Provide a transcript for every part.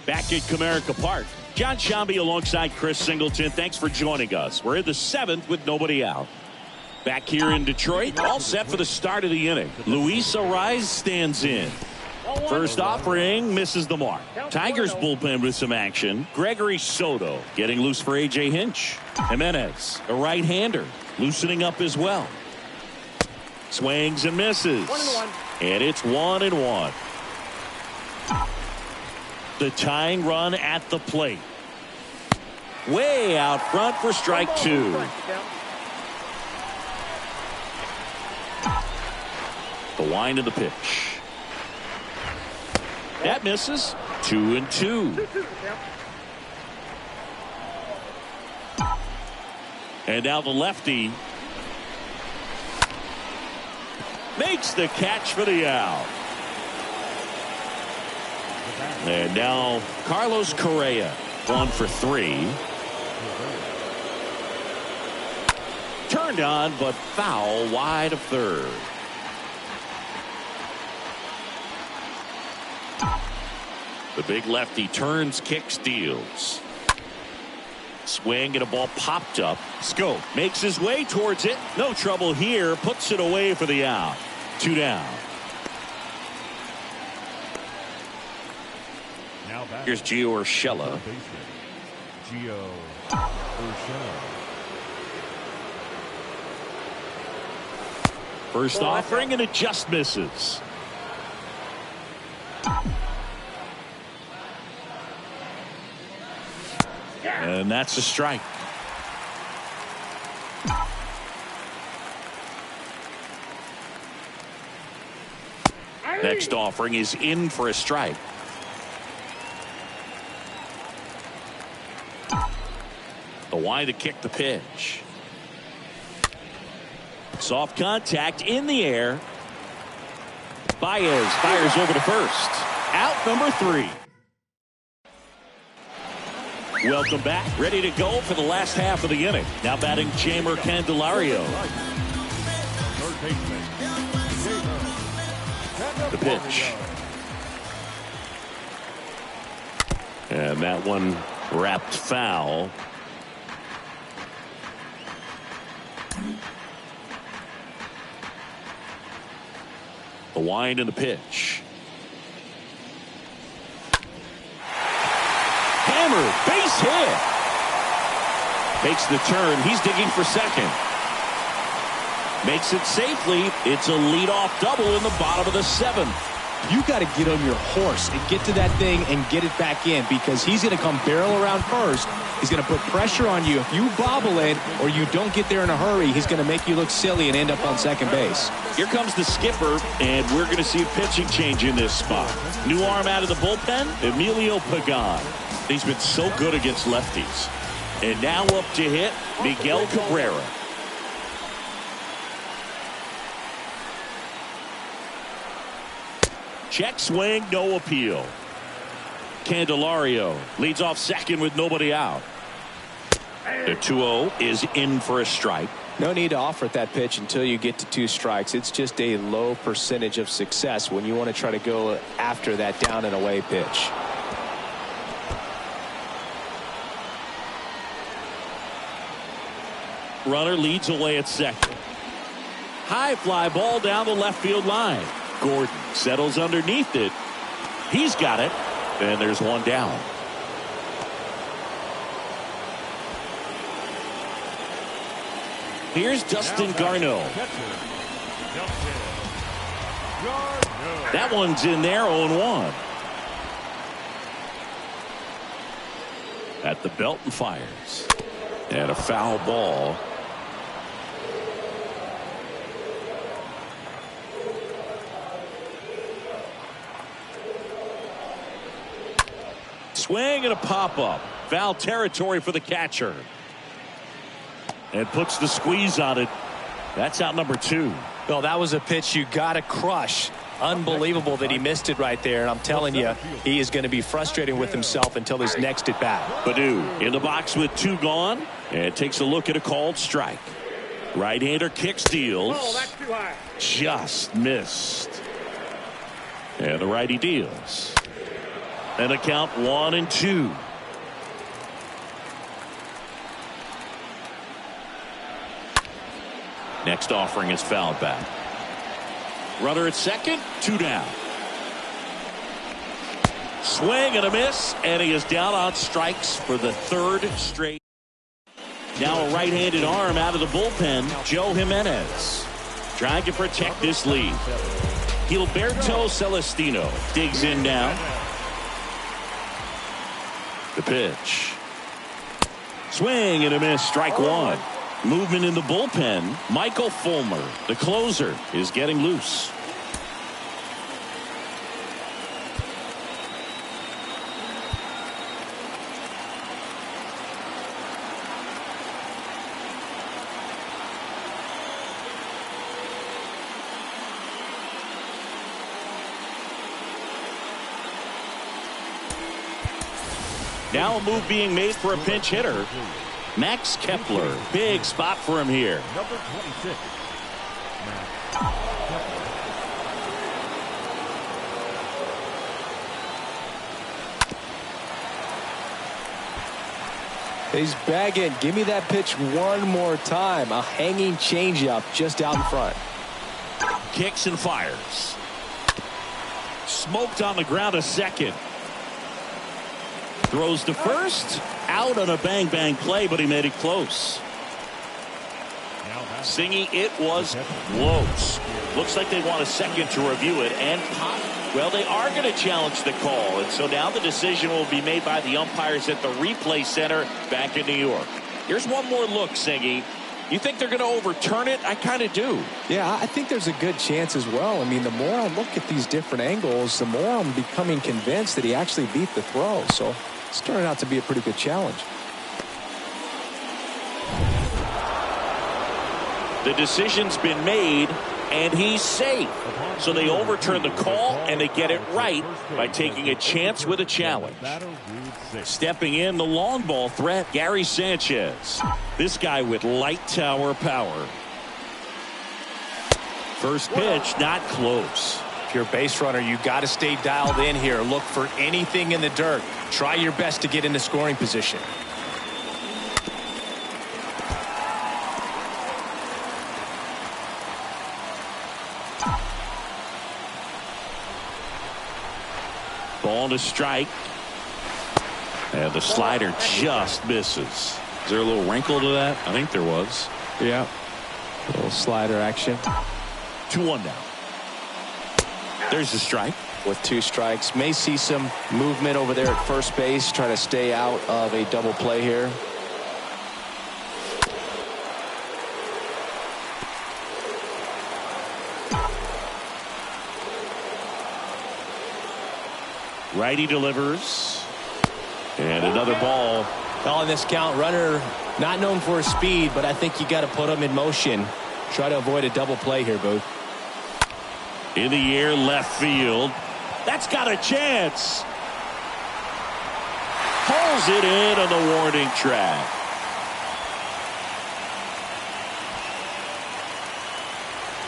Back at Comerica Park, John Shambi alongside Chris Singleton. Thanks for joining us. We're in the seventh with nobody out. Back here in Detroit, all set for the start of the inning. Luis Arraez stands in. First offering misses the mark. Tigers bullpen with some action. Gregory Soto getting loose for A.J. Hinch. Jimenez, a right-hander, loosening up as well. Swings and misses. And it's 1-1. The tying run at the plate. Way out front for strike two. The wind of the pitch. That misses. 2-2. And now the lefty makes the catch for the out. And now Carlos Correa, 1 for 3. Turned on, but foul wide of third. The big lefty turns, kicks, deals. Swing and a ball popped up. Scope makes his way towards it. No trouble here. Puts it away for the out. 2 down. Here's Gio Urshela. First offering and it just misses. And that's a strike. Next offering is in for a strike. The wind to kick the pitch. Soft contact in the air. Baez fires over to first. Out number 3. Welcome back. Ready to go for the last half of the inning. Now batting Jeimer Candelario. The pitch. And that one wrapped foul. The wind and the pitch. Hammer, base hit. Takes the turn. He's digging for second. Makes it safely. It's a leadoff double in the bottom of the 7th. You got to get on your horse and get to that thing and get it back in, because he's going to come barrel around first. He's going to put pressure on you. If you bobble it or you don't get there in a hurry, he's going to make you look silly and end up on second base. Here comes the skipper, and we're going to see a pitching change in this spot. New arm out of the bullpen, Emilio Pagan. He's been so good against lefties. And now up to hit, Miguel Cabrera. Check swing, no appeal. Candelario leads off second with nobody out. The 2-0 is in for a strike. No need to offer at that pitch until you get to 2 strikes. It's just a low percentage of success when you want to try to go after that down and away pitch. Runner leads away at second. High fly ball down the left field line. Gordon settles underneath it. He's got it. And there's one down. Here's Dustin Garneau. That one's in there, 0-1. At the belt and fires. And a foul ball. Swing and a pop-up. Foul territory for the catcher. And puts the squeeze on it. That's out number 2. Well, that was a pitch you got to crush. Unbelievable that he missed it right there. And I'm telling you, he is going to be frustrated with himself until his next at bat. Baddoo in the box with 2 gone. And takes a look at a called strike. Right-hander kick steals. Oh, that's too high. Just missed. And the righty deals. And a count 1-2. Next offering is fouled back. Runner at second, 2 down. Swing and a miss, and he is down on strikes for the 3rd straight. Now a right-handed arm out of the bullpen, Joe Jimenez. Trying to protect this lead. Gilberto Celestino digs in now. The pitch. Swing and a miss, strike 1. Movement in the bullpen. Michael Fulmer, the closer, is getting loose. Now a move being made for a pinch hitter. Max Kepler. Big spot for him here. Number 26. He's bagging. Give me that pitch one more time. A hanging changeup just out in front. Kicks and fires. Smoked on the ground a second. Throws to first. Out on a bang-bang play, but he made it close. Singy, it was close. Looks like they want a second to review it. And, well, they are going to challenge the call. And so now the decision will be made by the umpires at the replay center back in New York. Here's one more look, Singy. You think they're going to overturn it? I kind of do. Yeah, I think there's a good chance as well. I mean, the more I look at these different angles, the more I'm becoming convinced that he actually beat the throw. So it's turning out to be a pretty good challenge. The decision's been made, and he's safe. So they overturn the call, and they get it right by taking a chance with a challenge. Stepping in, the long ball threat, Gary Sanchez. This guy with light tower power. First pitch, not close. If you're a base runner, you got to stay dialed in here. Look for anything in the dirt. Try your best to get into scoring position. Ball to strike. And the slider just misses. Is there a little wrinkle to that? I think there was. Yeah. A little slider action. 2-1 now. There's the strike. With 2 strikes. May see some movement over there at first base. Try to stay out of a double play here. Righty delivers. And another ball. On this count, runner not known for his speed, but I think you got to put him in motion. Try to avoid a double play here, Booth. In the air, left field. That's got a chance. Pulls it in on the warning track.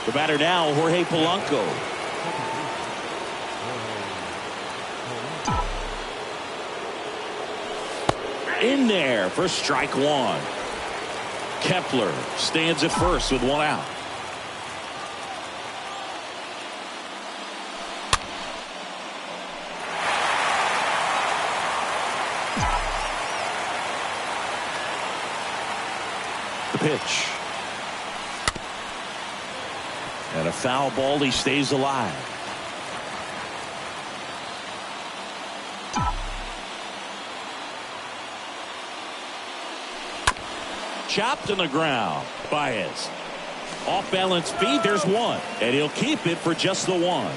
The batter now, Jorge Polanco. In there for strike 1. Kepler stands at first with 1 out. The pitch. And a foul ball. He stays alive. Chopped in the ground. Baez. Off balance feed. There's 1. And he'll keep it for just the 1.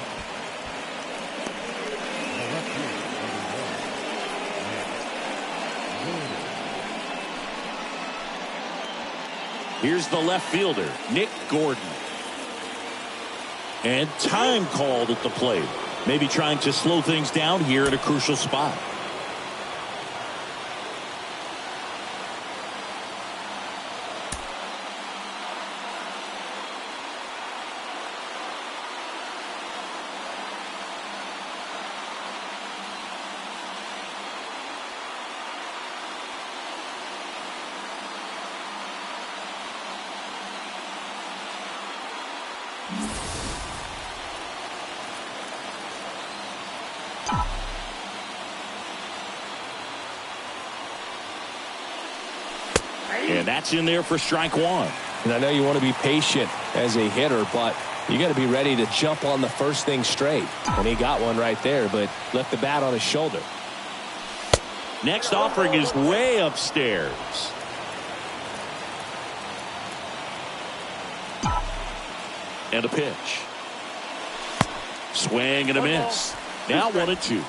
Here's the left fielder, Nick Gordon. And time called at the plate. Maybe trying to slow things down here at a crucial spot. And that's in there for strike 1. And I know you want to be patient as a hitter, but you got to be ready to jump on the first thing straight. And he got one right there, but left the bat on his shoulder. Next offering is way upstairs. And a pitch. Swing and a miss. Now 1-2.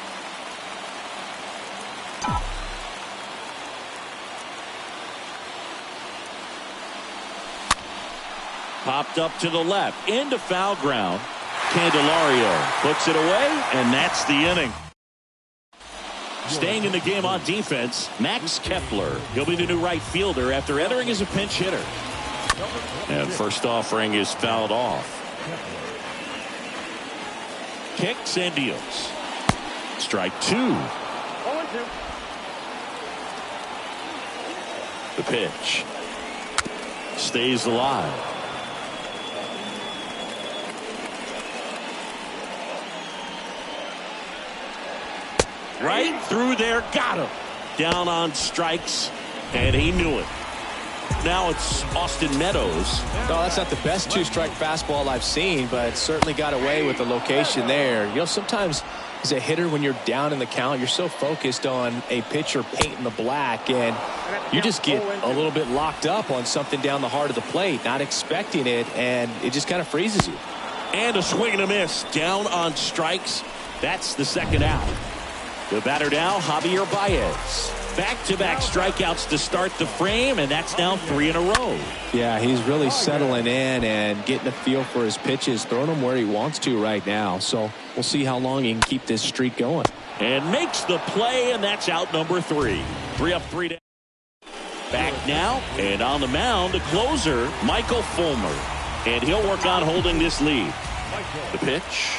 Popped up to the left into foul ground. Candelario puts it away, and that's the inning. Staying in the game on defense, Max Kepler. He'll be the new right fielder after entering as a pinch hitter. And first offering is fouled off. Kicks and deals. Strike 2. 0-2. The pitch. Stays alive. Right through there, got him. Down on strikes, and he knew it. Now it's Austin Meadows. No, that's not the best 2-strike fastball I've seen, but certainly got away with the location there. You know, sometimes as a hitter, when you're down in the count, you're so focused on a pitcher painting the black, and you just get a little bit locked up on something down the heart of the plate, not expecting it, and it just kind of freezes you. And a swing and a miss. Down on strikes. That's the second out. The batter now, Javier Baez. Back-to-back strikeouts to start the frame, and that's now 3 in a row. Yeah, he's really settling in and getting a feel for his pitches, throwing them where he wants to right now. So we'll see how long he can keep this streak going. And makes the play, and that's out number 3. 3 up, 3 down. Back now, and on the mound, the closer, Michael Fulmer. And he'll work on holding this lead. The pitch.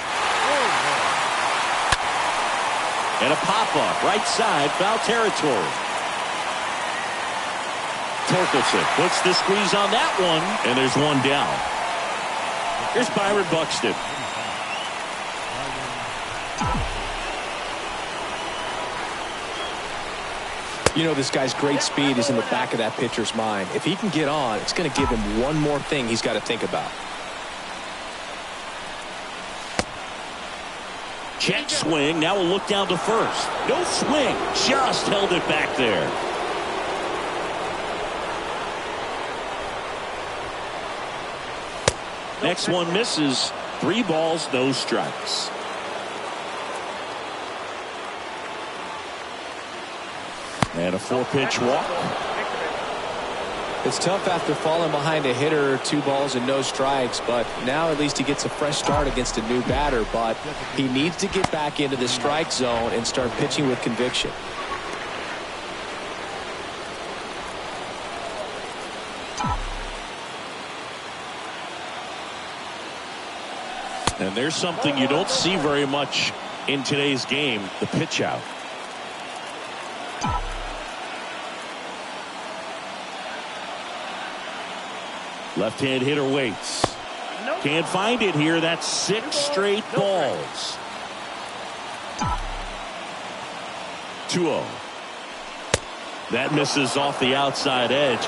And a pop-up, right side, foul territory. Torkelson puts the squeeze on that one, and there's one down. Here's Byron Buxton. You know, this guy's great speed is in the back of that pitcher's mind. If he can get on, it's going to give him one more thing he's got to think about. Check swing. Now we'll look down to first. No swing. Just held it back there. Next one misses. 3 balls, no strikes. And a 4-pitch walk. It's tough after falling behind a hitter, 2 balls and no strikes, but now at least he gets a fresh start against a new batter, but he needs to get back into the strike zone and start pitching with conviction. And there's something you don't see very much in today's game, the pitch out. Left-hand hitter waits. Can't find it here. That's 6 straight balls. 2-0. That misses off the outside edge.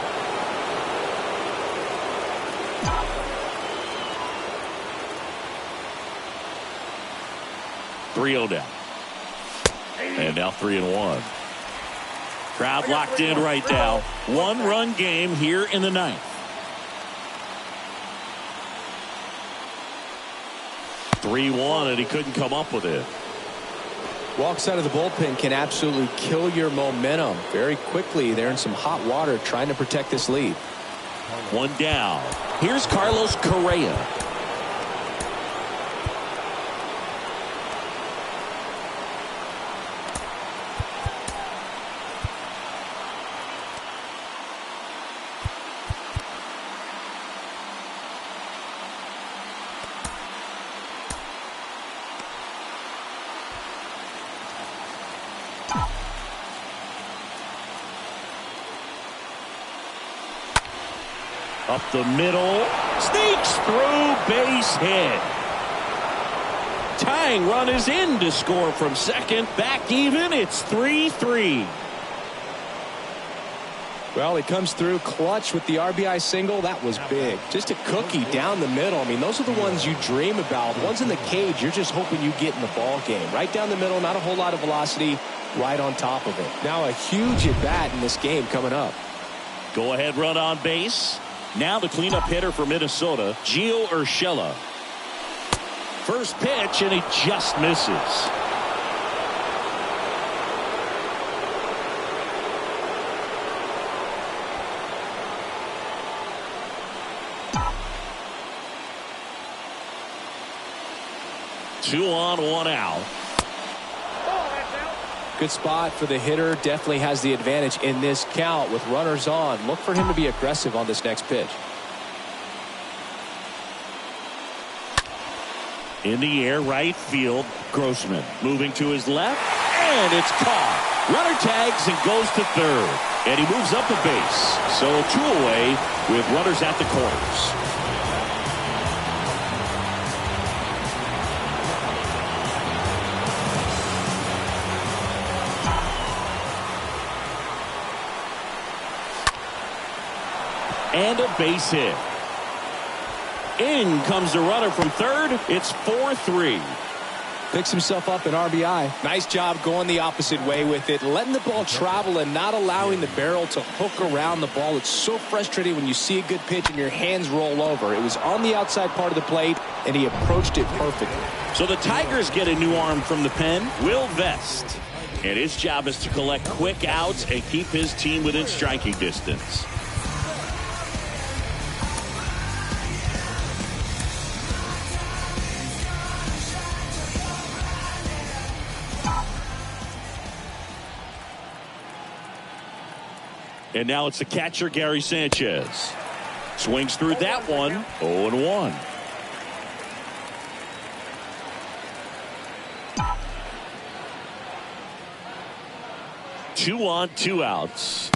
.3-0 down. And now 3-1. Crowd locked in right now. 1-run game here in the 9th. 3-1, and he couldn't come up with it. Walks out of the bullpen can absolutely kill your momentum very quickly. They're in some hot water trying to protect this lead. 1 down. Here's Carlos Correa. Up the middle, sneaks through, base hit. Tying run is in to score from second. Back even, it's 3-3. Well, he comes through clutch with the RBI single. That was big. Just a cookie down the middle. I mean, those are the ones you dream about. Ones in the cage, you're just hoping you get in the ball game. Right down the middle, not a whole lot of velocity, right on top of it. Now a huge at-bat in this game coming up. Go ahead run on base. Now the cleanup hitter for Minnesota, Gio Urshela. First pitch, and he just misses. Two on, 1 out. Good spot for the hitter. Definitely has the advantage in this count with runners on. Look for him to be aggressive on this next pitch. In the air, right field, Grossman moving to his left, and it's caught. Runner tags and goes to third, and he moves up the base. So 2 away with runners at the corners. And a base hit. In comes the runner from third. It's 4-3. Picks himself up an RBI. Nice job going the opposite way with it. Letting the ball travel and not allowing the barrel to hook around the ball. It's so frustrating when you see a good pitch and your hands roll over. It was on the outside part of the plate, and he approached it perfectly. So the Tigers get a new arm from the pen, Will Vest. And his job is to collect quick outs and keep his team within striking distance. And now it's the catcher, Gary Sanchez. Swings through that one, 0-1. 2 on, 2 outs.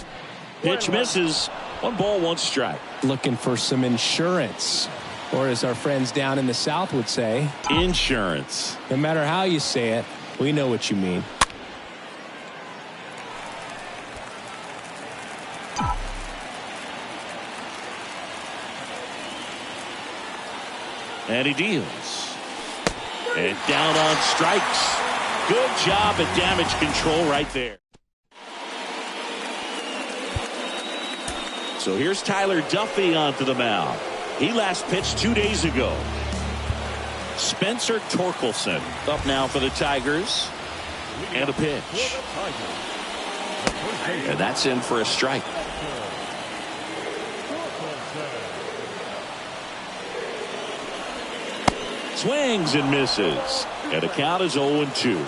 Pitch misses. 1 ball, 1 strike. Looking for some insurance, or as our friends down in the South would say, insurance. No matter how you say it, we know what you mean. And he deals. And down on strikes. Good job at damage control right there. So here's Tyler Duffy onto the mound. He last pitched 2 days ago. Spencer Torkelson up now for the Tigers. And a pitch. And that's in for a strike. Swings and misses. And the count is 0-2.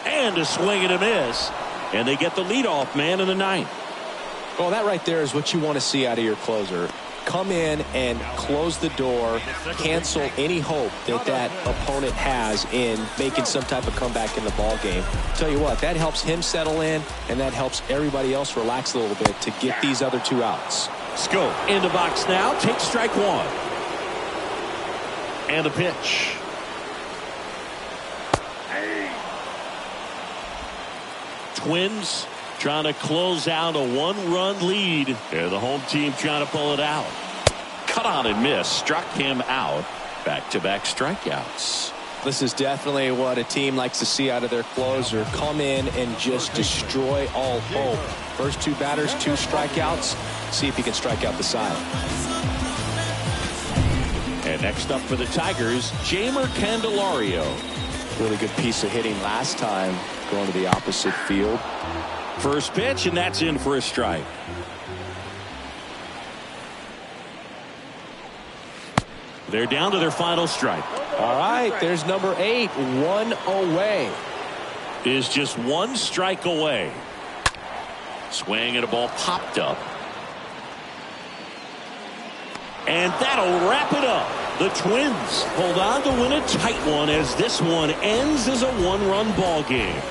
And a swing and a miss. And they get the leadoff man in the 9th. Well, that right there is what you want to see out of your closer. Come in and close the door, cancel any hope that that opponent has in making some type of comeback in the ball game. Tell you what, that helps him settle in, and that helps everybody else relax a little bit to get these other 2 outs. Scope in the box now. Take strike 1. And a pitch. Twins trying to close out a 1-run lead. They're the home team trying to pull it out. Cut on and miss. Struck him out. Back-to-back strikeouts. This is definitely what a team likes to see out of their closer. Come in and just destroy all hope. First 2 batters, 2 strikeouts. See if he can strike out the side. And next up for the Tigers, Jeimer Candelario. Really good piece of hitting last time, going to the opposite field. First pitch, and that's in for a strike. They're down to their final strike. All right, there's number 8, 1 away. Is just 1 strike away. Swing and a ball popped up. And that'll wrap it up. The Twins hold on to win a tight one as this one ends as a 1-run ball game.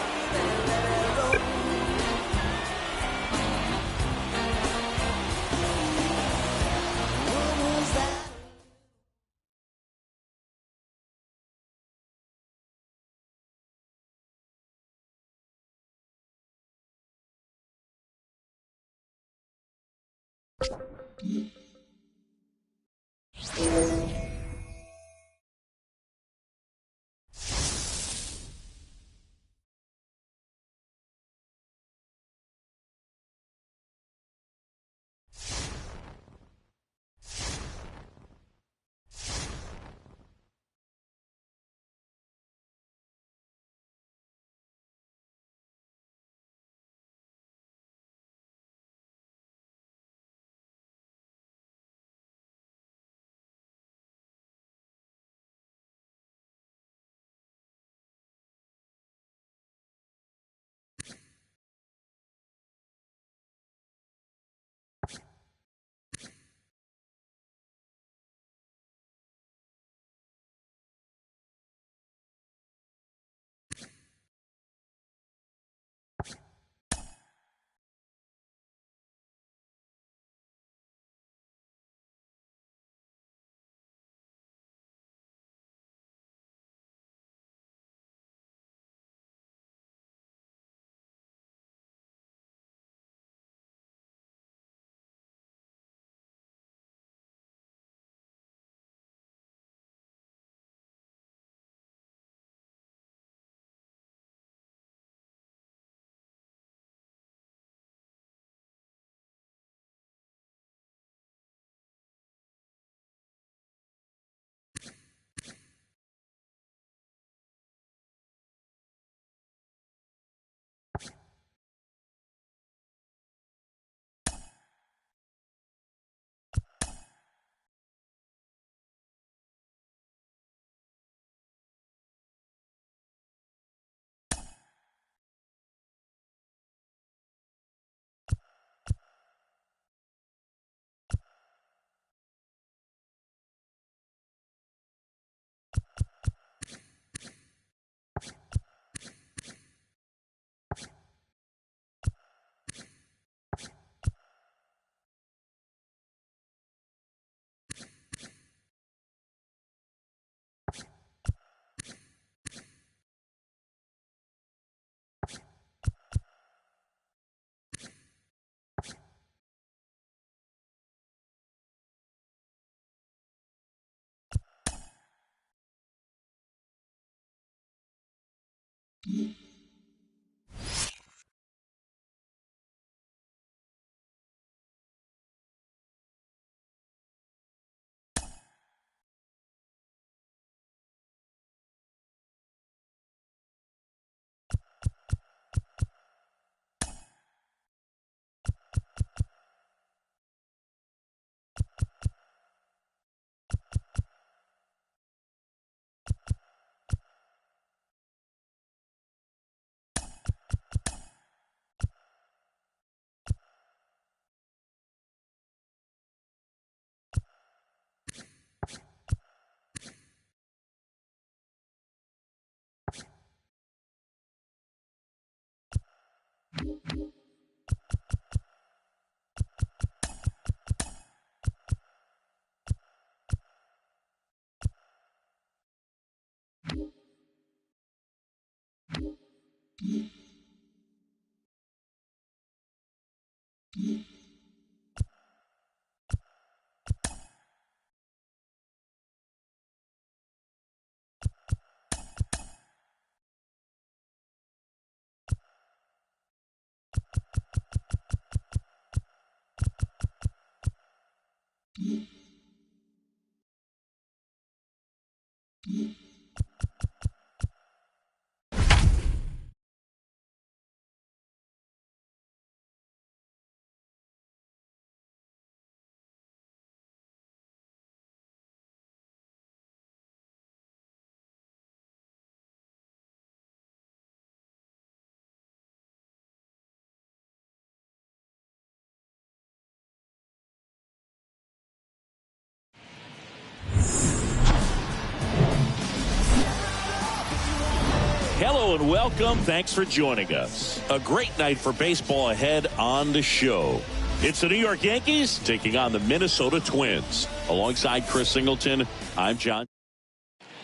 Hello and welcome. Thanks for joining us. A great night for baseball ahead on the show. It's the New York Yankees taking on the Minnesota Twins. Alongside Chris Singleton, I'm John.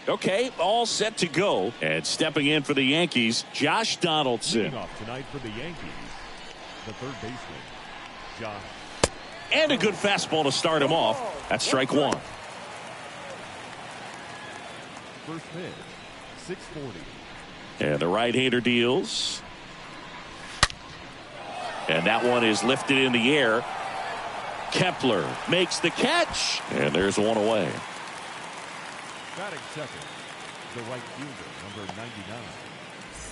Okay, all set to go. And stepping in for the Yankees, Josh Donaldson. Leading off tonight for the Yankees, the third baseman, Josh. And a good fastball to start him off. That's strike one. First pitch, 640. And the right-hander deals. And that one is lifted in the air. Kepler makes the catch. And there's one away. Batting second, the right fielder, number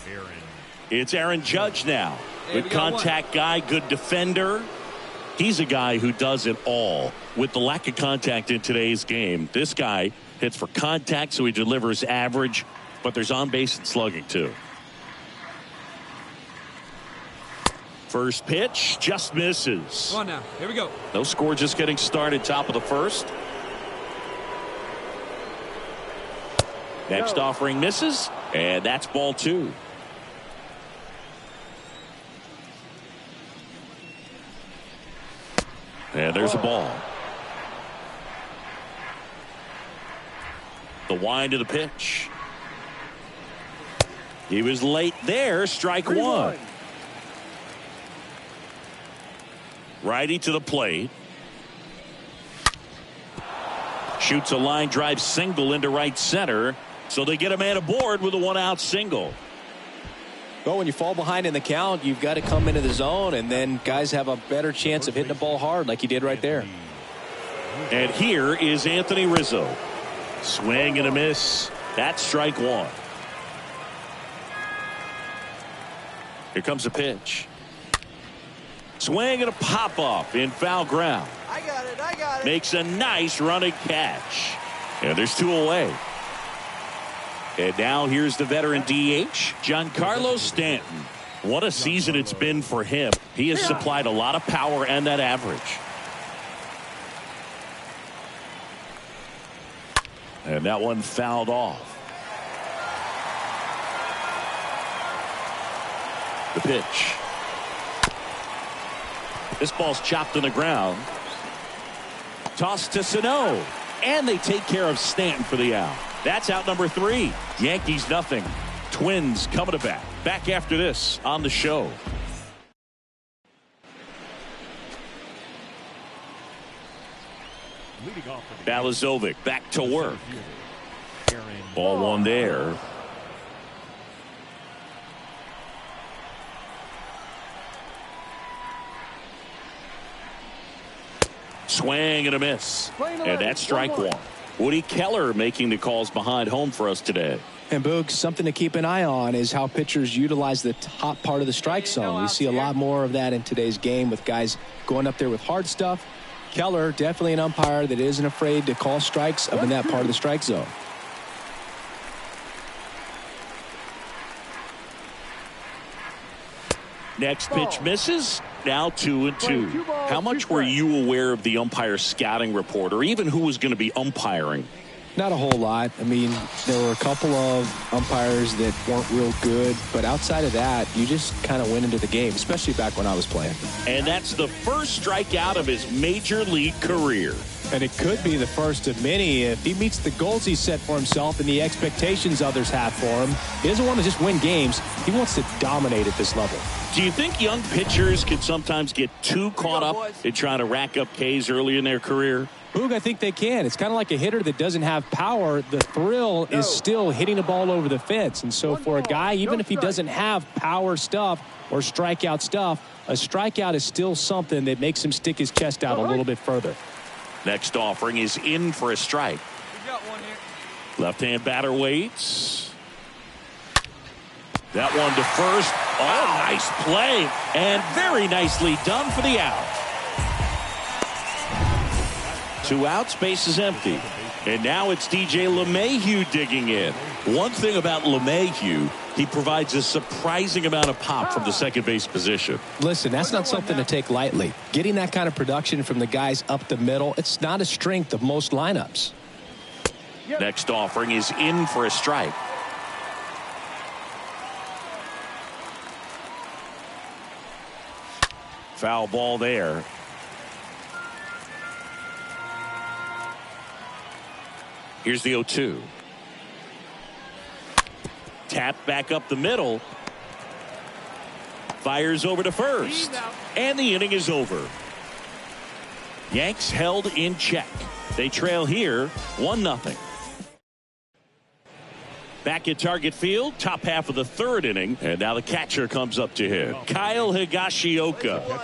99, Aaron. It's Aaron Judge now. Good contact guy, good defender. He's a guy who does it all. With the lack of contact in today's game, this guy hits for contact, so he delivers average. But there's on base and slugging too. First pitch just misses. Come on now, here we go. No score, just getting started. Top of the first. Next offering misses, and that's ball two. And there's a ball. The wind of the pitch. He was late there. Strike one. Righty to the plate. Shoots a line drive single into right center. So they get a man aboard with a one-out single. Well, when you fall behind in the count, you've got to come into the zone, and then guys have a better chance of hitting the ball hard like he did right there. And here is Anthony Rizzo. Swing and a miss. That's strike one. Here comes a pitch. Swing and a pop-up in foul ground. I got it. Makes a nice running catch. And there's two away. And now here's the veteran DH, Giancarlo Stanton. What a season it's been for him. He has supplied a lot of power and that average. And that one fouled off. The pitch. This ball's chopped in the ground. Toss to Sano. And they take care of Stanton for the out. That's out number three. Yankees nothing. Twins coming to bat. Back after this on the show. Balazovic back to work. Ball one there. Swing and a miss. And that's strike one. Woody Keller making the calls behind home for us today. And Boog, something to keep an eye on is how pitchers utilize the top part of the strike zone. We see a lot more of that in today's game with guys going up there with hard stuff. Keller, definitely an umpire that isn't afraid to call strikes up in that part of the strike zone. Next pitch misses. Now 2-2. How much were you aware of the umpire scouting report, or even who was going to be umpiring? Not a whole lot. I mean, there were a couple of umpires that weren't real good, but outside of that, you just kind of went into the game, especially back when I was playing. And that's the first strikeout of his major league career. And it could be the first of many if he meets the goals he set for himself and the expectations others have for him. He doesn't want to just win games. He wants to dominate at this level. Do you think young pitchers can sometimes get too caught up in trying to rack up Ks early in their career? Boog, I think they can. It's kind of like a hitter that doesn't have power. The thrill is still hitting the ball over the fence. And so for a guy, even if he doesn't have power stuff or strikeout stuff, a strikeout is still something that makes him stick his chest out a little bit further. Next offering is in for a strike. Left-hand batter waits. That one to first. Oh, nice play. And very nicely done for the out. 2 outs, base is empty. And now it's DJ LeMahieu digging in. One thing about LeMahieu, he provides a surprising amount of pop from the second base position. Listen, that's not something to take lightly. Getting that kind of production from the guys up the middle, it's not a strength of most lineups. Next offering is in for a strike. Foul ball there. Here's the 0-2. Tap back up the middle. Fires over to first. And the inning is over. Yanks held in check. They trail here 1-0. Back at Target Field, top half of the third inning. And now the catcher comes up to hit. Kyle Higashioka.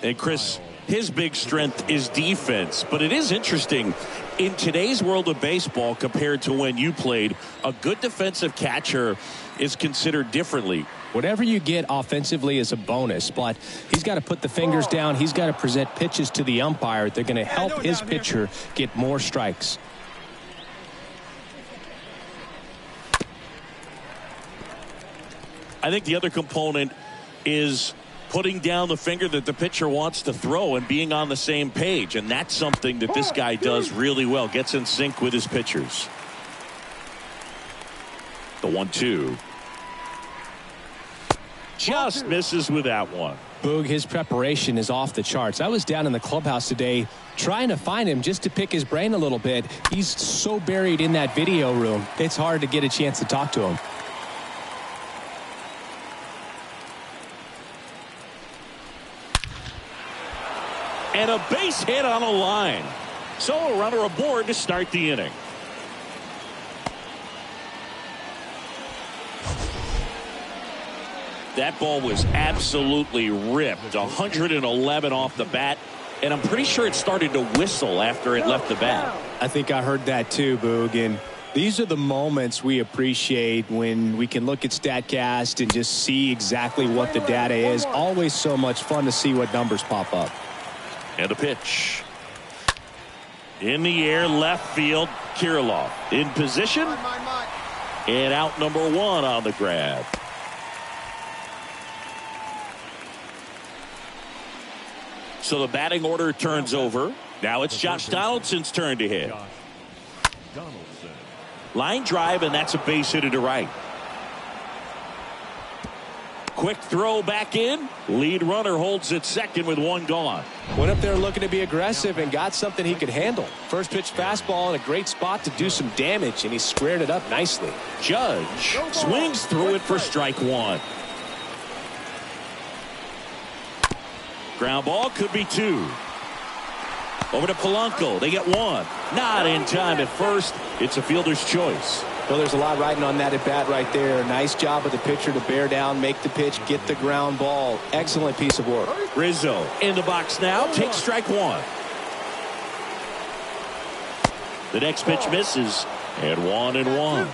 And Chris, his big strength is defense. But it is interesting. In today's world of baseball, compared to when you played, a good defensive catcher is considered differently. Whatever you get offensively is a bonus, but he's got to put the fingers down. He's got to present pitches to the umpire. They're going to help his pitcher get more strikes. I think the other component is putting down the finger that the pitcher wants to throw and being on the same page. And that's something that this guy does really well. Gets in sync with his pitchers. The 1-2. Just misses with that one. Boog, his preparation is off the charts. I was down in the clubhouse today trying to find him just to pick his brain a little bit. He's so buried in that video room. It's hard to get a chance to talk to him. And a base hit on a line. So a runner aboard to start the inning. That ball was absolutely ripped. 111 off the bat. And I'm pretty sure it started to whistle after it left the bat. I think I heard that too, Boog. And these are the moments we appreciate when we can look at StatCast and just see exactly what the data is. Always so much fun to see what numbers pop up. And a pitch. In the air, left field, Kirilloff in position. And out number 1 on the grab. So the batting order turns over. Now it's Josh Donaldson's turn to hit. Line drive, and that's a base hit to right. Quick throw back in. Lead runner holds at second with 1 gone. Went up there looking to be aggressive and got something he could handle. First pitch fastball in a great spot to do some damage, and he squared it up nicely. Judge swings through it for strike 1. Ground ball, could be 2. Over to Polanco. They get 1. Not in time at first. It's a fielder's choice. Well, there's a lot riding on that at bat right there. Nice job of the pitcher to bear down, make the pitch, get the ground ball. Excellent piece of work. Rizzo in the box now. Takes strike 1. The next pitch misses. And 1-1.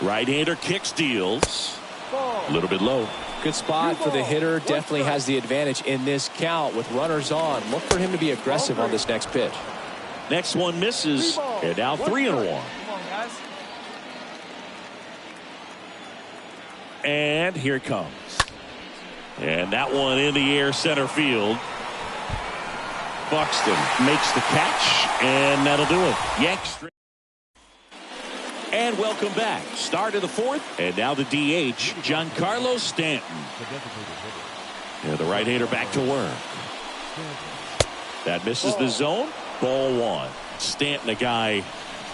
Right-hander kicks, deals. A little bit low. Good spot for the hitter. Definitely has the advantage in this count with runners on. Look for him to be aggressive on this next pitch. Next one misses. And now 3-1. And here it comes. And that one in the air, center field. Buxton makes the catch, and that'll do it. Yanks. And welcome back. Start of the fourth, and now the DH, Giancarlo Stanton. And the right-hander back to work. That misses the zone. Ball one. Stanton, a guy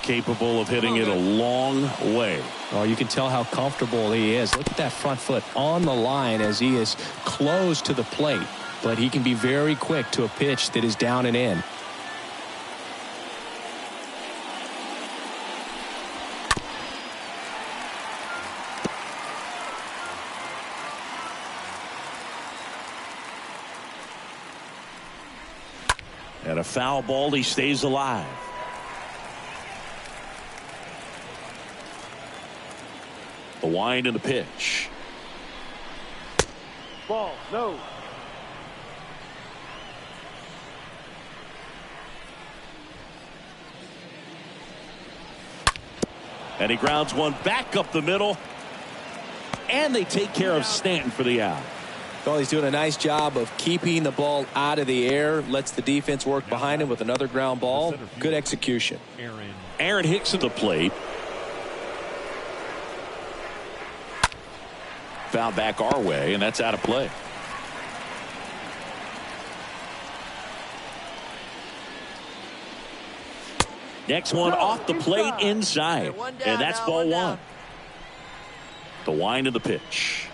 capable of hitting it a long way. Oh, you can tell how comfortable he is. Look at that front foot on the line as he is close to the plate. But he can be very quick to a pitch that is down and in. And a foul ball, he stays alive. The wind and the pitch. Ball, no. And he grounds one back up the middle. And they take care of Stanton for the out. Well, he's doing a nice job of keeping the ball out of the air. Lets the defense work behind him with another ground ball. Good execution. Aaron Hicks at the plate. Foul back our way, and that's out of play. Next one off the plate inside. And that's ball one. The wind of the pitch.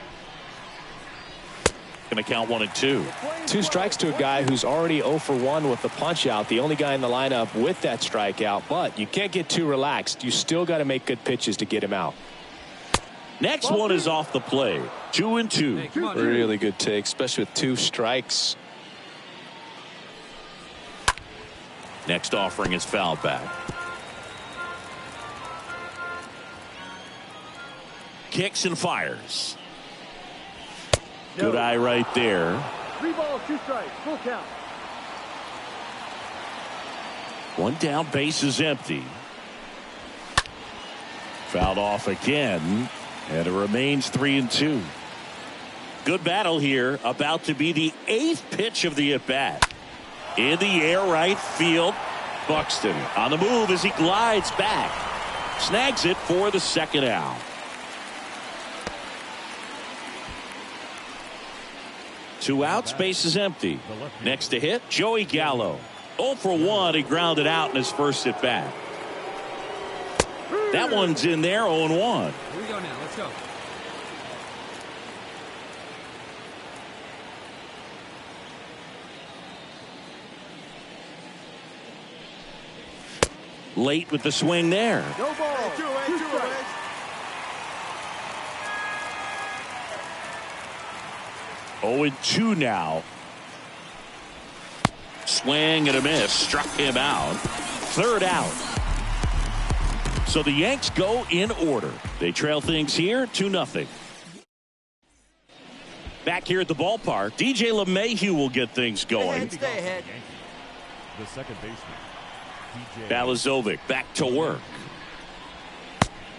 Going to count 1-2. 2 strikes to a guy who's already 0 for 1 with the punch out. The only guy in the lineup with that strikeout. But you can't get too relaxed. You still got to make good pitches to get him out. Next one is off the plate. 2-2. Really good take, especially with 2 strikes. Next offering is fouled back. Kicks and fires. Good eye right there. 3 balls, 2 strikes, full count. One down, base is empty. Fouled off again, and it remains 3-2. Good battle here, about to be the 8th pitch of the at-bat. In the air, right field. Buxton on the move as he glides back. Snags it for the second out. Two outs, base is empty. Next to hit, Joey Gallo. 0 for 1, he grounded out in his first at bat. That one's in there, 0-1. Here we go now, let's go. Late with the swing there. No ball, 2 strikes. Oh, 2 now. Swing and a miss. Struck him out. Third out. So the Yanks go in order. They trail things here 2-0. Back here at the ballpark, DJ LeMahieu will get things going. Stay ahead. The second baseman, DJ Balazovic back to work.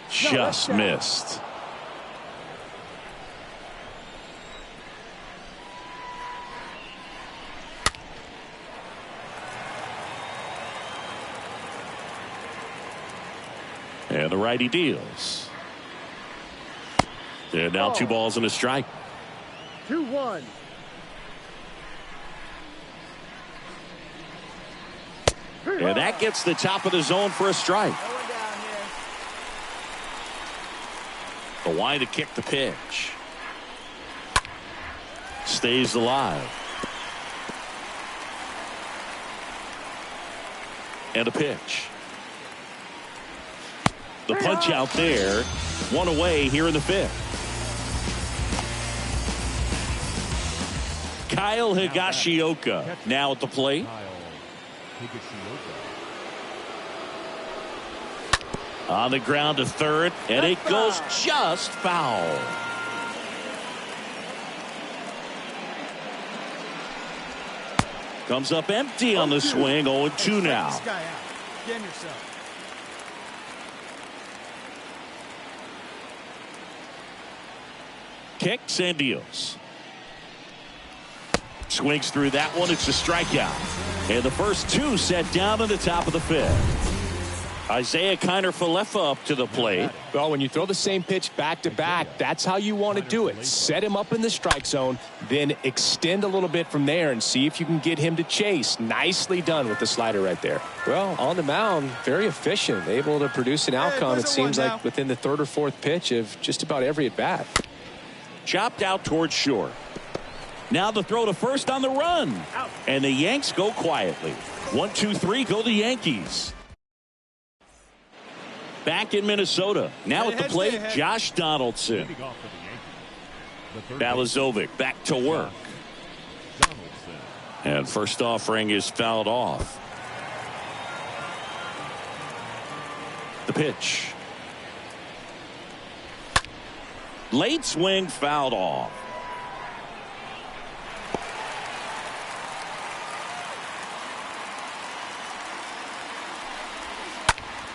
Just missed. And the righty deals. And now 2 balls and a strike. 2-1. And that gets the top of the zone for a strike. The wind to kick the pitch. Stays alive. And a pitch. The punch out there. 1 away here in the 5th. Kyle Higashioka now at the plate. Kyle Higashioka. On the ground to third, and it goes just foul. Comes up empty on the swing. 0-2 now. Kicks and deals. Swings through that one. It's a strikeout. And the first two set down in the top of the fifth. Isaiah Kiner-Falefa up to the plate. Well, when you throw the same pitch back to back, that's how you want to do it. Set him up in the strike zone, then extend a little bit from there and see if you can get him to chase. Nicely done with the slider right there. Well, on the mound, very efficient, able to produce an outcome, it seems like, within the third or fourth pitch of just about every at bat. Chopped out towards short. Now the throw to first on the run. And the Yanks go quietly. 1-2-3 go the Yankees. Back in Minnesota. Now at the plate, Josh Donaldson. Balazovic back to work. And first offering is fouled off. The pitch. Late swing fouled off.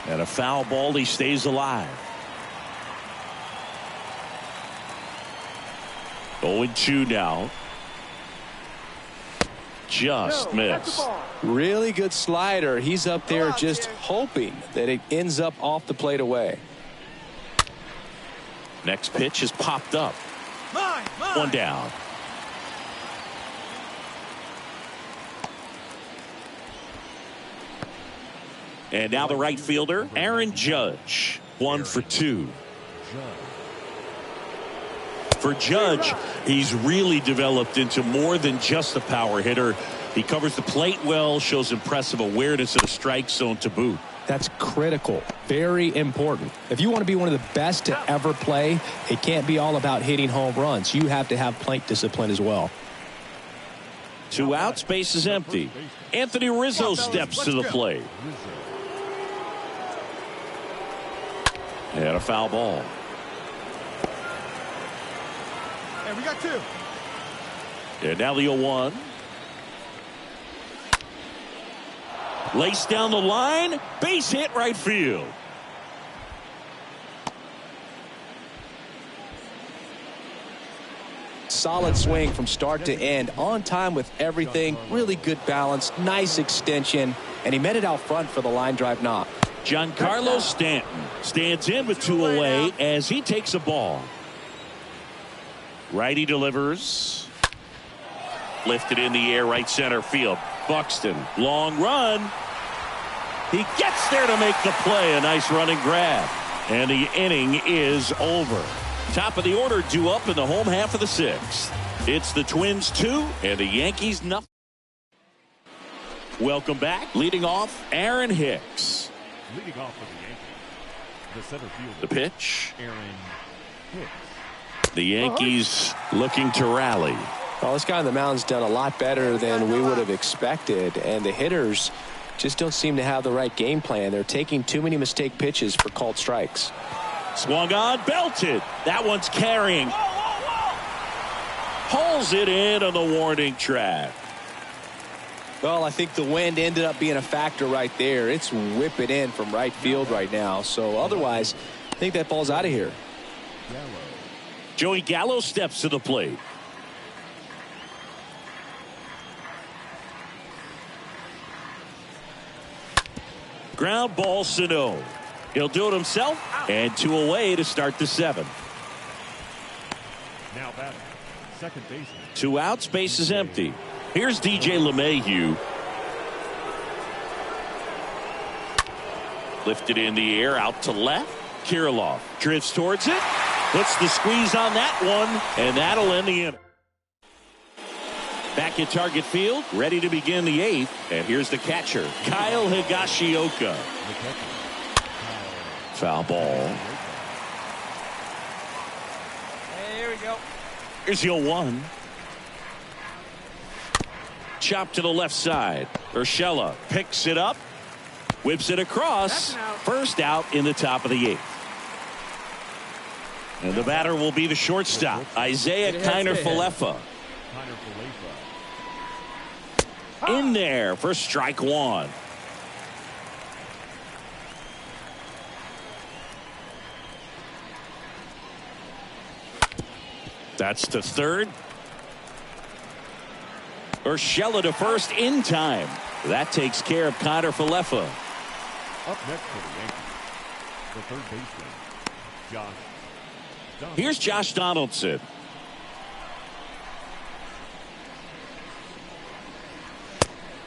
And a foul ball, he stays alive. 0-2 now. Just missed. Really good slider. He's up there just hoping that it ends up off the plate away. Next pitch is popped up. One down. And now the right fielder, Aaron Judge. 1 for 2. For Judge, he's really developed into more than just a power hitter. He covers the plate well, shows impressive awareness of the strike zone to boot. That's critical. Very important. If you want to be one of the best to ever play, it can't be all about hitting home runs. You have to have plate discipline as well. 2 outs, base is empty. Anthony Rizzo steps to the plate. And a foul ball. And we got 2. And now the 0-1. Laced down the line. Base hit right field. Solid swing from start to end. On time with everything. Really good balance. Nice extension. And he met it out front for the line drive knock. Giancarlo Stanton stands in with 2 away as he takes a ball. Righty delivers. Lifted in the air, right center field. Buxton, long run. He gets there to make the play. A nice running grab. And the inning is over. Top of the order due up in the home half of the 6th. It's the Twins 2 and the Yankees nothing. Welcome back. Leading off, Aaron Hicks. Leading off for the Yankees, the center fielder. The pitch. Aaron Hicks. The Yankees looking to rally. Well, this guy on the mound's done a lot better than we would have expected, and the hitters just don't seem to have the right game plan. They're taking too many mistake pitches for called strikes. Swung on, belted. That one's carrying. Pulls it in on the warning track. Well, I think the wind ended up being a factor right there. It's whipping in from right field right now. So otherwise, I think that ball's out of here. Joey Gallo steps to the plate. Ground ball, Sano. He'll do it himself, and 2 away to start the 7th. Now batting, second baseman. 2 outs, base is empty. Here's DJ LeMahieu. Lifted in the air, out to left. Kirilloff drifts towards it. Puts the squeeze on that one, and that'll end the inning. Back at Target Field, ready to begin the 8th. And here's the catcher, Kyle Higashioka. Foul ball. Here we go. Here's the 0-1. Chop to the left side. Urshela picks it up. Whips it across. First out in the top of the 8th. And the batter will be the shortstop, Isaiah Kiner-Falefa. In there for strike 1. That's to third. Urshela to first in time. That takes care of Kiner-Falefa. Up next for the Yankees, the third baseman, Josh. Here's Josh Donaldson.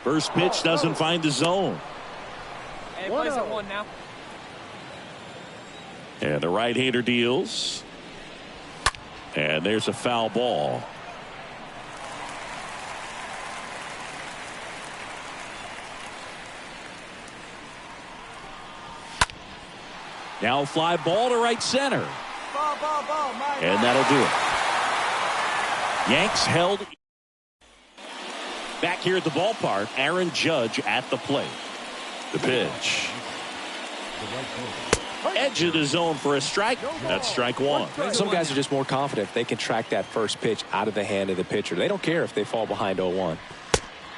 First pitch doesn't find the zone. Hey, plays at 1 now. And the right-hander deals. And there's a foul ball. Now fly ball to right center. And that'll do it. Yanks held. Back here at the ballpark, Aaron Judge at the plate. The pitch. Edge of the zone for a strike. That's strike 1. Some guys are just more confident if they can track that first pitch out of the hand of the pitcher. They don't care if they fall behind 0-1.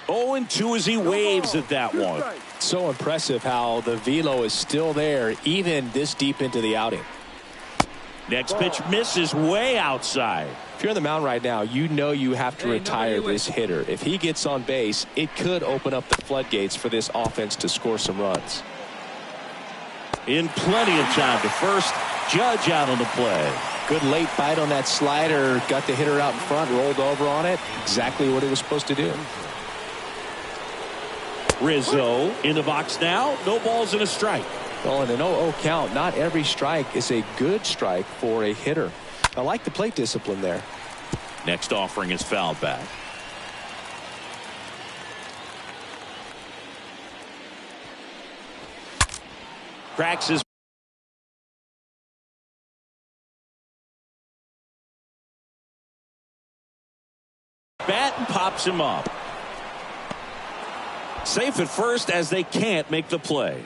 0-2 as he waves at that one. So impressive how the velo is still there even this deep into the outing. Next pitch misses way outside. If you're on the mound right now, you know you have to retire this hitter. If he gets on base, it could open up the floodgates for this offense to score some runs. In plenty of time to first. Judge out on the play. Good late bite on that slider. Got the hitter out in front, rolled over on it. Exactly what he was supposed to do. Rizzo in the box now. No balls and a strike. Well, in an 0-0 count, not every strike is a good strike for a hitter. I like the plate discipline there. Next offering is fouled back. Cracks his bat and pops him up. Safe at first as they can't make the play.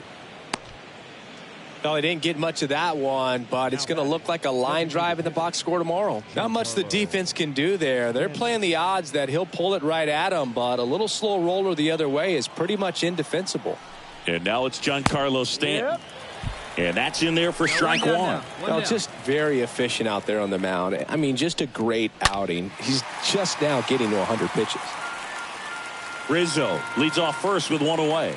No, they didn't get much of that one, but it's going to look like a line drive in the box score tomorrow. Not much the defense can do there. They're playing the odds that he'll pull it right at him, but a little slow roller the other way is pretty much indefensible. And now it's Giancarlo Stanton. Yep. And that's in there for strike 1. Well, just very efficient out there on the mound. I mean, just a great outing. He's just now getting to 100 pitches. Rizzo leads off first with 1 away.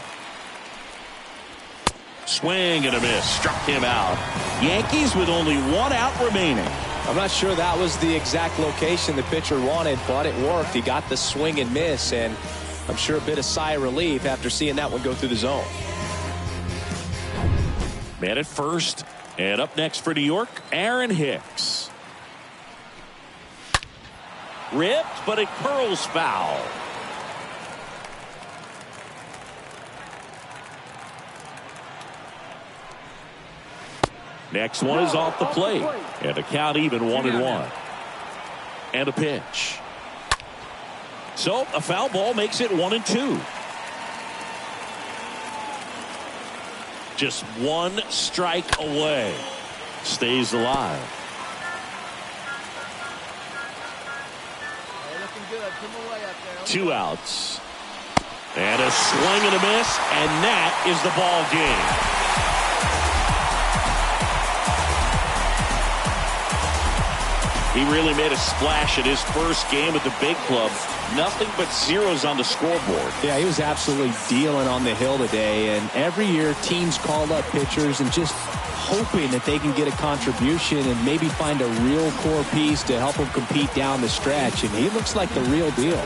Swing and a miss. Struck him out. Yankees with only 1 out remaining. I'm not sure that was the exact location the pitcher wanted, but it worked. He got the swing and miss, and I'm sure a bit of sigh of relief after seeing that one go through the zone. Man at first. And up next for New York, Aaron Hicks. Ripped, but it curls foul. Next one is off the plate. And the count even 1-1. And a pitch. So a foul ball makes it 1-2. Just 1 strike away. Stays alive. Looking good. 2 outs. And a swing and a miss. And that is the ball game. He really made a splash at his first game at the big club. Nothing but zeros on the scoreboard. Yeah, he was absolutely dealing on the hill today. And every year teams call up pitchers and just hoping that they can get a contribution and maybe find a real core piece to help them compete down the stretch. And he looks like the real deal.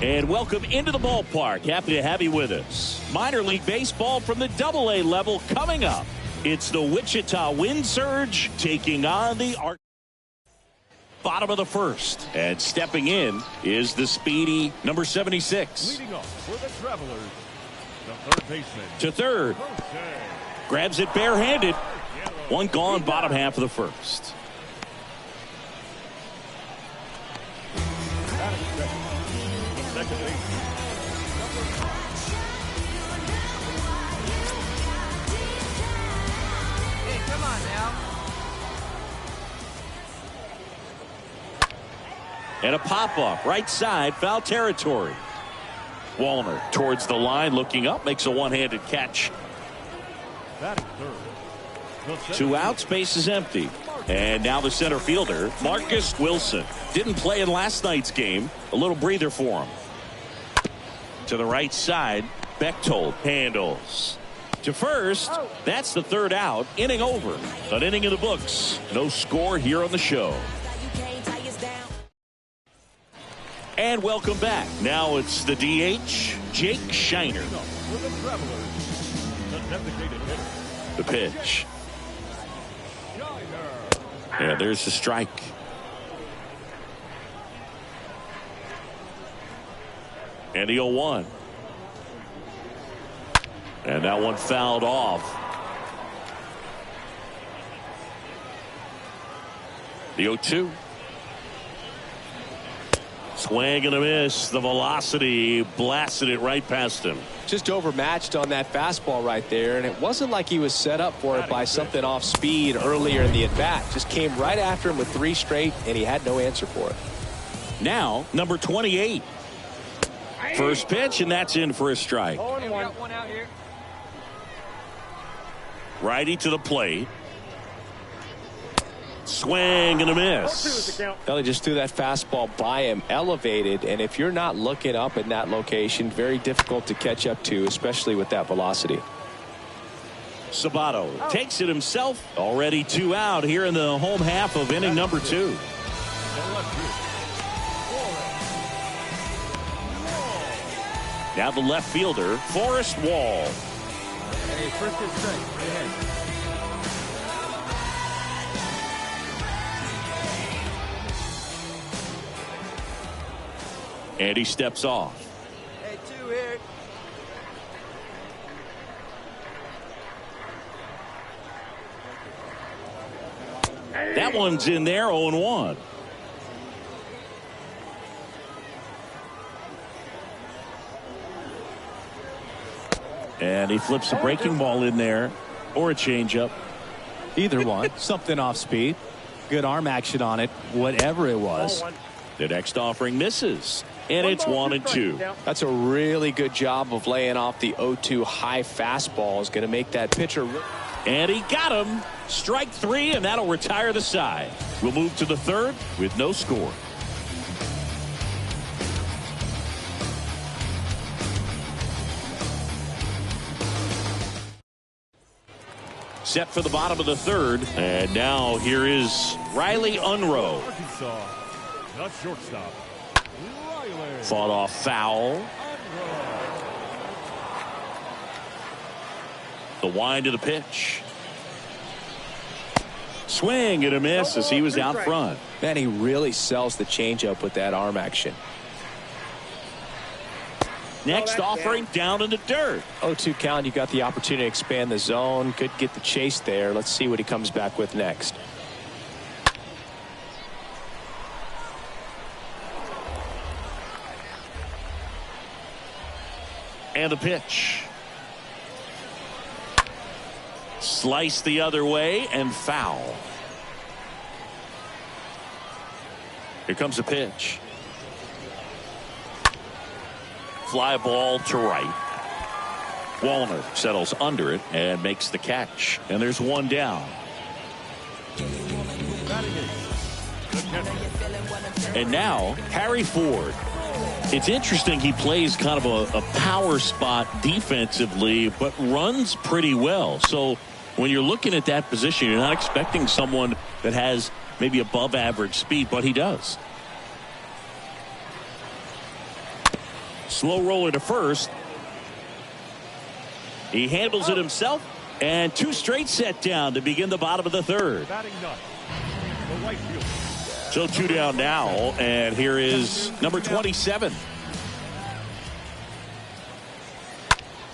And welcome into the ballpark. Happy to have you with us. Minor league baseball from the AA level coming up. It's the Wichita Wind Surge taking on the bottom of the first. And stepping in is the speedy number 76. Leading off for the Travelers, the third baseman. To third. Grabs it barehanded. One gone, bottom half of the first. Second base. Hey, come on now. And a pop-up, right side, foul territory. Wallner towards the line, looking up, makes a one-handed catch. Batting third. Two outs, base is empty. And now the center fielder, Marcus Wilson. Didn't play in last night's game. A little breather for him. To the right side, Bechtold handles. To first, that's the third out. Inning over. An inning in the books. No score here on the show. And welcome back. Now it's the DH, Jake Shiner. For the Travelers, the designated hitter. The pitch. Yeah, there's the strike. And the 0-1. And that one fouled off. The 0-2. Swing and a miss. The velocity blasted it right past him. Just overmatched on that fastball right there, and it wasn't like he was set up for it by something off speed earlier in the at-bat. Just came right after him with 3 straight, and he had no answer for it. Now, number 28. First pitch, and that's in for a strike. Hey, we got one out here. Righty to the plate. Swing and a miss. Well, he just threw that fastball by him, elevated, and if you're not looking up in that location, very difficult to catch up to, especially with that velocity. Sabato takes it himself. Already 2 out here in the home half of inning number 2. Now the left fielder, Forrest Wall. Hey, first is straight. Right ahead. And he steps off. Hey, 2 here. That one's in there, 0-1. And he flips a breaking ball in there, or a changeup. Either one. Something off speed. Good arm action on it, whatever it was. The next offering misses, and it's 1-2. That's a really good job of laying off the 0-2 high fastball. Is going to make that pitcher. And he got him. Strike 3, and that'll retire the side. We'll move to the third with no score. set for the bottom of the third. And now here is Riley Unroe. Arkansas, the shortstop, Riley. Fought off foul. The wind to the pitch. Swing and a miss as he was out front. Man, he really sells the changeup with that arm action. Next offering down in the dirt. 0-2 count. You got the opportunity to expand the zone. Could get the chase there. Let's see what he comes back with next. And the pitch. Slice the other way and foul. Here comes the pitch. Fly ball to right. Wallner settles under it and makes the catch. And there's one down. And now Harry Ford. It's interesting, he plays kind of a power spot defensively, but runs pretty well. So when you're looking at that position, you're not expecting someone that has maybe above average speed, but he does. Slow roller to first. He handles it himself, and two straight set down to begin the bottom of the third. Batting nut, the right fielder. So two down now, and here is number 27.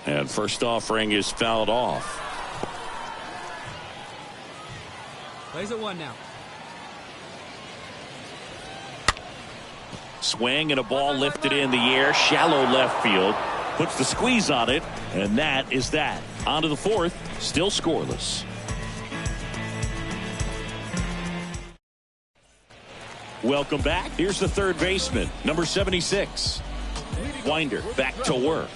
And first offering is fouled off. Plays at one now. Swing and a ball lifted in the air, shallow left field. Puts the squeeze on it, and that is that. On to the fourth, still scoreless. Welcome back. Here's the third baseman, number 76. Winder back to work.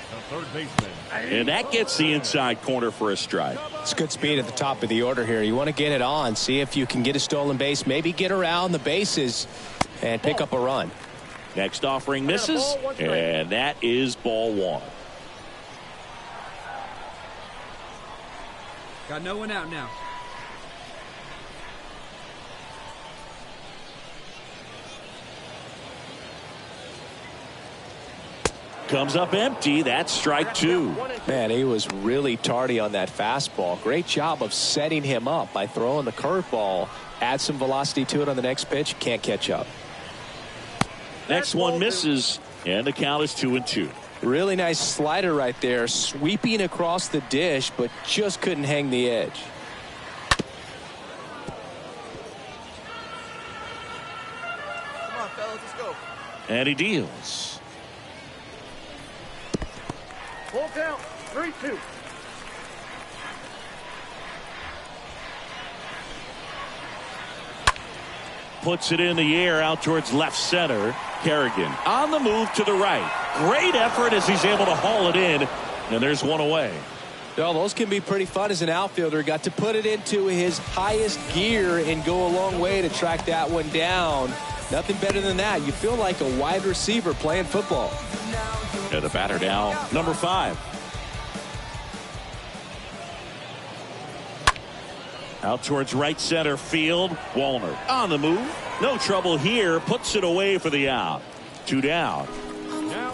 The third baseman. And that gets the inside corner for a strike. It's good speed at the top of the order here. You want to get it on, see if you can get a stolen base, maybe get around the bases and pick up a run. Next offering misses, and that is ball one. Got no one out now. Comes up empty. That's strike two. Man, he was really tardy on that fastball. Great job of setting him up by throwing the curveball. Add some velocity to it on the next pitch. Can't catch up. Next one misses, and the count is 2-2. Really nice slider right there, sweeping across the dish, but just couldn't hang the edge. Come on, fellas, let's go. And he deals. Full count. 3-2. Puts it in the air out towards left center. Kerrigan on the move to the right. Great effort as he's able to haul it in. And there's one away. Well, those can be pretty fun as an outfielder. Got to put it into his highest gear and go a long way to track that one down. Nothing better than that. You feel like a wide receiver playing football. And the batter now, number 5. Out towards right center field. Wallner on the move. No trouble here. Puts it away for the out. 2 down.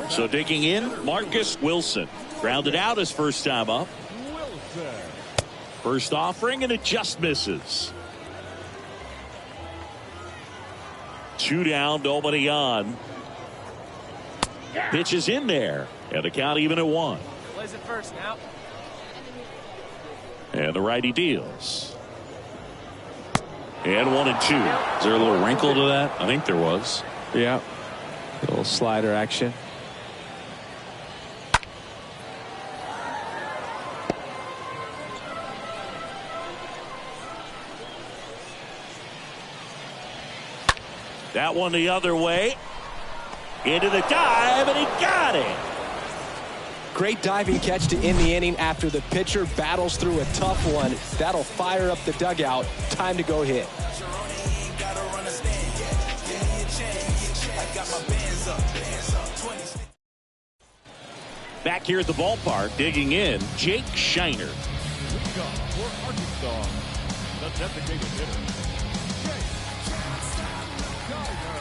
So digging in, Marcus Wilson. Grounded out his first time up. First offering, and it just misses. 2 down, nobody on. Pitch is in there. And the count even at 1. Plays it first now. And the righty deals. And 1-2. Is there a little wrinkle to that? I think there was. Yeah. A little slider action. That one the other way. Into the dive, and he got it. Great diving catch to end the inning after the pitcher battles through a tough one. That'll fire up the dugout. Time to go hit. Back here at the ballpark, digging in, Jake Shiner. up for Arkansas, the designated hitter.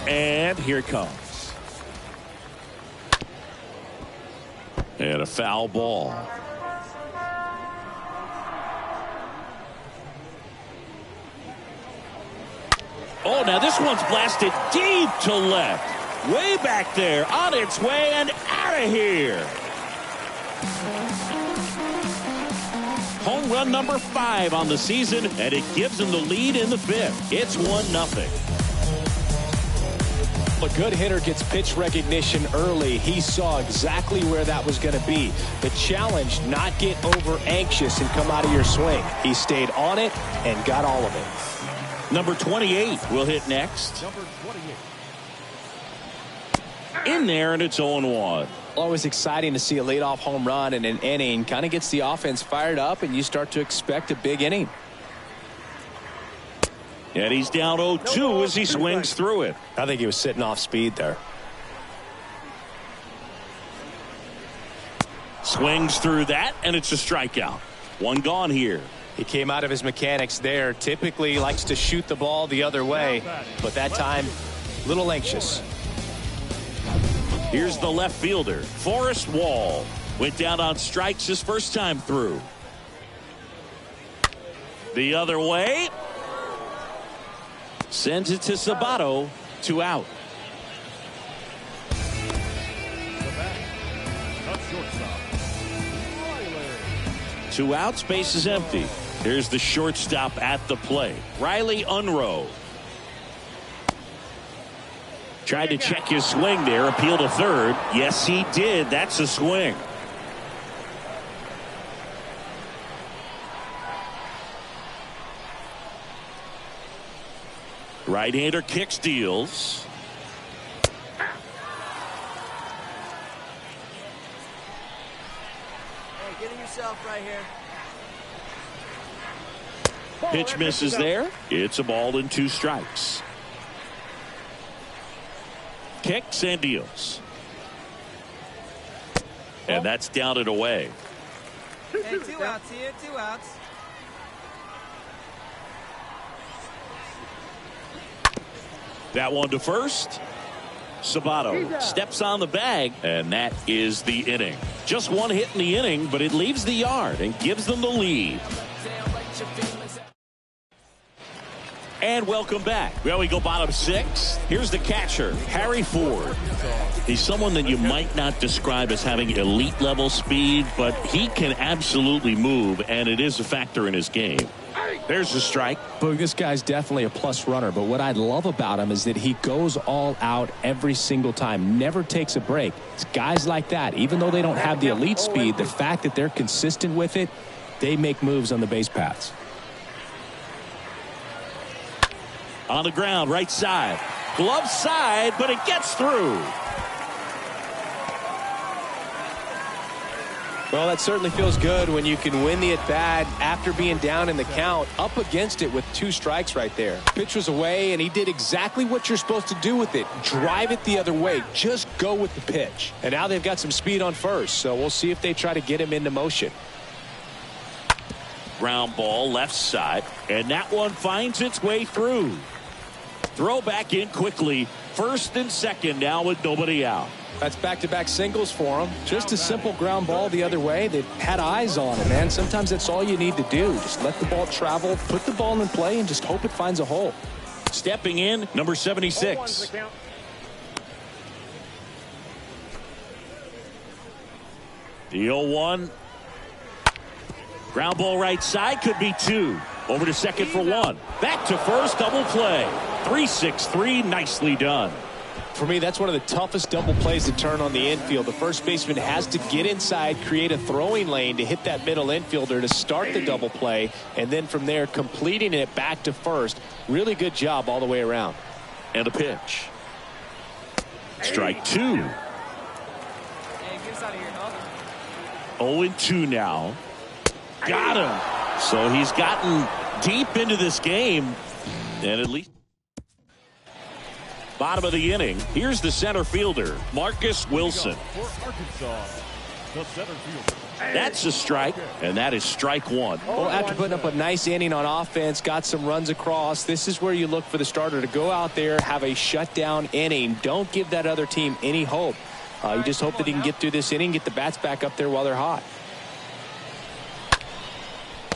And here it comes. And a foul ball. Oh, now this one's blasted deep to left. Way back there, on its way and out of here. Home run number 5 on the season, and it gives him the lead in the 5th. It's 1-0. A good hitter gets pitch recognition early. He saw exactly where that was going to be. The challenge, not get over anxious and come out of your swing. He stayed on it and got all of it. Number 28 will hit next. Number 28. In there, and it's 0-1. Always exciting to see a leadoff home run in an inning. Kind of gets the offense fired up, and you start to expect a big inning. And he's down 0-2 as he swings through it. I think he was sitting off speed there. Swings through that, and it's a strikeout. One gone here. He came out of his mechanics there. Typically likes to shoot the ball the other way, but that time, a little anxious. Here's the left fielder, Forrest Wall. Went down on strikes his first time through. The other way. Sends it to Sabato. 2 out. Shortstop. 2 outs, base is empty. Here's the shortstop at the plate, Riley Unroe. Tried to check his swing there, appeal to third. Yes, he did. That's a swing. Right-hander kicks, deals. Hey, get it yourself right here. Pitch misses there. It's a ball and 2 strikes. Kicks and deals. And that's down and away. Hey, 2 outs here, 2 outs. That one to first. Sabato steps on the bag, and that is the inning. Just 1 hit in the inning, but it leaves the yard and gives them the lead. And welcome back. Well, we go bottom 6. Here's the catcher, Harry Ford. He's someone that you might not describe as having elite level speed, but he can absolutely move, and it is a factor in his game. There's a strike. But this guy's definitely a plus runner, but what I love about him is that he goes all out every single time, never takes a break. It's guys like that, even though they don't have the elite speed, the fact that they're consistent with it, they make moves on the base paths. On the ground, right side. Glove side, but it gets through. Well, that certainly feels good when you can win the at-bat after being down in the count, up against it with 2 strikes right there. Pitch was away, and he did exactly what you're supposed to do with it. Drive it the other way. Just go with the pitch. And now they've got some speed on first, so we'll see if they try to get him into motion. Ground ball, left side, and that one finds its way through. Throw back in quickly. First and second now with nobody out. That's back-to-back singles for him. Just a simple ground ball the other way. They had eyes on it, man. Sometimes that's all you need to do. Just let the ball travel, put the ball in play, and just hope it finds a hole. Stepping in, number 76. The 0-1. Ground ball right side, could be 2. Over to second for 1. Back to first, double play. 3-6-3, nicely done. For me, that's one of the toughest double plays to turn on the infield. The first baseman has to get inside, create a throwing lane to hit that middle infielder to start the double play, and then from there, completing it back to first. Really good job all the way around. And a pitch. Strike 2. Hey, get us out of here, huh? 0-2 now. Got him. So he's gotten deep into this game, and at least bottom of the inning. Here's the center fielder, Marcus Wilson. For Arkansas, The center fielder. That's a strike, and that is strike one. Well, after putting up a nice inning on offense, got some runs across, this is where you look for the starter to go out there, have a shutdown inning. Don't give that other team any hope. You just hope that he can get through this inning, get the bats back up there while they're hot.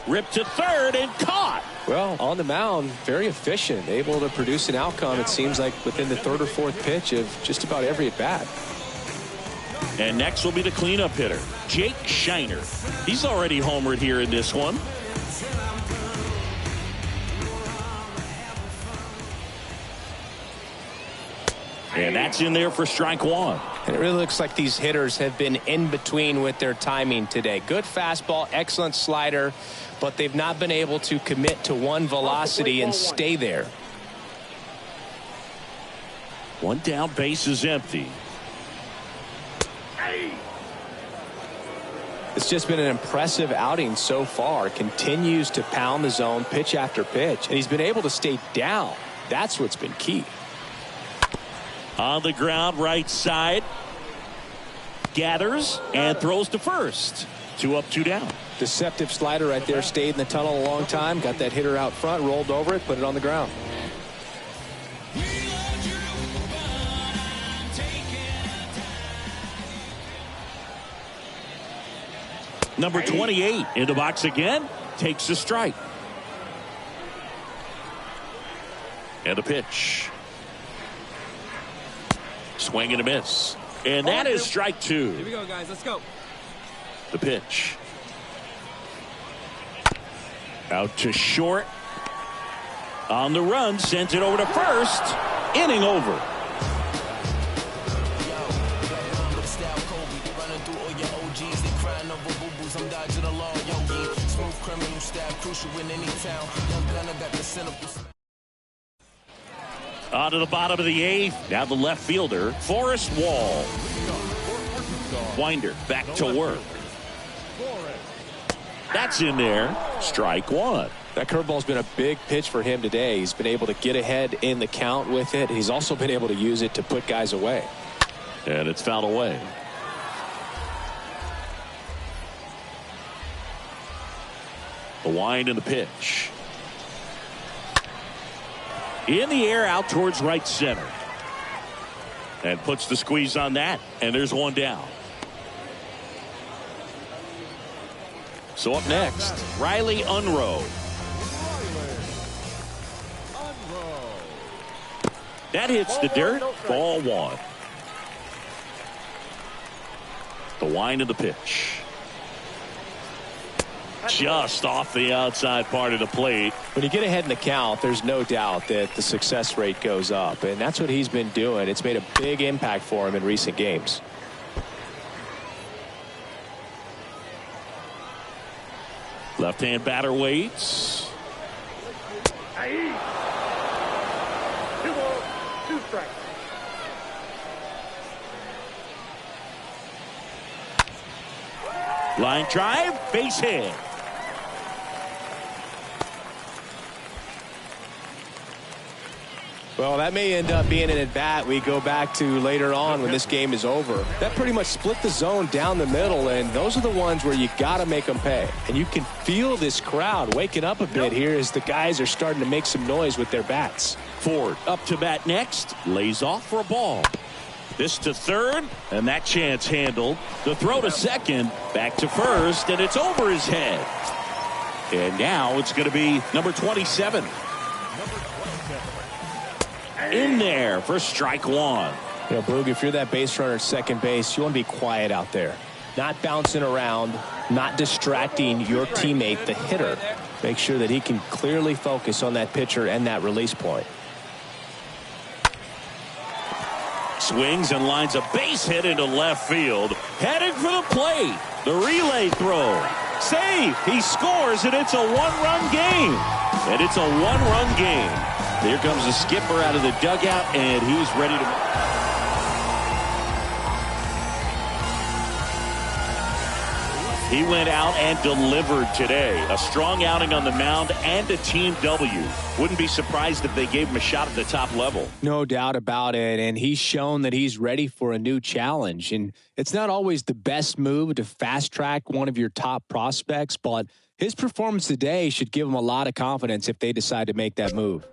Ripped to third and caught. Well, on the mound, very efficient, able to produce an outcome, it seems like, within the third or fourth pitch of just about every at-bat. And next will be the cleanup hitter, Jake Shiner. He's already homered here in this one. And that's in there for strike one. And it really looks like these hitters have been in between with their timing today. Good fastball, excellent slider, but they've not been able to commit to one velocity and stay there. One down, base is empty. It's just been an impressive outing so far. Continues to pound the zone pitch after pitch, and he's been able to stay down. That's what's been key. On the ground, right side. Gathers and throws to first. 2 up, 2 down. Deceptive slider right there. Stayed in the tunnel a long time. Got that hitter out front, rolled over it, put it on the ground. Number 28 in the box again. Takes a strike. And a pitch. Swing and a miss. And that is strike two. Here we go, guys. Let's go. The pitch. Out to short. On the run. Sends it over to first. Inning over. On to the bottom of the eighth. Now the left fielder, Forrest Wall. Winder back to work. That's in there. Strike one. That curveball's been a big pitch for him today. He's been able to get ahead in the count with it. He's also been able to use it to put guys away. And it's fouled away. The wind and the pitch. In the air out towards right center. And puts the squeeze on that. And there's one down. So up next, Riley Unroe. That hits the dirt. Ball one. The wind of the pitch. Just off the outside part of the plate. When you get ahead in the count, there's no doubt that the success rate goes up, and that's what he's been doing. It's made a big impact for him in recent games. Left-hand batter waits. 2 balls, 2 strikes. Line drive, base hit. Well, that may end up being an at-bat we go back to later on when this game is over. That pretty much split the zone down the middle, and those are the ones where you got to make them pay. And you can feel this crowd waking up a bit here as the guys are starting to make some noise with their bats. Ford up to bat next, lays off for a ball. This to third, and that chance handled. The throw to second, back to first, and it's over his head. And now it's going to be number 27. In there for strike one. You know, Boog, if you're that base runner at second base, you want to be quiet out there. Not bouncing around, not distracting your teammate, the hitter. Make sure that he can clearly focus on that pitcher and that release point. Swings and lines a base hit into left field. Heading for the plate. The relay throw. Save. He scores, and it's a one-run game. And it's a one-run game. Here comes the skipper out of the dugout, and he's ready to... He went out and delivered today. A strong outing on the mound and a team W. Wouldn't be surprised if they gave him a shot at the top level. No doubt about it, and he's shown that he's ready for a new challenge. And it's not always the best move to fast-track one of your top prospects, but his performance today should give him a lot of confidence if they decide to make that move.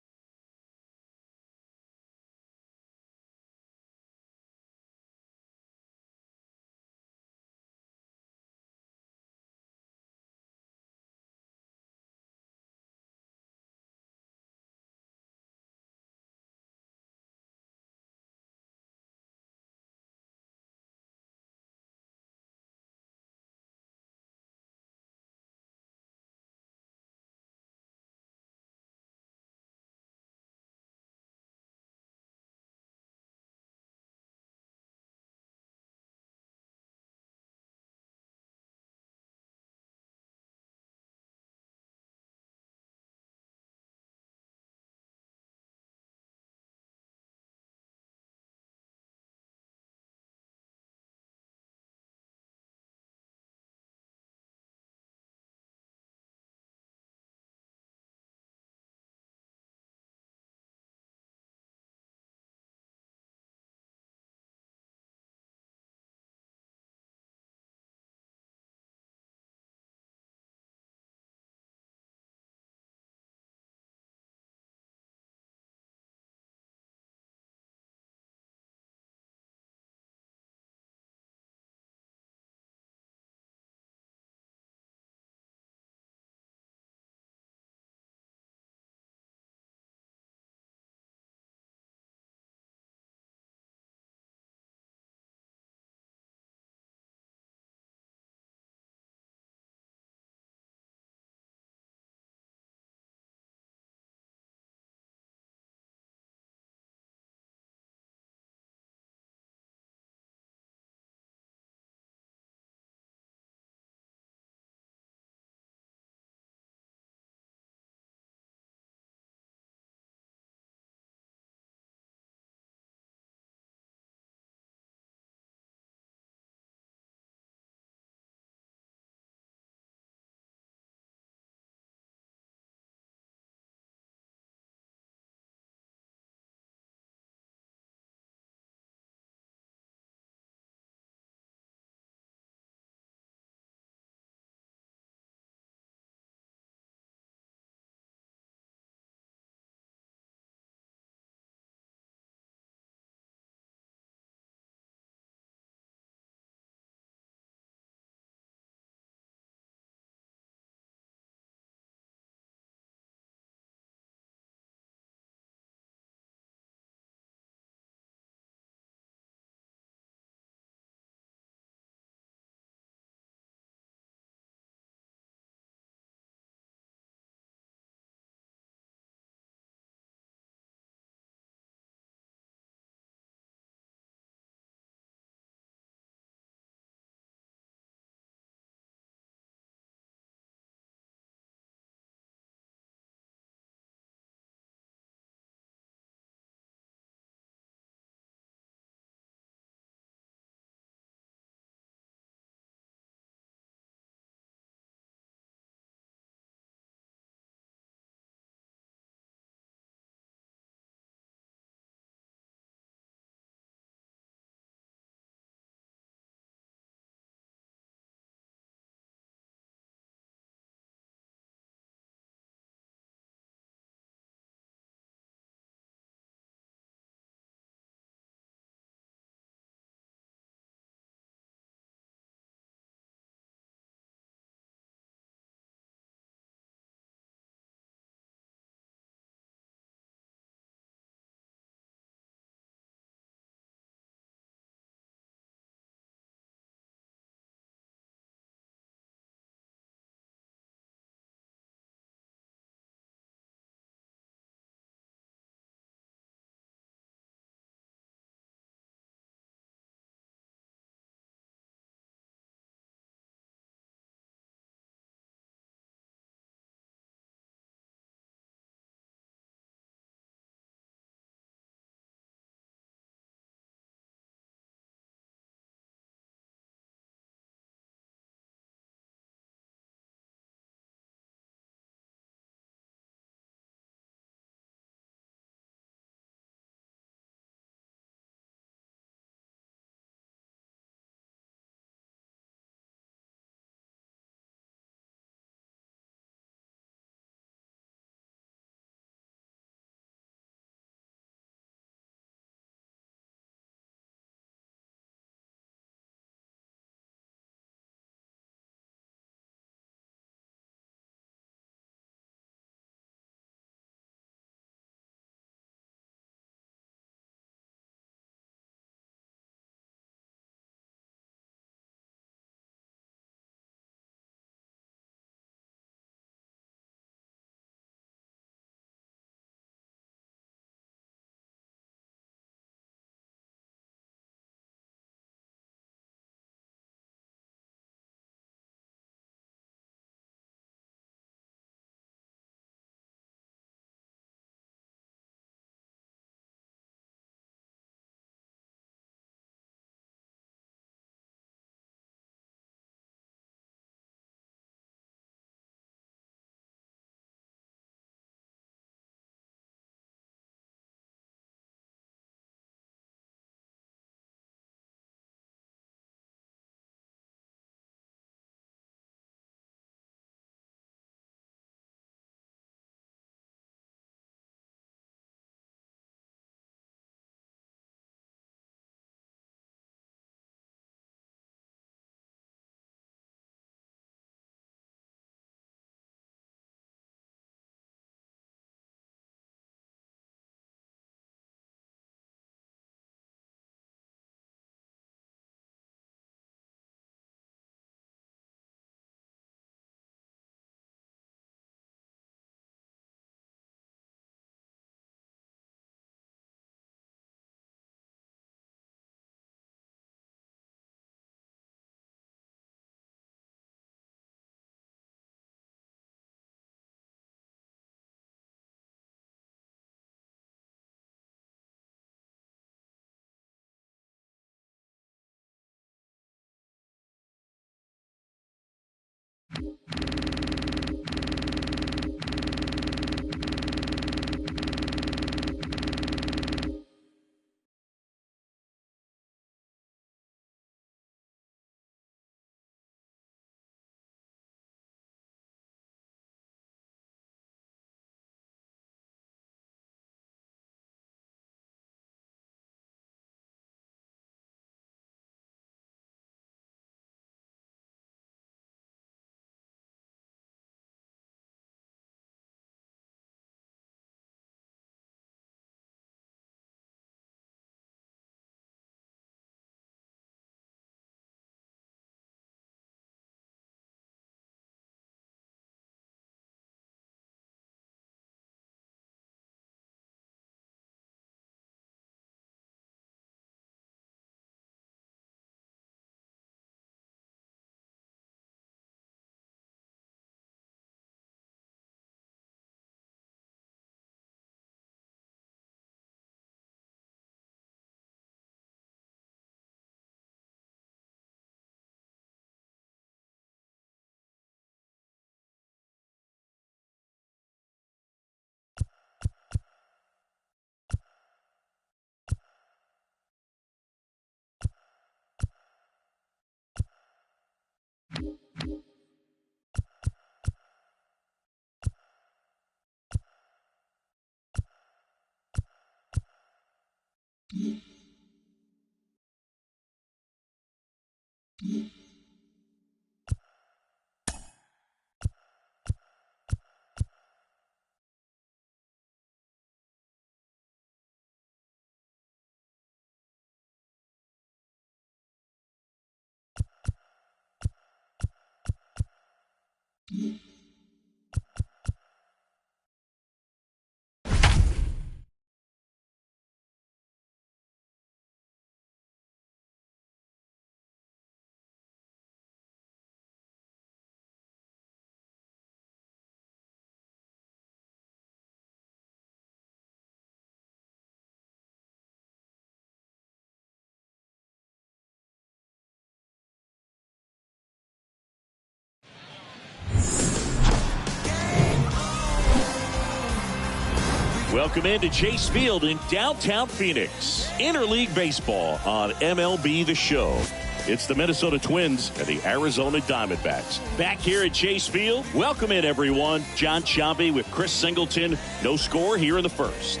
Welcome into Chase Field in downtown Phoenix. Interleague Baseball on MLB The Show. It's the Minnesota Twins and the Arizona Diamondbacks. Back here at Chase Field, welcome in everyone. John Sciambi with Chris Singleton. No score here in the first.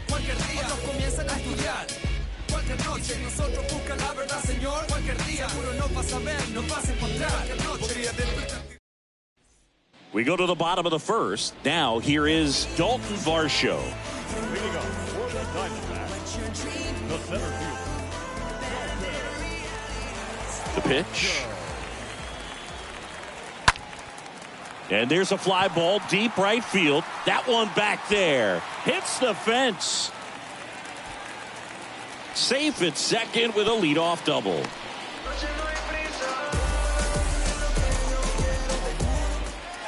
Cualquier día, otros comienzan a estudiar. Cualquier noche, nosotros buscan la verdad, Señor. Cualquier día, seguro no vas a ver, no vas a encontrar. We go to the bottom of the first. Now, here is Dalton Varsho. Leading up for the Diamondbacks, the center fielder. The pitch. And there's a fly ball deep right field. That one back there hits the fence. Safe at second with a leadoff double.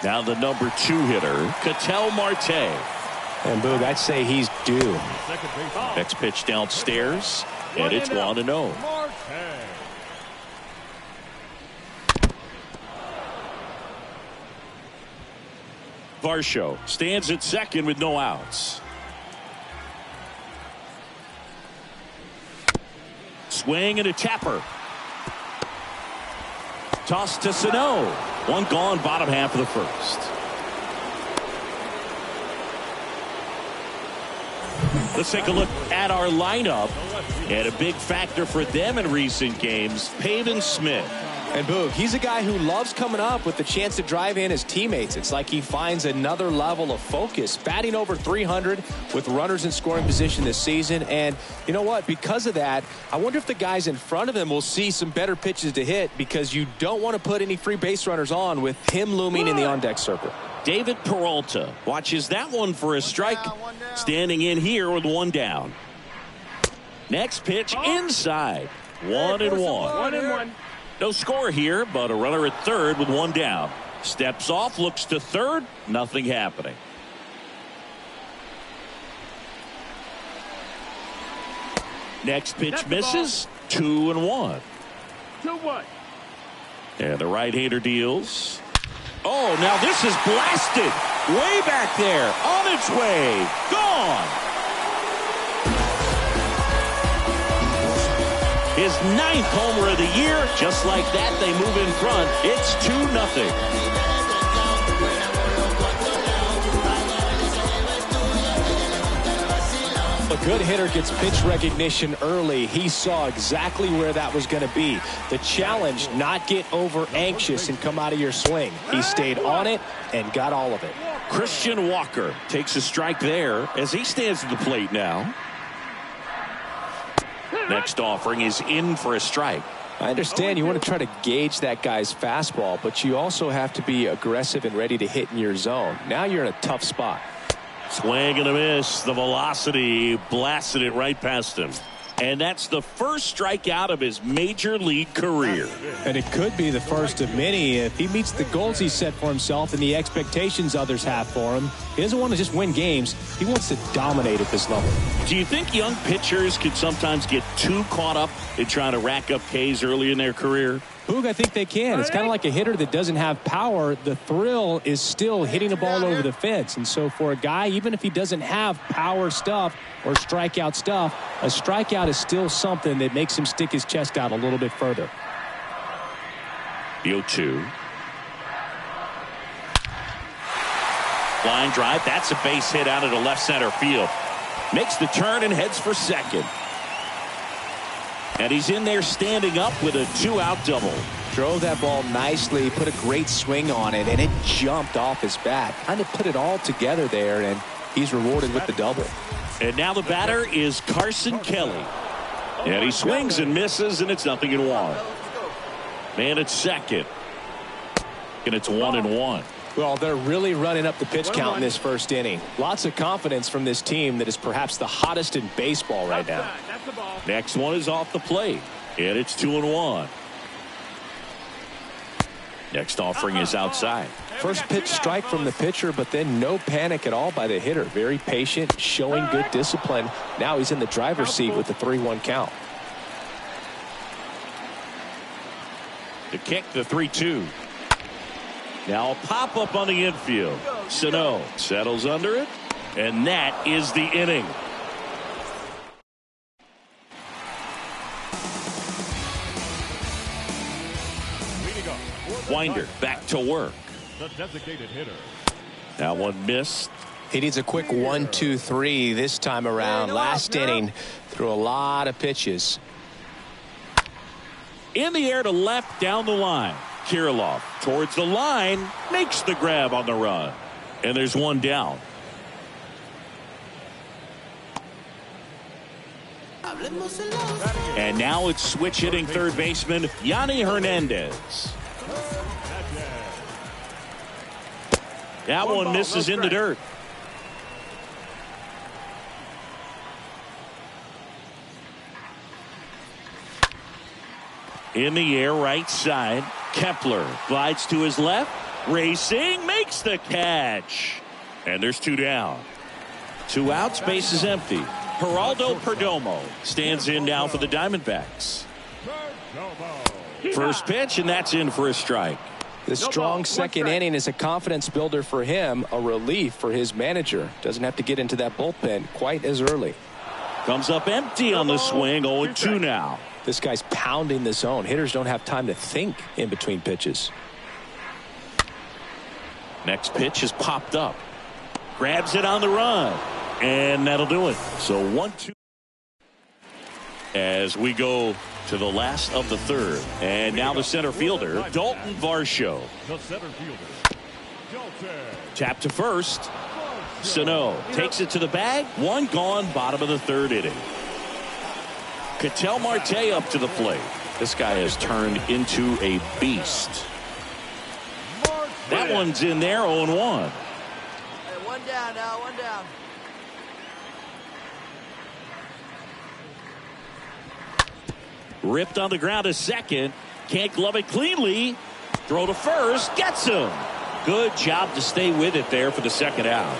Now the number 2 hitter, Ketel Marte. And Boog, I'd say he's due. Next pitch downstairs, and it's 1-0. Varsho stands at second with no outs. Swing and a tapper. Toss to Sano. One gone, bottom half of the first. Let's take a look at our lineup. And a big factor for them in recent games, Pavin Smith. And Boog, he's a guy who loves coming up with the chance to drive in his teammates. It's like he finds another level of focus. Batting over 300 with runners in scoring position this season. And you know what? Because of that, I wonder if the guys in front of him will see some better pitches to hit, because you don't want to put any free base runners on with him looming in the on-deck circle. David Peralta watches that one for a strike. Standing in here with one down. Next pitch inside. 1-1. 1-1. No score here, but a runner at third with one down. Steps off, looks to third, nothing happening. Next pitch misses, 2-1. 2-1. And the right-hander deals. Oh, now this is blasted. Way back there, on its way, gone. His 9th homer of the year. Just like that, they move in front. It's 2-0. A good hitter gets pitch recognition early. He saw exactly where that was going to be. The challenge, not get over anxious and come out of your swing. He stayed on it and got all of it. Christian Walker takes a strike there as he stands at the plate now. Next offering is in for a strike. I understand you want to try to gauge that guy's fastball, but you also have to be aggressive and ready to hit in your zone. Now you're in a tough spot. Swing and a miss. The velocity blasted it right past him. And that's the first strikeout of his major league career. And it could be the first of many if he meets the goals he set for himself and the expectations others have for him. He doesn't want to just win games. He wants to dominate at this level. Do you think young pitchers can sometimes get too caught up in trying to rack up Ks early in their career? Boog, I think they can. It's kind of like a hitter that doesn't have power. The thrill is still hitting a ball over the fence. And so for a guy, even if he doesn't have power stuff or strikeout stuff, a strikeout is still something that makes him stick his chest out a little bit further. The 0-2. Line drive. That's a base hit out of the left center field. Makes the turn and heads for second. And he's in there standing up with a 2-out double. Drove that ball nicely, put a great swing on it, and it jumped off his bat. Kind of put it all together there, and he's rewarded with the double. And now the batter is Carson Kelly. And he swings and misses, and it's 0-1. Man at second. And it's 1-1. Well, they're really running up the pitch count in this first inning. Lots of confidence from this team that is perhaps the hottest in baseball right now. Next one is off the plate, and it's 2-1. Next offering is outside. First pitch strike from the pitcher, but then no panic at all by the hitter. Very patient, showing good discipline. Now he's in the driver's seat with the 3-1 count. To kick the 3-2. Now a pop-up on the infield. Sano settles under it, and that is the inning. Winder back to work. The designated hitter. That one missed. He needs a quick 1-2-3 this time around. Last inning, threw a lot of pitches. In the air to left down the line. Kirilloff towards the line, makes the grab on the run. And there's one down. And now it's switch hitting third baseman Yanni Hernandez. That one misses in the dirt. In the air, right side. Kepler glides to his left. Racing, makes the catch. And there's two down. 2 outs, base is empty. Geraldo Perdomo stands in now for the Diamondbacks. First pitch, and that's in for a strike. The strong second inning is a confidence builder for him, a relief for his manager. Doesn't have to get into that bullpen quite as early. Comes up empty on the swing, 0-2 now. This guy's pounding the zone. Hitters don't have time to think in between pitches. Next pitch is popped up. Grabs it on the run. And that'll do it. So 1-2. As we go to the last of the third. And now the center fielder, Dalton Varsho. The center fielder, Dalton. Tap to first. Sano takes it to the bag. One gone, bottom of the third inning. Ketel Marte up to the plate. This guy has turned into a beast. That one's in there, 0-1. Hey, one down now, one down. Ripped on the ground to second. Can't glove it cleanly. Throw to first. Gets him. Good job to stay with it there for the second out.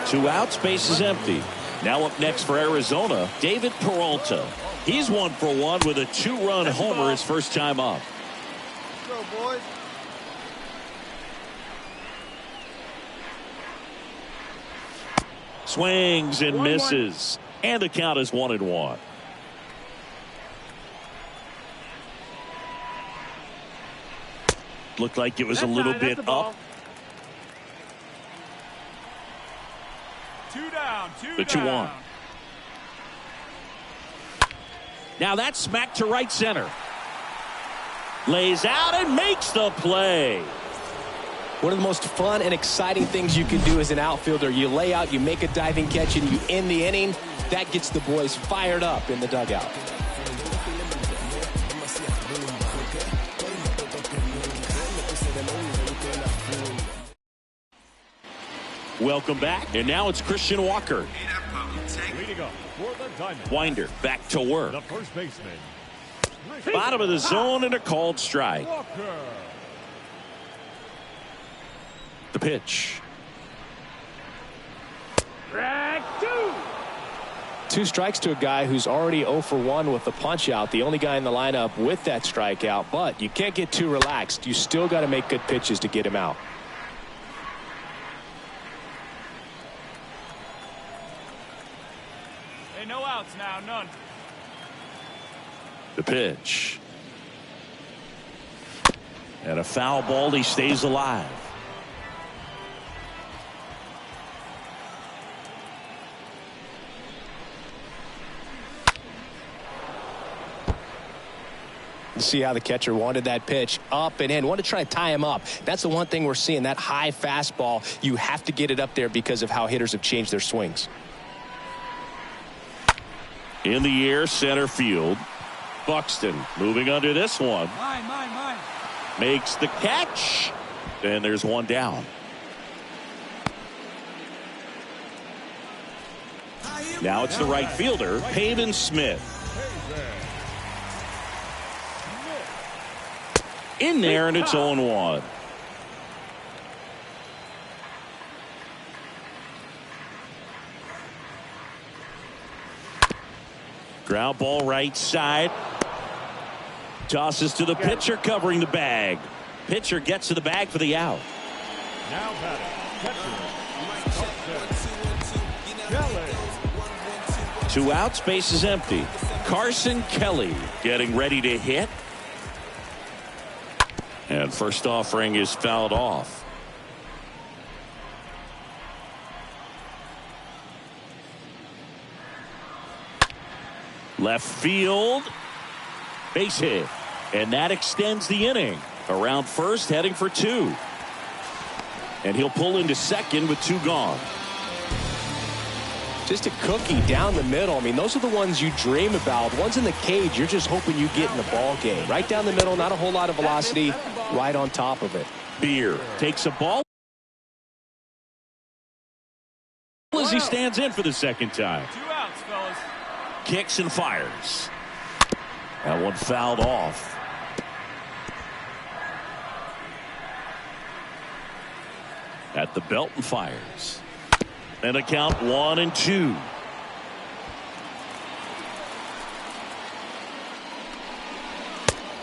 2 outs, base is empty. Now up next for Arizona, David Peralta. He's 1 for 1 with a 2-run homer his first time up. Go, boys. Swings and misses. And the count is 1-1. Looked like it was a little bit up. 2 down, 2 The 2-1. Now that's smacked to right center. Lays out and makes the play. One of the most fun and exciting things you can do as an outfielder. You lay out, you make a diving catch, and you end the inning. That gets the boys fired up in the dugout. Welcome back. And now it's Christian Walker. Leading up for the Diamondbacks, Winder back to work. the first baseman, Bottom of the zone and a called strike. Walker. The pitch. Track 2. 2 strikes to a guy who's already 0 for 1 with the punch out. The only guy in the lineup with that strikeout. But you can't get too relaxed. You still got to make good pitches to get him out. Hey, no outs now, none. The pitch. And a foul ball. He stays alive. See how the catcher wanted that pitch up and in. Wanted to try to tie him up. That's the one thing we're seeing, that high fastball. You have to get it up there because of how hitters have changed their swings. In the air, center field. Buxton moving under this one. Mine. Makes the catch. And there's one down. Now it's the right fielder, Pavin Smith. In there, and it's 0-1. Ground ball right side. Tosses to the pitcher covering the bag. Pitcher gets to the bag for the out. Now batting, catcher. 2 outs, base is empty. Carson Kelly getting ready to hit. And first offering is fouled off. Left field. Base hit. And that extends the inning. Around first, heading for 2. And he'll pull into second with 2 gone. Just a cookie down the middle. I mean, those are the ones you dream about. Ones in the cage, you're just hoping you get in the ball game. Right down the middle, not a whole lot of velocity, right on top of it. Beer takes a ball as he stands in for the second time. 2 outs, fellas. Kicks and fires. That one fouled off. At the belt and fires. And a count 1-2.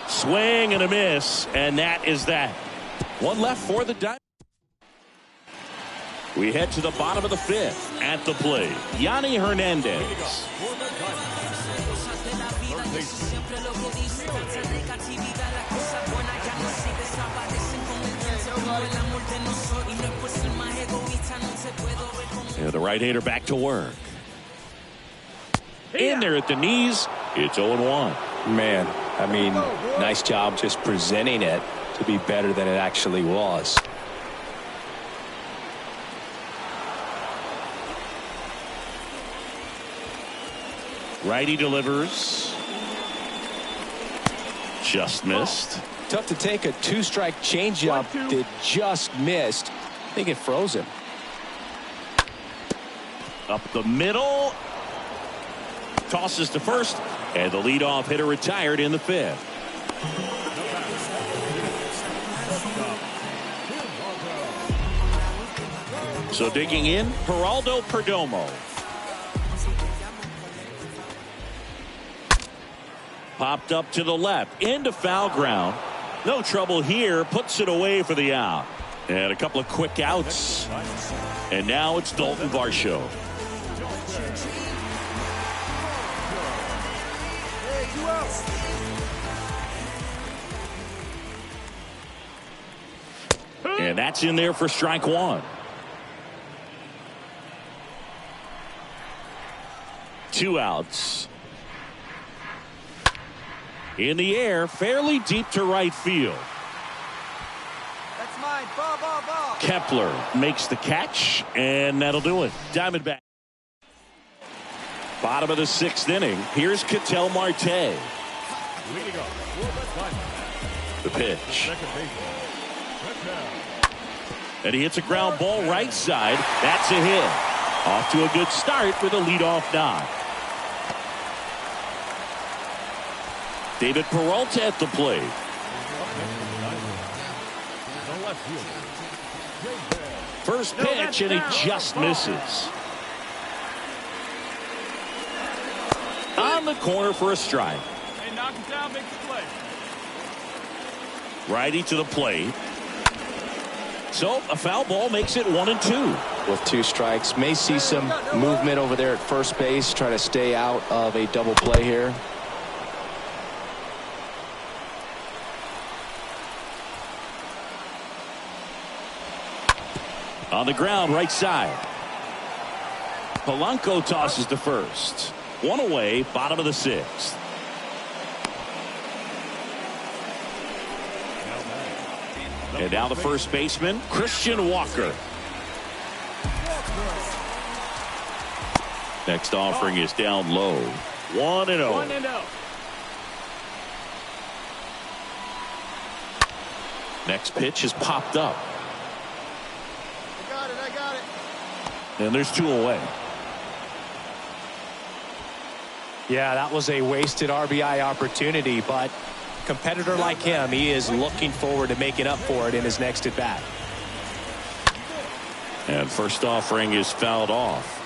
Swing and a miss, and that is that. One left for the Diamondbacks. We head to the bottom of the 5th. At the plate, Yanni Hernandez. Yeah, the right-hander back to work. In there at the knees. It's 0-1. Man, I mean, nice job just presenting it to be better than it actually was. Righty delivers. Just missed. Tough to take a 2-strike changeup that just missed. I think it froze him. Up the middle. Tosses to first. And the leadoff hitter retired in the 5th. So digging in, Geraldo Perdomo. Popped up to the left. Into foul ground. No trouble here. Puts it away for the out. And a couple of quick outs. And now it's Dalton Varsho. And that's in there for strike 1. 2 outs. In the air, fairly deep to right field. That's mine. Ball. Kepler makes the catch, and that'll do it. Diamondback. Bottom of the 6th inning. Here's Ketel Marte. Leading off. The pitch. Second baseman. And he hits a ground ball right side. That's a hit. Off to a good start with a leadoff knock. David Peralta at the plate. First pitch, and he just misses. On the corner for a strike. Hey, knock it down, make the play. Righty to the plate. So a foul ball makes it 1-2. With 2 strikes, may see some movement over there at first base, try to stay out of a double play here. On the ground, right side. Polanco tosses to first. 1 away, bottom of the 6th. And now the first baseman, Christian Walker. Next offering is down low. 1-0. 1-0. Next pitch is popped up. I got it. And there's 2 away. Yeah, that was a wasted RBI opportunity, but a competitor like him, he is looking forward to making up for it in his next at bat. And first offering is fouled off.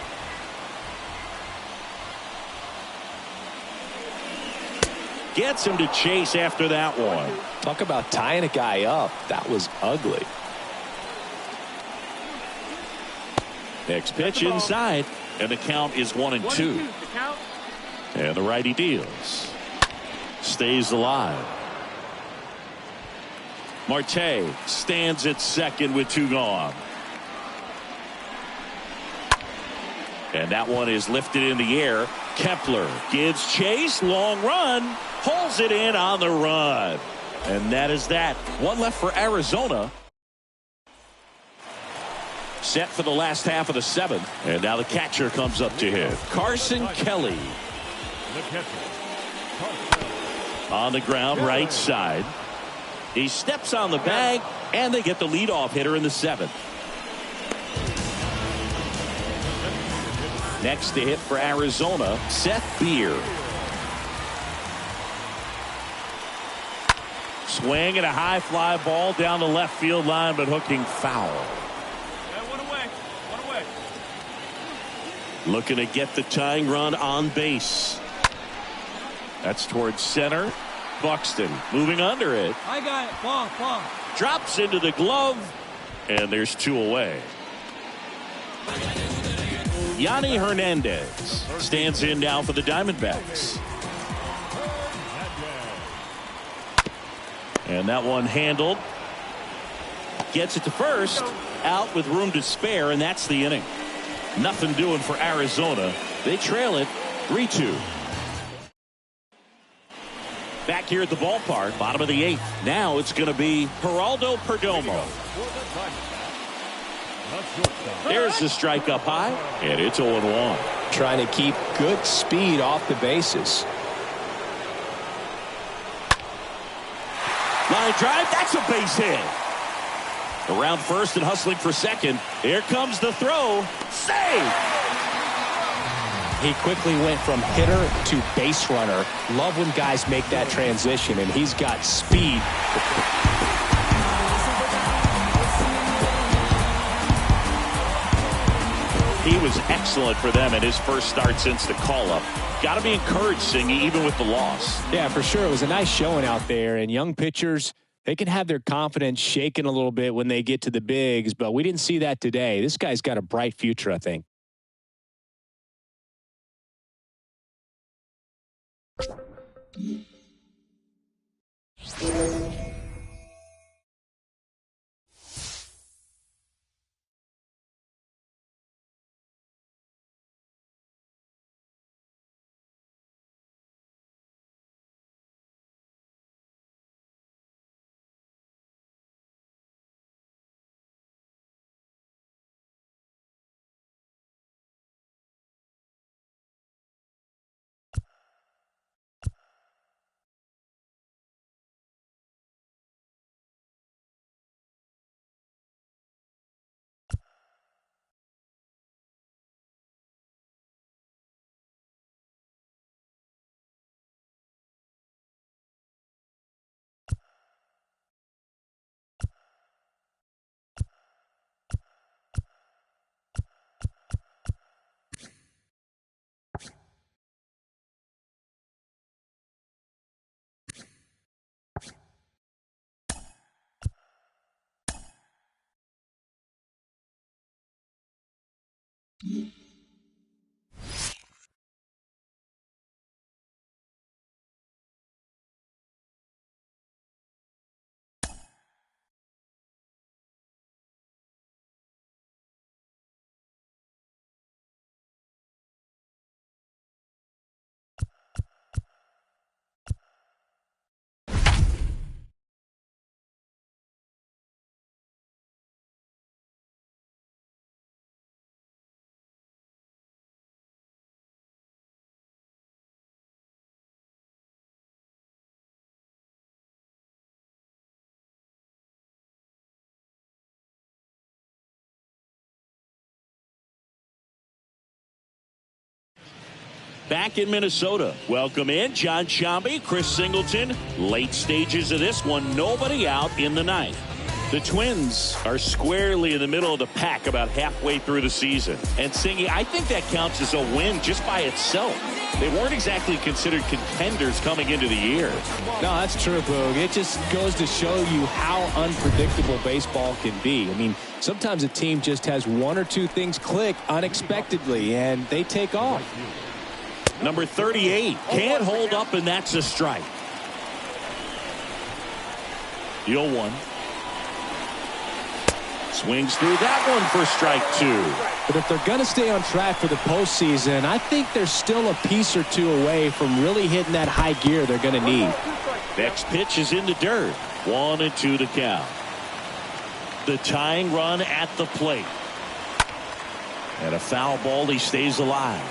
Gets him to chase after that one. Talk about tying a guy up. That was ugly. Next pitch inside, and the count is 1-2. The count. And the righty deals. Stays alive. Marte stands at second with 2 gone. And that one is lifted in the air. Kepler gives chase. Long run. Pulls it in on the run. And that is that. 1 left for Arizona. Set for the last half of the 7th. And now the catcher comes up to hit. Carson Kelly. The catcher, On the ground, right side. He steps on the bag, and they get the leadoff hitter in the 7th. Next to hit for Arizona, Seth Beer. Swing and a high fly ball down the left field line, but hooking foul. One away. Looking to get the tying run on base. That's towards center. Buxton moving under it. I got it. Ball. Drops into the glove, and there's 2 away. Yanni Hernandez stands in now for the Diamondbacks. And that one handled. Gets it to first. Out with room to spare, and that's the inning. Nothing doing for Arizona. They trail it 3-2. Back here at the ballpark, bottom of the 8th. Now it's going to be Geraldo Perdomo. There's the strike up high, and it's 0-1. Trying to keep good speed off the bases. Line drive, that's a base hit. Around first and hustling for second. Here comes the throw. Save! He quickly went from hitter to base runner. Love when guys make that transition, and he's got speed. He was excellent for them in his first start since the call-up. Got to be encouraged, Singy, even with the loss. Yeah, for sure. It was a nice showing out there. And young pitchers, they can have their confidence shaken a little bit when they get to the bigs, but we didn't see that today. This guy's got a bright future, I think. Back in Minnesota. Welcome in John Shambi, Chris Singleton. Late stages of this one. Nobody out in the ninth. The Twins are squarely in the middle of the pack about halfway through the season. And Singy, I think that counts as a win just by itself. They weren't exactly considered contenders coming into the year. No, that's true, Boog. It just goes to show you how unpredictable baseball can be. I mean, sometimes a team just has one or two things click unexpectedly, and they take off. Number 38 can't hold up, and that's a strike. The 0-1. Swings through that one for strike two. But if they're going to stay on track for the postseason, I think they're still a piece or two away from really hitting that high gear they're going to need. Next pitch is in the dirt. 1-2 the count. The tying run at the plate. And a foul ball. He stays alive.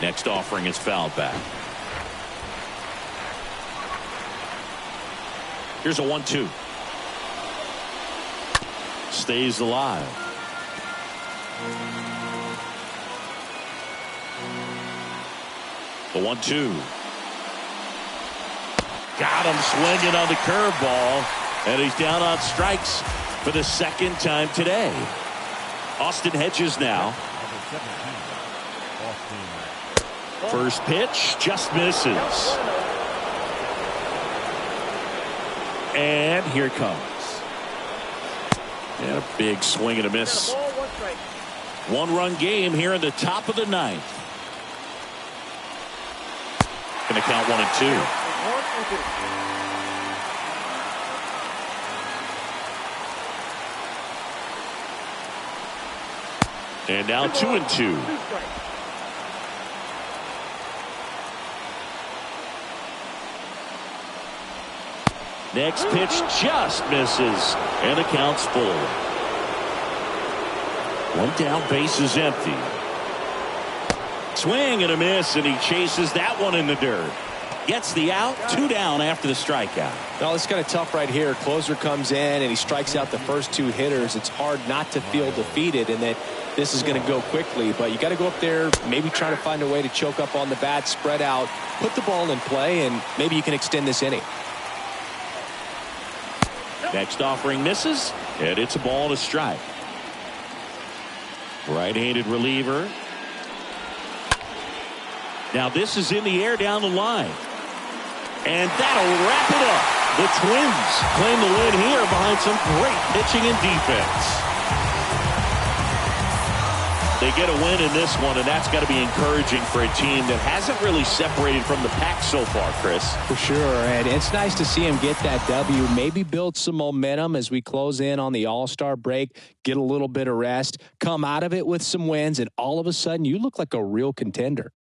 Next offering is fouled back. Here's a 1-2. Stays alive. The 1-2. Got him swinging on the curveball, and he's down on strikes for the second time today. Austin Hedges now. First pitch just misses. And here it comes. And a big swing and a miss. One-run game here in the top of the ninth. Going to count 1-2. And now 2-2. Next pitch just misses, and the count's full. One down, base is empty. Swing and a miss, and he chases that one in the dirt. Gets the out, 2 down after the strikeout. Well, it's kind of tough right here. Closer comes in, and he strikes out the first 2 hitters. It's hard not to feel defeated and that this is going to go quickly. But you got to go up there, maybe try to find a way to choke up on the bat, spread out, put the ball in play, and maybe you can extend this inning. Next offering misses, and it's a ball and a strike. Right-handed reliever. Now this is in the air down the line. And that'll wrap it up. The Twins claim the win here behind some great pitching and defense. They get a win in this one, and that's got to be encouraging for a team that hasn't really separated from the pack so far, Chris. For sure, and it's nice to see him get that W, maybe build some momentum as we close in on the All-Star break, get a little bit of rest, come out of it with some wins, and all of a sudden you look like a real contender.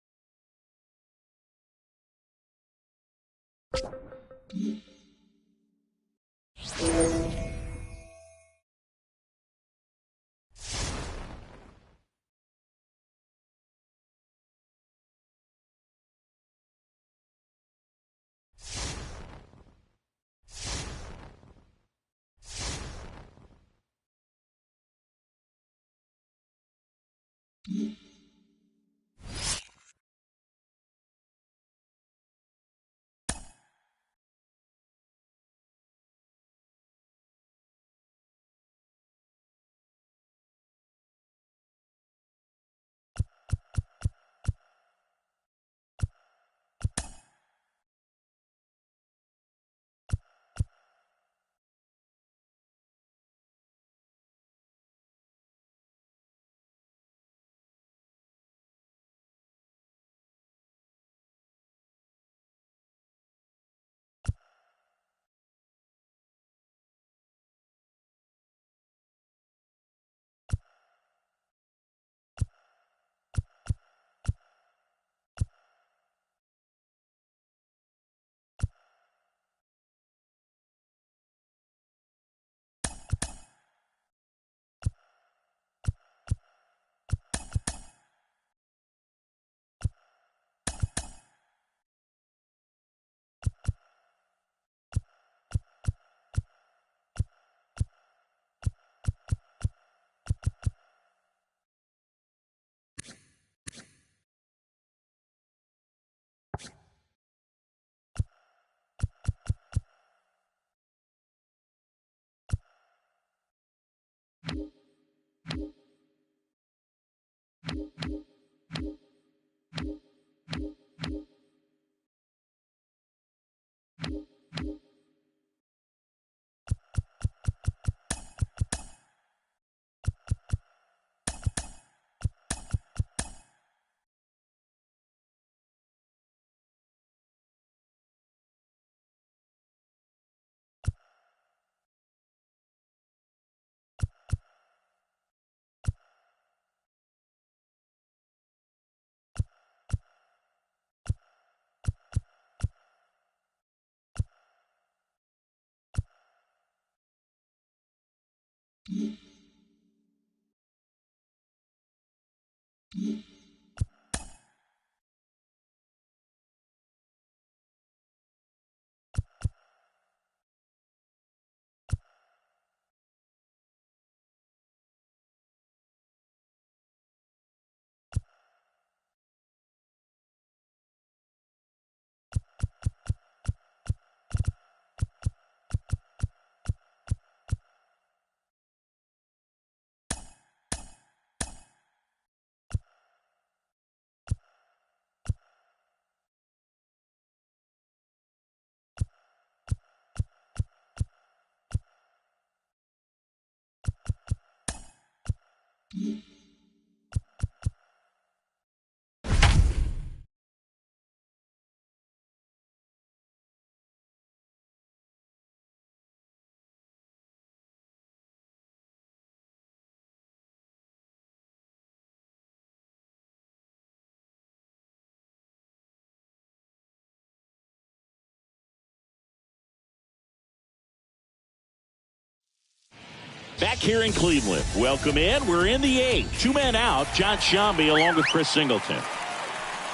Back here in Cleveland. Welcome in. We're in the 8th. 2 men out. John Shambi along with Chris Singleton.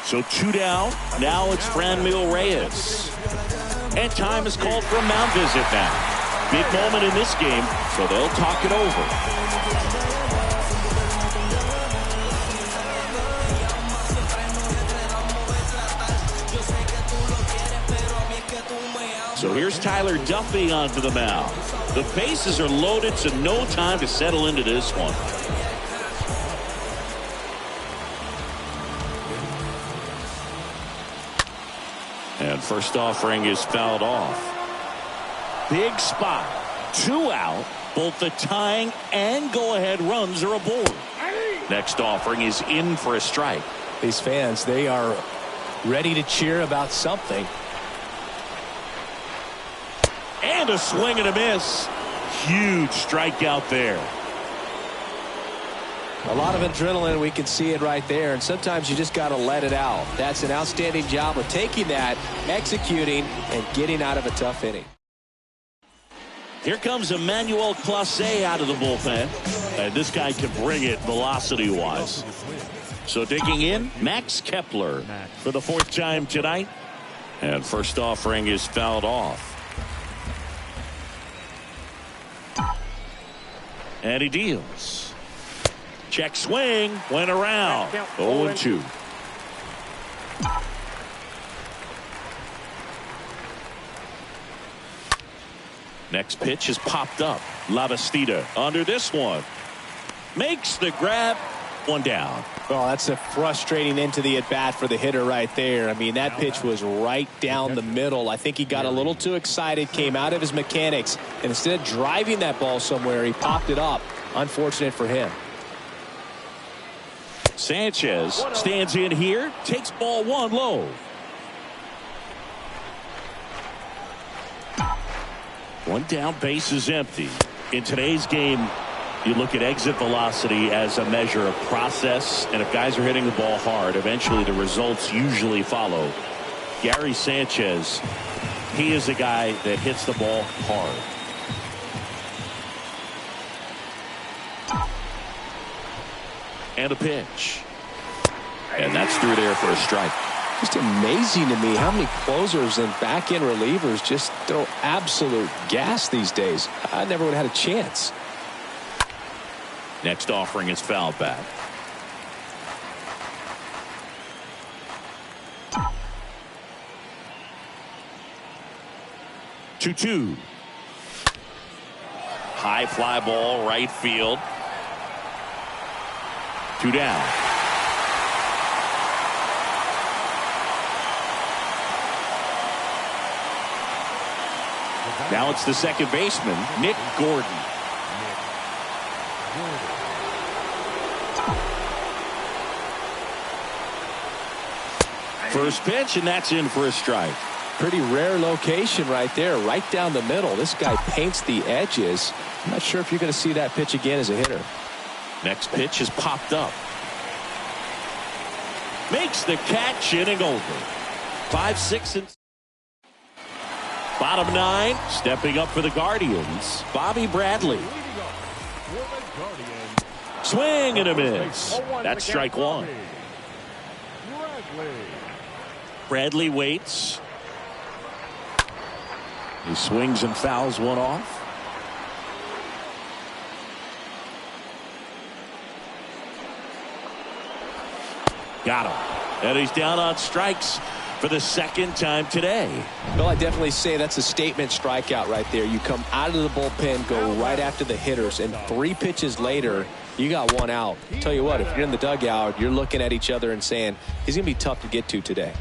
So 2 down. Now it's Franmil Reyes. And time is called for a mound visit now. Big moment in this game, so they'll talk it over. So here's Tyler Duffy onto the mound. The bases are loaded, so no time to settle into this one. And first offering is fouled off. Big spot. 2 out. Both the tying and go-ahead runs are aboard. Next offering is in for a strike. These fans, they are ready to cheer about something. And a swing and a miss. Huge strikeout there. A lot of adrenaline, we can see it right there, and sometimes you just got to let it out. That's an outstanding job of taking that, executing, and getting out of a tough inning. Here comes Emmanuel Clase out of the bullpen. And this guy can bring it velocity-wise. So digging in, Max Kepler for the 4th time tonight. And first offering is fouled off. And he deals. Check swing, went around. 0-2. Next pitch is popped up. Lavastida under this one. Makes the grab. 1 down. Oh, that's a frustrating end to the at-bat for the hitter right there. I mean, that pitch was right down the middle. I think he got a little too excited, came out of his mechanics, and instead of driving that ball somewhere, he popped it up. Unfortunate for him. Sanchez stands in here, takes ball 1 low. One down, base is empty. In today's game, you look at exit velocity as a measure of process, and if guys are hitting the ball hard, eventually the results usually follow. Gary Sanchez, he is a guy that hits the ball hard. And a pitch. And that's through there for a strike. Just amazing to me how many closers and back-end relievers just throw absolute gas these days. I never would have had a chance. Next offering is fouled back. Two. High fly ball, right field. 2 down. Now it's the second baseman, Nick Gordon. First pitch, and that's in for a strike. Pretty rare location right there, right down the middle. This guy paints the edges. I'm not sure if you're going to see that pitch again as a hitter. Next pitch is popped up. Makes the catch, inning over. 5-6 and bottom 9. Stepping up for the Guardians, Bobby Bradley. Swing and a miss. That's strike one. Bradley waits. He swings and fouls one off. Got him. And he's down on strikes for the second time today. Well, I definitely say that's a statement strikeout right there. You come out of the bullpen, go right after the hitters, and 3 pitches later, you got one out. Tell you what, if you're in the dugout, you're looking at each other and saying, he's going to be tough to get to today.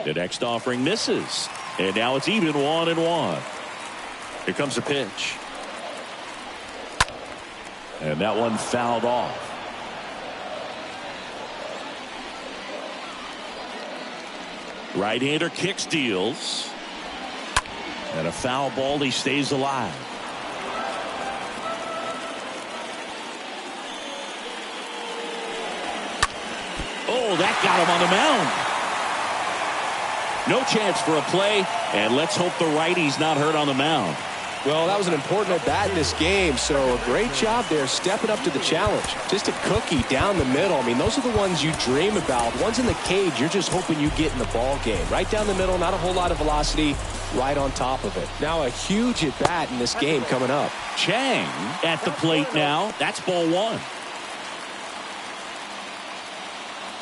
The next offering misses. And now it's even 1-1. Here comes a pitch. And that one fouled off. Right-hander kicks, deals. And a foul ball, he stays alive. Oh, that got him on the mound. No chance for a play, and let's hope the righty's not hurt on the mound. Well, that was an important at-bat in this game, so a great job there stepping up to the challenge. Just a cookie down the middle. I mean, those are the ones you dream about. Ones in the cage, you're just hoping you get in the ball game. Right down the middle, not a whole lot of velocity, right on top of it. Now a huge at-bat in this game coming up. Chang at the plate now. That's ball one.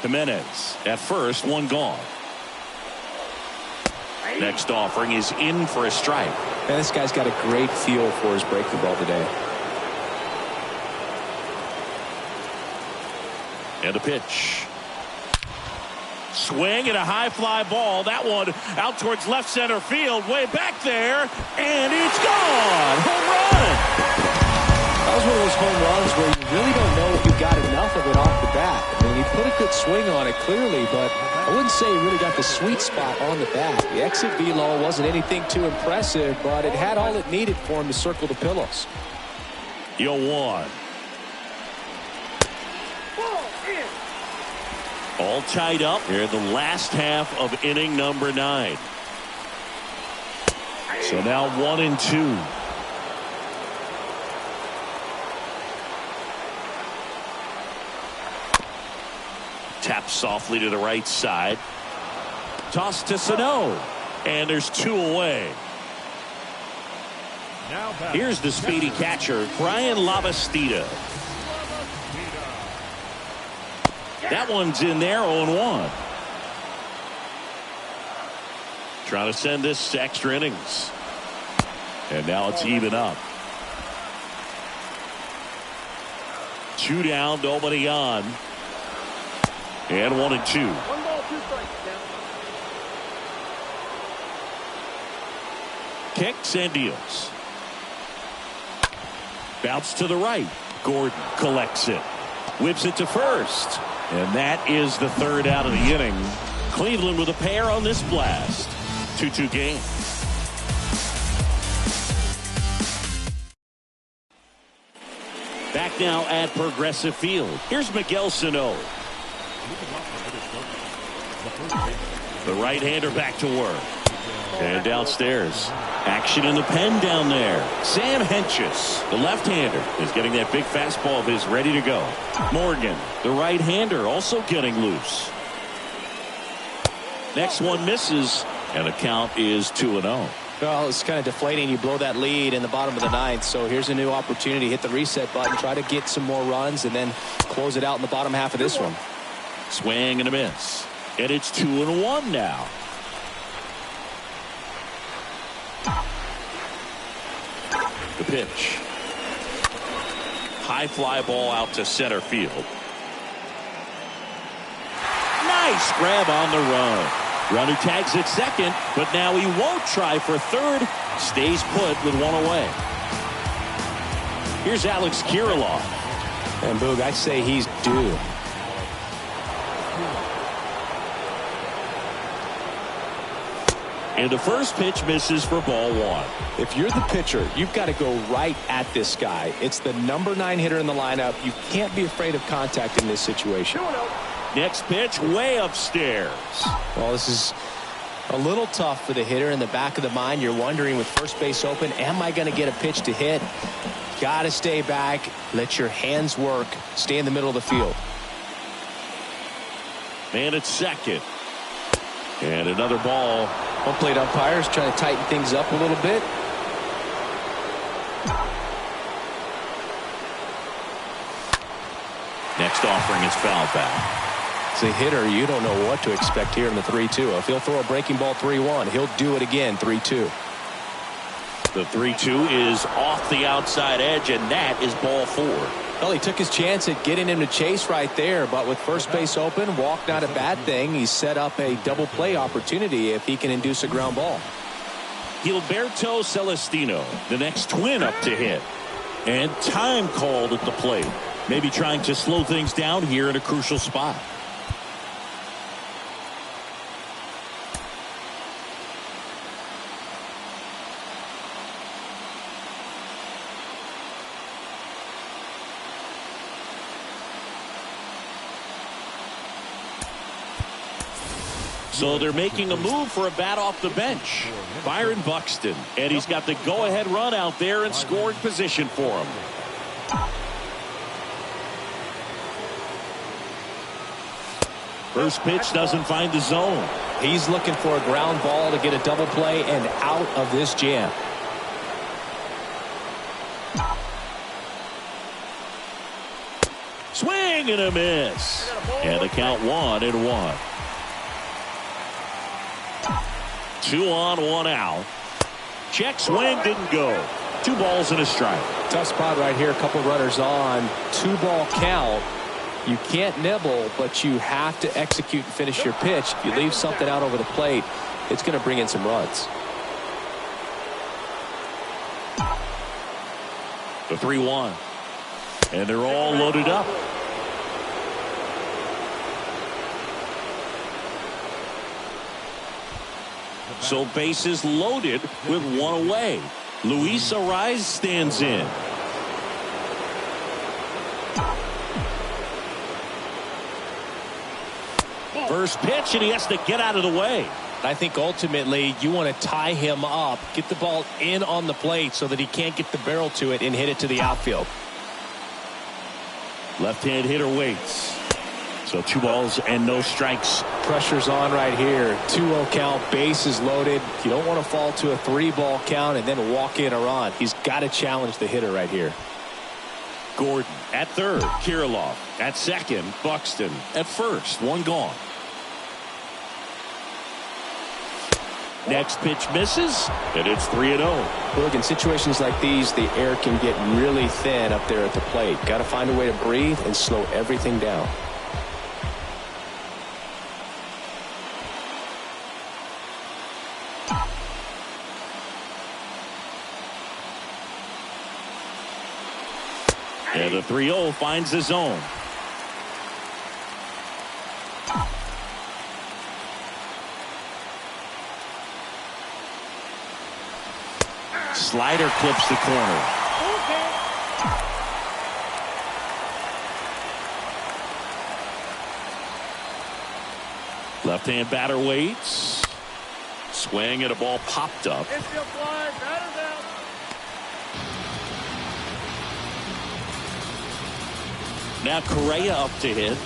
Jimenez at first, one gone. Next offering is in for a strike. Man, this guy's got a great feel for his breaking ball today. And a pitch. Swing and a high fly ball. That one out towards left center field. Way back there. And it's gone. Home run. That was one of those home runs where you really don't know if you got enough of it off the bat. I mean, he put a good swing on it clearly, but I wouldn't say he really got the sweet spot on the bat. The exit velo wasn't anything too impressive, but it had all it needed for him to circle the pillows. 0-1. All tied up here in the last half of inning number 9. So now 1-2. Tap softly to the right side. Toss to Sano. And there's 2 away. Here's the speedy catcher, Brian Lavastida. That one's in there, 0-1. Trying to send this to extra innings. And now it's even up. 2 down, nobody on. And 1-2. 1 ball, 2 strikes now. Kicks and deals. Bounce to the right. Gordon collects it. Whips it to first. And that is the 3rd out of the inning. Cleveland with a pair on this blast. 2-2 game. Back now at Progressive Field. Here's Miguel Sano. The right-hander back to work. And downstairs. Action in the pen down there. Sam Hentges, the left-hander, is getting that big fastball of his ready to go. Morgan, the right-hander, also getting loose. Next one misses, and the count is 2-0. Well, it's kind of deflating. You blow that lead in the bottom of the 9th, so here's a new opportunity. Hit the reset button, try to get some more runs, and then close it out in the bottom half of this one. Swing and a miss. And it's 2-1 now. The pitch. High fly ball out to center field. Nice grab on the run. Runner tags at second, but now he won't try for third. Stays put with 1 away. Here's Alex Kirilloff. And Boog, I'd say he's due. And the first pitch misses for ball 1. If you're the pitcher, you've got to go right at this guy. It's the number 9 hitter in the lineup. You can't be afraid of contact in this situation. Next pitch way upstairs. Well, this is A little tough for the hitter. In the back of the mind, you're wondering with first base open, am I going to get a pitch to hit? Got to stay back. Let your hands work. Stay in the middle of the field. Man at second. And another ball. Home plate umpires trying to tighten things up a little bit. Next offering is foul back. As a hitter, you don't know what to expect here in the 3-2. If he'll throw a breaking ball 3-1, he'll do it again 3-2. The 3-2 is off the outside edge, and that is ball 4. Well, he took his chance at getting him to chase right there, but with first base open, walk not a bad thing. He set up a double play opportunity if he can induce a ground ball. Gilberto Celestino, the next twin up to hit. And time called at the plate. Maybe trying to slow things down here in a crucial spot. So they're making a move for a bat off the bench. Byron Buxton. And he's got the go-ahead run out there in scoring position for him. First pitch doesn't find the zone. He's looking for a ground ball to get a double play and out of this jam. Swing and a miss. And the count 1-1. 2 on, 1 out. Check swing, didn't go. 2 balls and a strike. Tough spot right here. A couple runners on. 2-ball count. You can't nibble, but you have to execute and finish your pitch. If you leave something out over the plate, it's going to bring in some runs. The 3-1. And they're all loaded up. So bases loaded with 1 away. Luis Arraez stands in. First pitch, and he has to get out of the way. I think ultimately you want to tie him up, get the ball in on the plate so that he can't get the barrel to it and hit it to the outfield. Left-hand hitter waits. So 2 balls and no strikes. Pressure's on right here. 2-0 count, bases loaded. You don't want to fall to a 3-ball count and then walk in or on. He's got to challenge the hitter right here. Gordon at third. Kirilloff at second. Buxton at first. 1 gone. Next pitch misses, and it's 3-0. Look, in situations like these, the air can get really thin up there at the plate. Got to find a way to breathe and slow everything down. And the 3-0 finds the zone. Slider clips the corner. Left-hand batter waits. Swing and a ball popped up. Now Correa up to hit.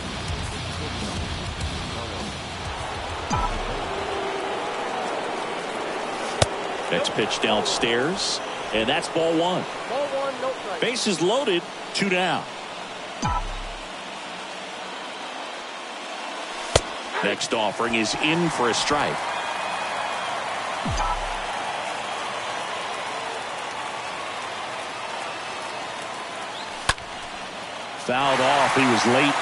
Next pitch downstairs, and that's ball 1. Ball 1, no strike. Bases loaded, 2 down. Next offering is in for a strike. Fouled off. He was late.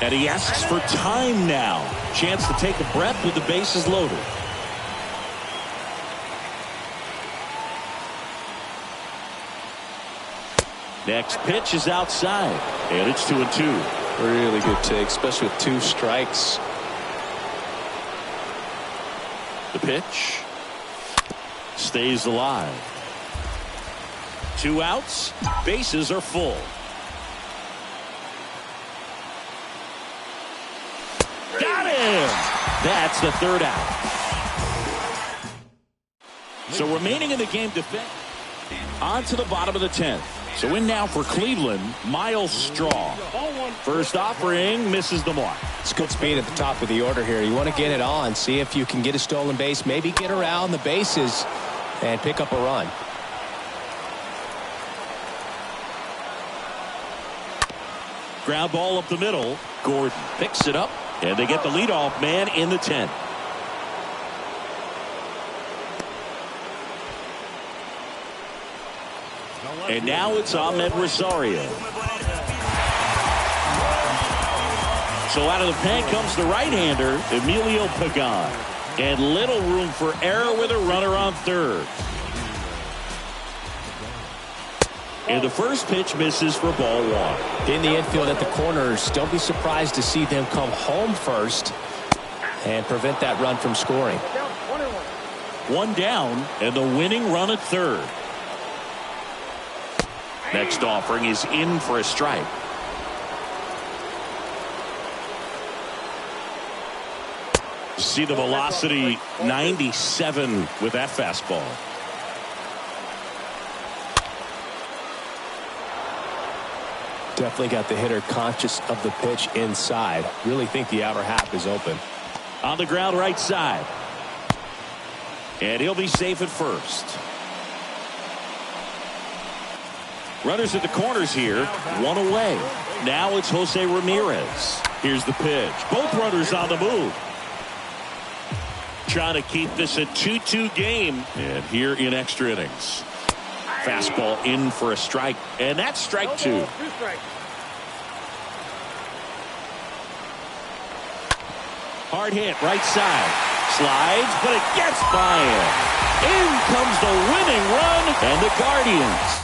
And he asks for time now. Chance to take a breath with the bases loaded. Next pitch is outside. And it's 2-2. Really good take, especially with 2 strikes. The pitch stays alive. 2 outs. Bases are full. That's the third out. So remaining in the game, defense on to the bottom of the 10th. So in now for Cleveland, Miles Straw. First offering misses the mark. It's good speed at the top of the order here. You want to get it on, see if you can get a stolen base, maybe get around the bases and pick up a run. Ground ball up the middle. Gordon picks it up, and they get the leadoff man in the 10th. And now it's Ahmed Rosario. So out of the pen comes the right-hander, Emilio Pagan. And little room for error with a runner on third. And the first pitch misses for ball one. In the infield at the corners, don't be surprised to see them come home first and prevent that run from scoring. One down, and the winning run at third. Next offering is in for a strike. See the velocity, 97 with that fastball. Definitely got the hitter conscious of the pitch inside. Really think the outer half is open. On the ground right side. And he'll be safe at first. Runners at the corners here, one away. Now it's Jose Ramirez. Here's the pitch. Both runners on the move. Trying to keep this a 2-2 game. And here in extra innings. Fastball in for a strike. And that's strike two. Hard hit right side. Slides, but it gets by him. In comes the winning run. And the Guardians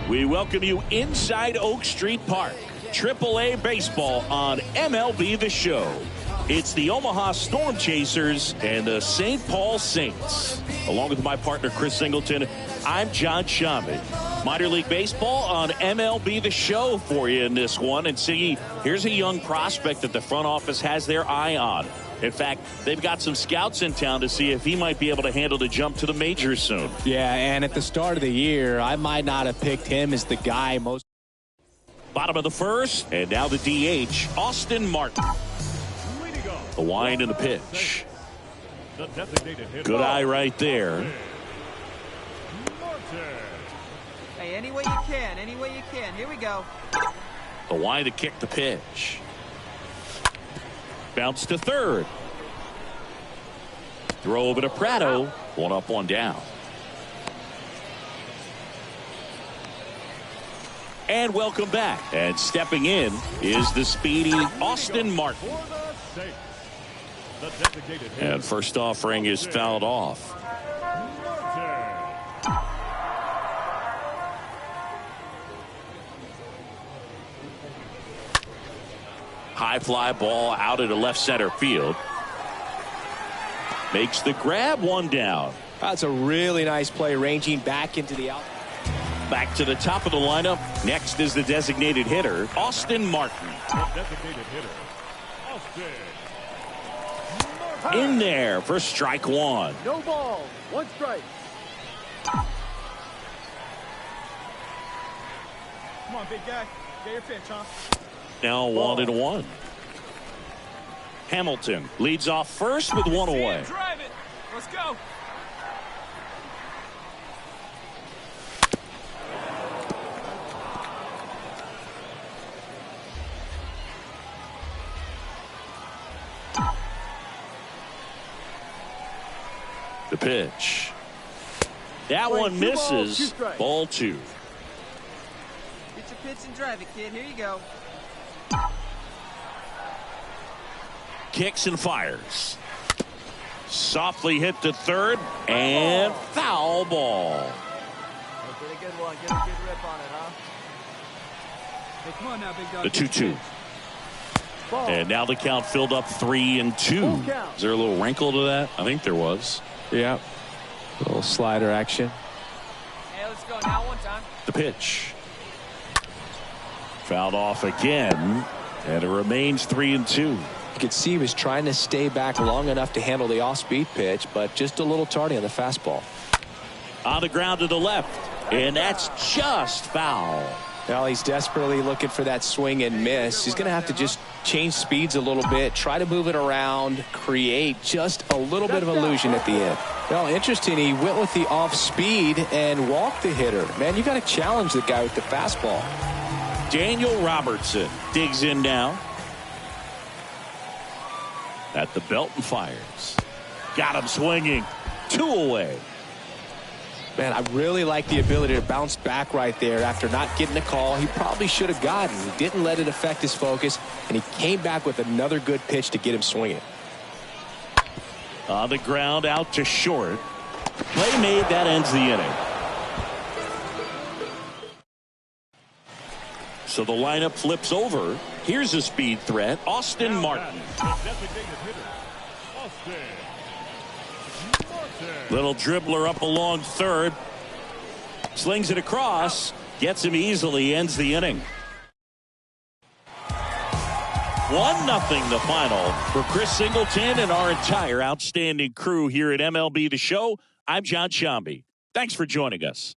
We welcome you inside Oak Street Park. AAA baseball on MLB The Show. It's the Omaha Storm Chasers and the St. Paul Saints. Along with my partner, Chris Singleton, I'm John Shambi. Minor League Baseball on MLB The Show for you in this one. And see, here's a young prospect that the front office has their eye on. In fact, they've got some scouts in town to see if he might be able to handle the jump to the majors soon. Yeah, and at the start of the year, I might not have picked him as the guy most. Bottom of the first, and now the DH, Austin Martin. The wind and the pitch. Good eye right there. Hey, any way you can, any way you can. Here we go. The wind to kick the pitch. Bounce to third. Throw over to Prado. One up, one down. And welcome back. And stepping in is the speedy Austin Martin. And first offering is fouled off. High fly ball out into left center field. Makes the grab, one down. That's a really nice play, ranging back into the out. Back to the top of the lineup. Next is the designated hitter, Austin Martin. In there for strike one. No ball. One strike. Come on, big guy. Get your pitch, huh? Now 1-1. Hamilton leads off first with one away. Drive it. Let's go. The pitch. That one misses. Ball two. Get your pitch and drive it, kid. Here you go. Kicks and fires. Softly hit to third and foul ball. Get a good one. Get a good rip on it, huh? Hey, come on now, big dog. The 2-2. And now the count filled up 3-2. Is there a little wrinkle to that? I think there was. Yeah. A little slider action. Hey, let's go now one time. The pitch. Fouled off again. And it remains 3-2. You could see he was trying to stay back long enough to handle the off-speed pitch, but just a little tardy on the fastball. On the ground to the left. And that's just foul. Well, he's desperately looking for that swing and miss. He's going to have to just change speeds a little bit, try to move it around, create just a little bit of illusion at the end. Well, interesting, he went with the off speed and walked the hitter. Man, you got to challenge the guy with the fastball. Daniel Robertson digs in now. At the belt and fires. Got him swinging. 2 away. Man, I really like the ability to bounce back right there after not getting the call he probably should have gotten. He didn't let it affect his focus, and he came back with another good pitch to get him swinging. On the ground, out to short. Play made, that ends the inning. So the lineup flips over. Here's a speed threat, Austin Martin. Little dribbler up along third. Slings it across. Gets him easily. Ends the inning. 1-0 the final for Chris Singleton and our entire outstanding crew here at MLB The Show. I'm John Sciambi. Thanks for joining us.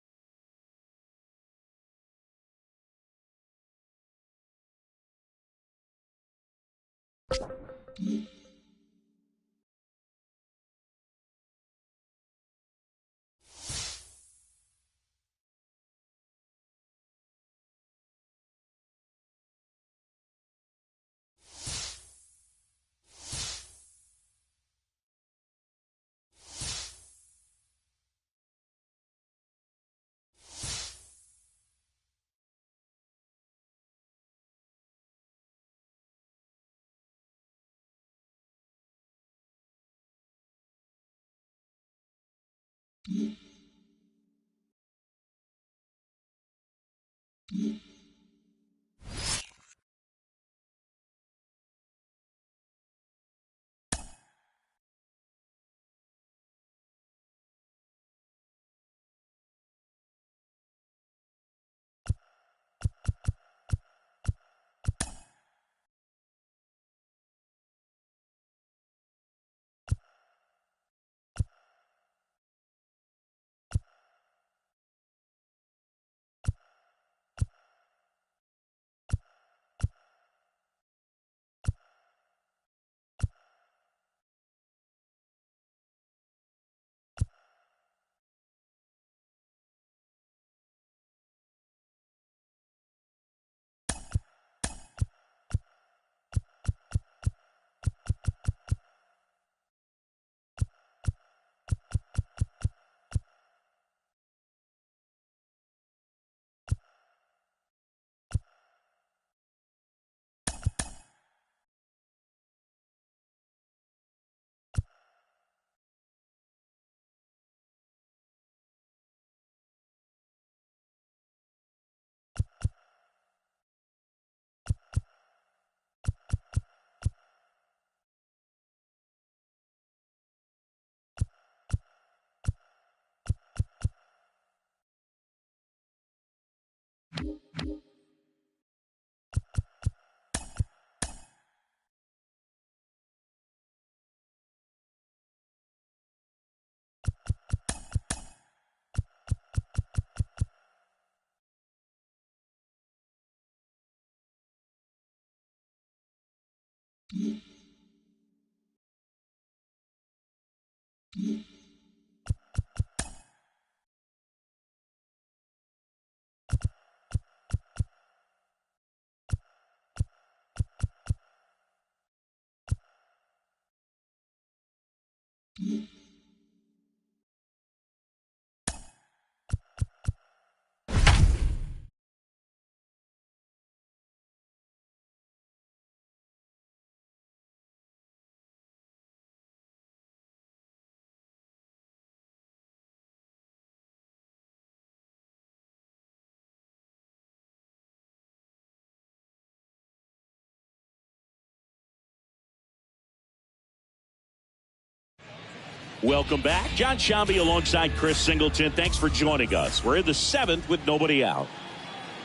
Welcome back. John Sciambi alongside Chris Singleton. Thanks for joining us. We're in the 7th with nobody out.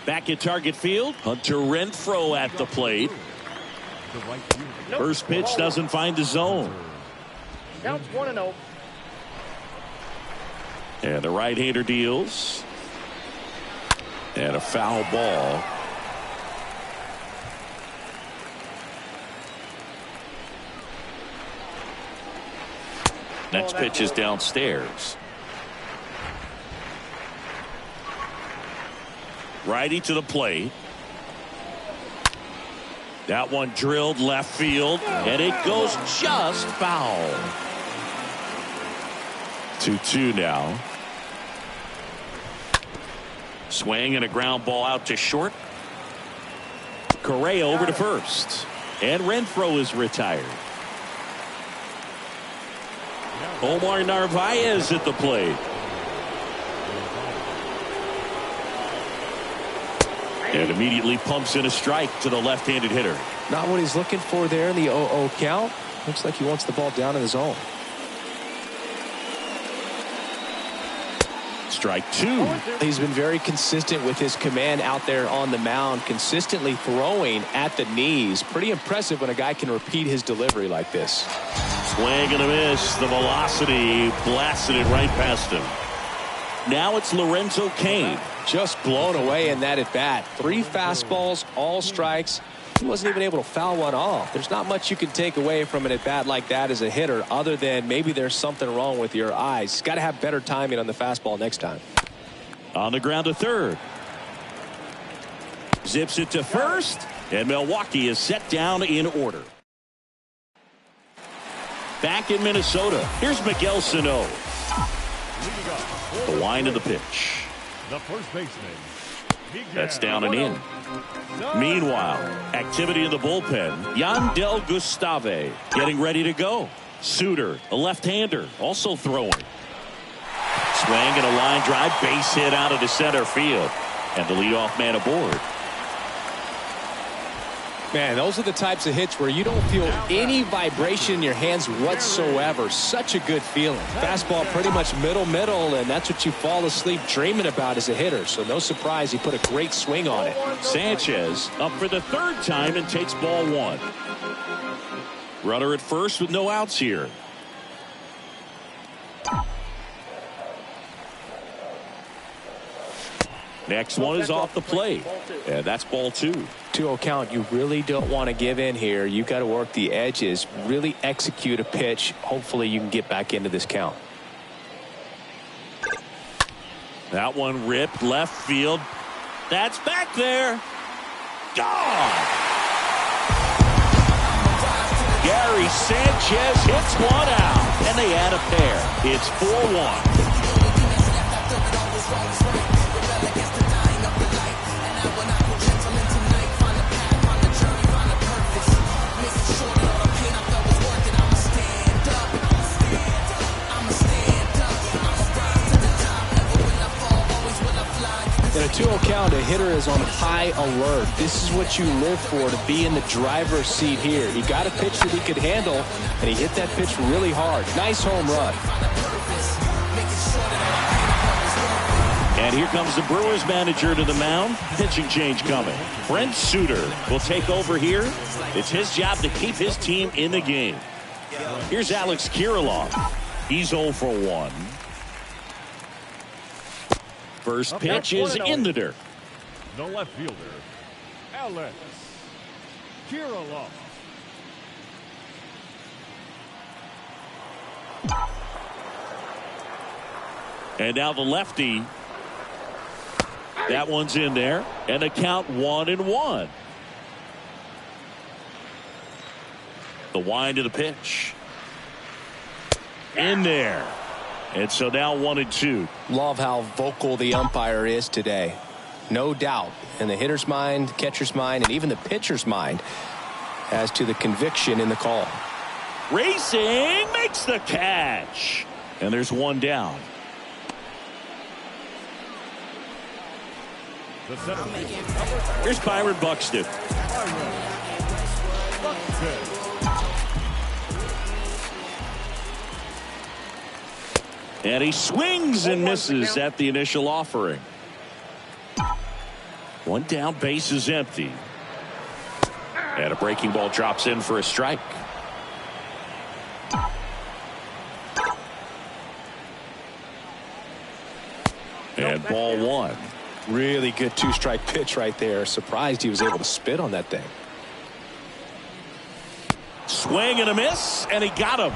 Back at Target Field, Hunter Renfroe at the plate. First pitch doesn't find the zone. Counts 1-0. And the right-hander deals. And a foul ball. Next pitch is downstairs. Righty to the plate. That one drilled left field, and it goes just foul. 2-2 now. Swing and a ground ball out to short. Correa over to first. And Renfroe is retired. Omar Narvaez at the plate. And immediately pumps in a strike to the left-handed hitter. Not what he's looking for there in the 0-0 count. Looks like he wants the ball down in the zone. Strike two. He's been very consistent with his command out there on the mound, consistently throwing at the knees. Pretty impressive when a guy can repeat his delivery like this. Swing and a miss. The velocity blasted it right past him. Now it's Lorenzo Cain. Just blown away in that at bat. 3 fastballs, all strikes. He wasn't even able to foul one off. There's not much you can take away from an at bat like that as a hitter, other than maybe there's something wrong with your eyes. Got to have better timing on the fastball next time. On the ground to third. Zips it to first, and Milwaukee is set down in order. Back in Minnesota, here's Miguel Sano. The wind of the pitch. The first baseman. That's down and in. Meanwhile, activity in the bullpen. Yandel Gustave getting ready to go. Suter, a left-hander, also throwing. Swing and a line drive, base hit out of the center field. And the leadoff man aboard. Man, those are the types of hits where you don't feel any vibration in your hands whatsoever. Such a good feeling. Fastball pretty much middle, and that's what you fall asleep dreaming about as a hitter. So no surprise he put a great swing on it. Sanchez up for the third time and takes ball one. Runner at first with no outs here. Next one is off the plate. And that's ball two. 2-0 count. You really don't want to give in here. You got to work the edges, really execute a pitch. Hopefully you can get back into this count. That one ripped left field. That's back there. Gone. Gary Sanchez hits one out, and they add a pair. It's 4-1. In a 2-0 count, a hitter is on high alert. This is what you live for, to be in the driver's seat here. He got a pitch that he could handle, and he hit that pitch really hard. Nice home run. And here comes the Brewers manager to the mound. Pitching change coming. Brent Suter will take over here. It's his job to keep his team in the game. Here's Alex Kirilloff. He's 0 for 1. First pitch is in the dirt. The left fielder, Alex Kirilloff. And now the lefty. That one's in there. And the count 1-1. The wind of the pitch. In there. And so now 1-2. Love how vocal the umpire is today. No doubt in the hitter's mind, catcher's mind, and even the pitcher's mind as to the conviction in the call. Racing makes the catch. And there's one down. The center fielder, Here's Byron Buxton. And he swings and misses at the initial offering. One down, base is empty. And a breaking ball drops in for a strike. And ball one. Really good 2-strike pitch right there. Surprised he was able to spit on that thing. Swing and a miss, and he got him.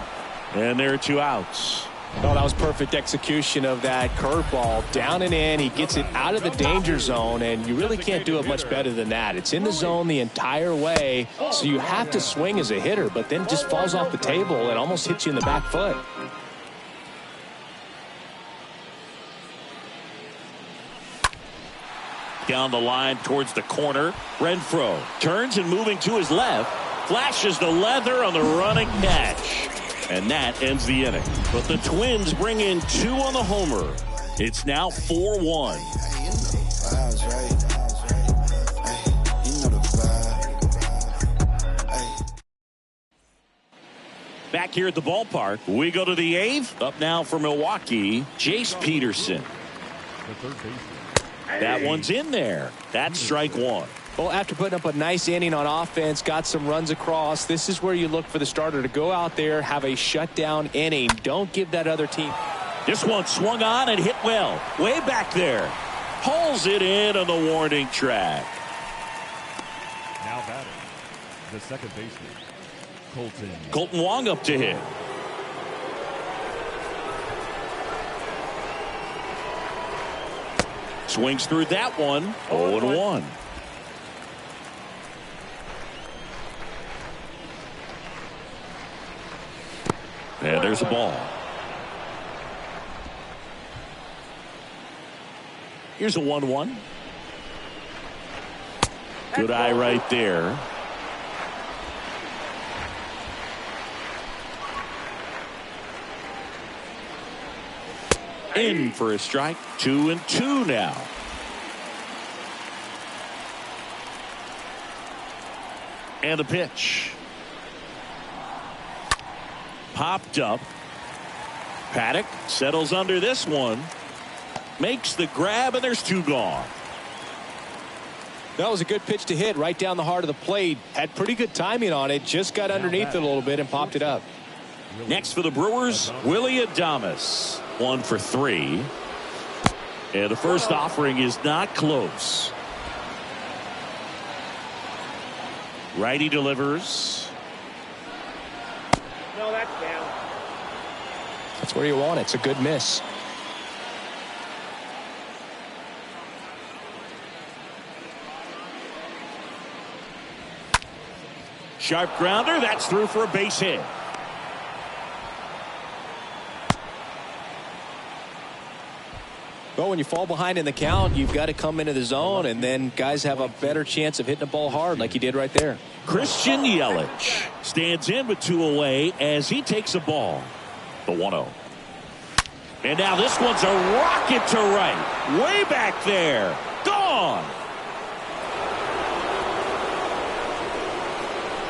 And there are 2 outs. Oh, that was perfect execution of that curveball. Down and in. He gets it out of the danger zone, and you really can't do it much better than that. It's in the zone the entire way, so you have to swing as a hitter, but then just falls off the table and almost hits you in the back foot. Down the line towards the corner. Renfroe turns and moving to his left. Flashes the leather on the running catch. And that ends the inning. But the Twins bring in 2 on the homer. It's now 4-1. Back here at the ballpark, we go to the 8th. Up now for Milwaukee, Jace Peterson. The third baseman. That one's in there. That's strike 1. Well, after putting up a nice inning on offense, got some runs across, this is where you look for the starter to go out there, have a shutdown inning. Don't give that other team. This one swung on and hit well. Way back there. Pulls it in on the warning track. Now batting, the second baseman, Colton Wong up to hit. Swings through that one. 0-1. And there's a ball. Here's a 1-1. Good eye right there. In for a strike. 2-2 now. And the pitch. Popped up. Paddock settles under this one. Makes the grab, and there's 2 gone. That was a good pitch to hit right down the heart of the plate. Had pretty good timing on it. Just got underneath it a little bit and popped it up. Next for the Brewers, Willie Adames. 1 for 3. And the first offering is not close. Righty delivers. No, that's down. That's where you want it. It's a good miss. Sharp grounder. That's through for a base hit. Well, when you fall behind in the count, you've got to come into the zone, and then guys have a better chance of hitting the ball hard like he did right there. Christian Yelich stands in with 2 away as he takes a ball. The 1-0. And now this one's a rocket to right. Way back there. Gone.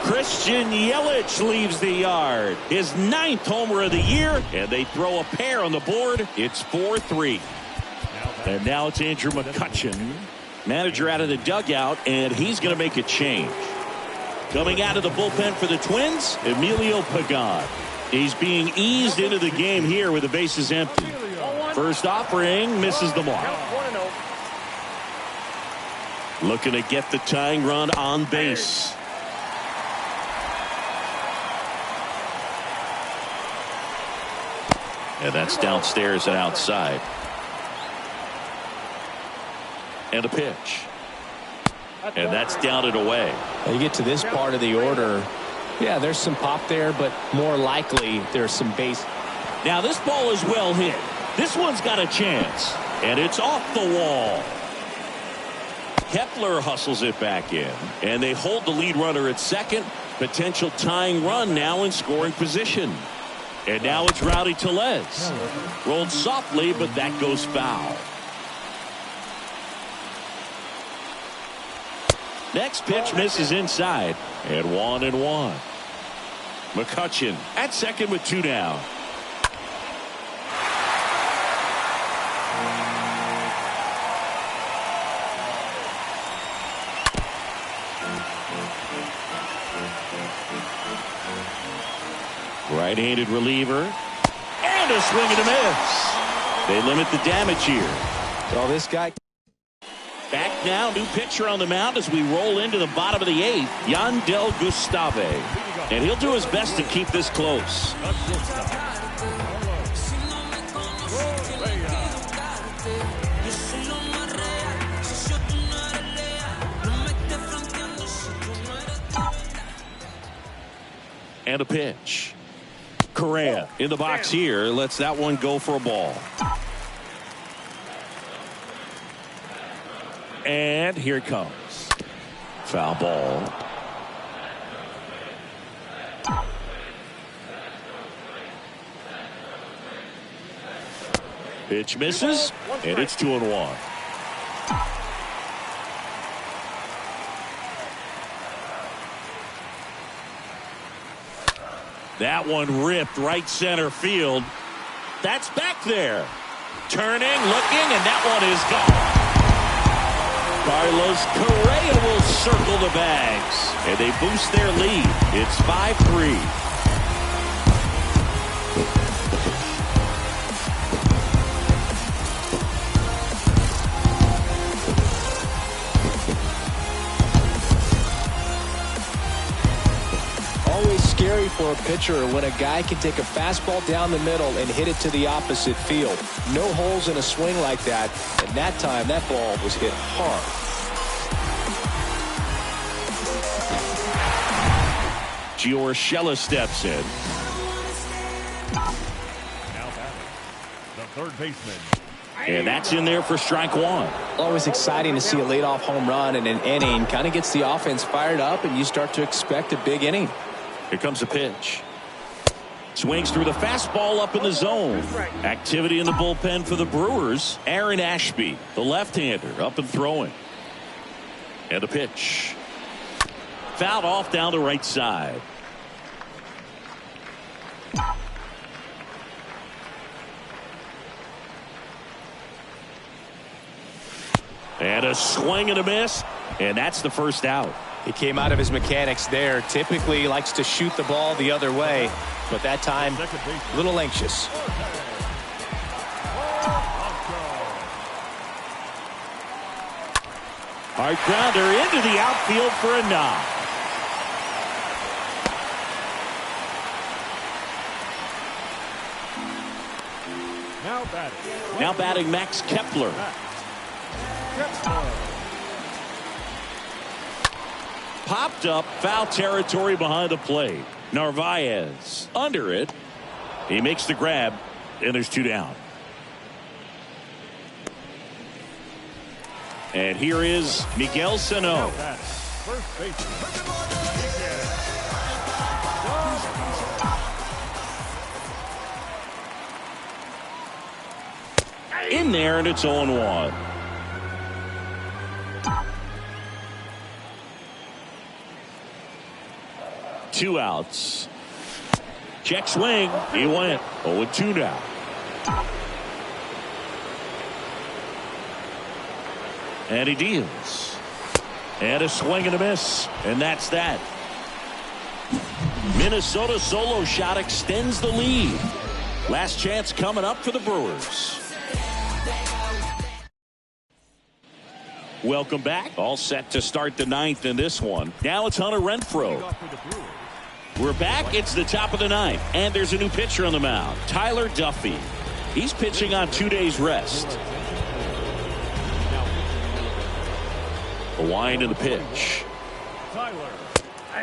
Christian Yelich leaves the yard. His 9th homer of the year, and they throw a pair on the board. It's 4-3. And now it's Andrew McCutchen, manager out of the dugout, and he's going to make a change. Coming out of the bullpen for the Twins, Emilio Pagan. He's being eased into the game here with the bases empty. First offering misses the mark. Looking to get the tying run on base. And that's downstairs and outside. And a pitch. And that's down and away. You get to this part of the order. Yeah, there's some pop there, but more likely there's some base. Now this ball is well hit. This one's got a chance. And it's off the wall. Kepler hustles it back in. And they hold the lead runner at second. Potential tying run now in scoring position. And now it's Rowdy Tellez. Rolled softly, but that goes foul. Next pitch misses inside. And 1-1. McCutchen at second with 2 down. Right-handed reliever. And a swing and a miss. They limit the damage here. Well, this guy. Back now, new pitcher on the mound as we roll into the bottom of the 8th, Yandel Gustave. And he'll do his best to keep this close. And a pitch. Correa in the box here, lets that one go for a ball. And here it comes. Foul ball. Pitch misses, and it's 2-1. That one ripped right center field. That's back there. Turning, looking, and that one is gone. Carlos Correa will circle the bags, and they boost their lead. It's 5-3. Scary for a pitcher when a guy can take a fastball down the middle and hit it to the opposite field. No holes in a swing like that, and that time that ball was hit hard. Gio Urshela steps in. Now batting, the third baseman. And that's in there for strike one. Always exciting to see a leadoff home run in an inning. Kind of gets the offense fired up, and you start to expect a big inning. Here comes a pitch. Swings through the fastball up in the zone. Activity in the bullpen for the Brewers. Aaron Ashby, the left-hander, up and throwing. And a pitch. Fouled off down the right side. And a swing and a miss. And that's the first out. He came out of his mechanics there. Typically he likes to shoot the ball the other way, but that time a little anxious. Hard grounder into the outfield for a knock. Now batting Max Kepler. Popped up, foul territory behind the plate. Narvaez under it. He makes the grab, and there's two down. And here is Miguel Sano. In there, and it's 0-1. Two outs. Check swing. He went 0-2 now. And he deals. And a swing and a miss. And that's that. Minnesota solo shot extends the lead. Last chance coming up for the Brewers. Welcome back. All set to start the ninth in this one. Now it's Hunter Renfroe. We're back. It's the top of the ninth. And there's a new pitcher on the mound. Tyler Duffy. He's pitching on 2 days rest. The wind and the pitch.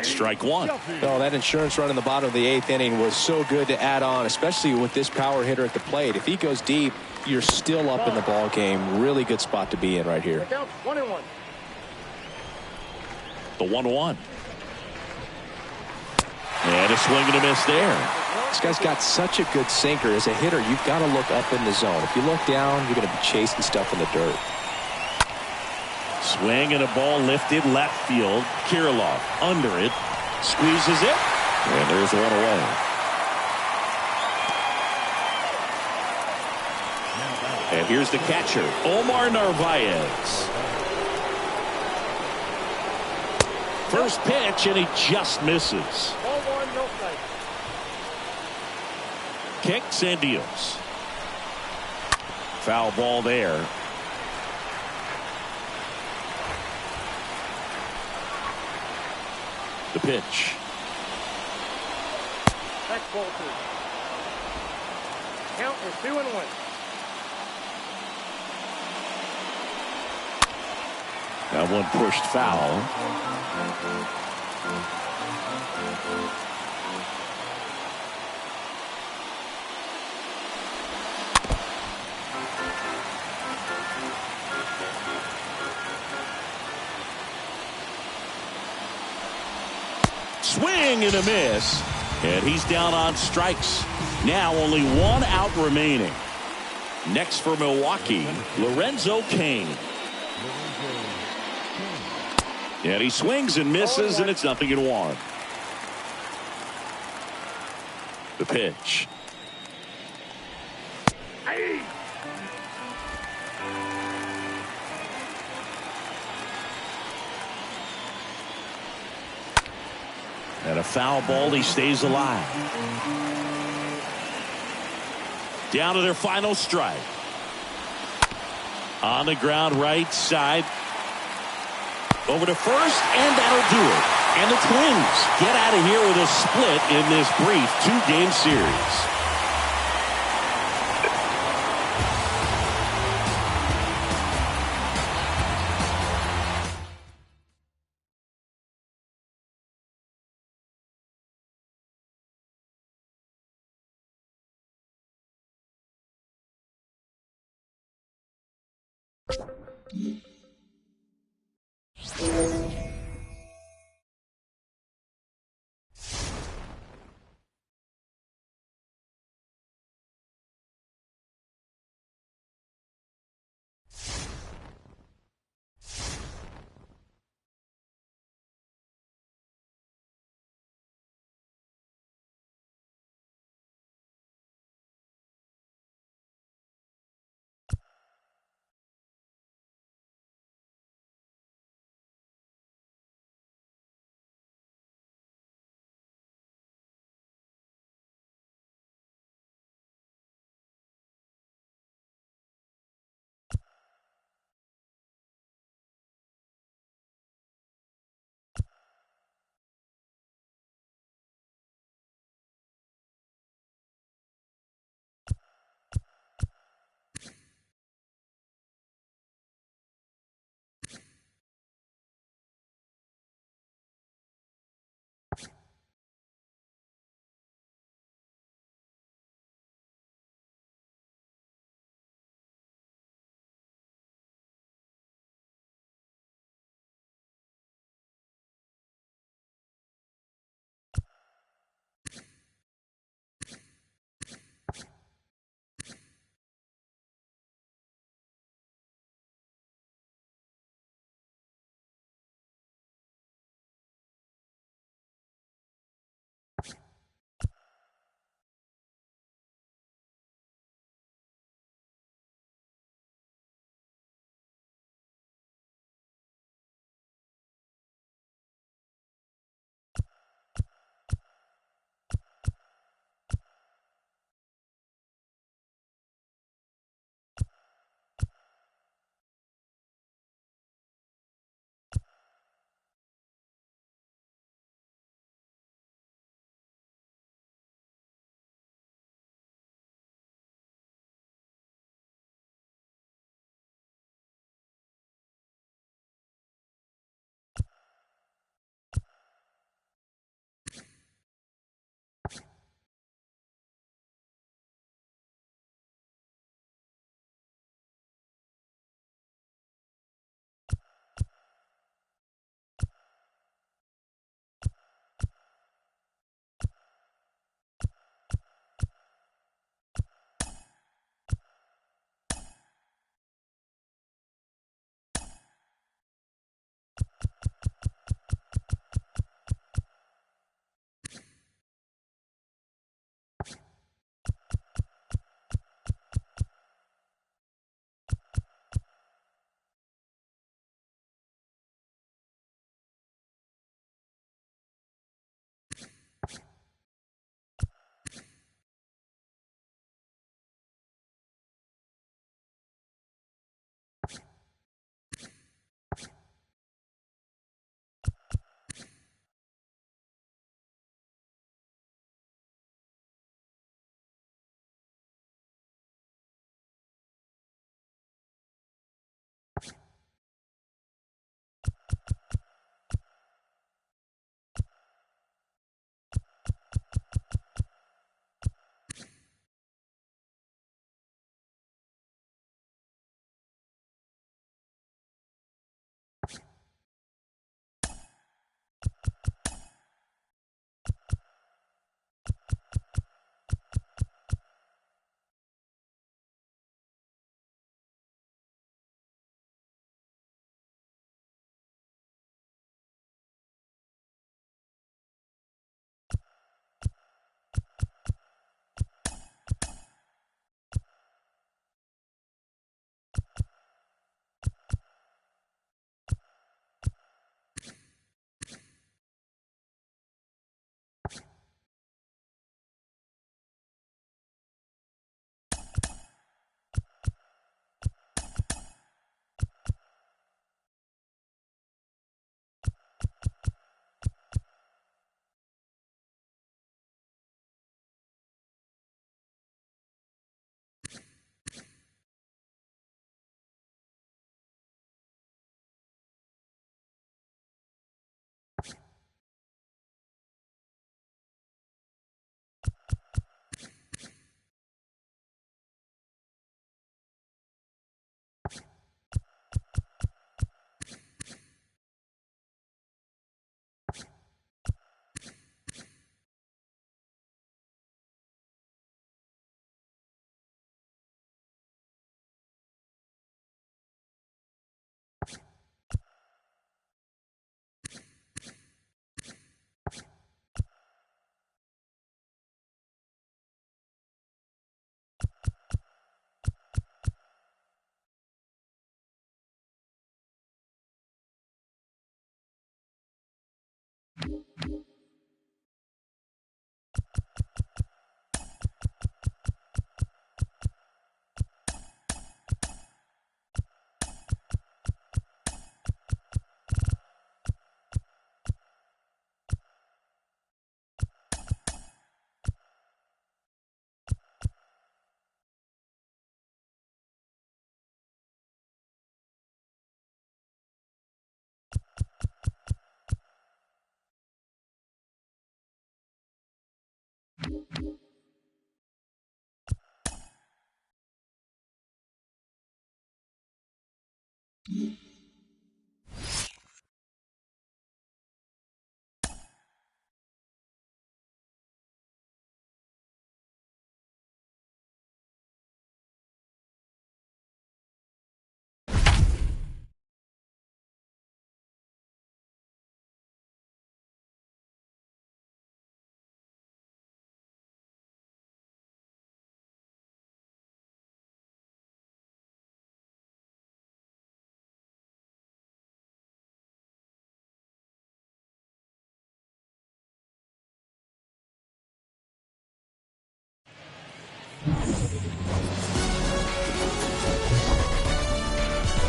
Strike one. Oh, that insurance run in the bottom of the eighth inning was so good to add on, especially with this power hitter at the plate. If he goes deep, you're still up in the ball game. Really good spot to be in right here. 1-1. The 1-1. And a swing and a miss there. This guy's got such a good sinker. As a hitter, you've got to look up in the zone. If you look down, you're going to be chasing stuff in the dirt. Swing and a ball lifted left field. Kirilloff under it. Squeezes it. And there's one away. And here's the catcher, Omar Narvaez. First pitch, and he just misses. 1-1, no strike. Kicks and deals. Foul ball there. The pitch. That's ball two. Count is 2-1. That one pushed foul. swing and a miss. And he's down on strikes. Now only one out remaining. Next for Milwaukee, Lorenzo Cain. And he swings and misses, and it's 0-1. The pitch. And a foul ball, he stays alive. Down to their final strike. On the ground, right side. Over to first, and that'll do it. And the Twins get out of here with a split in this brief 2-game series.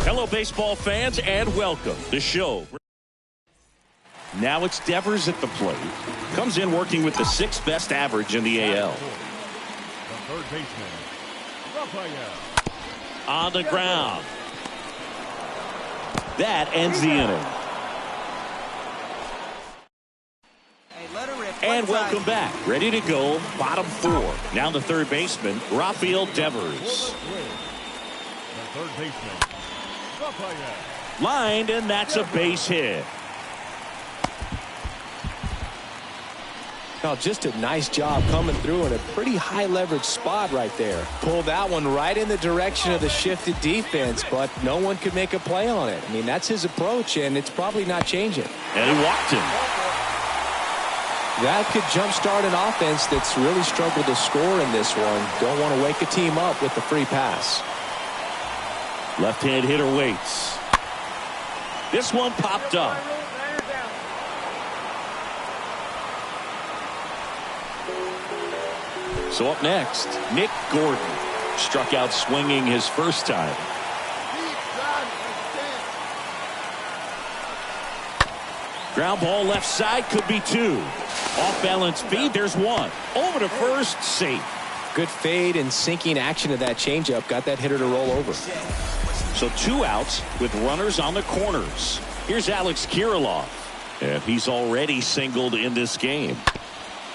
Hello, baseball fans, and welcome to the show. Now it's Devers at the plate. Comes in working with the 6th best average in the AL. The third baseman, Rafael. On the ground. That ends the inning. And welcome back. Ready to go. Bottom 4. Now the third baseman, Rafael Devers. The third baseman, Rafael. Lined, and that's a base hit. Now, just a nice job coming through in a pretty high leverage spot right there. Pulled that one right in the direction of the shifted defense, but no one could make a play on it. I mean, that's his approach, and it's probably not changing. And he walked him. That could jumpstart an offense that's really struggled to score in this one. Don't want to wake a team up with the free pass. Left-hand hitter waits. This one popped up. So up next, Nick Gordon. Struck out swinging his first time. Ground ball left side, could be 2. Off-balance feed, there's 1. Over to first, safe. Good fade and sinking action of that changeup. Got that hitter to roll over. So 2 outs with runners on the corners. Here's Alex Kirilloff. And he's already singled in this game.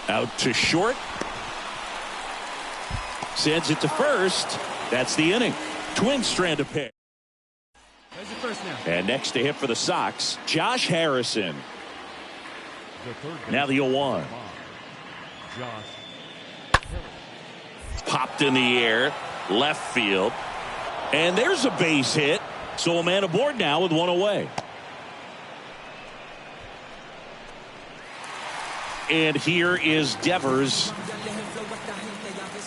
Out to short. Sends it to first. That's the inning. Twins strand of pick. There's your first now. And next to hit for the Sox, Josh Harrison. The third Now the 0-1. Josh. Popped in the air. Left field. And there's a base hit. So a man aboard now with 1 away. And here is Devers.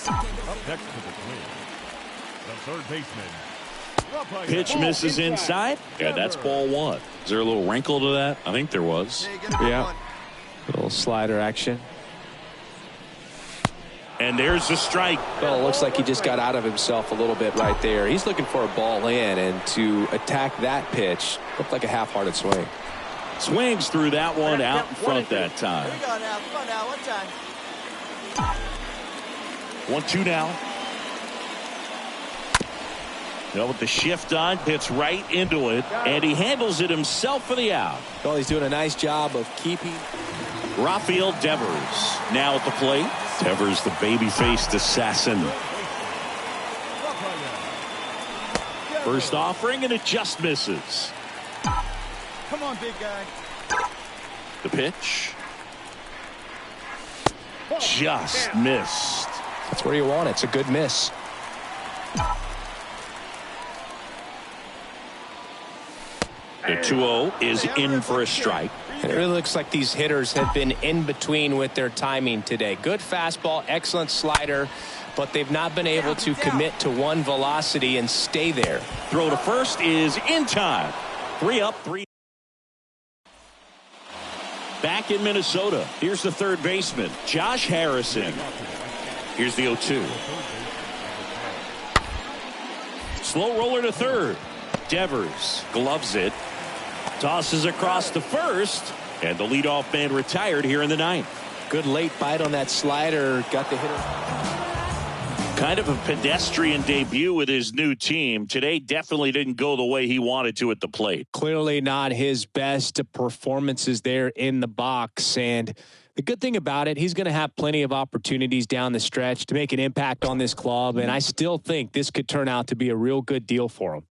Up next to the Twins, the third baseman, Rafael. Pitch misses inside. Yeah, that's ball 1. Is there a little wrinkle to that? I think there was. Yeah. Little slider action. And there's the strike. Well, it looks like he just got out of himself a little bit right there. He's looking for a ball in, and to attack that pitch looked like a half-hearted swing. Swings through that one out in front that time. Here we go now. Come on now. One time. 1-2 now. Now with the shift on, hits right into it, and he handles it himself for the out. Well, he's doing a nice job of keeping. Rafael Devers now at the plate. Devers, the baby-faced assassin. First offering, and it just misses. Come on, big guy. The pitch. Just missed. That's where you want it. It's a good miss. The 2-0 is in for a strike. It really looks like these hitters have been in between with their timing today. Good fastball, excellent slider, but they've not been able to commit to one velocity and stay there. Throw to first is in time. 3 up, 3. Back in Minnesota, here's the third baseman, Josh Harrison. Here's the 0-2. Slow roller to third. Devers gloves it. Tosses across to first. And the leadoff man retired here in the 9th. Good late bite on that slider. Got the hitter. Kind of a pedestrian debut with his new team. Today definitely didn't go the way he wanted to at the plate. Clearly not his best performances there in the box. And the good thing about it, he's going to have plenty of opportunities down the stretch to make an impact on this club. And I still think this could turn out to be a real good deal for him.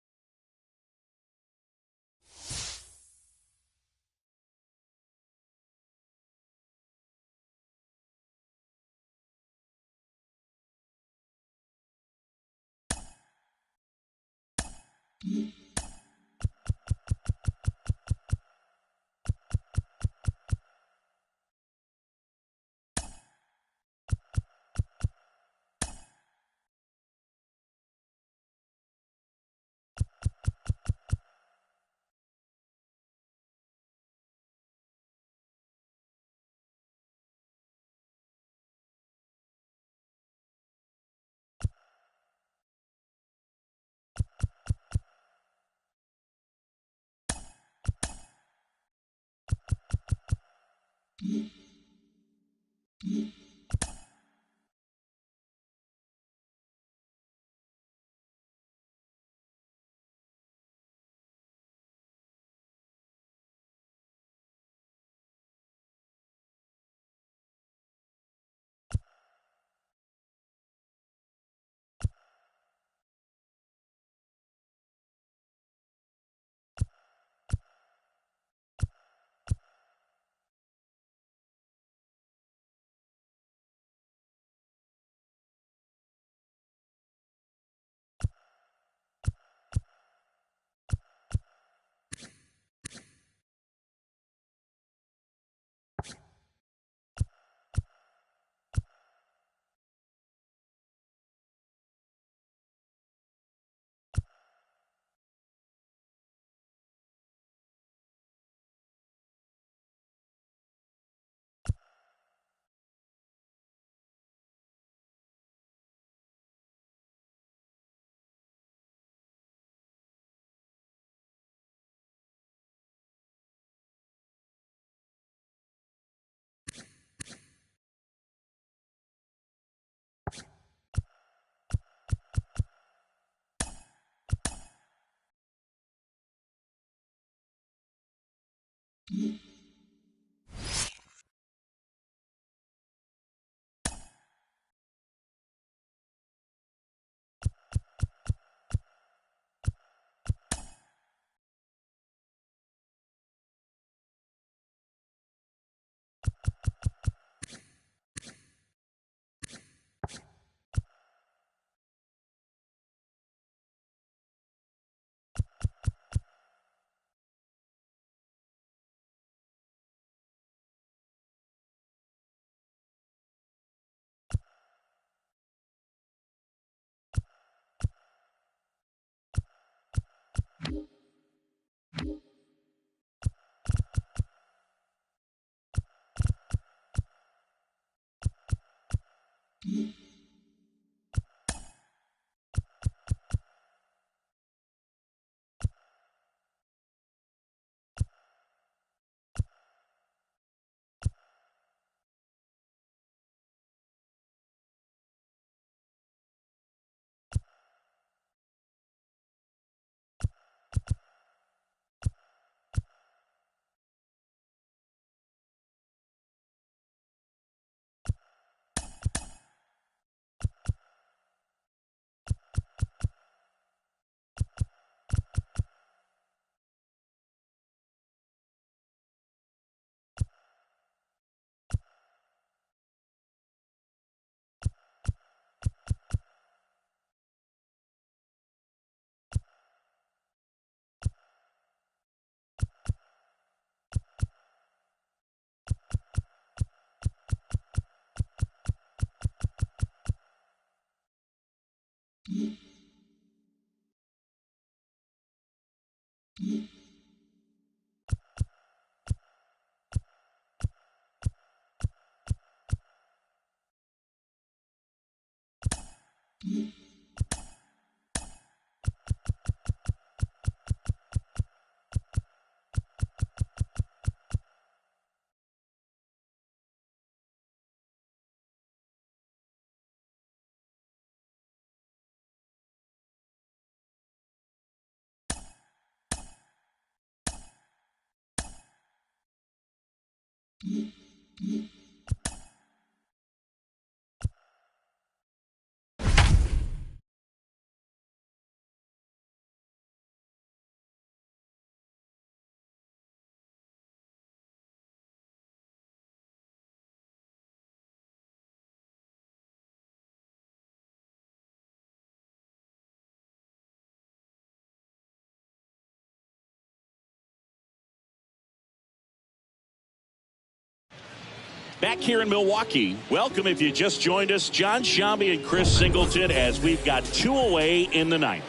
Back here in Milwaukee, welcome if you just joined us, John Shambi and Chris Singleton, as we've got 2 away in the ninth.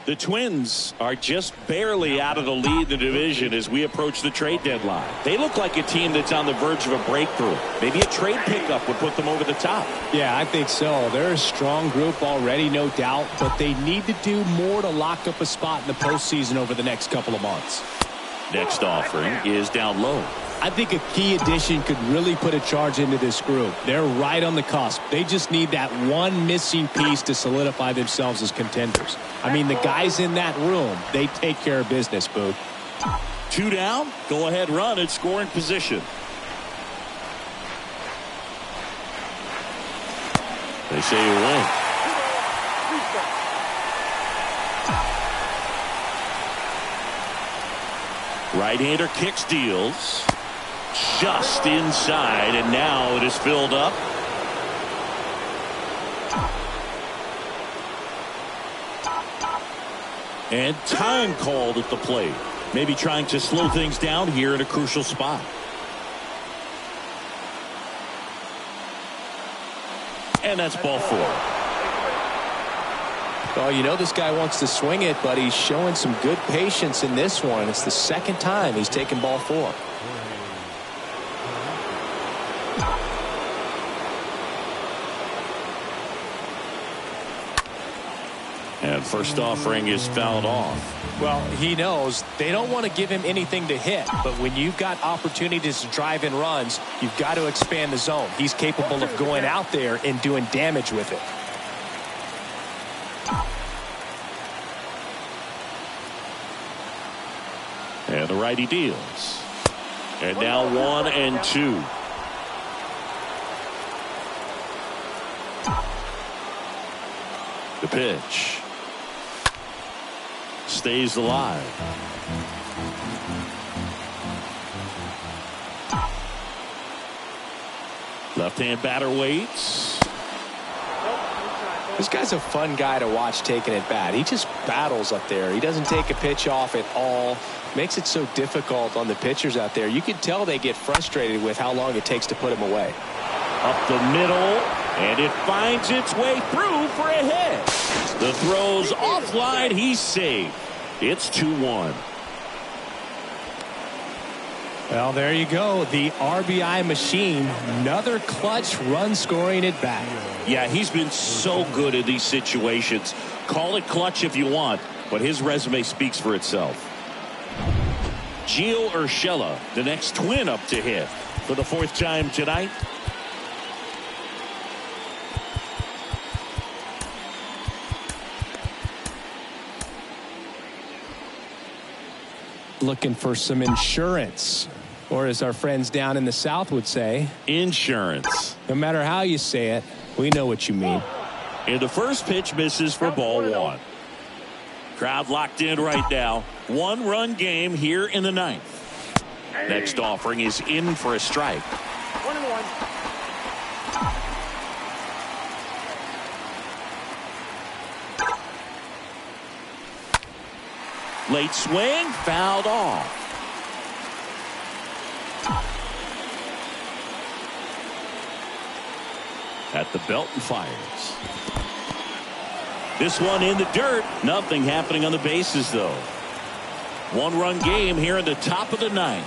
The Twins are just barely out of the lead in the division as we approach the trade deadline. They look like a team that's on the verge of a breakthrough. Maybe a trade pickup would put them over the top. Yeah, I think so. They're a strong group already, no doubt, but they need to do more to lock up a spot in the postseason over the next couple of months. Next offering is down low. I think a key addition could really put a charge into this group. They're right on the cusp. They just need that one missing piece to solidify themselves as contenders. I mean, the guys in that room, they take care of business, Boo. 2 down. Go ahead run at scoring position. They say you win. Right-hander kicks, deals. Just inside, and now it is filled up. And time called at the plate. Maybe trying to slow things down here in a crucial spot. And that's ball 4. Well, you know this guy wants to swing it, but he's showing some good patience in this one. It's the second time he's taken ball 4. And first offering is fouled off. Well, he knows they don't want to give him anything to hit, but when you've got opportunities to drive in runs, you've got to expand the zone. He's capable of going out there and doing damage with it. And the righty deals. And now 1 and 2. The pitch. Stays alive. Left-hand batter waits. This guy's a fun guy to watch taking at bat. He just battles up there. He doesn't take a pitch off at all. Makes it so difficult on the pitchers out there. You can tell they get frustrated with how long it takes to put him away. Up the middle, and it finds its way through for a hit. The throw's offline. He's safe. It's 2-1. Well, there you go. The RBI machine. Another clutch run scoring at bat. Yeah, he's been so good in these situations. Call it clutch if you want, but his resume speaks for itself. Gio Urshela, the next Twin up to hit for the 4th time tonight. Looking for some insurance, or as our friends down in the South would say, insurance. No matter how you say it, we know what you mean. And the first pitch misses for ball 1. Crowd locked in right now. 1-run game here in the 9th. Next offering is in for a strike. 1-1. Late swing, fouled off. At the belt and fires. This one in the dirt. Nothing happening on the bases, though. 1-run game here in the top of the 9th.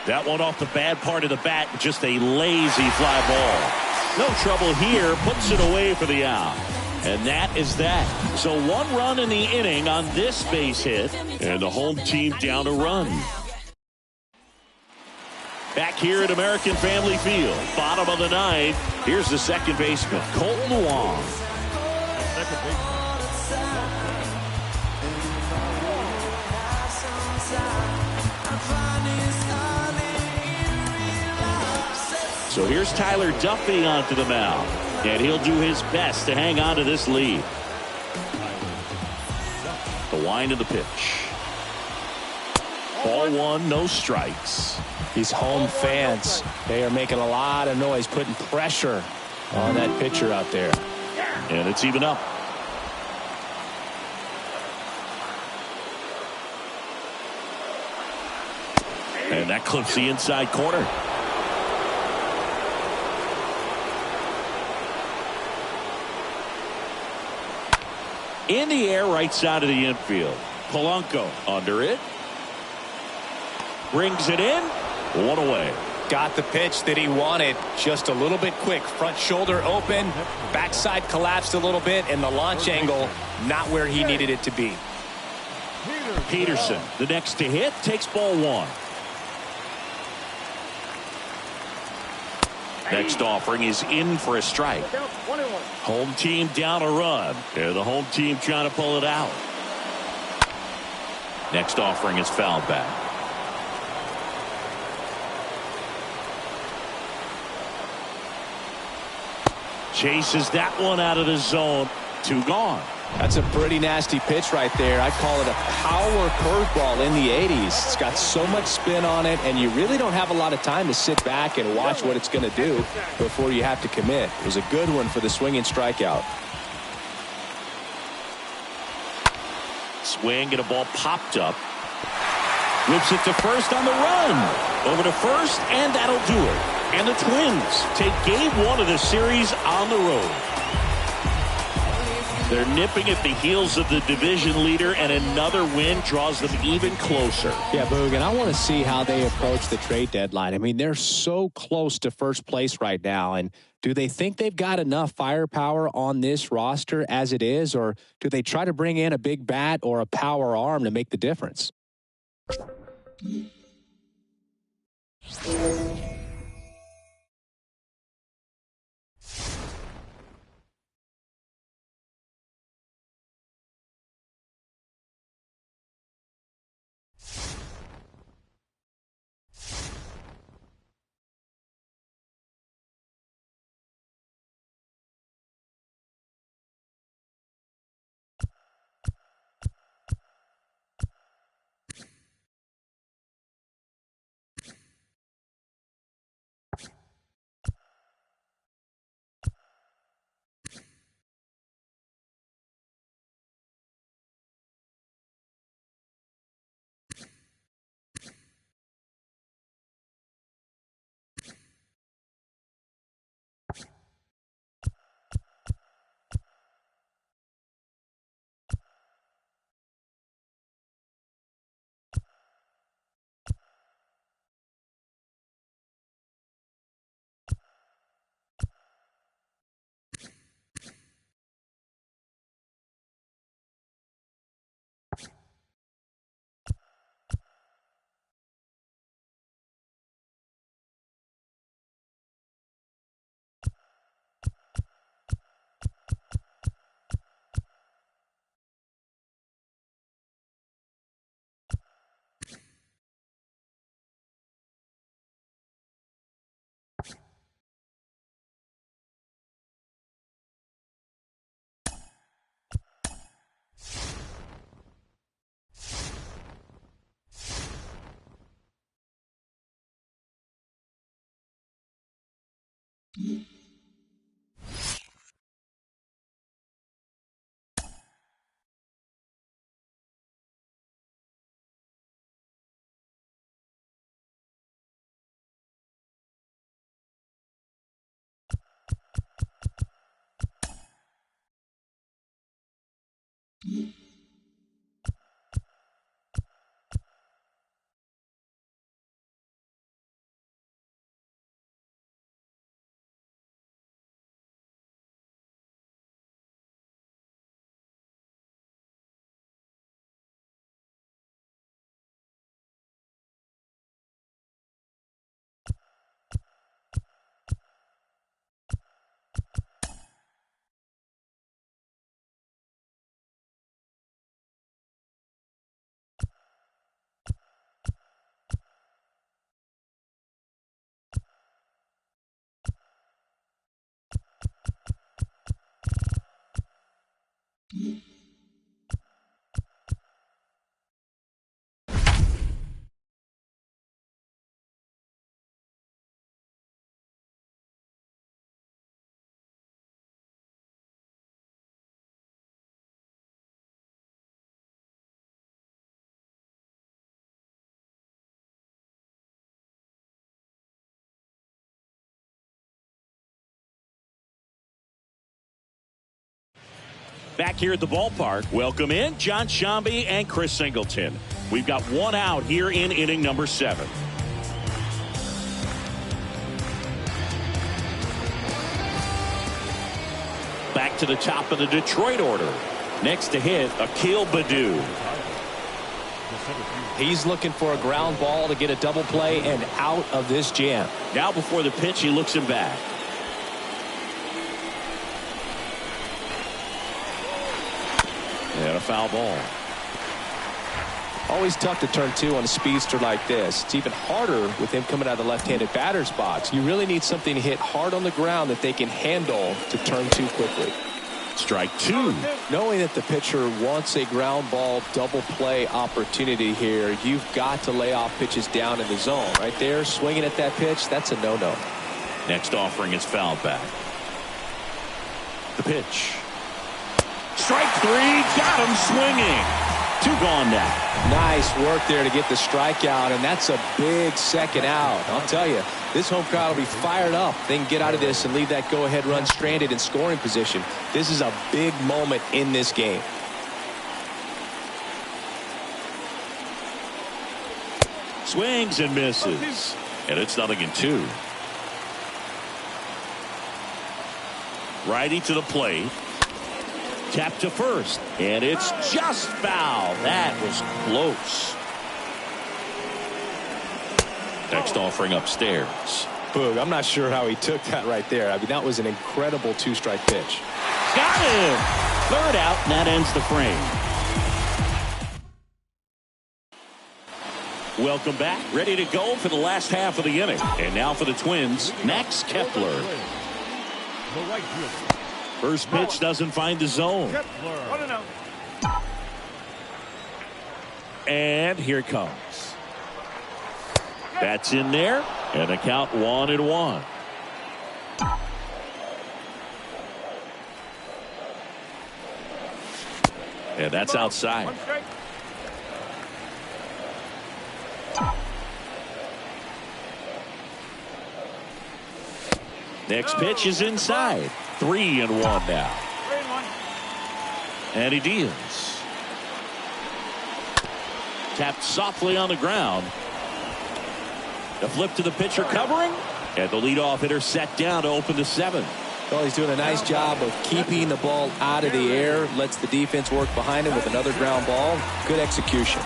That one off the bad part of the bat. Just a lazy fly ball. No trouble here. Puts it away for the out. And that is that. So 1 run in the inning on this base hit. And the home team down a run. Back here at American Family Field. Bottom of the 9th. Here's the second baseman, Colton Wong. So here's Tyler Duffy onto the mound. And he'll do his best to hang on to this lead. The wind of the pitch. Ball 1, no strikes. These home fans, they are making a lot of noise, putting pressure on that pitcher out there. And it's even up. And that clips the inside corner. In the air, right side of the infield. Polanco under it. Brings it in. One away. Got the pitch that he wanted. Just a little bit quick. Front shoulder open. Backside collapsed a little bit. And the launch angle not where he needed it to be. Peterson, the next to hit, takes ball one. Next offering is in for a strike. Home team down a run. They're the home team trying to pull it out. Next offering is fouled back. Chases that one out of the zone. Two gone. That's a pretty nasty pitch right there. I call it a power curveball in the 80s. It's got so much spin on it, and you really don't have a lot of time to sit back and watch what it's going to do before you have to commit. It was a good one for the swinging strikeout. Swing and a ball popped up. Whips it to first on the run. Over to first, and that'll do it. And the Twins take game one of the series on the road. They're nipping at the heels of the division leader, and another win draws them even closer. Yeah, Boog, and I want to see how they approach the trade deadline. I mean, they're so close to first place right now, and do they think they've got enough firepower on this roster as it is, or do they try to bring in a big bat or a power arm to make the difference? Back here at the ballpark, welcome in John Shambi and Chris Singleton. We've got one out here in inning number 7. Back to the top of the Detroit order. Next to hit, Akil Baddoo. He's looking for a ground ball to get a double play and out of this jam. Now before the pitch, he looks him back. And a foul ball. Always tough to turn 2 on a speedster like this. It's even harder with him coming out of the left-handed batter's box. You really need something to hit hard on the ground that they can handle to turn 2 quickly. Strike 2. Knowing that the pitcher wants a ground ball double play opportunity here, you've got to lay off pitches down in the zone. Right there, swinging at that pitch, that's a no-no. Next offering is fouled back. The pitch. Strike 3, got him swinging. 2 gone now. Nice work there to get the strikeout, and that's a big second out. I'll tell you, this home crowd will be fired up. They can get out of this and leave that go-ahead run stranded in scoring position. This is a big moment in this game. Swings and misses. And it's 0-2. Righty to the plate. Tap to first, and it's just foul. That was close. Next offering upstairs. Boog, I'm not sure how he took that right there. I mean, that was an incredible 2-strike pitch. Got him. Third out, and that ends the frame. Welcome back. Ready to go for the last half of the inning. And now for the Twins, Max Kepler. The right fielder. First pitch doesn't find the zone. And here it comes. That's in there. And a count 1-1. And that's outside. Next pitch is inside. 3-1 now. And he deals. Tapped softly on the ground. The flip to the pitcher covering. And the leadoff hitter set down to open the 7th. Well, he's doing a nice job of keeping the ball out of the air. Lets the defense work behind him with another ground ball. Good execution.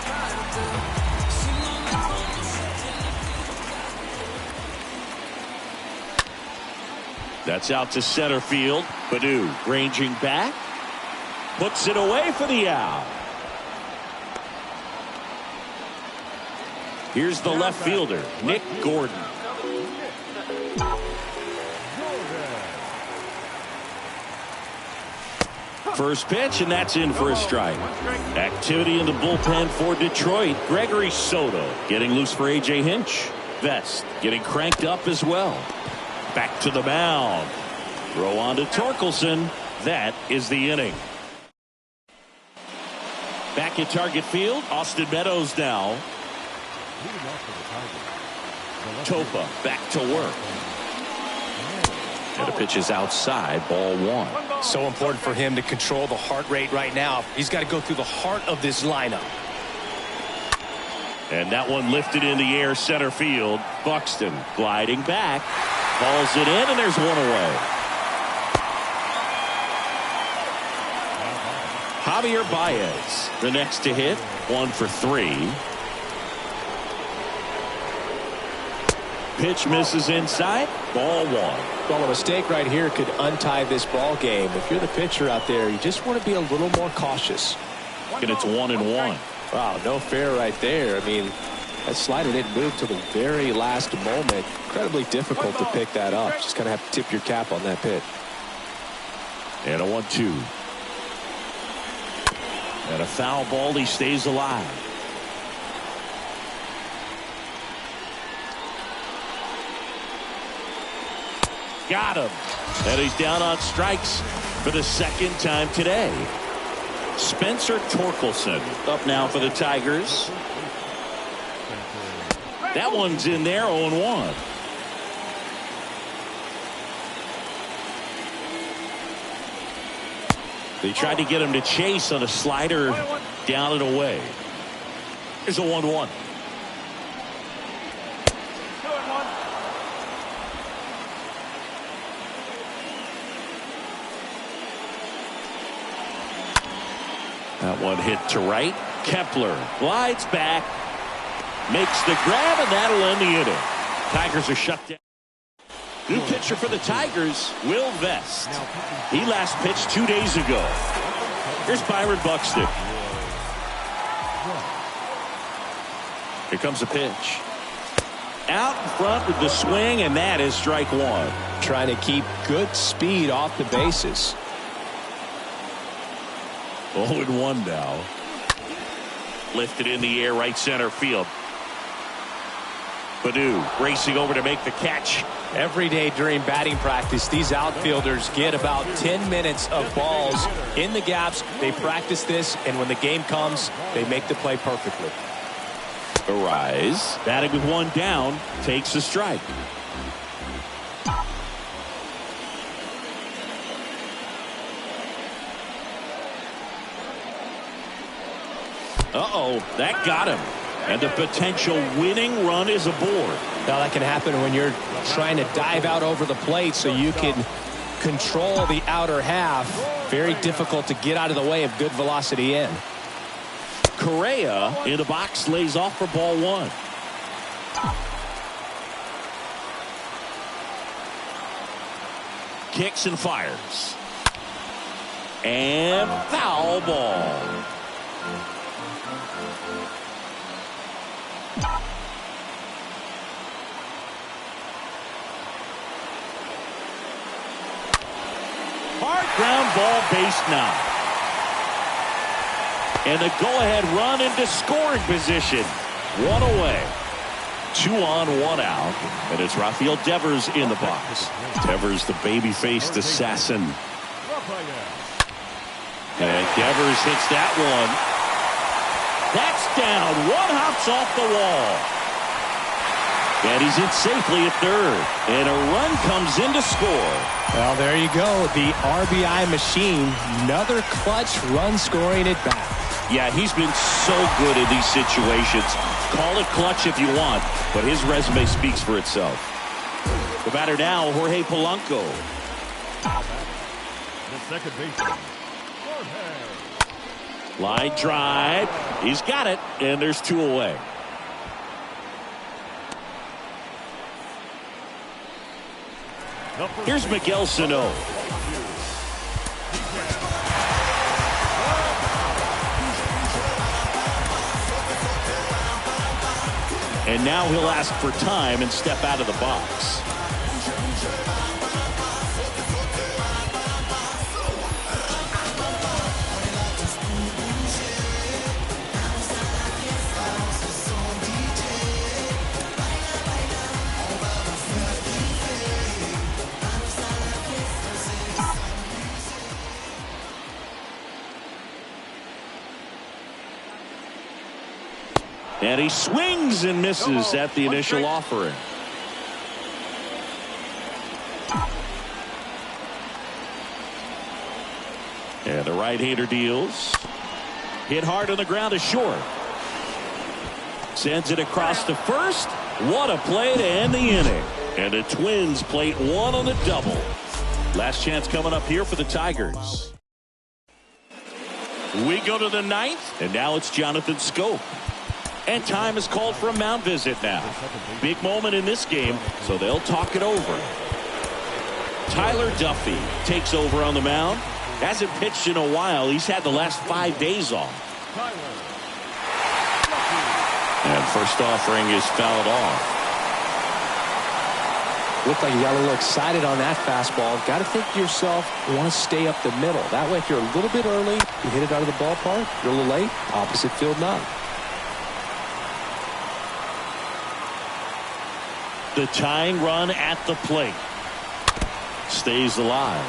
That's out to center field. Baddoo ranging back. Puts it away for the out. Here's the left fielder, Nick Gordon. First pitch, and that's in for a strike. Activity in the bullpen for Detroit. Gregory Soto getting loose for A.J. Hinch. Vest getting cranked up as well. Back to the mound. Throw on to Torkelson. That is the inning. Back at Target Field, Austin Meadows now. Topa back to work. And the pitch is outside, ball 1. So important for him to control the heart rate right now. He's got to go through the heart of this lineup. And that one lifted in the air, center field. Buxton gliding back. Balls it in, and there's one away. Javier Baez, the next to hit, 1 for 3. Pitch misses inside, ball 1. Well, a mistake right here could untie this ball game. If you're the pitcher out there, you just want to be a little more cautious. And it's 1-1. Wow, no fair right there. I mean, that slider didn't move to the very last moment. Incredibly difficult to pick that up. Just kind of have to tip your cap on that pitch. And a 1-2. And a foul ball. He stays alive. Got him. And he's down on strikes for the second time today. Spencer Torkelson up now for the Tigers. That one's in there, 0-1. They tried to get him to chase on a slider down and away. Here's a 1-1. That one hit to right. Kepler glides back, makes the grab, and that'll end the inning. Tigers are shut down. New pitcher for the Tigers, Will Vest. He last pitched 2 days ago. Here's Byron Buxton. Here comes a pitch. Out in front with the swing, and that is strike one. Trying to keep good speed off the bases. 0-1 now. Lifted in the air, right center field. Badu racing over to make the catch. Every day during batting practice, these outfielders get about 10 minutes of balls in the gaps. They practice this, and when the game comes, they make the play perfectly. Arise, batting with one down, takes a strike. Uh-oh, that got him. And the potential winning run is aboard. Now that can happen when you're trying to dive out over the plate so you can control the outer half. Very difficult to get out of the way of good velocity in. Correa in the box lays off for ball one. Kicks and fires. And foul ball. Hard ground ball, base now. And the go-ahead run into scoring position. One away. 2 on, 1 out. And it's Rafael Devers in the box. Devers, the baby-faced assassin. And Devers hits that one. That's down. One hops off the wall. And he's in safely at third. And a run comes in to score. Well, there you go. The RBI machine. Another clutch run scoring at bat. Yeah, he's been so good in these situations. Call it clutch if you want, but his resume speaks for itself. The batter now, Jorge Polanco. The second baseman, Jorge. Line drive. He's got it, and there's 2 away. Here's Miguel Sano. And now he'll ask for time and step out of the box. And he swings and misses at the initial offering. And the right-hander deals. Hit hard on the ground to short. Sends it across to first. What a play to end the inning. And the Twins plate 1 on the double. Last chance coming up here for the Tigers. We go to the 9th, and now it's Jonathan Scope. And time is called for a mound visit now. Big moment in this game, so they'll talk it over. Tyler Duffy takes over on the mound. Hasn't pitched in a while. He's had the last 5 days off. And first offering is fouled off. Looked like you got a little excited on that fastball. Got to think to yourself, you want to stay up the middle. That way, if you're a little bit early, you hit it out of the ballpark. You're a little late, opposite field knock. The tying run at the plate. Stays alive.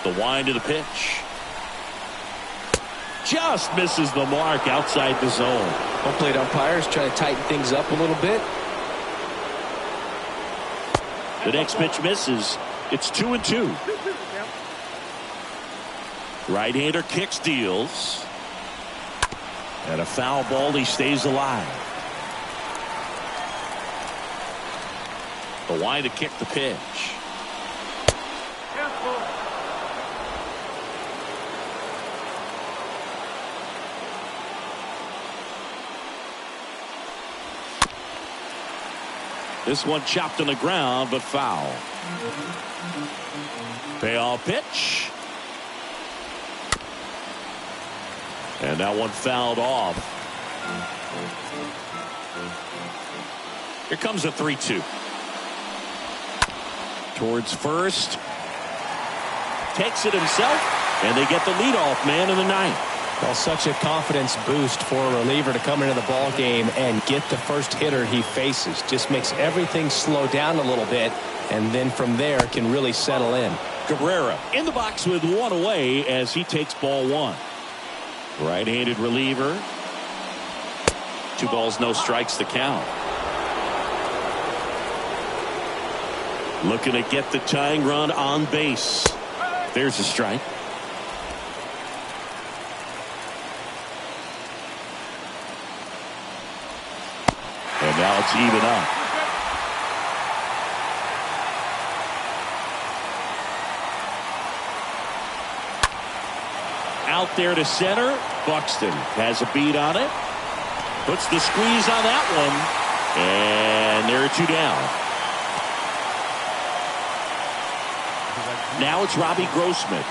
The wind to the pitch. Just misses the mark outside the zone. Home plate umpires trying to tighten things up a little bit. The next pitch misses. It's 2-2. Right-hander kicks, deals. And a foul ball, he stays alive. The line to kick the pitch. This one chopped on the ground, but foul. Payoff pitch. And that one fouled off. Here comes a 3-2. Towards first. Takes it himself. And they get the leadoff man in the ninth. Well, such a confidence boost for a reliever to come into the ball game and get the first hitter he faces. Just makes everything slow down a little bit, and then from there can really settle in. Cabrera in the box with one away as he takes ball one. Right-handed reliever. 2 balls, no strikes to count. Looking to get the tying run on base. There's a strike. And now it's even up. Out there to center. Buxton has a beat on it. Puts the squeeze on that one. And there are 2 down. Now it's Robbie Grossman.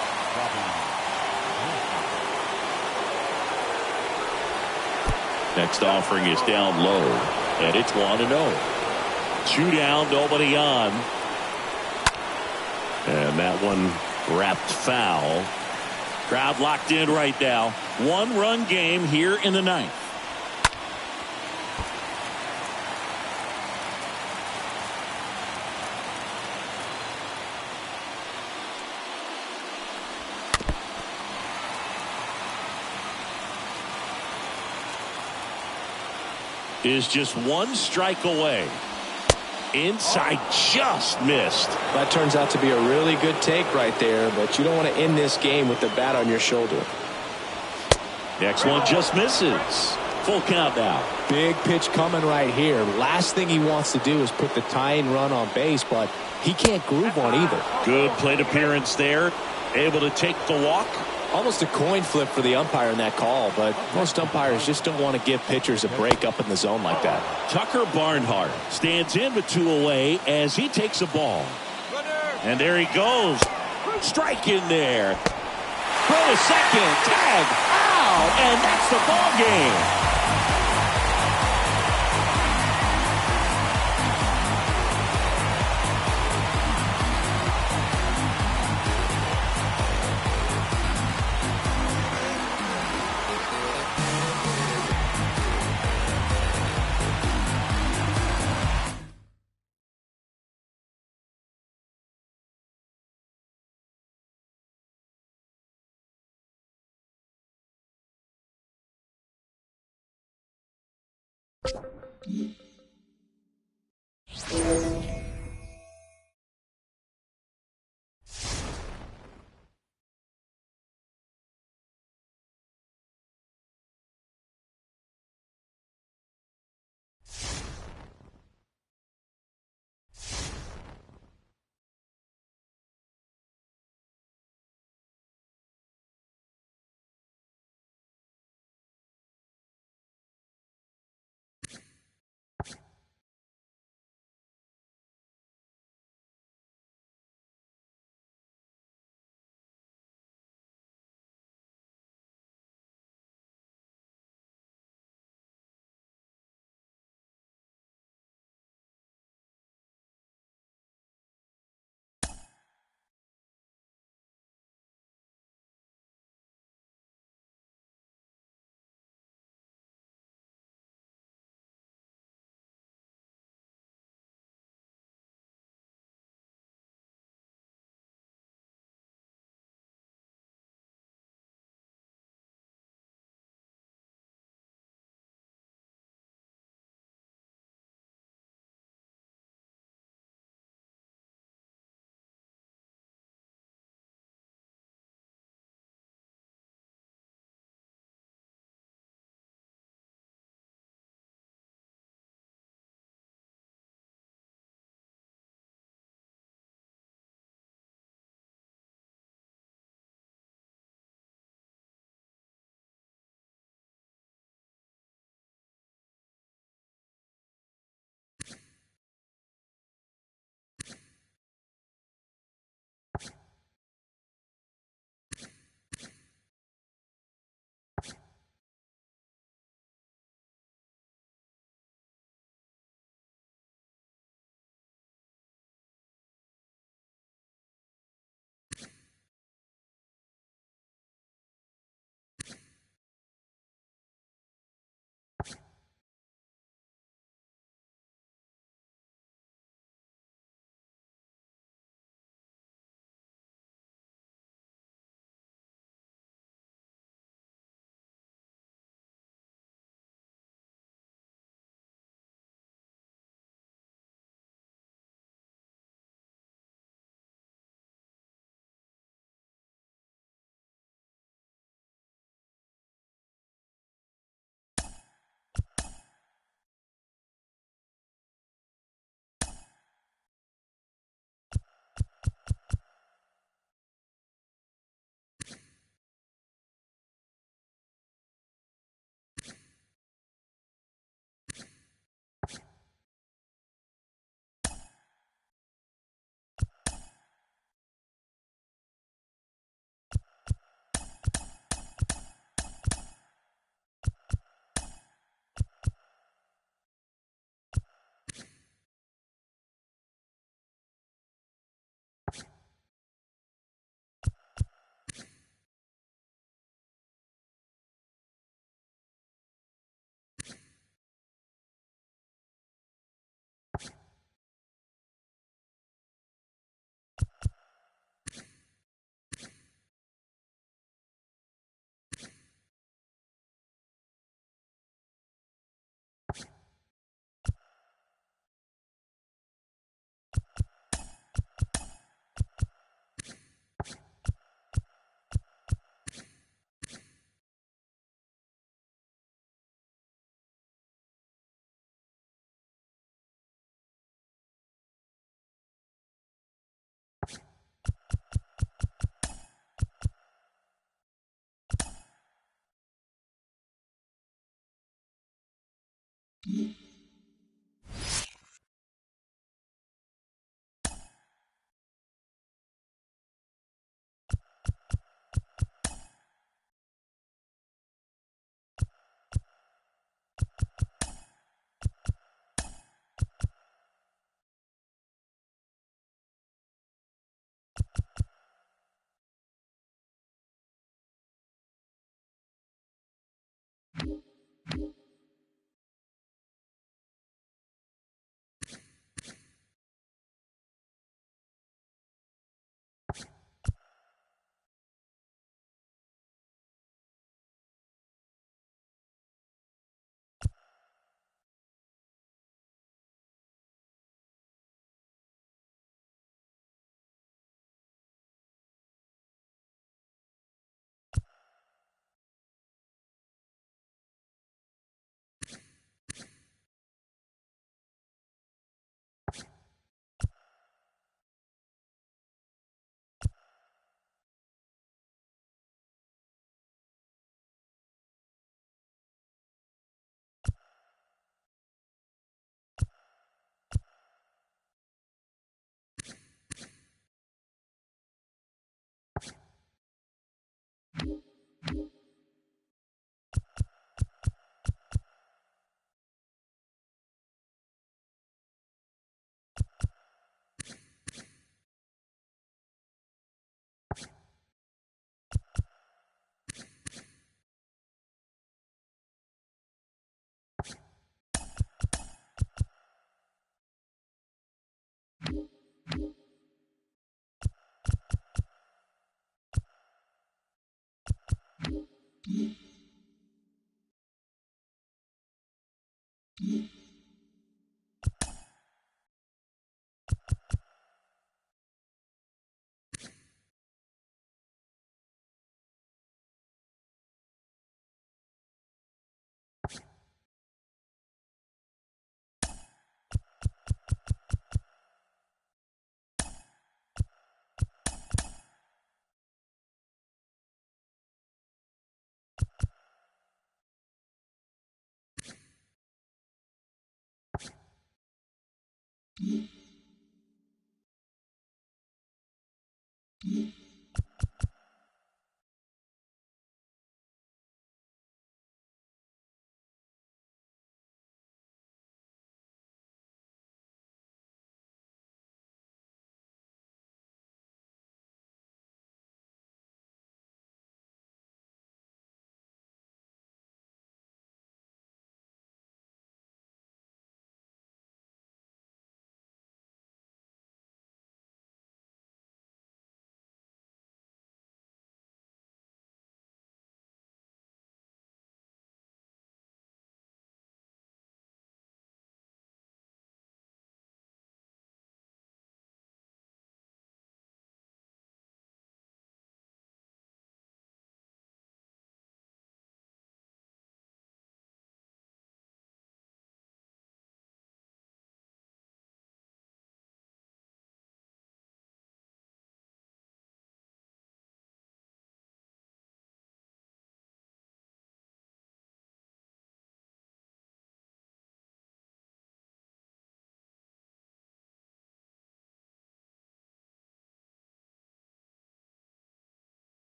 Next offering is down low. And it's 1-0. 2 down, nobody on. And that one wrapped foul. Crowd locked in right now. 1-run game here in the ninth. Is just 1 strike away. Inside, just missed. That turns out to be a really good take right there, but you don't want to end this game with the bat on your shoulder. Next one just misses. Full count now. Big pitch coming right here. Last thing he wants to do is put the tying run on base, but he can't groove on either. Good plate appearance there. Able to take the walk. Almost a coin flip for the umpire in that call, but most umpires just don't want to give pitchers a break up in the zone like that. Tucker Barnhart stands in with 2 away as he takes a ball. And there he goes. Strike in there. Throw to second. Tag. Ow! And that's the ball game.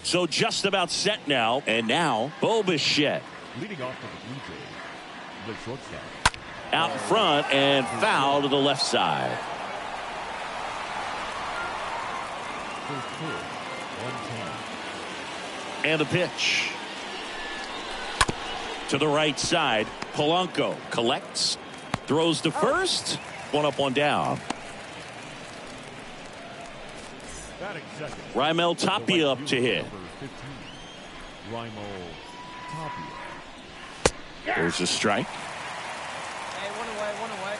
So just about set now, and now Bo Bichette. Leading off for the Blue Jays, the shortstop. Out in front and foul to the left side. First pitch, 110. And a pitch. To the right side, Polanco collects, throws to first, one up, one down. Batting second. Raimel Tapia up to hit. Number 15, Raimel Tapia. There's a strike. Hey, one away.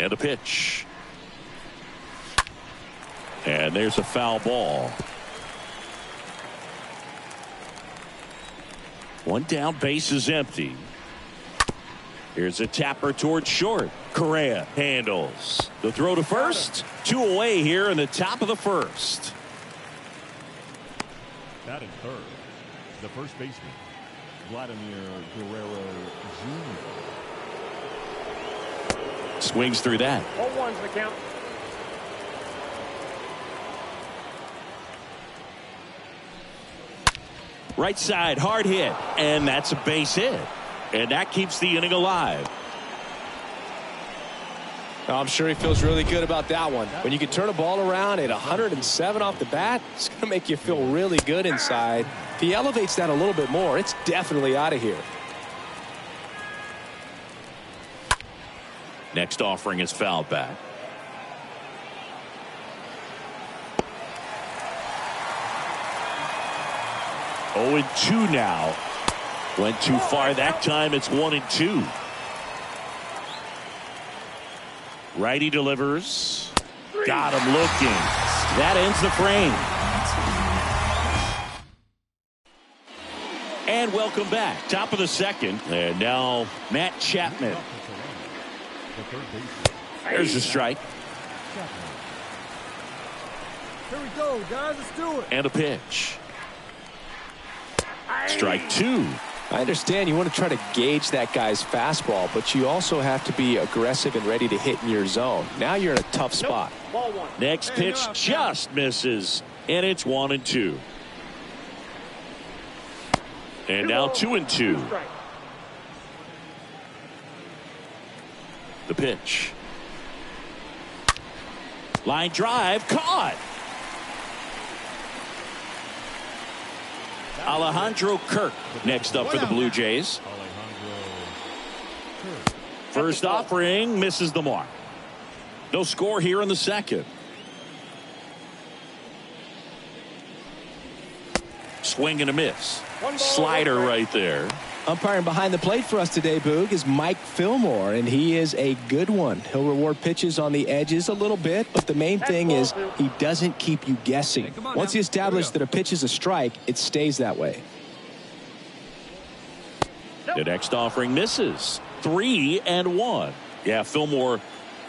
And a pitch. And there's a foul ball. One down, base is empty. Here's a tapper towards short. Correa handles. The throw to first. 2 away here in the top of the first. Batting third, the first baseman, Vladimir Guerrero Jr. Swings through that. 0-1's the count. Right side, hard hit. And that's a base hit. And that keeps the inning alive. I'm sure he feels really good about that one. When you can turn a ball around at 107 off the bat, it's going to make you feel really good inside. If he elevates that a little bit more, it's definitely out of here. Next offering is fouled back. Oh, and 2 now. Went too far that time. It's 1-2. Righty delivers. Got him looking. That ends the frame. And welcome back. Top of the second. And now Matt Chapman. The third baseman, There's a strike. Here we go, guys. Let's do it. And a pitch. Strike 2. I understand you want to try to gauge that guy's fastball, but you also have to be aggressive and ready to hit in your zone. Now you're in a tough spot. Ball 1. Next pitch just misses. And it's 1-2. And now 2-2. Strike. The pitch. Line drive caught. Alejandro Kirk next up for the Blue Jays. Alejandro Kirk. First offering misses the mark. No score here in the second. Swing and a miss. Slider right there. Umpiring behind the plate for us today, Boog, is Mike Fillmore, and he is a good one. He'll reward pitches on the edges a little bit, but the main thing is he doesn't keep you guessing. Once he establishes that a pitch is a strike, it stays that way. The next offering misses. 3-1. Yeah, Fillmore,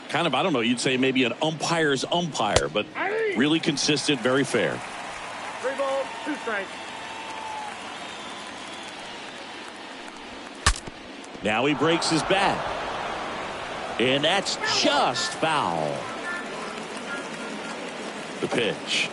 kind of, I don't know, you'd say maybe an umpire's umpire, but really consistent, very fair. 3 balls, 2 strikes. Now he breaks his bat. And that's just foul. The pitch.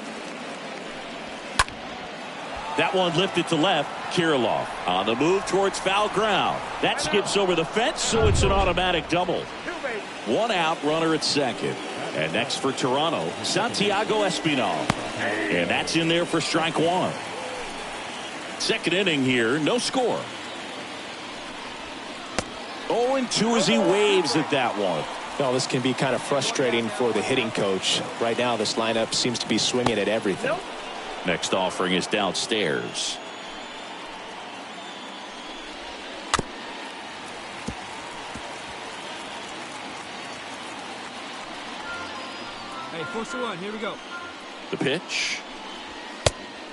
That one lifted to left. Kirilloff on the move towards foul ground. That skips over the fence, so it's an automatic double. 2 base. 1 out, runner at second. And next for Toronto, Santiago Espinal. And that's in there for strike 1. Second inning here, no score. 0-2 as he waves at that one. Well, this can be kind of frustrating for the hitting coach. Right now, this lineup seems to be swinging at everything. Next offering is downstairs. Hey, 4-1. Here we go. The pitch.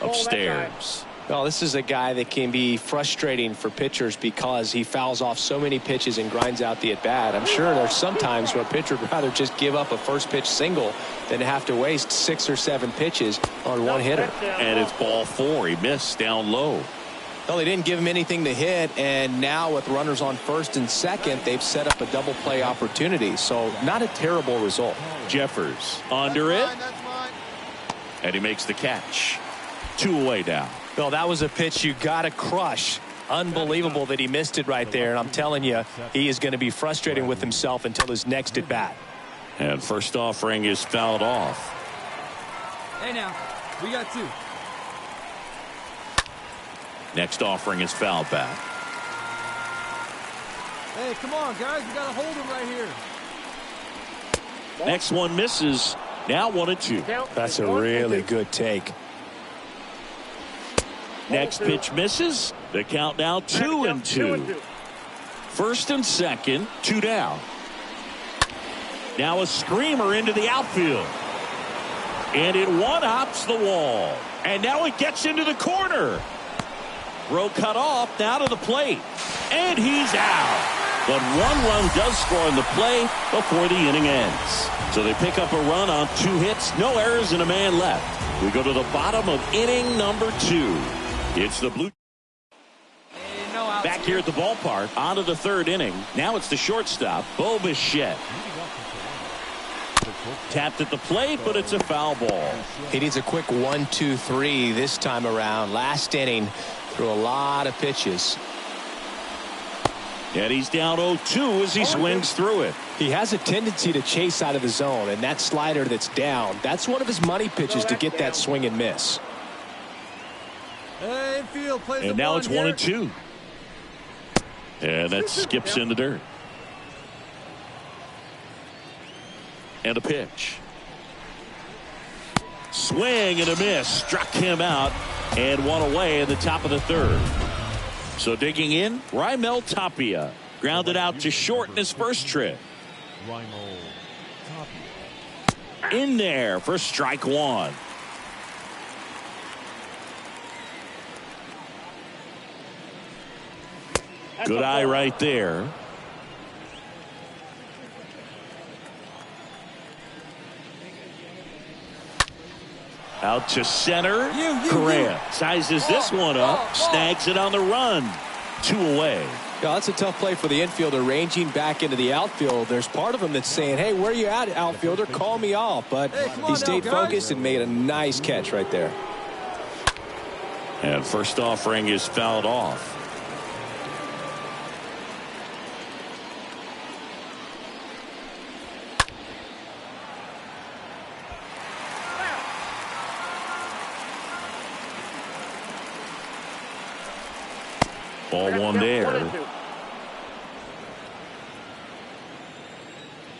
Upstairs. Well, this is a guy that can be frustrating for pitchers because he fouls off so many pitches and grinds out the at-bat. I'm sure there's some times where a pitcher would rather just give up a first pitch single than have to waste 6 or 7 pitches on one hitter. And it's ball 4. He missed down low. Well, they didn't give him anything to hit, and now with runners on first and second, they've set up a double play opportunity. So not a terrible result. Jeffers under it, and he makes the catch. 2 away now. Well, that was a pitch you got to crush. Unbelievable that he missed it right there, and I'm telling you, he is going to be frustrated with himself until his next at bat. And first offering is fouled off. Hey now, we got 2. Next offering is fouled back. Hey, come on, guys. We got to hold him right here. Next one misses. Now 1-2. That's a really good take. Next pitch misses. The count now 2-2. First and second, 2 down. Now a screamer into the outfield. And it one-hops the wall. And now it gets into the corner. Throw cut off, now to the plate. And he's out. But 1 run does score on the play before the inning ends. So they pick up a run on 2 hits, no errors, and a man left. We go to the bottom of inning number 2. It's the Blue. Back here at the ballpark, on to the 3rd inning. Now it's the shortstop, Bo Bichette. Tapped at the plate, but it's a foul ball. He needs a quick 1-2-3 this time around. Last inning, threw a lot of pitches. And he's down 0-2 as he swings through it. He has a tendency to chase out of the zone, and that slider that's down, that's one of his money pitches to get that swing and miss. Hey, infield, plays and now it's 1-2. And that skips in the dirt. And a pitch. Swing and a miss. Struck him out and 1 away in the top of the 3rd. So digging in, Raimel Tapia. Grounded out to short in his first trip. In there for strike 1. Good eye right there. Out to center. Correa sizes this one up. Snags it on the run. 2 away. Yeah, that's a tough play for the infielder, ranging back into the outfield. There's part of him that's saying, hey, where you at, outfielder? Call me off. But he stayed focused and made a nice catch right there. And first offering is fouled off. Ball 1 there.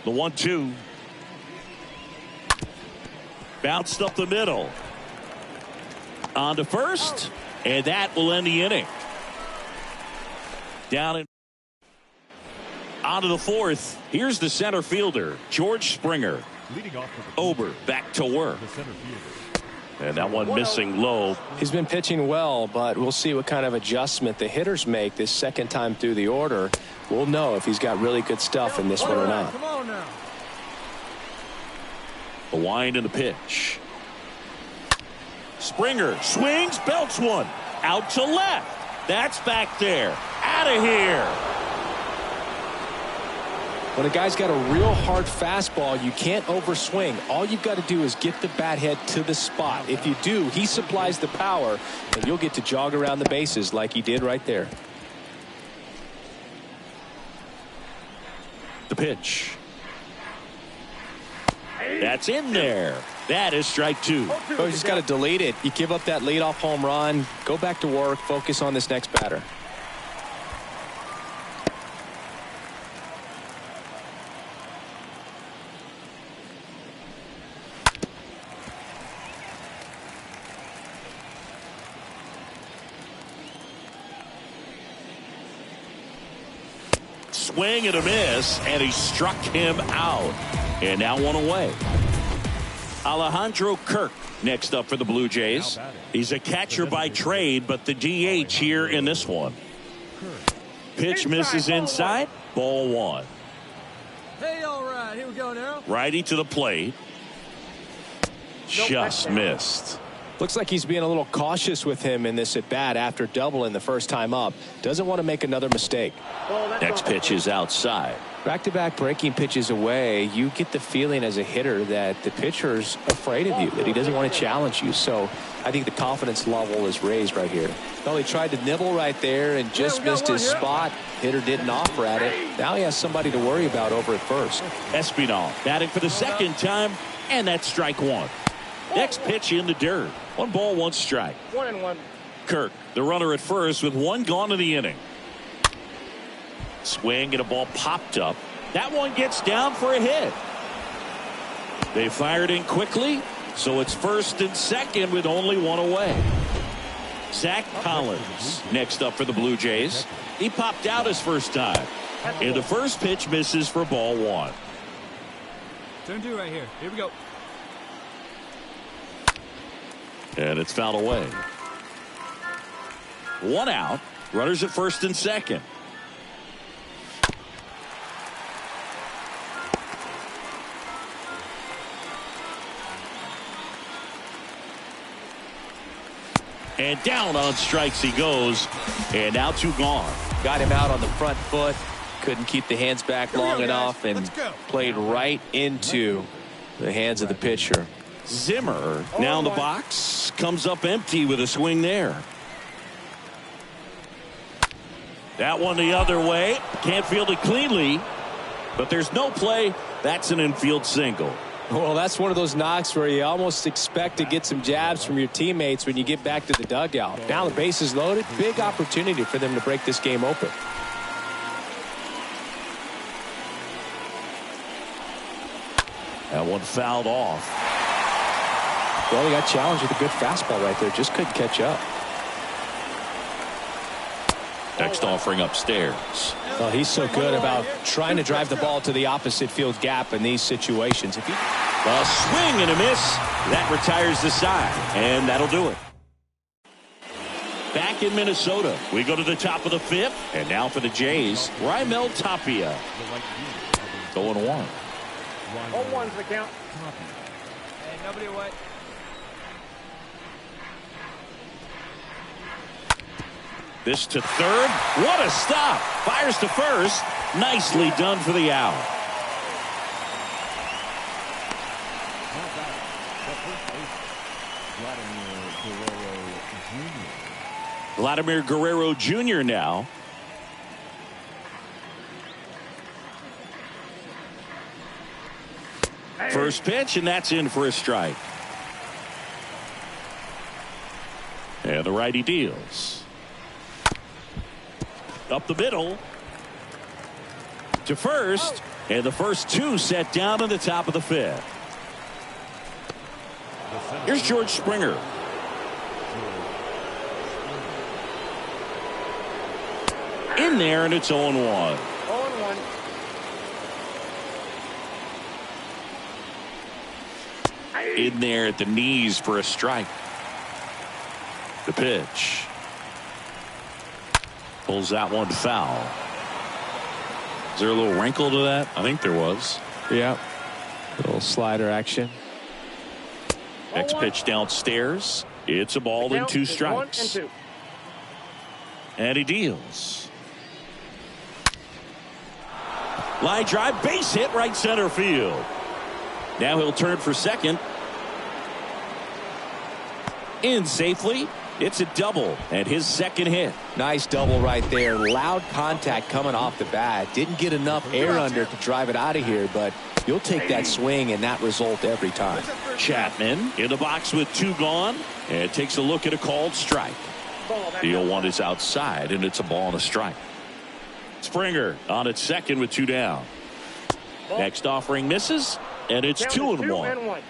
The 1-2. Bounced up the middle. On to first. And that will end the inning. Down in. On to the 4th. Here's the center fielder, George Springer. Ober back to work. And that one missing low. He's been pitching well, but we'll see what kind of adjustment the hitters make this second time through the order. We'll know if he's got really good stuff in this one or not. Come on now. The wind and the pitch. Springer swings, belts one. Out to left. That's back there. Out of here. When a guy's got a real hard fastball, you can't overswing. All you've got to do is get the bat head to the spot. If you do, he supplies the power, and you'll get to jog around the bases like he did right there. The pitch. That's in there. That is strike 2. Oh, you just got to delete it. You give up that leadoff home run, go back to work, focus on this next batter. Swing and a miss, and he struck him out. And now 1 away. Alejandro Kirk next up for the Blue Jays. He's a catcher by trade, but the DH here in this one. Pitch misses inside. Ball 1. Hey, all right. Here we go now. Righty to the plate. Just missed. Looks like he's being a little cautious with him in this at bat after doubling the first time up. Doesn't want to make another mistake. Next pitch is outside. Back-to-back breaking pitches away, you get the feeling as a hitter that the pitcher's afraid of you, that he doesn't want to challenge you. So I think the confidence level is raised right here. Well, he tried to nibble right there and just missed his spot. Hitter didn't offer at it. Now he has somebody to worry about over at first. Espinal batting for the second time, and that's strike one. Next pitch in the dirt. 1 ball, 1 strike. 1-1. Kirk, the runner at first with 1 gone in the inning. Swing and a ball popped up. That one gets down for a hit. They fired in quickly, so it's first and second with only 1 away. Zach Collins next up for the Blue Jays. He popped out his first time. And the first pitch misses for ball 1. Turn 2 right here. Here we go. And it's fouled away. 1 out. Runners at first and second. And down on strikes he goes. And now 2 gone. Got him out on the front foot. Couldn't keep the hands back long enough and played right into the hands of the pitcher. Zimmer now in the box. Comes up empty with a swing there. That one the other way. Can't field it cleanly. But there's no play. That's an infield single. Well, that's one of those knocks where you almost expect to get some jabs from your teammates when you get back to the dugout. Now the base is loaded. Big opportunity for them to break this game open. That one fouled off. Well, he got challenged with a good fastball right there. Just couldn't catch up. Next offering upstairs. Well, he's so good about trying to drive the ball to the opposite field gap in these situations. If he... A swing and a miss. That retires the side. And that'll do it. Back in Minnesota, we go to the top of the 5th. And now for the Jays, Raimel Tapia. 0-1. 0-1's the count. Hey, nobody away. This to third. What a stop. Fires to first. Nicely done for the out. Vladimir Guerrero Jr. now. First pitch, and that's in for a strike. And the righty deals. Up the middle to first, and the first 2 set down in the top of the 5th. Here's George Springer. In there, and it's 0-1. 0-1. In there at the knees for a strike. The pitch. Pulls that one foul. Is there a little wrinkle to that? I think there was. Yeah. A little slider action. Next pitch downstairs. It's a ball and 2 strikes. 1 and 2. And he deals. Line drive, base hit, right center field. Now he'll turn for second. In safely. It's a double and his second hit. Nice double right there. Loud contact coming off the bat. Didn't get enough air under to drive it out of here, but you'll take that swing and that result every time. Chapman in the box with 2 gone and takes a look at a called strike. The 0-1 is outside and it's a ball and a strike. Springer on at second with 2 down. Next offering misses and it's 2-1.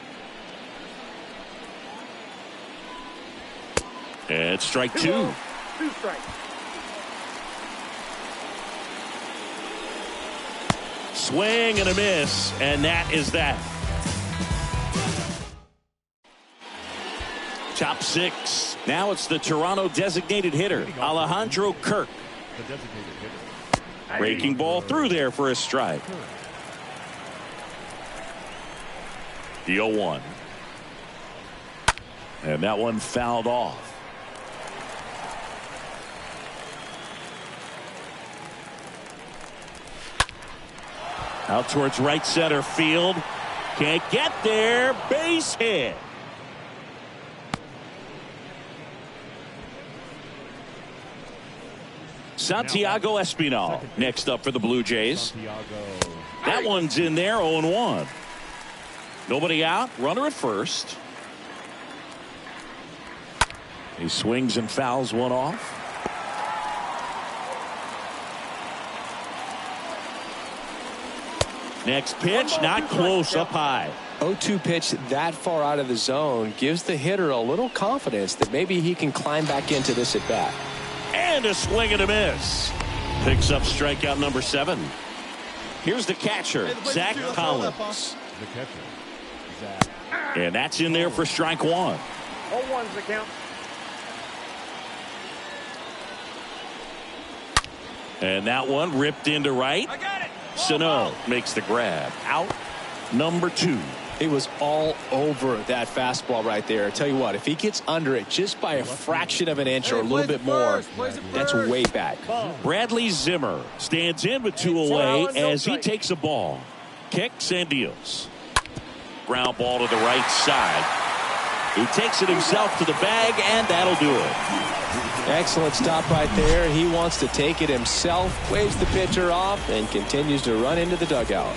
And strike 2. 2 strikes. Swing and a miss, and that is that. Top 6. Now it's the Toronto designated hitter, Alejandro Kirk. The designated hitter. Breaking ball through there for a strike. The 0-1. And that one fouled off. Out towards right center field. Can't get there. Base hit. Santiago Espinal next up for the Blue Jays. That one's in there, 0-1. Nobody out. Runner at first. He swings and fouls one off. Next pitch, not close, up high. 0-2 pitch that far out of the zone gives the hitter a little confidence that maybe he can climb back into this at bat. And a swing and a miss. Picks up strikeout number 7. Here's the catcher, Zach Collins. The catcher, Zach. And that's in there for strike 1. 0-1's the count. And that one ripped into right. I got it. Sano makes the grab. Out number 2. It was all over that fastball right there. I tell you what, if he gets under it just by a fraction of an inch or a little bit more, that's way back. Bradley Zimmer stands in with 2 away as he takes a ball. Kicks and deals. Ground ball to the right side. He takes it himself to the bag, and that'll do it. Excellent stop right there. He wants to take it himself, waves the pitcher off, and continues to run into the dugout.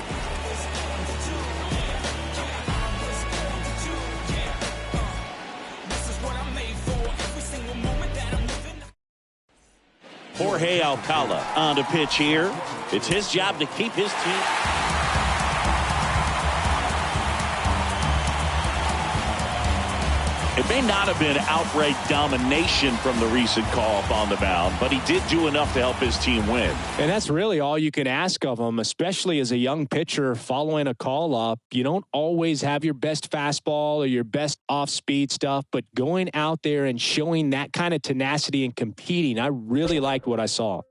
Jorge Alcala on the pitch here. It's his job to keep his team. It may not have been outright domination from the recent call-up on the mound, but he did do enough to help his team win. And that's really all you can ask of him, especially as a young pitcher following a call-up. You don't always have your best fastball or your best off-speed stuff, but going out there and showing that kind of tenacity and competing, I really liked what I saw.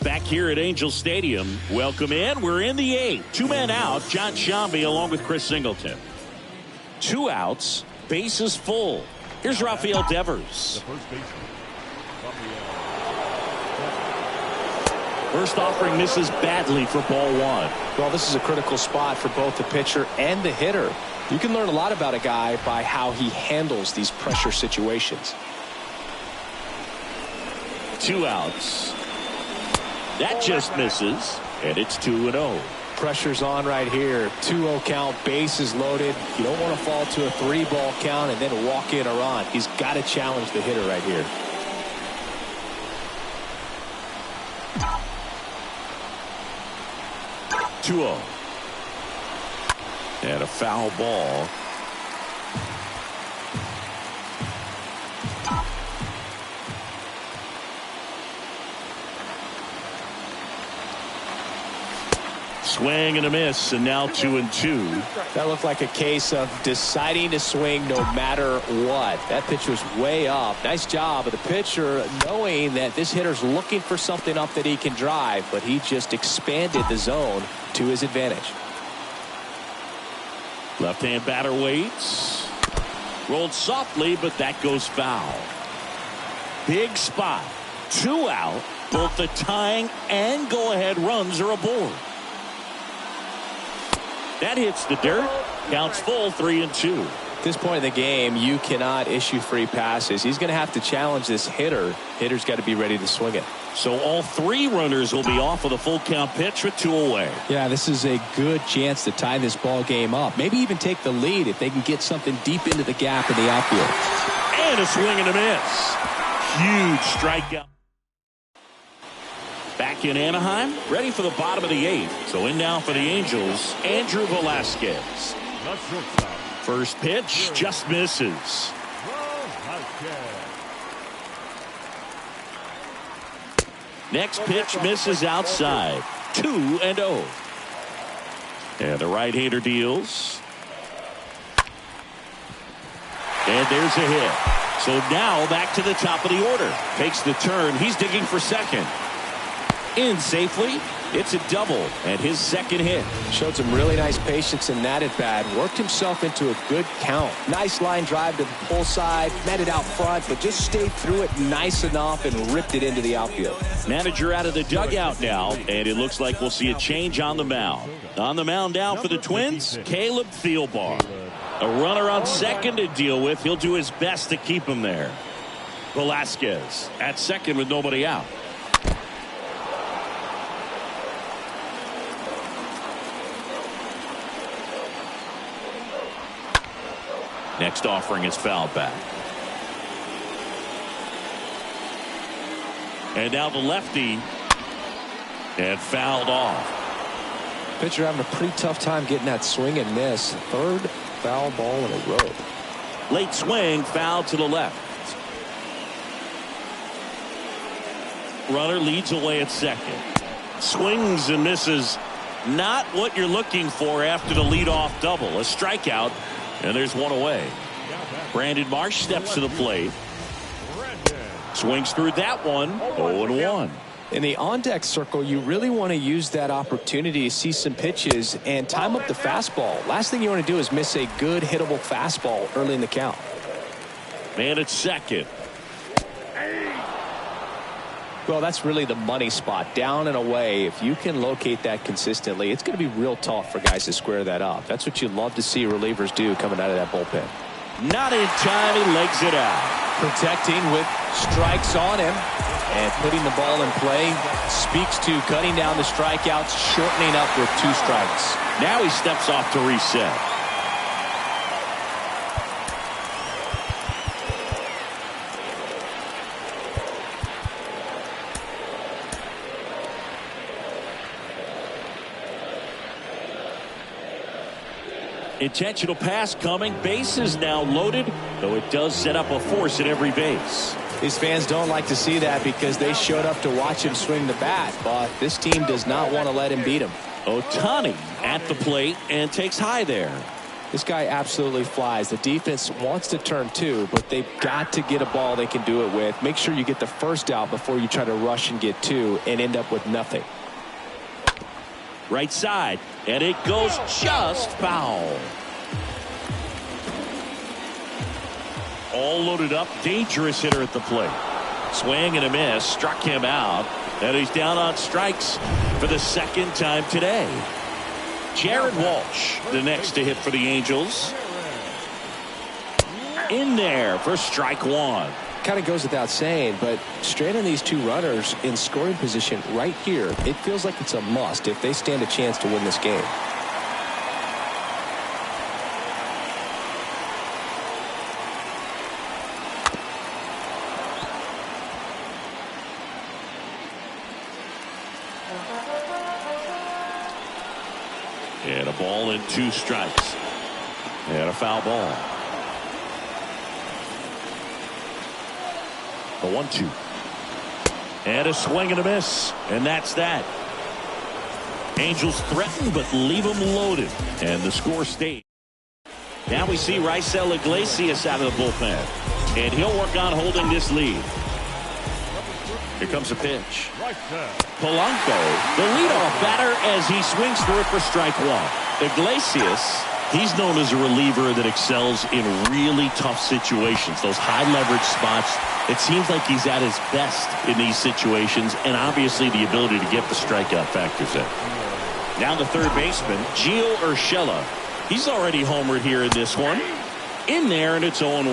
Back here at Angel Stadium, welcome in. We're in the 8th. 2 men out. John Sciambi along with Chris Singleton. 2 outs. Bases full. Here's Rafael Devers. The first baseman. First offering misses badly for ball 1. Well, this is a critical spot for both the pitcher and the hitter. You can learn a lot about a guy by how he handles these pressure situations. 2 outs. That just misses, and it's 2-0. Pressure's on right here. 2-0 count, bases loaded. You don't want to fall to a 3-ball count and then walk in a run. He's got to challenge the hitter right here. Two-0. And a foul ball. Swing and a miss, and now 2-2. That looked like a case of deciding to swing no matter what. That pitch was way up. Nice job of the pitcher knowing that this hitter's looking for something up that he can drive, but he just expanded the zone to his advantage. Left-hand batter waits. Rolled softly, but that goes foul. Big spot. 2 out. Both the tying and go-ahead runs are aboard. That hits the dirt. Counts full, 3-2. At this point in the game, you cannot issue free passes. He's going to have to challenge this hitter. Hitter's got to be ready to swing it. So all 3 runners will be off with a full count pitch with 2 away. Yeah, this is a good chance to tie this ball game up. Maybe even take the lead if they can get something deep into the gap in the outfield. And a swing and a miss. Huge strikeout. Back in Anaheim, ready for the bottom of the 8th. So in now for the Angels, Andrew Velasquez. Not shortstop. First pitch just misses. Next pitch misses outside. 2-0. And the right-hander deals. And there's a hit. So now back to the top of the order. Takes the turn. He's digging for second. In safely. It's a double and his second hit. Showed some really nice patience in that at bat. Worked himself into a good count. Nice line drive to the pull side. Met it out front, but just stayed through it nice enough and ripped it into the outfield. Manager out of the dugout now, and it looks like we'll see a change on the mound. On the mound now for the Twins, Caleb Thielbar. A runner on second to deal with. He'll do his best to keep him there. Velasquez at second with nobody out. Next offering is fouled back. And now the lefty. And fouled off. Pitcher having a pretty tough time getting that swing and miss. 3rd foul ball in a row. Late swing, foul to the left. Runner leads away at second. Swings and misses. Not what you're looking for after the leadoff double. A strikeout. And there's 1 away. Brandon Marsh steps to the plate. Swings through that one. 0-1. In the on-deck circle, you really want to use that opportunity to see some pitches and time up the fastball. Last thing you want to do is miss a good hittable fastball early in the count. Man at second. Well, that's really the money spot. Down and away, if you can locate that consistently, it's going to be real tough for guys to square that up. That's what you love to see relievers do coming out of that bullpen. Not in time. He legs it out. Protecting with strikes on him and putting the ball in play speaks to cutting down the strikeouts, shortening up with 2 strikes. Now he steps off to reset. Intentional pass coming. Base is now loaded, though it does set up a force at every base. These fans don't like to see that because they showed up to watch him swing the bat, but this team does not want to let him beat him. Ohtani at the plate and takes high there. This guy absolutely flies. The defense wants to turn 2, but they've got to get a ball they can do it with. Make sure you get the first out before you try to rush and get 2 and end up with nothing. Right side, and it goes just foul. All loaded up, dangerous hitter at the plate. Swing and a miss, struck him out, and he's down on strikes for the 2nd time today. Jared Walsh, the next to hit for the Angels. In there for strike 1. Kind of goes without saying, but straight on these 2 runners in scoring position right here, it feels like it's a must if they stand a chance to win this game. And a ball and 2 strikes. And a foul ball. The 1-2. And a swing and a miss. And that's that. Angels threaten but leave them loaded. And the score stays. Now we see Raisel Iglesias out of the bullpen. And he'll work on holding this lead. Here comes a pitch. Polanco, the leadoff batter, as he swings through it for strike 1. Iglesias, he's known as a reliever that excels in really tough situations. Those high leverage spots. It seems like he's at his best in these situations, and obviously the ability to get the strikeout factors in. Now the third baseman, Gio Urshela. He's already homered here in this one. In there, and it's 0-1.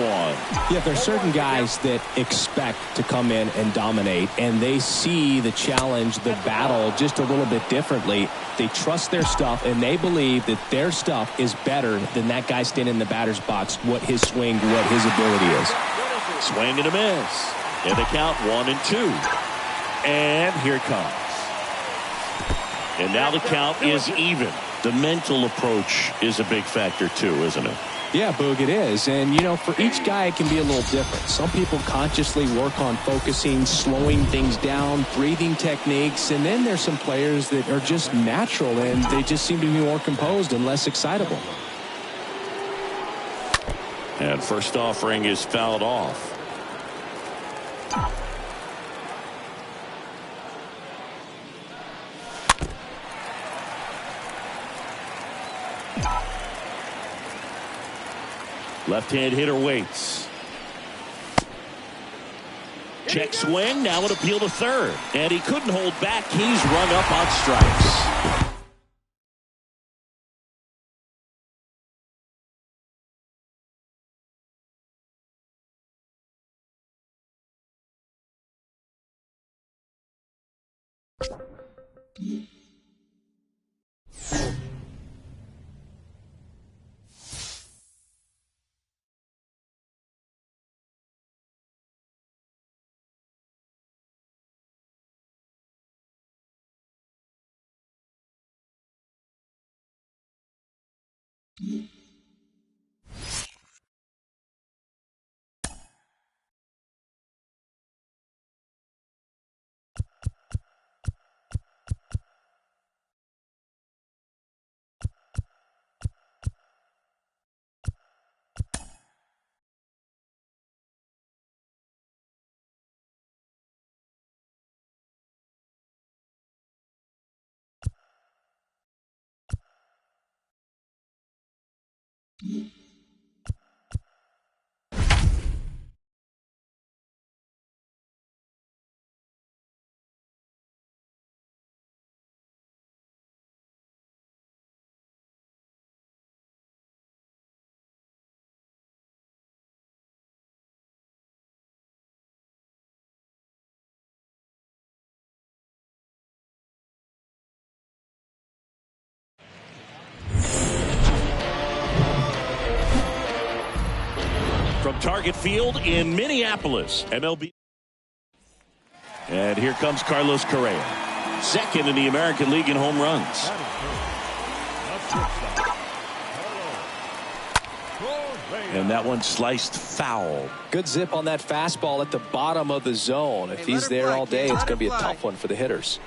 Yeah, there's certain guys that expect to come in and dominate, and they see the challenge, the battle, just a little bit differently. They trust their stuff, and they believe that their stuff is better than that guy standing in the batter's box, what his swing, what his ability is. Swing and a miss. And the count 1-2. And here it comes. And now the count is even. The mental approach is a big factor too, isn't it? Yeah, Boog, it is. And, you know, for each guy, it can be a little different. Some people consciously work on focusing, slowing things down, breathing techniques. And then there's some players that are just natural, and they just seem to be more composed and less excitable. And first offering is fouled off. Left-hand hitter waits. Check swing. Now an appeal to third. And he couldn't hold back. He's rung up on strikes. from Target Field in Minneapolis, MLB. And here comes Carlos Correa, second in the American League in home runs. And that one sliced foul. Good zip on that fastball at the bottom of the zone. If he's there all day, it's going to be a tough one for the hitters.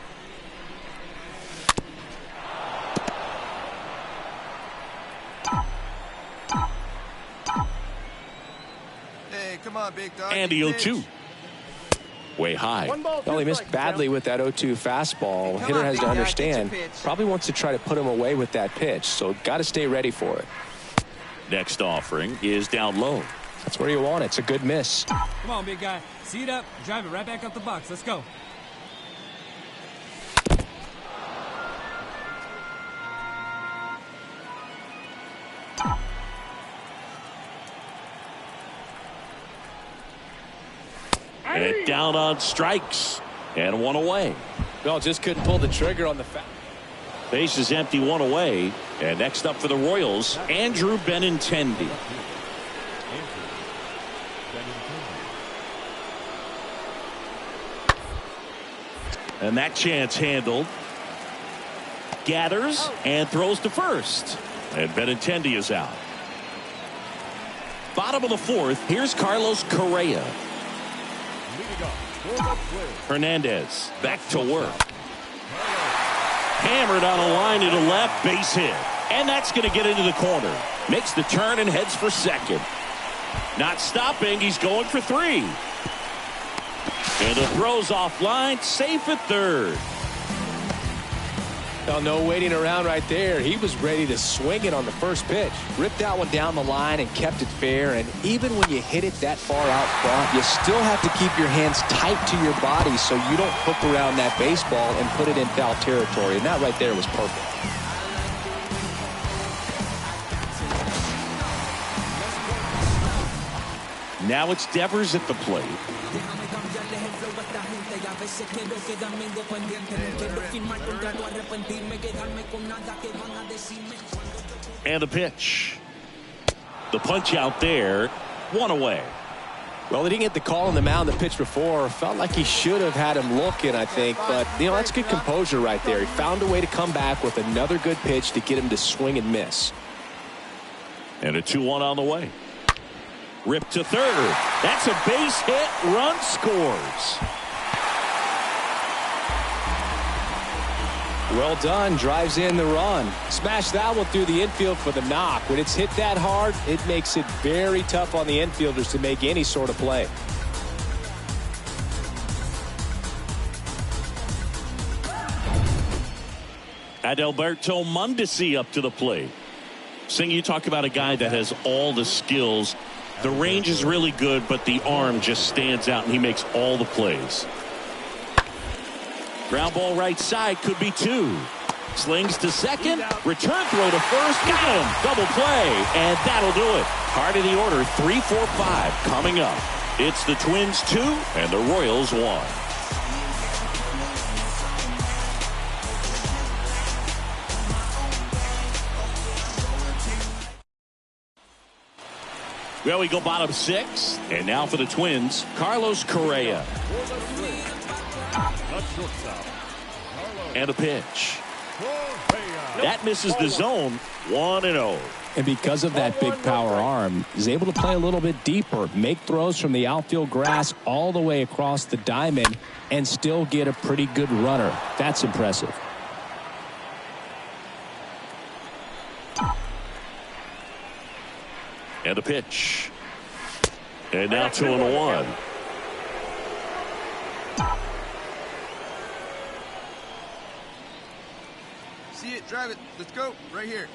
Hey, come on, big dog. And the 0-2. Way high. Well, he missed badly with that 0-2 fastball. Hitter has to understand, probably wants to try to put him away with that pitch, so got to stay ready for it. Next offering is down low. That's where you want it. It's a good miss. Come on, big guy. See it up. Drive it right back up the box. Let's go. And down on strikes. And one away. Well, just couldn't pull the trigger on the Base is empty, one away. And next up for the Royals, Andrew Benintendi. And that chance handled. Gathers and throws to first. And Benintendi is out. Bottom of the fourth, here's Carlos Correa. Hernandez back to work. Hammered on a line to the left, base hit. And that's going to get into the corner. Makes the turn and heads for second. Not stopping, he's going for three. And the throw's offline, safe at third. Well, no waiting around right there. He was ready to swing it on the first pitch. Ripped that one down the line and kept it fair. And even when you hit it that far out front, you still have to keep your hands tight to your body so you don't hook around that baseball and put it in foul territory. And that right there was perfect. Now it's Devers at the plate. And the pitch. The punch out there. One away. Well, he didn't get the call on the mound the pitch before. Felt like he should have had him looking, I think. But, you know, that's good composure right there. He found a way to come back with another good pitch to get him to swing and miss. And a 2-1 on the way. Ripped to third. That's a base hit. Run scores. Well done. Drives in the run. Smash that one through the infield for the knock. When it's hit that hard, it makes it very tough on the infielders to make any sort of play. Adalberto Mondesi up to the plate. Sing, you talk about a guy that has all the skills. The range is really good, but the arm just stands out, and he makes all the plays. Ground ball right side, could be two. Slings to second. Return throw to first. Got him. Double play. And that'll do it. Heart of the order, 3, 4, 5 coming up. It's the Twins 2 and the Royals 1. Well, we go bottom 6. And now for the Twins, Carlos Correa. And a pitch. That misses the zone. 1-0. And because of that big power arm, he's able to play a little bit deeper, make throws from the outfield grass all the way across the diamond, and still get a pretty good runner. That's impressive. And a pitch. And now 2-1. See it, drive it. Let's go. Right here.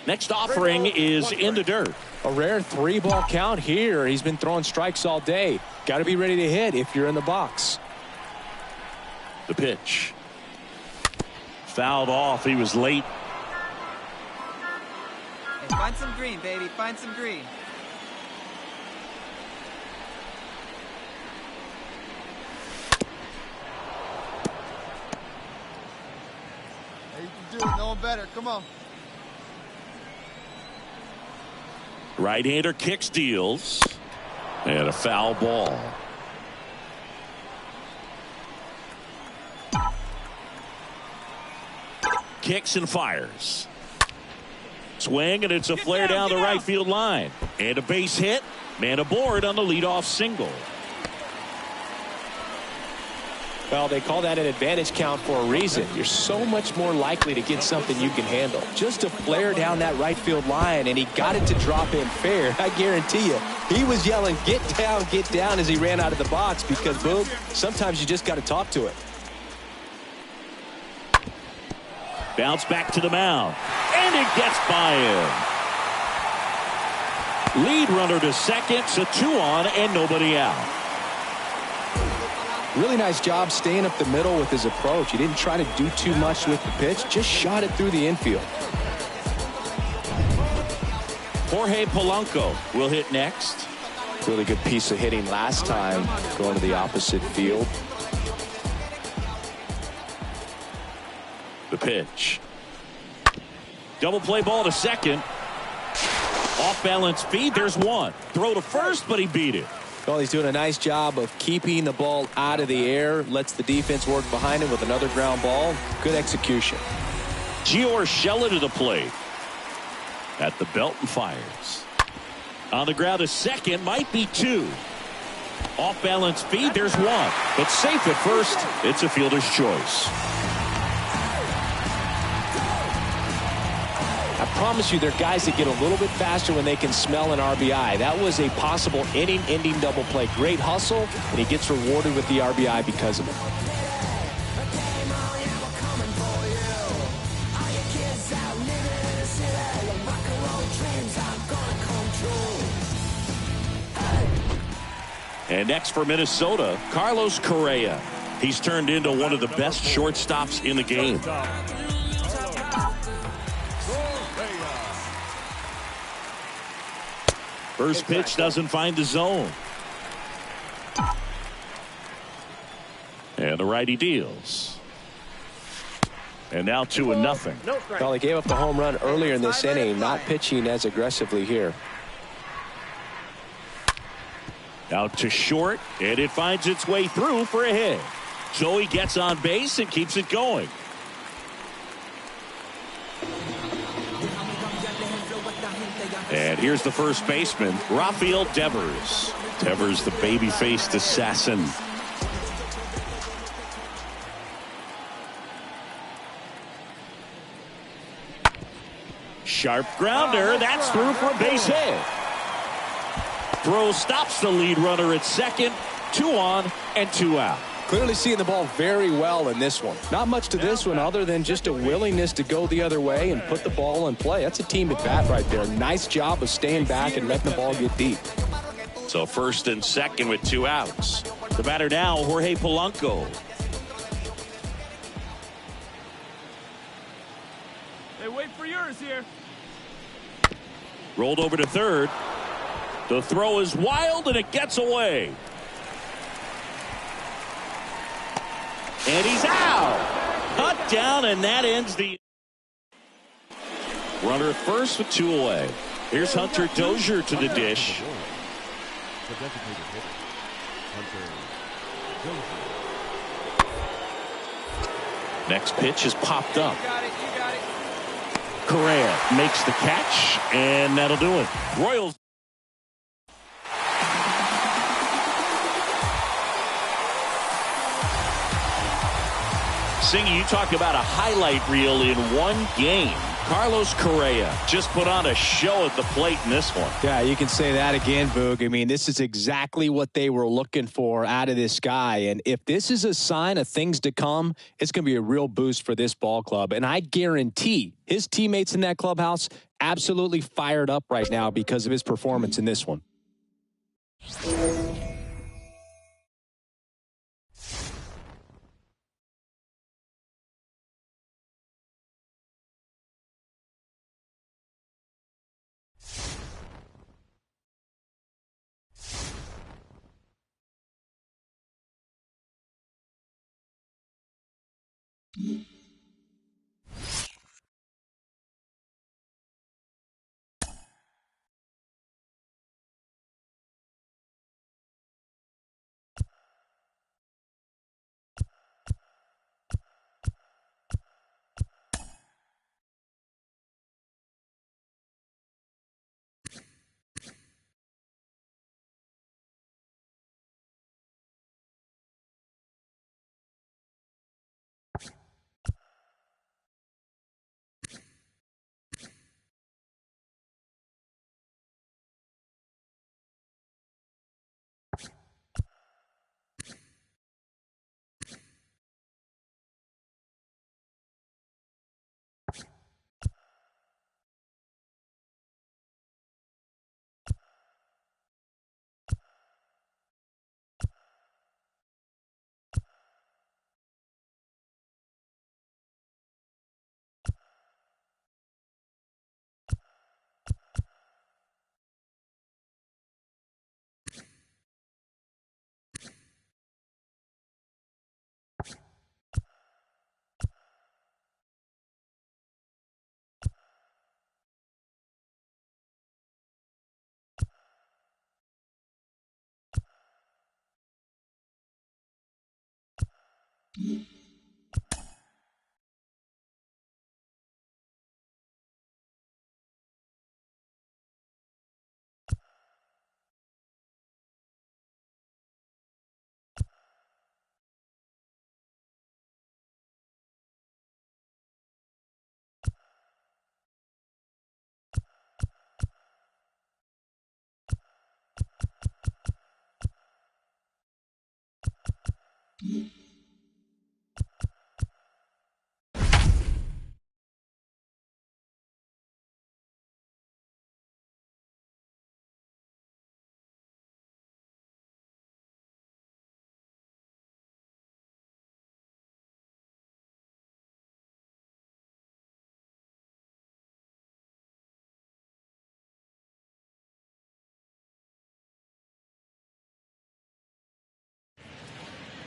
Next offering is in the dirt. A rare 3-ball count here. He's been throwing strikes all day. Got to be ready to hit if you're in the box. The pitch. Fouled off. He was late. Hey, find some green, baby. Find some green. Hey, you can do it. No one better. Come on. Right-hander kicks, deals, and a foul ball. Kicks and fires. Swing, and it's a flare down the right field line. And a base hit. Man aboard on the leadoff single. Well, they call that an advantage count for a reason. You're so much more likely to get something you can handle. Just a flare down that right field line, and he got it to drop in fair. I guarantee you, he was yelling, get down, as he ran out of the box because, boom, sometimes you just got to talk to it. Bounce back to the mound, and it gets by him. Lead runner to second, so 2 on and nobody out. Really nice job staying up the middle with his approach. He didn't try to do too much with the pitch, just shot it through the infield. Jorge Polanco will hit next. Really good piece of hitting last time, going to the opposite field. The pitch. Double play ball to second. Off balance feed. There's one. Throw to first, but he beat it. Well, he's doing a nice job of keeping the ball out of the air. Lets the defense work behind him with another ground ball. Good execution. Gio Urshela to the plate. At the belt and fires. On the ground to second. Might be 2. Off balance feed. There's one. But safe at first. It's a fielder's choice. I promise you, there are guys that get a little bit faster when they can smell an RBI. That was a possible inning-ending double play. Great hustle, and he gets rewarded with the RBI because of it. And next for Minnesota, Carlos Correa. He's turned into one of the best shortstops in the game. First pitch doesn't find the zone. And the righty deals. And now 2-0. Well, they gave up the home run earlier in this inning, not pitching as aggressively here. Out to short, and it finds its way through for a hit. So he gets on base and keeps it going. And here's the first baseman, Rafael Devers. Devers, the baby-faced assassin. Sharp grounder. That's through for a base hit. Throw stops the lead runner at second. 2 on and 2 out. Clearly seeing the ball very well in this one. Not much to this one other than just a willingness to go the other way and put the ball in play. That's a team at bat right there. Nice job of staying back and letting the ball get deep. So first and second with 2 outs. The batter now, Jorge Polanco. Hey, wait for yours here. Rolled over to third. The throw is wild and it gets away. And he's out. Cut down, and that ends the runner at first with 2 away. Here's Hunter Dozier to the dish. The designated hitter, Hunter Dozier. Next pitch is popped up. You got it. Correa makes the catch, and that'll do it. Royals. Singy, you talk about a highlight reel in one game. Carlos Correa just put on a show at the plate in this one. Yeah, you can say that again, Boog. I mean, this is exactly what they were looking for out of this guy. And if this is a sign of things to come, it's going to be a real boost for this ball club. And I guarantee his teammates in that clubhouse absolutely fired up right now because of his performance in this one.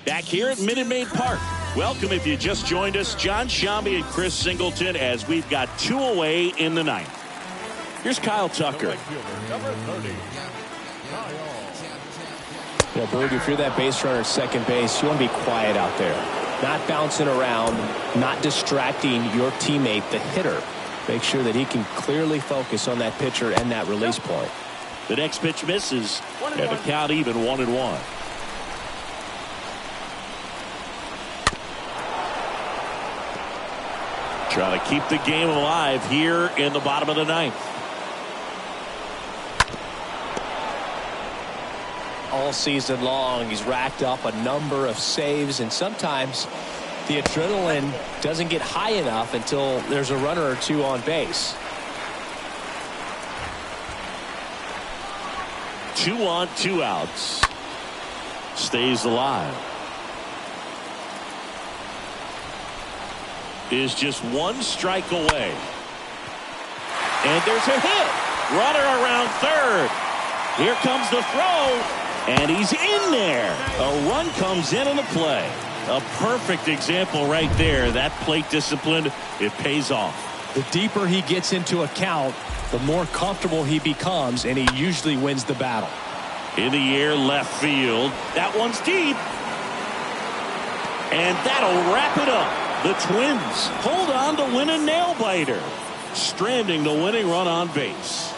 Back here at Minute Maid Park. Welcome if you just joined us, John Shambi and Chris Singleton, as we've got 2 away in the ninth. Here's Kyle Tucker. Number 30. Yeah, Berg, if you're that base runner at second base, you want to be quiet out there. Not bouncing around, not distracting your teammate, the hitter. Make sure that he can clearly focus on that pitcher and that release point. The next pitch misses, and the count even 1-1. Trying to keep the game alive here in the bottom of the ninth. All season long, he's racked up a number of saves, and sometimes the adrenaline doesn't get high enough until there's a runner or two on base. 2 on, 2 outs. Stays alive. Is just 1 strike away. And there's a hit. Runner around third. Here comes the throw. And he's in there. A run comes in on the play. A perfect example right there. That plate discipline, it pays off. The deeper he gets into a count, the more comfortable he becomes, and he usually wins the battle. In the air, left field. That one's deep. And that'll wrap it up. The Twins hold on to win a nail-biter, stranding the winning run on base.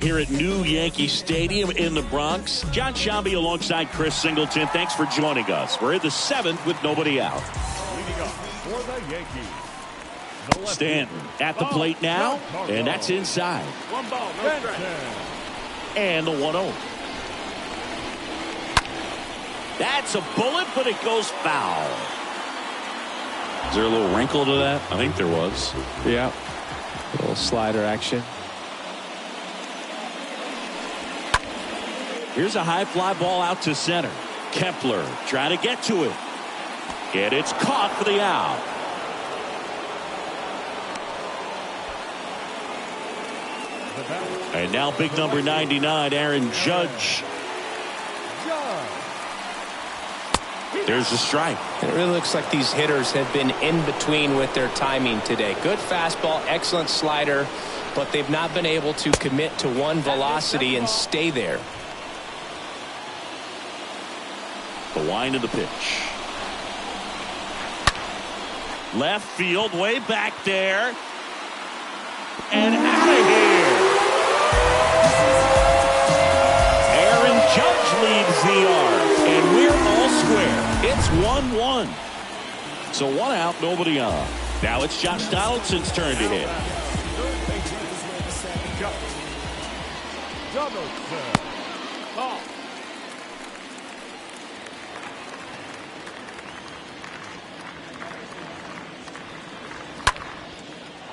here at New Yankee Stadium in the Bronx. John Shambi alongside Chris Singleton. Thanks for joining us. We're in the 7th with nobody out. Leading up for the Yankees. Stanton at the plate now, and that's inside. One ball, no strike. And the 1-0. That's a bullet, but it goes foul. Is there a little wrinkle to that? I think there was. Yeah. A little slider action. Here's a high fly ball out to center. Kepler trying to get to it. And it's caught for the out. And now big number 99, Aaron Judge. There's the strike. It really looks like these hitters have been in between with their timing today. Good fastball, excellent slider, but they've not been able to commit to one velocity and stay there. The wind of the pitch. Left field, way back there. And out of here. Aaron Judge leads the arc, and we're all square. It's 1-1. So 1 out, nobody on. Now it's Josh Donaldson's turn to hit.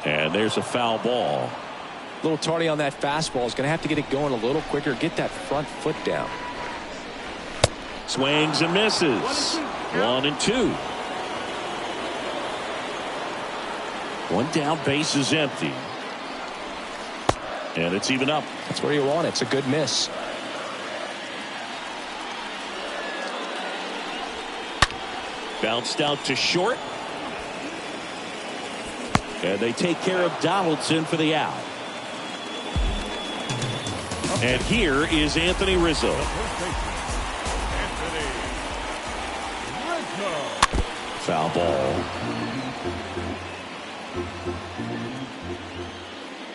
And there's a foul ball. A little tardy on that fastball. Is going to have to get it going a little quicker. Get that front foot down. Swings and misses. 1-2. One down, base is empty. And it's even up. That's where you want it. It's a good miss. Bounced out to short. And they take care of Donaldson for the out. And here is Anthony Rizzo. Foul ball.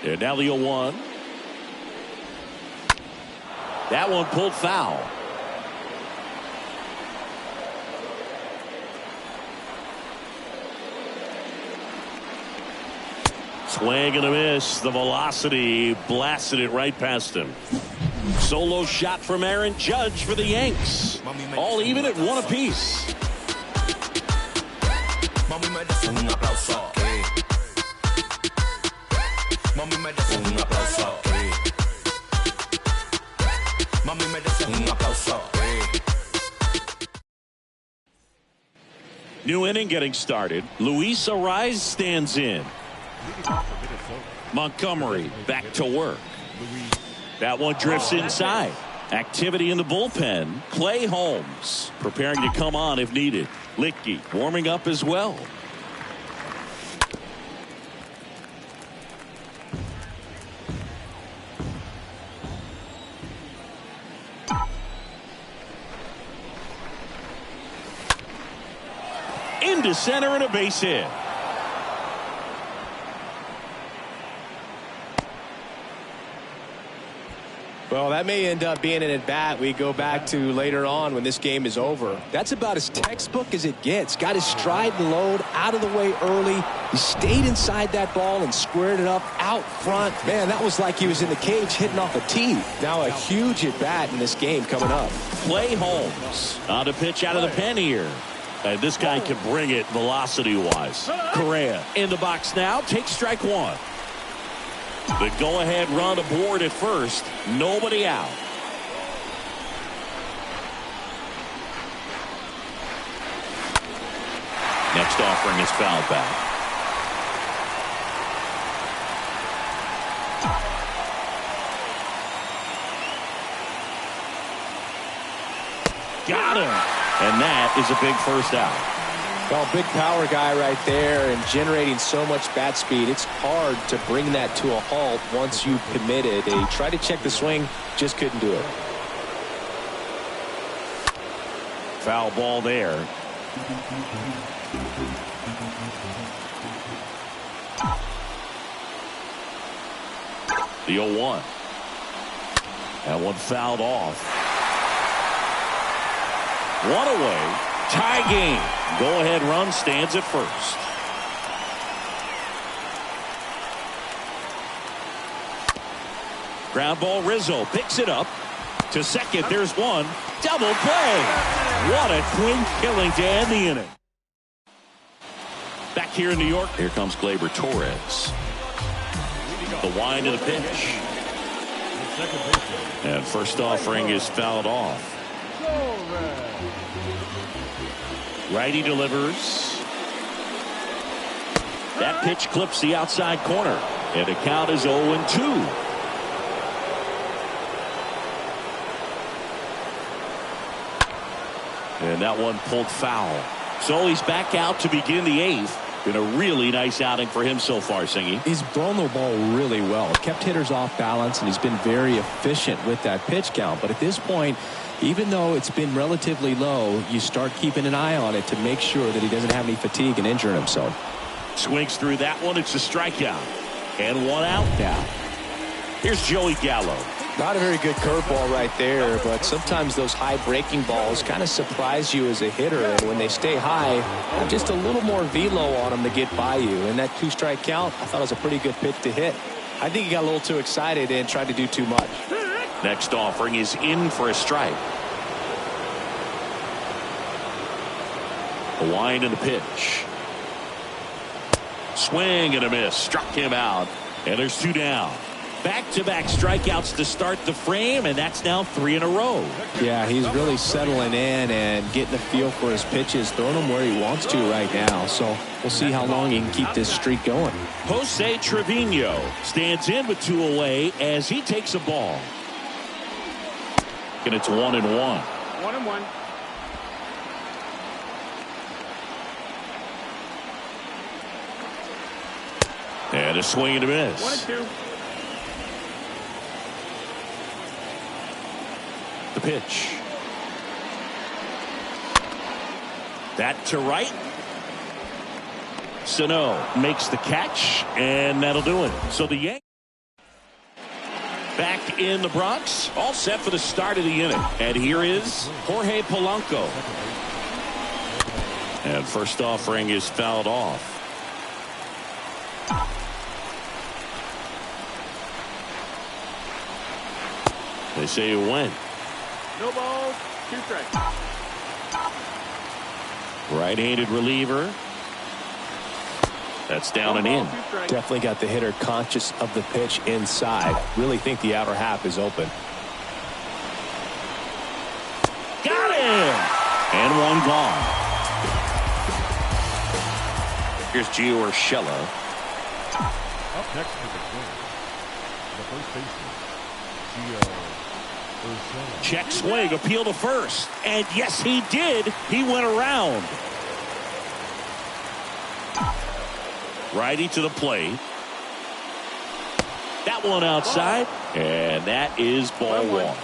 And now the 0-1. That one pulled foul. Swing and a miss. The velocity blasted it right past him. Solo shot from Aaron Judge for the Yanks. All even at 1 apiece. New inning getting started. Luis Ariz stands in. Montgomery back to work. That one drifts inside. Activity in the bullpen. Clay Holmes preparing to come on if needed. Licky warming up as well. Into center and a base hit. Well, that may end up being an at-bat we go back to later on when this game is over. That's about as textbook as it gets. Got his stride and load out of the way early. He stayed inside that ball and squared it up out front. Man, that was like he was in the cage hitting off a tee. Now a huge at-bat in this game coming up. Clay Holmes on to pitch out of the pen here. And this guy can bring it velocity-wise. Correa in the box now. Takes strike 1. The go-ahead run aboard at first. Nobody out. Next offering is fouled back. Got him. And that is a big first out. Well, big power guy right there and generating so much bat speed. It's hard to bring that to a halt once you've committed. He tried to check the swing, just couldn't do it. Foul ball there. The 0-1. That one fouled off. One away. Tie game. Go-ahead run stands at first. Ground ball, Rizzo picks it up to second. There's one. Double play. What a twin killing to end the inning. Back here in New York, here comes Gleyber Torres. The wind of the pitch. And first offering is fouled off. Righty delivers. That pitch clips the outside corner. And the count is 0-2. And that one pulled foul. So he's back out to begin the 8th. Been a really nice outing for him so far, Singy. He's thrown the ball really well. Kept hitters off balance, and he's been very efficient with that pitch count. But at this point, even though it's been relatively low, you start keeping an eye on it to make sure that he doesn't have any fatigue and injuring himself. Swings through that one. It's a strikeout. And one out now. Here's Joey Gallo. Not a very good curveball right there, but sometimes those high breaking balls kind of surprise you as a hitter, and when they stay high, just a little more velo on them to get by you. And that 2-strike count, I thought it was a pretty good pitch to hit. I think he got a little too excited and tried to do too much. Next offering is in for a strike. A wind and a pitch. Swing and a miss. Struck him out. And there's 2 down. Back-to-back strikeouts to start the frame, and that's now 3 in a row. Yeah, he's really settling in and getting a feel for his pitches, throwing them where he wants to right now. So we'll see how long he can keep this streak going. Jose Trevino stands in with 2 away as he takes a ball. And it's 1-1. 1-1. And a swing and a miss. 1-2. The pitch. That to right. Sano makes the catch, and that'll do it. So the Yankees back in the Bronx, all set for the start of the inning. And here is Jorge Polanco. And first offering is fouled off. They say it went. No balls, 2 strikes. Right-handed reliever. That's down and in. Definitely got the hitter conscious of the pitch inside. Really think the outer half is open. Got him! And one gone. Here's Gio Urshela. Up next to the Twins, the first baseman, Gio Urshela. Check swing, appeal to first. And yes, he did. He went around. Righty to the plate. That one outside. And that is ball 1.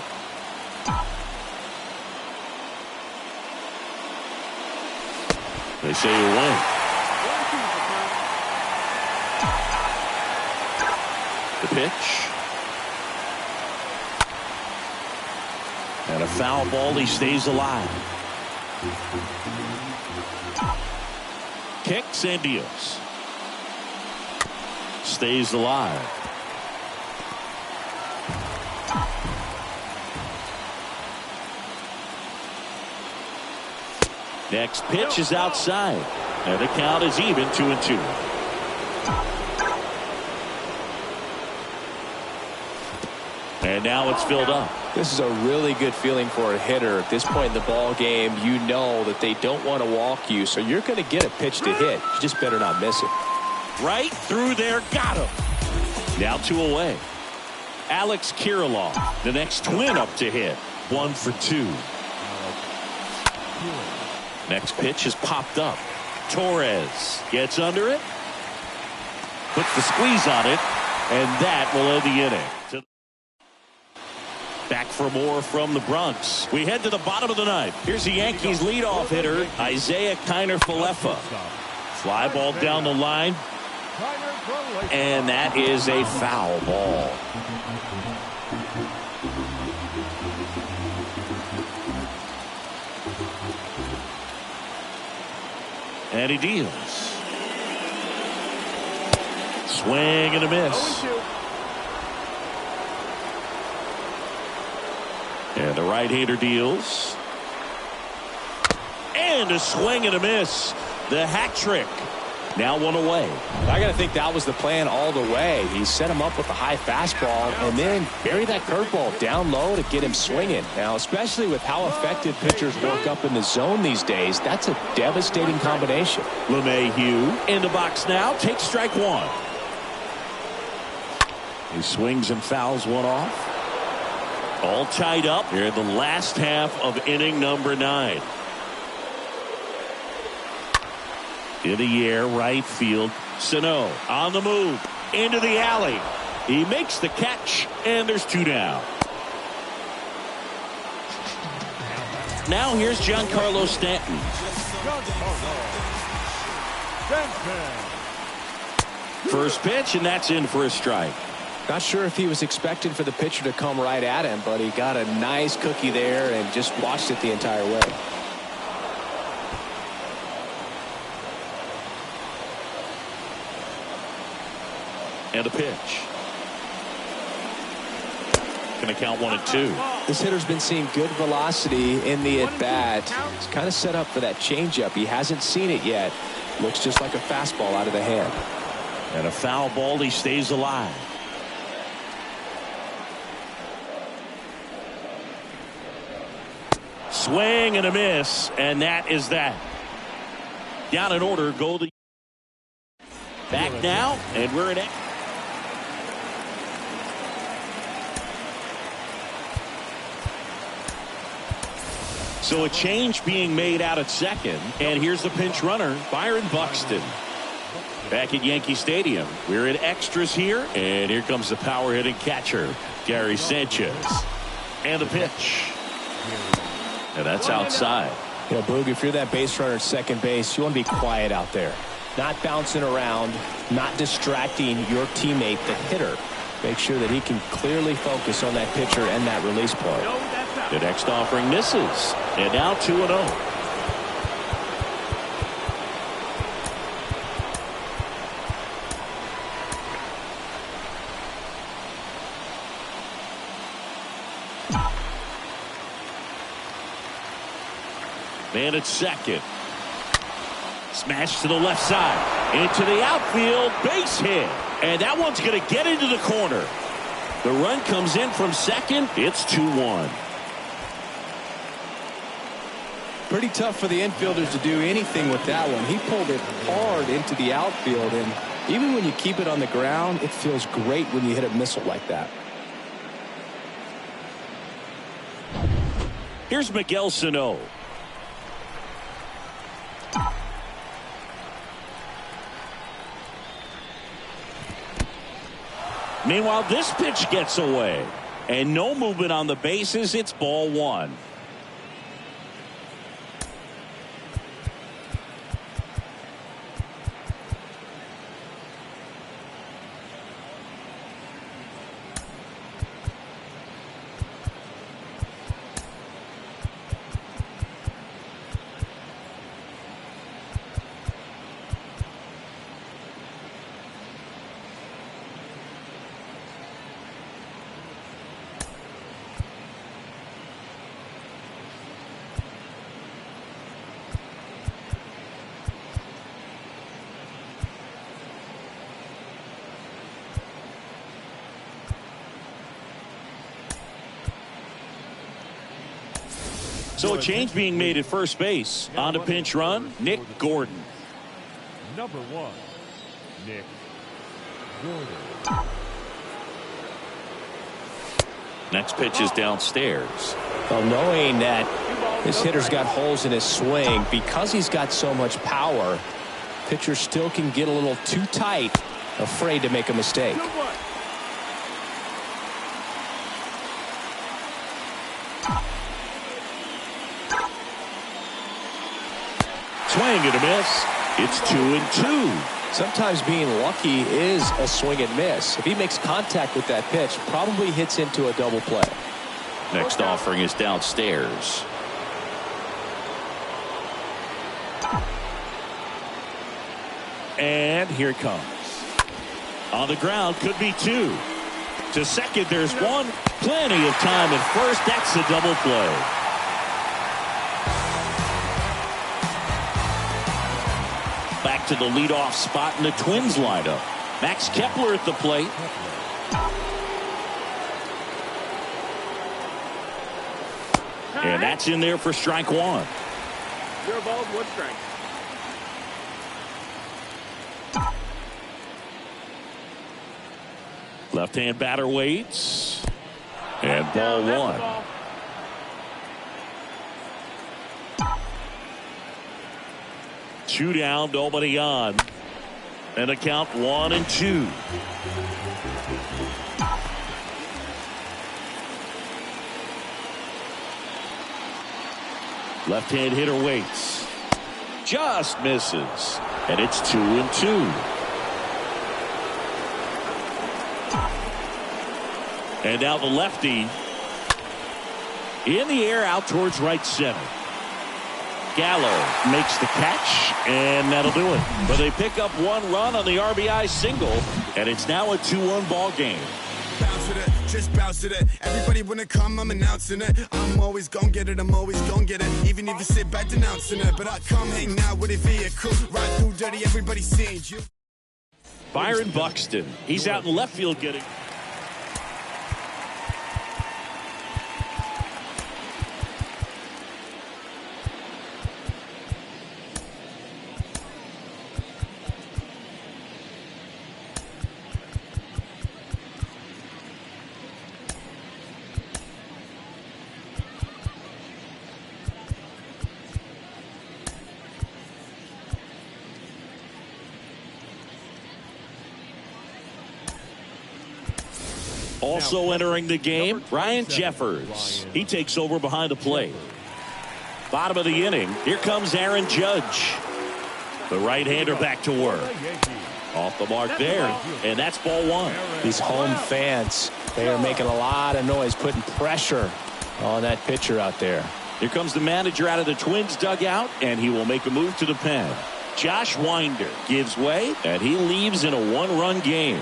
They say you win. The pitch. And a foul ball. He stays alive. Kicks and deals. Stays alive. Next pitch is outside. And the count is even, 2-2. And now it's filled up. This is a really good feeling for a hitter. At this point in the ball game, you know that they don't want to walk you, so you're going to get a pitch to hit. You just better not miss it. Right through there, got him. Now 2 away. Alex Kirilloff, the next Twin up to hit. 1 for 2. Next pitch is popped up. Torres gets under it, puts the squeeze on it, and that will end the inning. Back for more from the Bronx. We head to the bottom of the 9th. Here's the Yankees leadoff hitter, Isaiah Kiner-Falefa. Fly ball down the line. And that is a foul ball. And he deals. Swing and a miss. And the right-hander deals. And a swing and a miss. The hat trick. Now one away. I got to think that was the plan all the way. He set him up with a high fastball and then bury that curveball down low to get him swinging. Now, especially with how effective pitchers work up in the zone these days, that's a devastating combination. LeMahieu in the box now. Takes strike one. He swings and fouls one off. All tied up here in the last half of inning number 9. In the air, right field. Sano on the move. Into the alley. He makes the catch, and there's 2 down. Now here's Giancarlo Stanton. First pitch, and that's in for a strike. Not sure if he was expecting for the pitcher to come right at him, but he got a nice cookie there and just watched it the entire way. And a pitch. Gonna count 1 and 2. This hitter's been seeing good velocity in the at-bat. He's kind of set up for that changeup. He hasn't seen it yet. Looks just like a fastball out of the hand. And a foul ball. He stays alive. Swing and a miss, and that is that. Down in order, go the back now, and we're in it. So a change being made out at second, and here's the pinch runner, Byron Buxton. Back at Yankee Stadium, we're in extras here, and here comes the power hitting catcher, Gary Sanchez. And the pitch. And that's outside. You know, Boog, if you're that base runner at second base, you want to be quiet out there. Not bouncing around, not distracting your teammate, the hitter. Make sure that he can clearly focus on that pitcher and that release point. The next offering misses. And now 2-0. Man at second. Smash to the left side. Into the outfield. Base hit. And that one's going to get into the corner. The run comes in from second. It's 2-1. Pretty tough for the infielders to do anything with that one. He pulled it hard into the outfield. And even when you keep it on the ground, it feels great when you hit a missile like that. Here's Miguel Sano. Meanwhile, this pitch gets away. And no movement on the bases. It's ball 1. So a change being made at first base. On to pinch run, Nick Gordon. Number 1, Nick Gordon. Next pitch is downstairs. Well, knowing that this hitter's got holes in his swing, because he's got so much power, pitcher still can get a little too tight, afraid to make a mistake. Swing and a miss. It's 2-2. Sometimes being lucky is a swing and miss. If he makes contact with that pitch, probably hits into a double play. Next offering is downstairs. And here it comes. On the ground, could be two. To second, there's one. Plenty of time at first. That's a double play. Back to the leadoff spot in the Twins lineup. Max Kepler at the plate. And that's in there for strike one. 0 balls, 1 strike. Left-hand batter waits. And ball one. Ball. Two down, nobody on. And a count 1-2. Left-hand hitter waits. Just misses. And it's 2-2. And now the lefty in the air out towards right center. Gallo makes the catch, and that'll do it. But they pick up 1 run on the RBI single, and it's now a 2-1 ball game. Bounce with it, just bounce with it. Everybody wanna come, I'm announcing it. I'm always gonna get it, I'm always gonna get it. Even if you sit back denouncing it. But I come hang out with a vehicle. Ride through dirty, everybody seeing you. Byron Buxton, he's out in left field getting. Also entering the game, Ryan Jeffers. He takes over behind the plate. Bottom of the inning, here comes Aaron Judge. The right-hander back to work. Off the mark there, and that's ball one. These home fans, they are making a lot of noise, putting pressure on that pitcher out there. Here comes the manager out of the Twins dugout, and he will make a move to the pen. Josh Winder gives way, and he leaves in a 1-run game.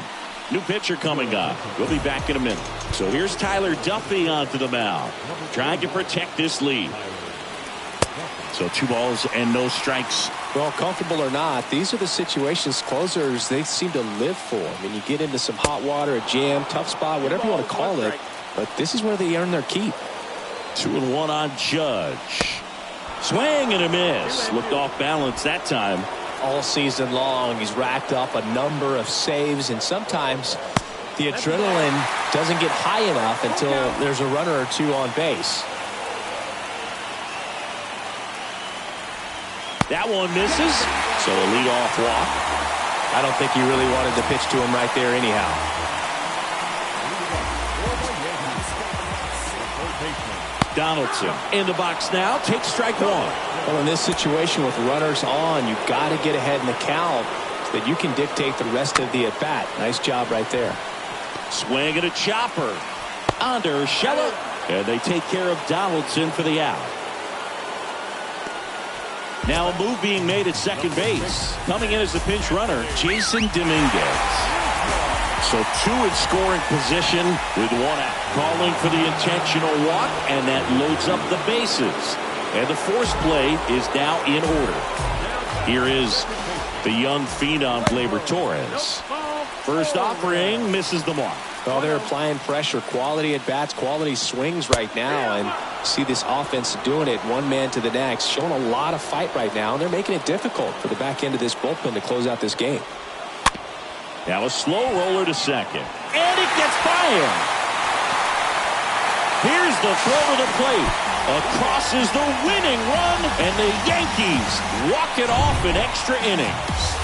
New pitcher coming up. We'll be back in a minute. So here's Tyler Duffy onto the mound, trying to protect this lead. So 2 balls and no strikes. Well, comfortable or not, these are the situations closers they seem to live for. I mean, you get into some hot water, a jam, tough spot, whatever you want to call it, but this is where they earn their keep. 2-1 on Judge. Swing and a miss. Looked off balance that time. All season long, he's racked up a number of saves, and sometimes the adrenaline doesn't get high enough until there's a runner or two on base. That one misses, so a leadoff walk. I don't think he really wanted to pitch to him right there anyhow. Donaldson in the box now, takes strike one. Well, in this situation with runners on, you've got to get ahead in the count so that you can dictate the rest of the at-bat. Nice job right there. Swing and a chopper. Under Urshela, and they take care of Donaldson for the out. Now a move being made at second base. Coming in as the pinch runner, Jason Dominguez. So 2 in scoring position with 1 out. Calling for the intentional walk, and that loads up the bases. And the force play is now in order. Here is the young phenom, Gleyber Torres. First offering misses the mark. Well, they're applying pressure, quality at bats, quality swings right now, and see this offense doing it one man to the next, showing a lot of fight right now, and they're making it difficult for the back end of this bullpen to close out this game. Now a slow roller to second, and it gets by him. Here's the throw to the plate. Across is the winning run, and the Yankees walk it off in extra innings.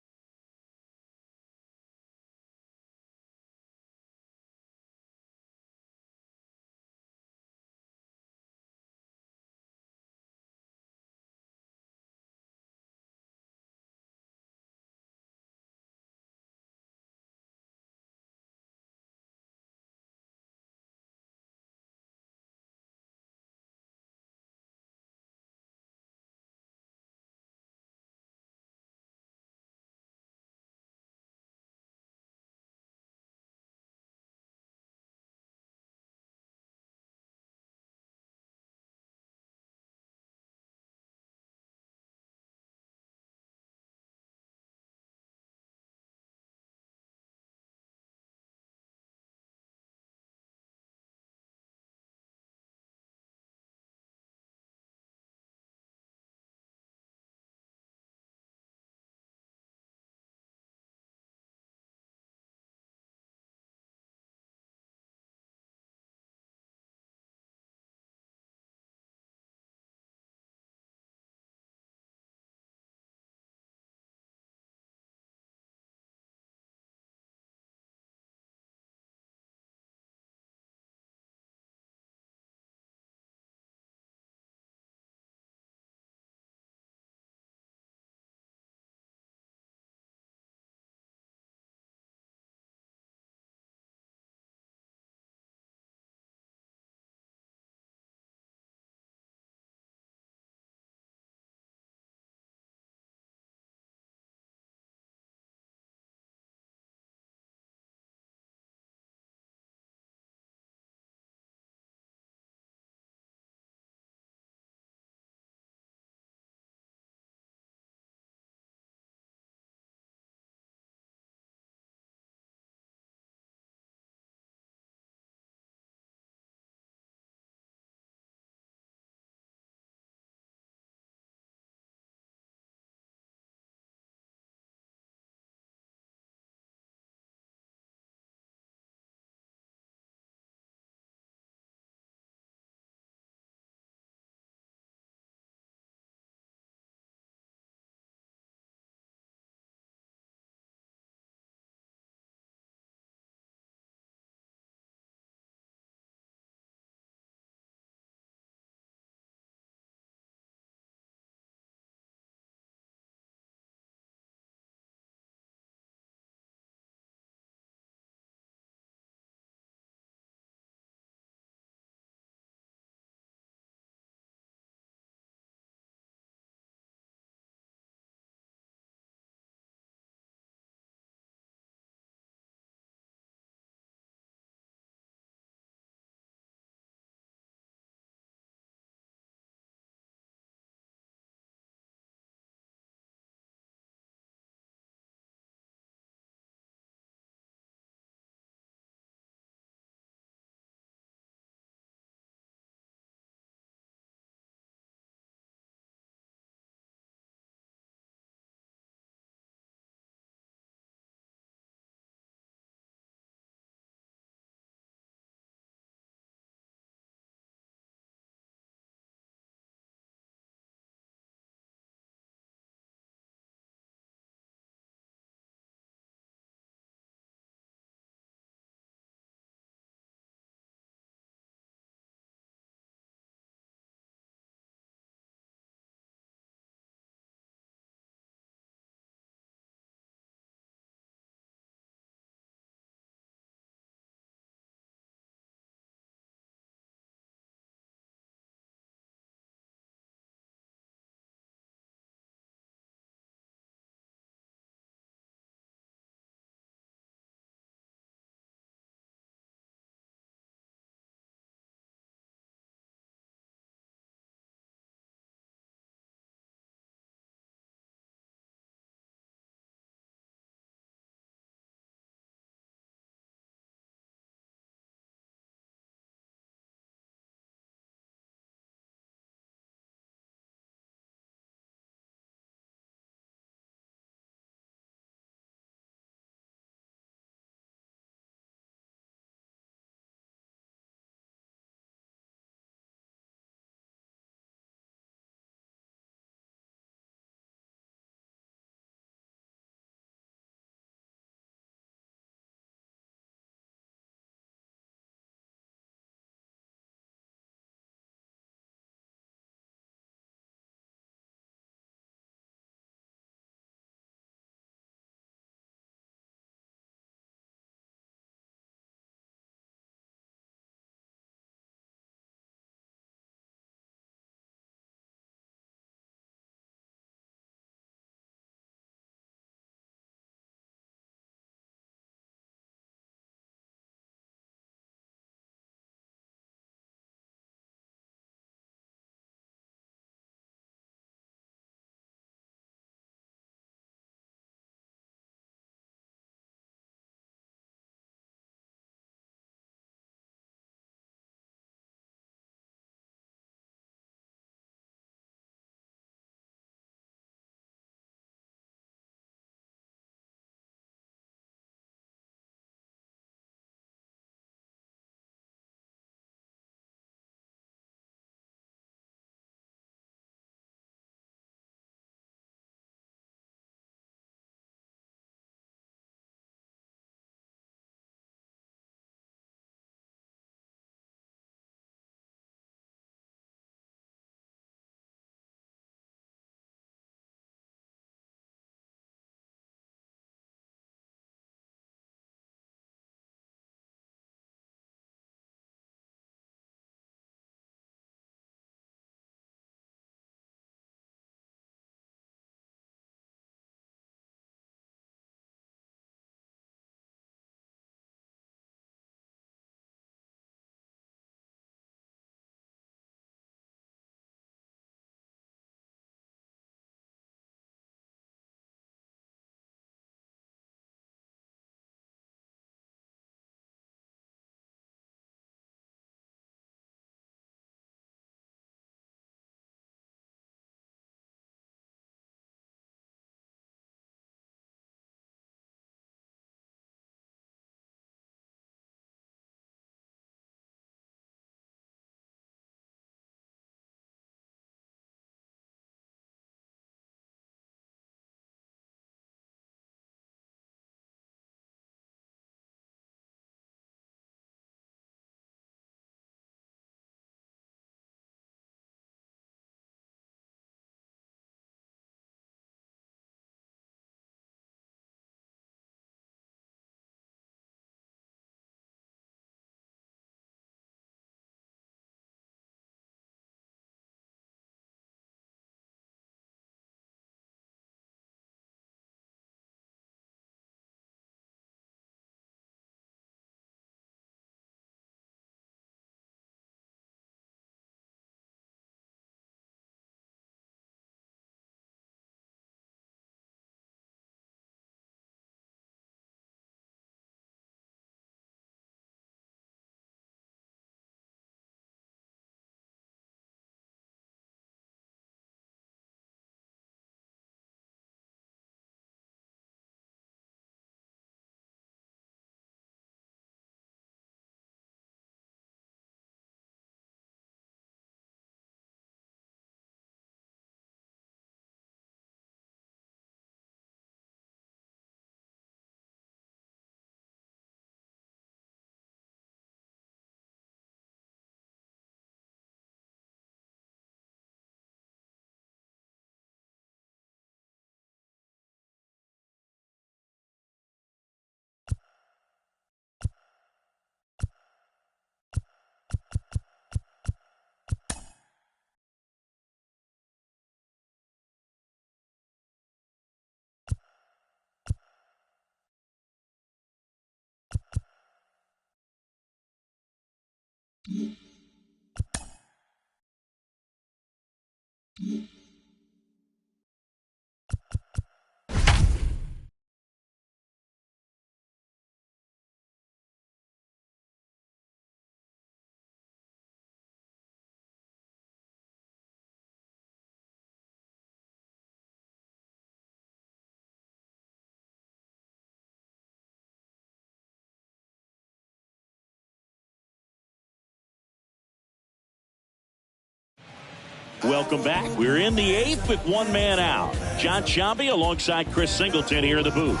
Welcome back. We're in the 8th with one man out. John Sciambi alongside Chris Singleton here in the booth.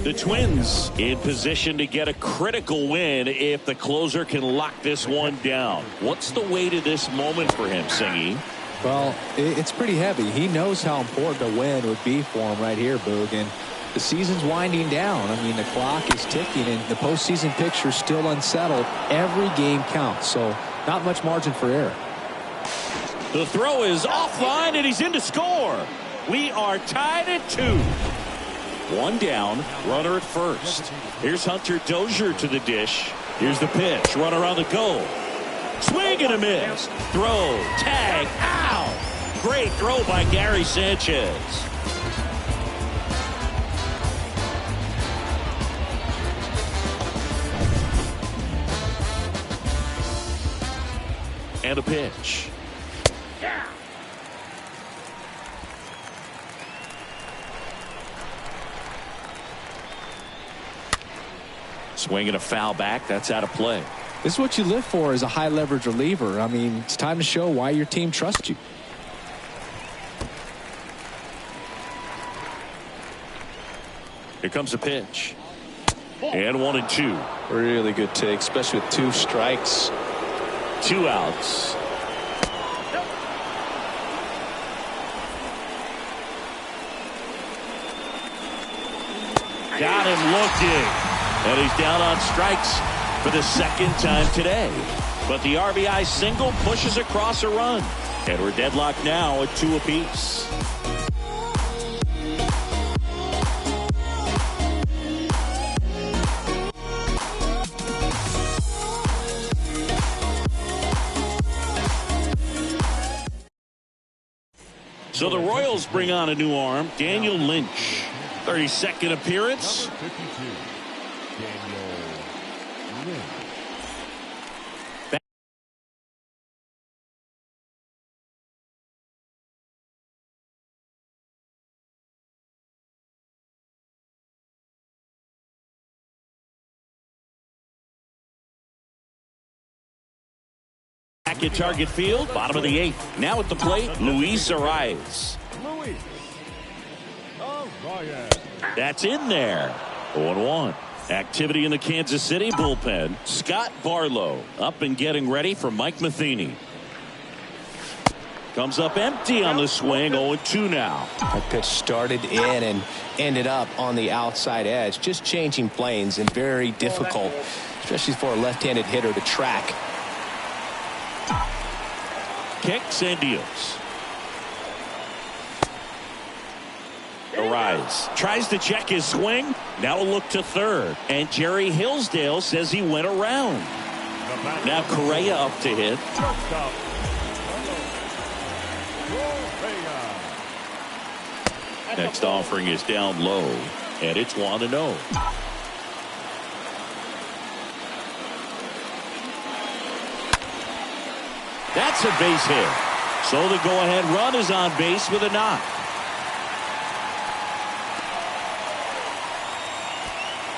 The Twins in position to get a critical win if the closer can lock this one down. What's the way to this moment for him, Singy? Well, it's pretty heavy. He knows how important a win would be for him right here, Boog. And the season's winding down. I mean, the clock is ticking, and the postseason picture is still unsettled. Every game counts, so not much margin for error. The throw is offline, and he's in to score. We are tied at 2. One down, runner at first. Here's Hunter Dozier to the dish. Here's the pitch, runner on the go. Swing and a miss. Throw, tag, ow! Great throw by Gary Sanchez. And a pitch. Swing and a foul back. That's out of play. This is what you live for as a high leverage reliever. I mean, it's time to show why your team trusts you. Here comes a pitch. And 1-2. Really good take, especially with 2 strikes. 2 outs. Got him looking. And he's down on strikes for the second time today. But the RBI single pushes across a run. And we're deadlocked now at 2 apiece. So the Royals bring on a new arm, Daniel Lynch. 32nd appearance. Number 52, Daniel Lynch. Back at Target Field, bottom of the 8th. Now at the plate, Luis Arias. Luis Arias. That's in there. 0-1. Activity in the Kansas City bullpen. Scott Barlow up and getting ready for Mike Matheny. Comes up empty on the swing. 0-2 now. That pitch started in and ended up on the outside edge. Just changing planes and very difficult, especially for a left-handed hitter to track. Kicks and deals. Arise. Tries to check his swing. Now a look to third. And Jerry Hillsdale says he went around. Now Correa up to hit. Next offering is down low. And it's 1-0. That's a base hit. So the go-ahead run is on base with a knock.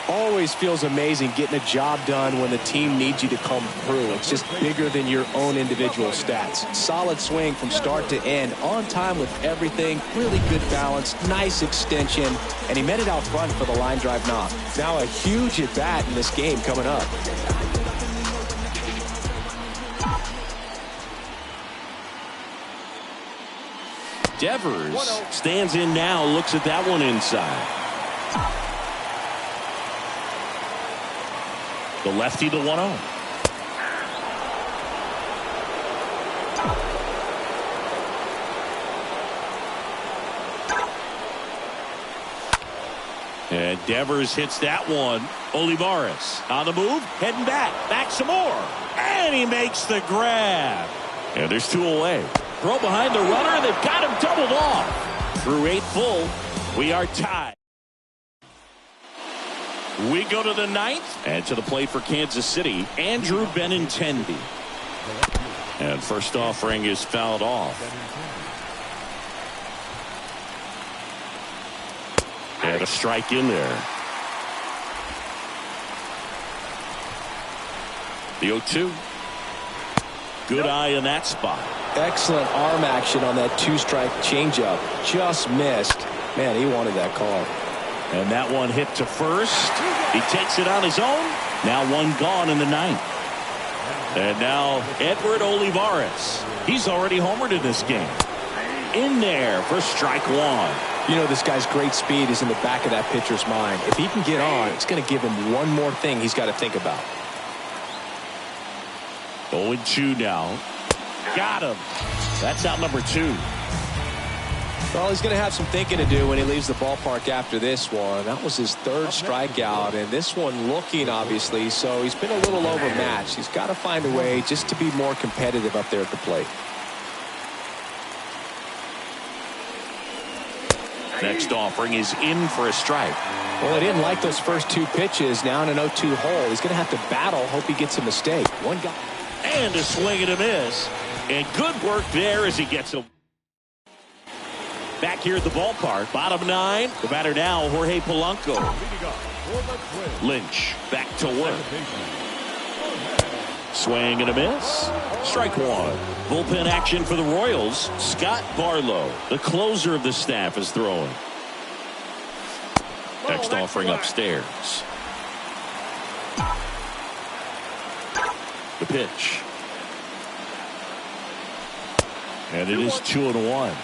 Always feels amazing getting a job done when the team needs you to come through. It's just bigger than your own individual stats. Solid swing from start to end, on time with everything, really good balance, nice extension, and he met it out front for the line drive knock. Now a huge at bat in this game coming up. Devers stands in now, looks at that one inside. The lefty to 1-0. And Devers hits that one. Olivares on the move, heading back some more. And he makes the grab. And there's 2 away. Throw behind the runner, they've got him doubled off. Through 8 full, we are tied. We go to the 9th, and to the plate for Kansas City, Andrew Benintendi. And first offering is fouled off. And a strike in there. The 0-2. Good eye in that spot. Excellent arm action on that 2-strike changeup. Just missed. Man, he wanted that call. And that one hit to first. He takes it on his own. Now 1 gone in the 9th. And now Edward Olivares. He's already homered in this game. In there for strike 1. You know, this guy's great speed is in the back of that pitcher's mind. If he can get on, it's going to give him one more thing he's got to think about. 0-2 now. Got him. That's out number 2. Well, he's going to have some thinking to do when he leaves the ballpark after this one. That was his 3rd strikeout, and this one looking, obviously, so he's been a little overmatched. He's got to find a way just to be more competitive up there at the plate. Next offering is in for a strike. Well, he didn't like those first 2 pitches. Now in an 0-2 hole. He's going to have to battle. Hope he gets a mistake. One guy. And a swing and a miss. And good work there as he gets him. Back here at the ballpark. Bottom 9. The batter now, Jorge Polanco. Lynch back to work. Swing and a miss. Strike 1. Bullpen action for the Royals. Scott Barlow, the closer of the staff, is throwing. Next offering upstairs. The pitch. And it is 2-1.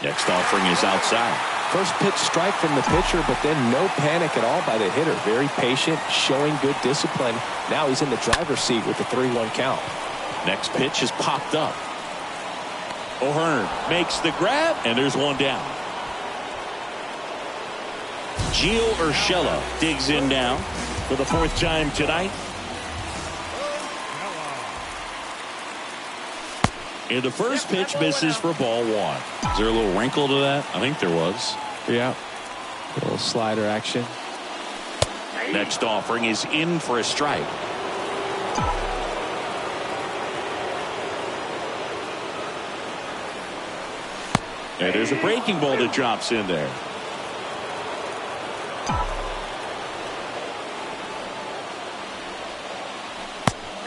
Next offering is outside. First pitch strike from the pitcher, but then no panic at all by the hitter. Very patient, showing good discipline. Now he's in the driver's seat with the 3-1 count. Next pitch is popped up. O'Hearn makes the grab, and there's 1 down. Gio Urshela digs in now for the 4th time tonight. And the first pitch misses for ball 1. Is there a little wrinkle to that? I think there was. Yeah. A little slider action. Next offering is in for a strike. And there's a breaking ball that drops in there.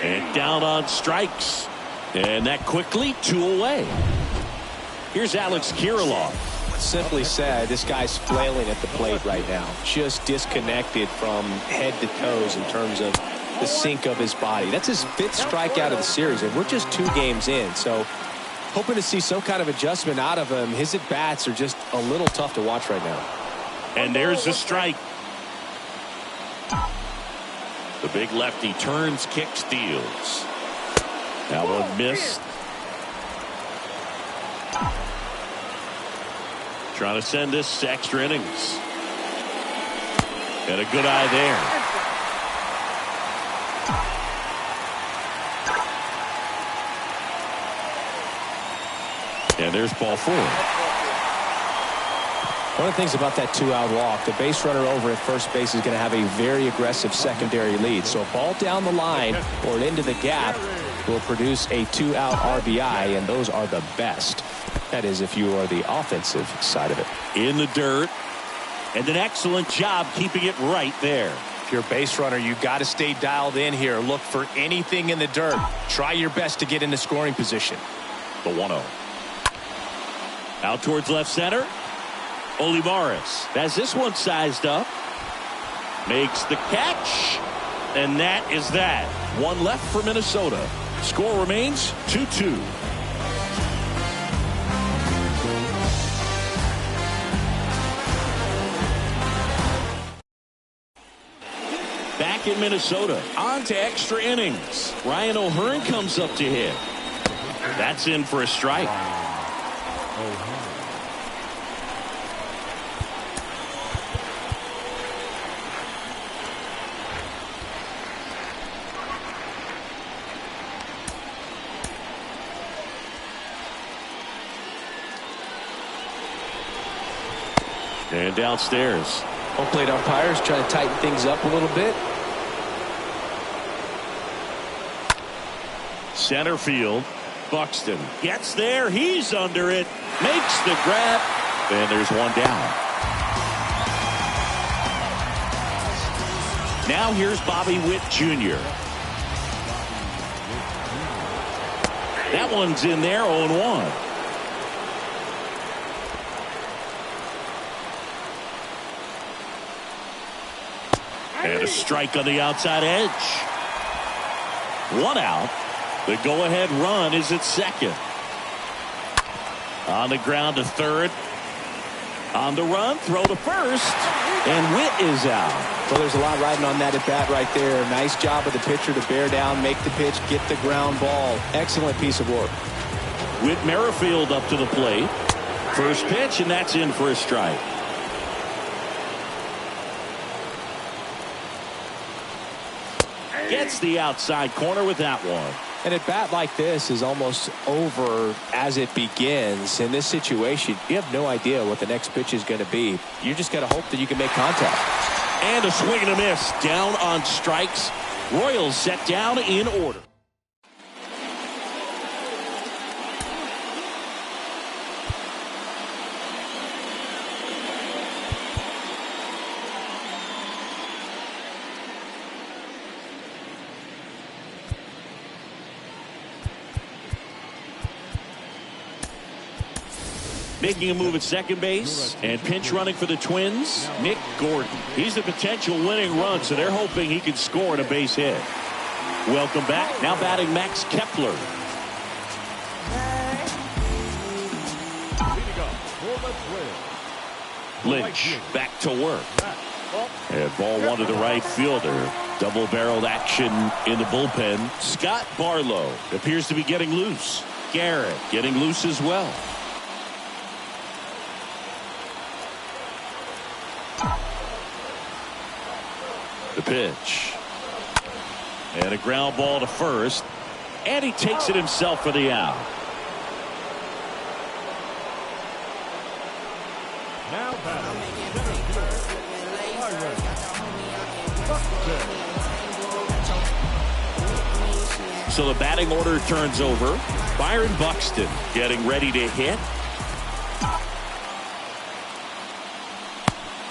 And down on strikes. And that quickly 2 away. Here's Alex Kirilloff. Simply said, this guy's flailing at the plate right now. Just disconnected from head to toes in terms of the sink of his body. That's his 5th strikeout of the series, and we're just 2 games in. So hoping to see some kind of adjustment out of him. His at-bats are just a little tough to watch right now. And there's the strike. The big lefty turns, kicks, steals. That one missed. Trying to send this to extra innings. Got a good eye there. And there's ball 4. One of the things about that 2-out walk, the base runner over at first base is going to have a very aggressive secondary lead. So a ball down the line or into the gap will produce a 2-out RBI, and those are the best. That is, if you are the offensive side of it. In the dirt, and an excellent job keeping it right there. If you're a base runner, you got to stay dialed in here. Look for anything in the dirt. Try your best to get into scoring position. The 1-0. Out towards left center. Olivares has this one sized up. Makes the catch. And that is that. 1 left for Minnesota. Score remains 2-2. In Minnesota, on to extra innings. Ryan O'Hearn comes up to hit. That's in for a strike. And downstairs. Home plate umpires trying to tighten things up a little bit. Center field. Buxton gets there. He's under it. Makes the grab. And there's one down. Now here's Bobby Witt Jr. That one's in there, 0-1. And a strike on the outside edge. One out. The go-ahead run is at second. On the ground to third. On the run, throw to first. And Witt is out. Well, there's a lot riding on that at bat right there. Nice job of the pitcher to bear down, make the pitch, get the ground ball. Excellent piece of work. Whit Merrifield up to the plate. First pitch, and that's in for a strike. Gets the outside corner with that one. And a bat like this is almost over as it begins. In this situation, you have no idea what the next pitch is going to be. You just got to hope that you can make contact. And a swing and a miss. Down on strikes. Royals set down in order. Making a move at second base and pinch running for the Twins, Nick Gordon. He's the potential winning run, so they're hoping he can score on a base hit. Welcome back. Now batting Max Kepler. Lynch back to work. And ball one to the right fielder. Double-barreled action in the bullpen. Scott Barlow appears to be getting loose. Garrett getting loose as well. The pitch. And a ground ball to first. And he takes it himself for the out. Now batting. So the batting order turns over. Byron Buxton getting ready to hit.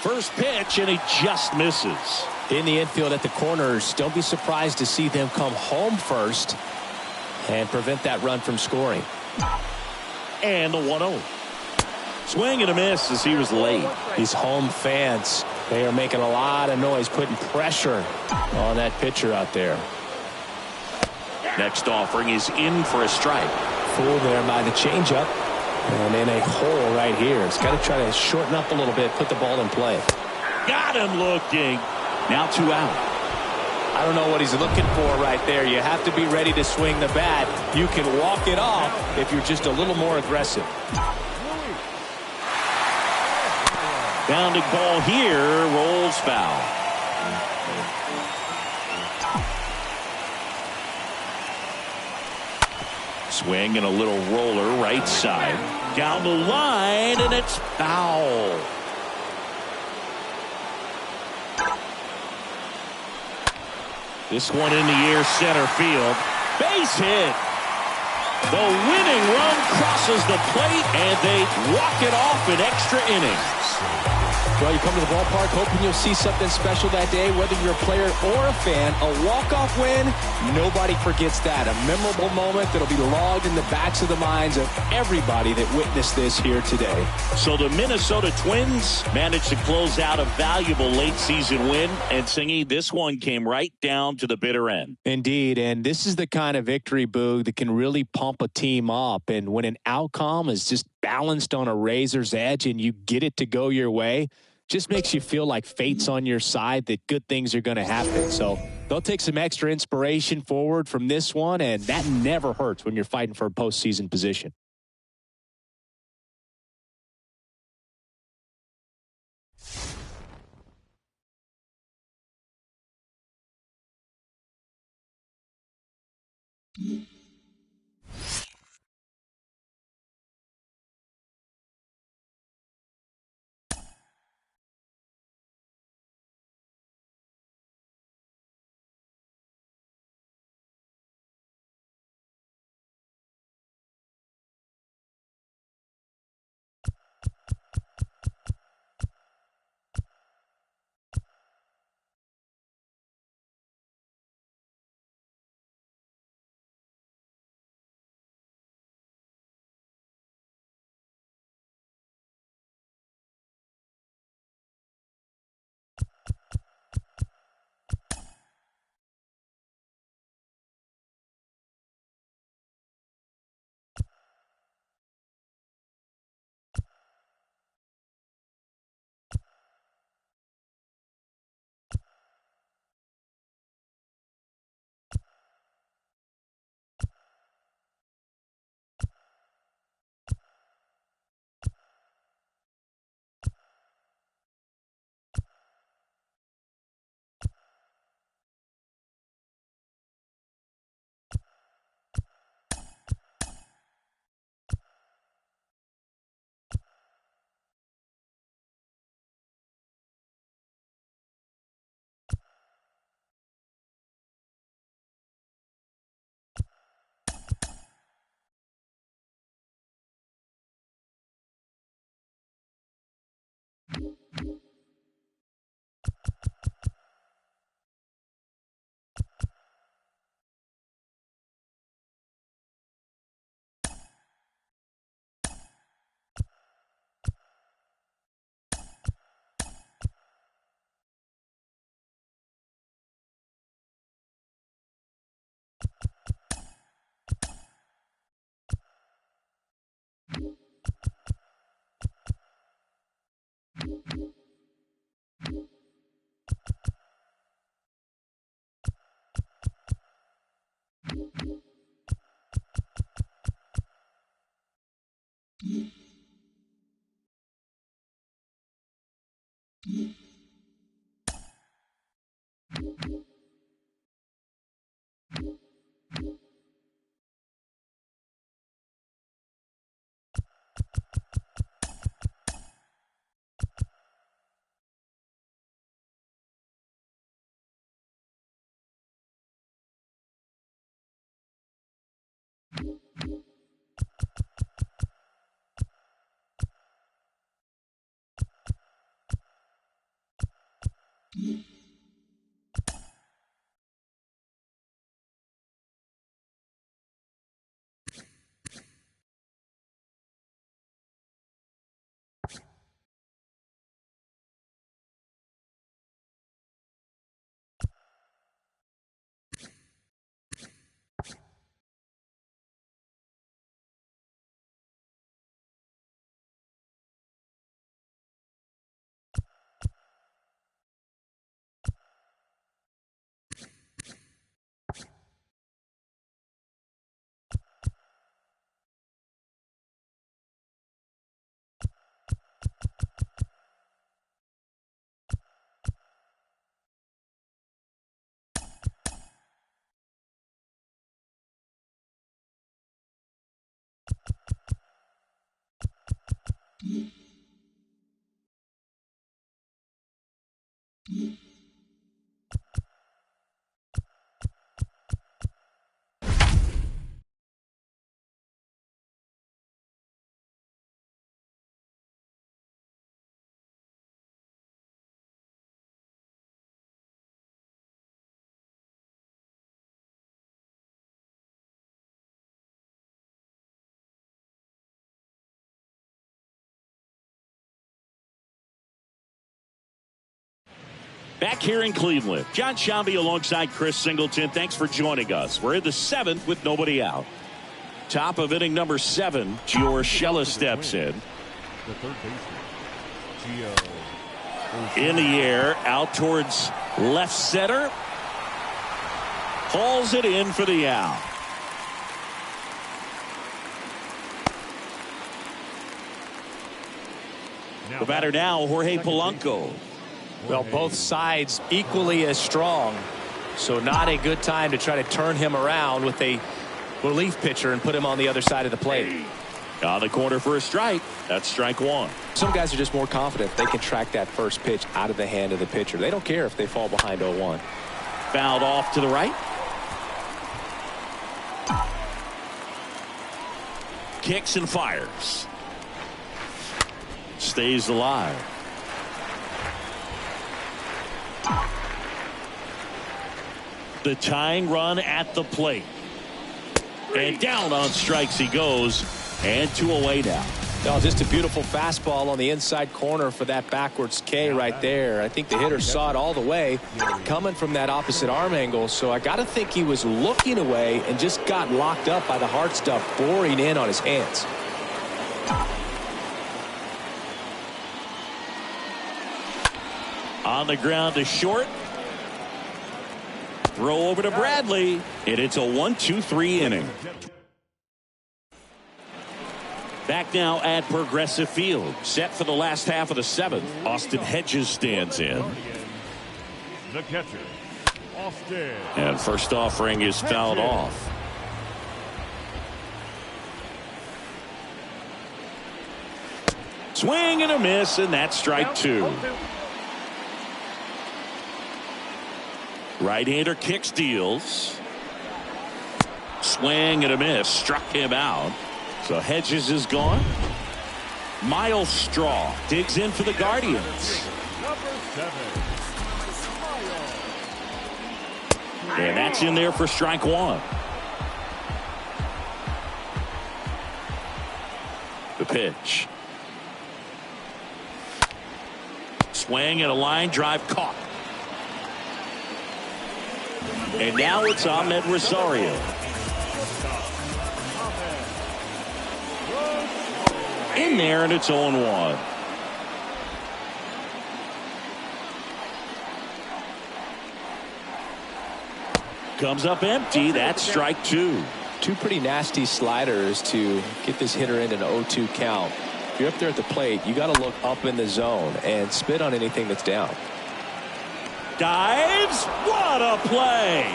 First pitch, and he just misses. In the infield at the corners, don't be surprised to see them come home first and prevent that run from scoring. And the 1-0. Swing and a miss as he was late. These home fans, they are making a lot of noise, putting pressure on that pitcher out there. Next offering is in for a strike. Fooled there by the changeup. And in a hole right here. It's got to try to shorten up a little bit, put the ball in play. Got him looking. Now 2 out. I don't know what he's looking for right there. You have to be ready to swing the bat. You can walk it off if you're just a little more aggressive. Bounding ball here, rolls foul. Swing and a little roller right side. Down the line, and it's foul. This one in the air, center field. Base hit. The winning run crosses the plate, and they walk it off in extra innings. Well, you come to the ballpark hoping you'll see something special that day, whether you're a player or a fan. A walk-off win, nobody forgets that. A memorable moment that'll be logged in the backs of the minds of everybody that witnessed this here today. So the Minnesota Twins managed to close out a valuable late-season win, and Singy, this one came right down to the bitter end. Indeed, and this is the kind of victory, Boog, that can really pump a team up. And when an outcome is just balanced on a razor's edge and you get it to go your way, just makes you feel like fate's on your side, that good things are going to happen. So they'll take some extra inspiration forward from this one, and that never hurts when you're fighting for a postseason position. Back here in Cleveland, John Shambi alongside Chris Singleton. Thanks for joining us. We're in the 7th with nobody out. Top of inning number 7, Gio Urshela steps in. The third baseman, Gio In the air, out towards left center. Hauls it in for the out. The batter now, Jorge Polanco. Well, both sides equally as strong. So not a good time to try to turn him around with a relief pitcher and put him on the other side of the plate. On the corner for a strike. That's strike one. Some guys are just more confident they can track that first pitch out of the hand of the pitcher. They don't care if they fall behind 0-1. Fouled off to the right. Kicks and fires. Stays alive. The tying run at the plate. And down on strikes he goes. And 2 away now. No, just a beautiful fastball on the inside corner for that backwards K right there. I think the hitter saw it all the way coming from that opposite arm angle. So I got to think he was looking away and just got locked up by the hard stuff boring in on his hands. On the ground to short. Throw over to Bradley. And it's a 1-2-3 inning. Back now at Progressive Field. Set for the last half of the 7th. Austin Hedges stands in. The catcher, Austin. And first offering is fouled off. Swing and a miss, and that's strike 2. Right-hander kicks, deals. Swing and a miss, struck him out. So Hedges is gone. Miles Straw digs in for the Guardians. Number 7. And that's in there for strike 1. The pitch. Swing and a line drive caught. And now it's Ahmed Rosario. In there, and it's 0-1. Comes up empty. That's strike 2. Two pretty nasty sliders to get this hitter in an 0-2 count. If you're up there at the plate, you got to look up in the zone and spit on anything that's down. Dives. What a play.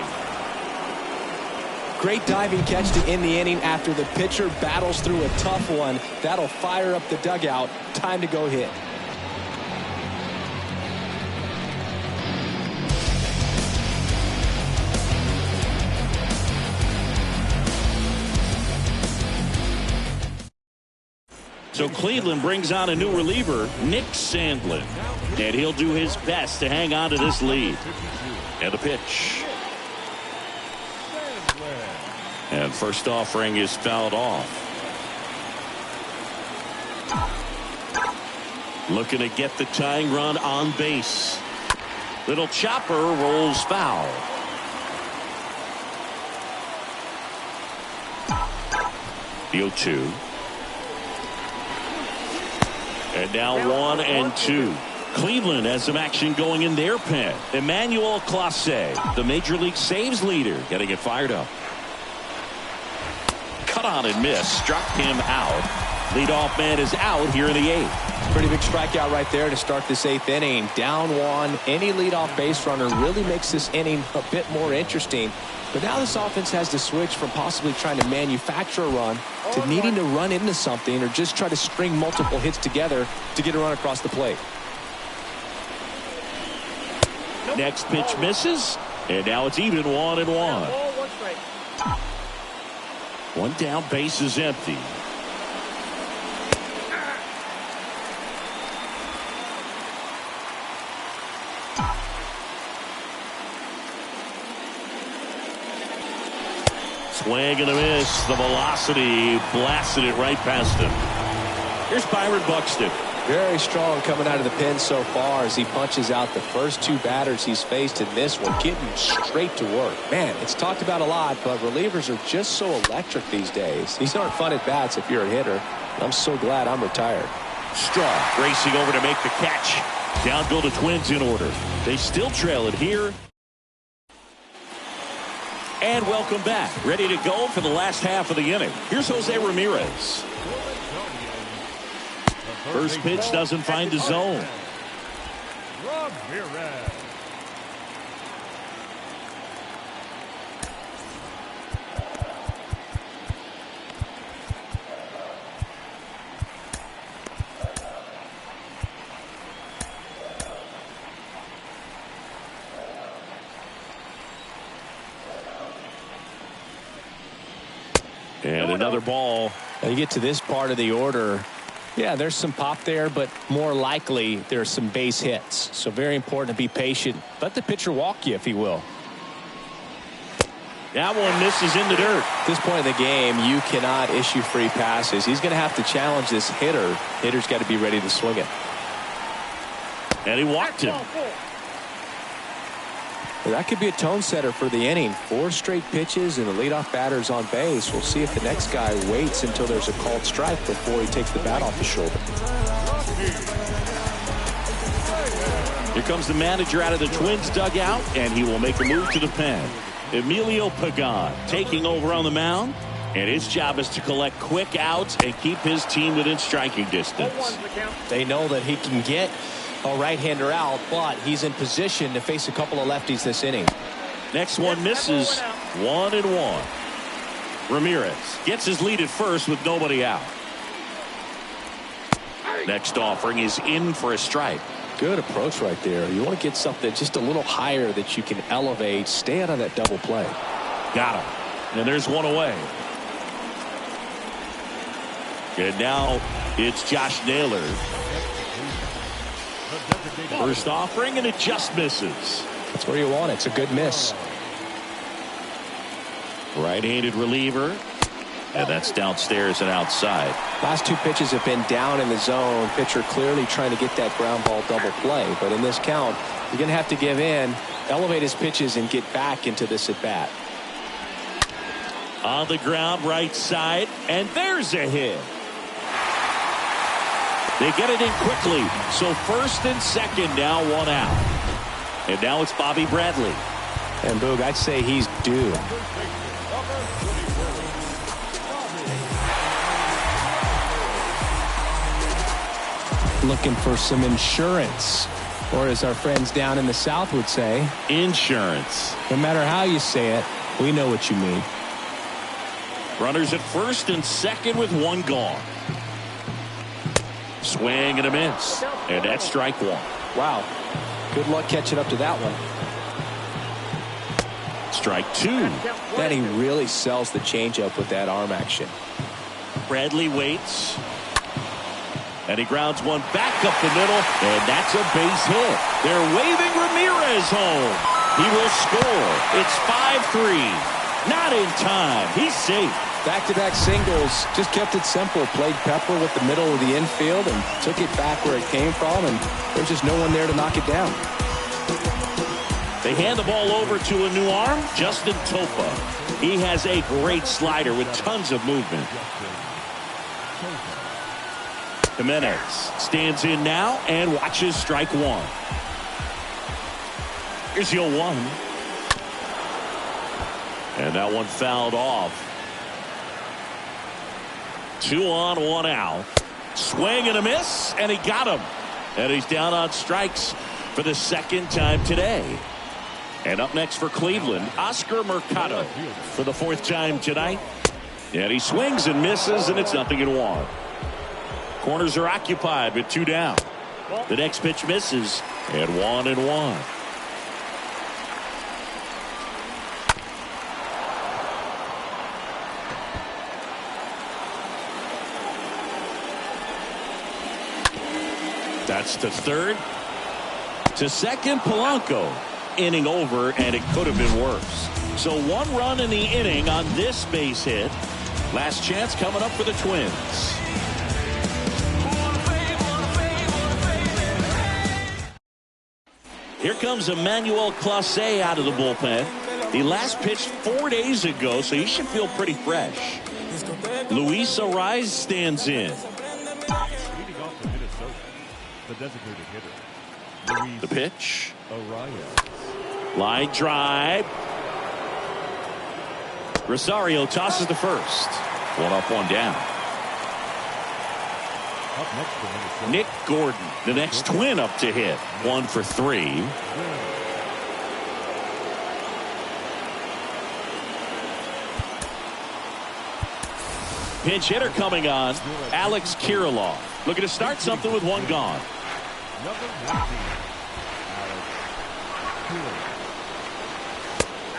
Great diving catch to end the inning after the pitcher battles through a tough one. That'll fire up the dugout. Time to go hit. So Cleveland brings on a new reliever, Nick Sandlin. And he'll do his best to hang on to this lead. And the pitch. And first offering is fouled off. Looking to get the tying run on base. Little chopper rolls foul. The 0-2. And now 1-2. Cleveland has some action going in their pen. Emmanuel Clase, the Major League saves leader, getting it fired up. Cut on and miss. Struck him out. Leadoff man is out here in the 8th. Pretty big strikeout right there to start this 8th inning. Down 1. Any leadoff base runner really makes this inning a bit more interesting. But now this offense has to switch from possibly trying to manufacture a run to needing to run into something or just try to string multiple hits together to get a run across the plate. Next pitch misses. And now it's even 1-1. One down, base is empty. Swing and a miss. The velocity blasted it right past him. Here's Byron Buxton. Very strong coming out of the pen so far as he punches out the first 2 batters he's faced in this one, getting straight to work. Man, it's talked about a lot, but relievers are just so electric these days. These aren't fun at bats if you're a hitter. I'm so glad I'm retired. Straw racing over to make the catch. Down go the Twins in order. They still trail it here. And welcome back. Ready to go for the last half of the inning. Here's Jose Ramirez. First pitch doesn't find the zone. Ramirez. And another ball. Now you get to this part of the order. Yeah, there's some pop there, but more likely there's some base hits. So very important to be patient. Let the pitcher walk you if he will. That one misses in the dirt. At this point in the game, you cannot issue free passes. He's going to have to challenge this hitter. Hitter's got to be ready to swing it. And he walked him. That could be a tone setter for the inning. 4 straight pitches and the leadoff batter's on base. We'll see if the next guy waits until there's a called strike before he takes the bat off his shoulder. Here comes the manager out of the Twins dugout, and he will make a move to the pen. Emilio Pagan taking over on the mound, and his job is to collect quick outs and keep his team within striking distance. They know that he can get a right-hander out, but he's in position to face a couple of lefties this inning. Next one misses. 1-1. Ramirez gets his lead at first with nobody out. Next offering is in for a strike. Good approach right there. You want to get something just a little higher that you can elevate. Stay out of that double play. Got him. And there's one away. And now it's Josh Naylor. First offering, and it just misses. That's where you want it. It's a good miss. Right-handed reliever. And that's downstairs and outside. Last 2 pitches have been down in the zone. Pitcher clearly trying to get that ground ball double play. But in this count, you're going to have to give in, elevate his pitches, and get back into this at-bat. On the ground, right side. And there's a hit. They get it in quickly. So first and second now, 1 out. And now it's Bobby Bradley. And Boog, I'd say he's due. Looking for some insurance, or as our friends down in the South would say, insurance. No matter how you say it, we know what you mean. Runners at first and second with 1 gone. Swing and a miss. And that's strike 1. Wow. Good luck catching up to that one. Strike 2. Then he really sells the changeup with that arm action. Bradley waits. And he grounds one back up the middle. And that's a base hit. They're waving Ramirez home. He will score. It's 5-3. Not in time. He's safe. Back-to-back singles, just kept it simple. Played Pepper with the middle of the infield and took it back where it came from, and there's just no one there to knock it down. They hand the ball over to a new arm, Justin Topa. He has a great slider with tons of movement. Jimenez stands in now and watches strike 1. Here's your 1. And that one fouled off. 2 on, 1 out. Swing and a miss, and he got him. And he's down on strikes for the 2nd time today. And up next for Cleveland, Oscar Mercado for the 4th time tonight. And he swings and misses, and it's 0-1. Corners are occupied with 2 down. The next pitch misses, and 1-1. That's to third. To second, Polanco. Inning over, and it could have been worse. So 1 run in the inning on this base hit. Last chance coming up for the Twins. Here comes Emmanuel Clase out of the bullpen. He last pitched 4 days ago, so he should feel pretty fresh. Luis Ariz stands in. Leading off for Minnesota, the designated hitter, The pitch. Arias. Line drive. Rosario tosses the first. One up, one down. Up next for Minnesota. Nick Gordon, the next twin up to hit. 1 for 3. Pinch hitter coming on, Alex Kirilloff. Looking to start something with one gone. Number 19, Alex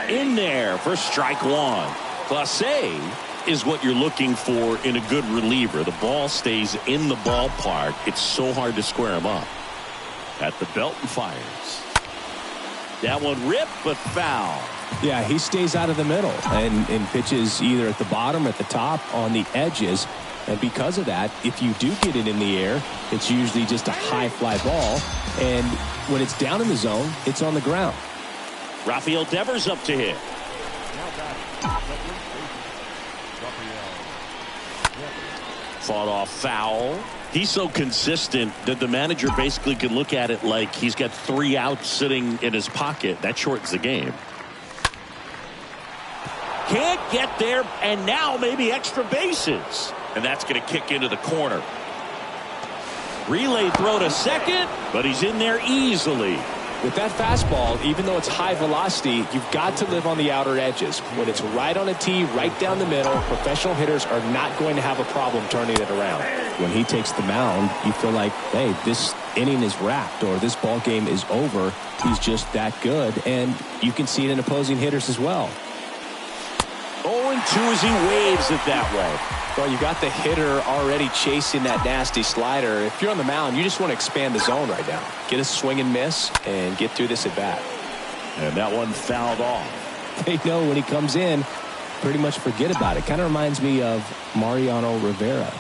In there for strike one. Class A is what you're looking for in a good reliever. The ball stays in the ballpark. It's so hard to square him up. At the belt and fires. That one ripped, but foul. Yeah, he stays out of the middle and pitches either at the bottom or at the top on the edges. And because of that, if you do get it in the air, it's usually just a high fly ball. And when it's down in the zone, it's on the ground. Rafael Devers up to hit. Fought off foul. He's so consistent that the manager basically can look at it like he's got 3 outs sitting in his pocket. That shortens the game. Can't get there, and now maybe extra bases. And that's going to kick into the corner. Relay throw to second, but he's in there easily. With that fastball, even though it's high velocity, you've got to live on the outer edges. When it's right on a tee, right down the middle, professional hitters are not going to have a problem turning it around. When he takes the mound, you feel like, hey, this inning is wrapped or this ball game is over. He's just that good, and you can see it in opposing hitters as well. 0-2 as he waves it that way. Well, you got the hitter already chasing that nasty slider. If you're on the mound, you just want to expand the zone right now. Get a swing and miss and get through this at bat. And that one fouled off. They know when he comes in, pretty much forget about it. Kind of reminds me of Mariano Rivera.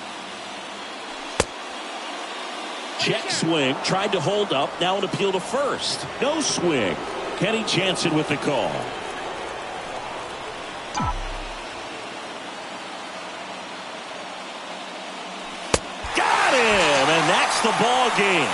Check swing, tried to hold up, now an appeal to first. No swing. Kenny Jansen with the call. Got him, and that's the ball game.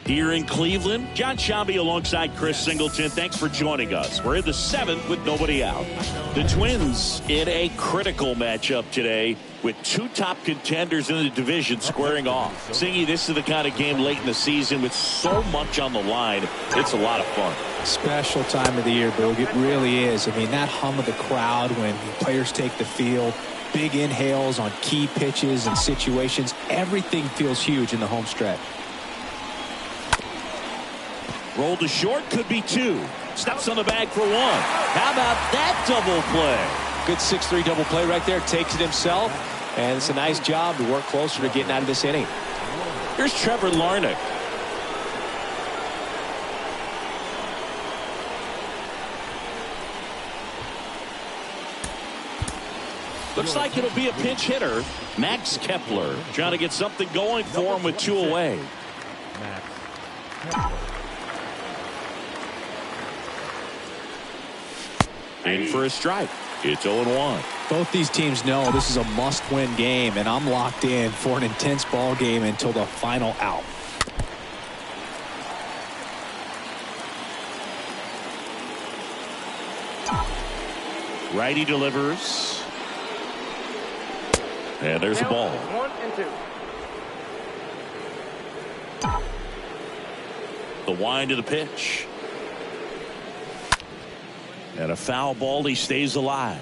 Here in Cleveland, John Sciambi alongside Chris Singleton. Thanks for joining us. We're in the 7th with nobody out. The Twins in a critical matchup today with 2 top contenders in the division squaring off. Singy, this is the kind of game late in the season with so much on the line. It's a lot of fun. Special time of the year, Bill. It really is. I mean, that hum of the crowd when players take the field, big inhales on key pitches and situations. Everything feels huge in the home stretch. Rolled to short, could be 2. Steps on the bag for 1. How about that double play? Good 6-3 double play right there. Takes it himself, and it's a nice job to work closer to getting out of this inning. Here's Trevor Larnach. Looks like it'll be a pinch hitter. Max Kepler trying to get something going for him with 2 away. In for a strike. It's 0-1. Both these teams know this is a must-win game, and I'm locked in for an intense ball game until the final out. Righty delivers. And there's a ball. 1 and 2. The wind of the pitch. And a foul ball. He stays alive.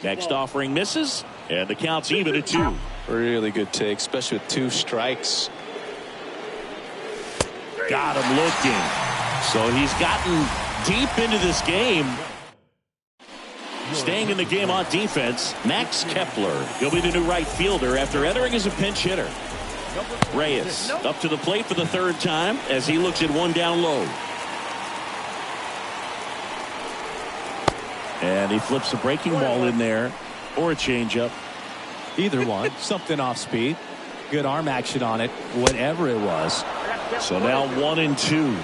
Next offering misses. And the count's even at 2. Really good take, especially with 2 strikes. Got him looking. So he's gotten deep into this game. Staying in the game on defense, Max Kepler. He'll be the new right fielder after entering as a pinch hitter. Reyes up to the plate for the 3rd time as he looks at 1 down low. And he flips a breaking ball in there or a changeup. Either one. Something off speed. Good arm action on it. Whatever it was. So now 1 and 2.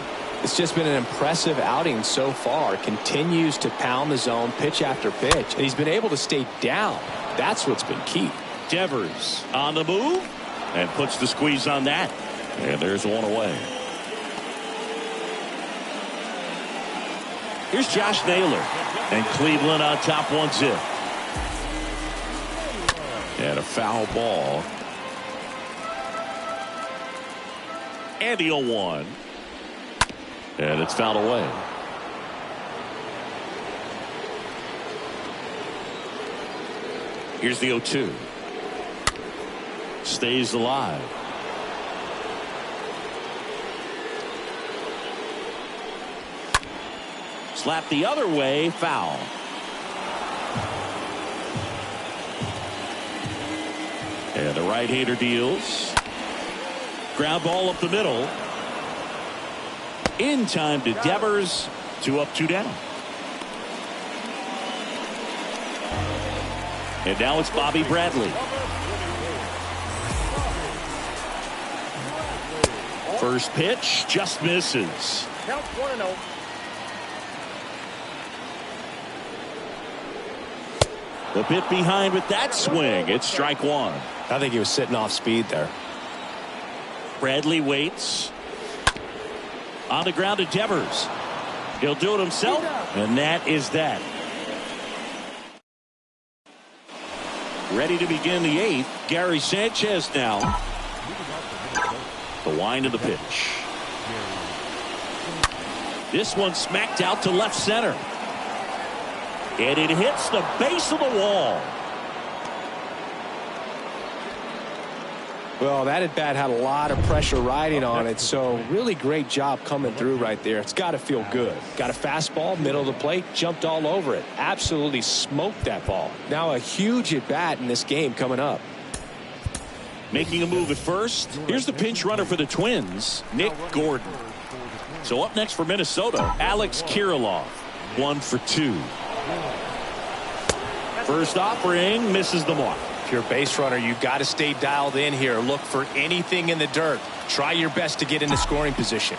It's just been an impressive outing so far. Continues to pound the zone pitch after pitch. And he's been able to stay down. That's what's been key. Devers on the move and puts the squeeze on that. And there's 1 away. Here's Josh Naylor. And Cleveland on top 1-0. And a foul ball. And the 0-1. And it's fouled away. Here's the 0-2. Stays alive. Slap the other way, foul. And the right-hander deals. Ground ball up the middle. In time to Devers. 2 up, 2 down. And now it's Bobby Bradley. First pitch just misses. Count 1-0. A bit behind with that swing. It's strike 1. I think he was sitting off speed there. Bradley waits. On the ground to Devers. He'll do it himself. And that is that. Ready to begin the 8th. Gary Sanchez now. The wind of the pitch. This one smacked out to left center. And it hits the base of the wall. Well, that at bat had a lot of pressure riding on it, so really great job coming through right there. It's got to feel good. Got a fastball, middle of the plate, jumped all over it. Absolutely smoked that ball. Now a huge at bat in this game coming up. Making a move at first. Here's the pinch runner for the Twins, Nick Gordon. So up next for Minnesota, Alex Kirilloff. 1 for 2. First offering misses the mark. If you're a base runner, you've got to stay dialed in here. Look for anything in the dirt. Try your best to get into scoring position.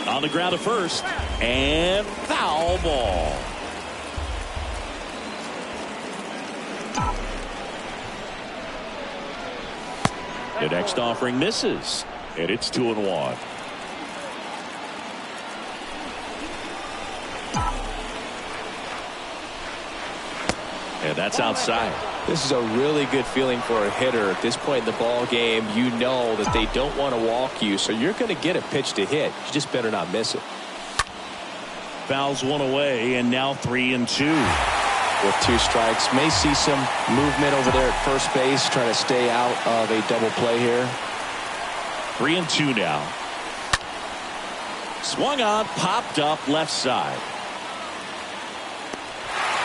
On the ground to first. And foul ball. The next offering misses. And it's 2-1. And that's outside. This is a really good feeling for a hitter at this point in the ball game. You know that they don't want to walk you, so you're going to get a pitch to hit. You just better not miss it. Fouls one away, and now 3-2. With 2 strikes, may see some movement over there at first base, trying to stay out of a double play here. 3-2 now. Swung on, popped up left side.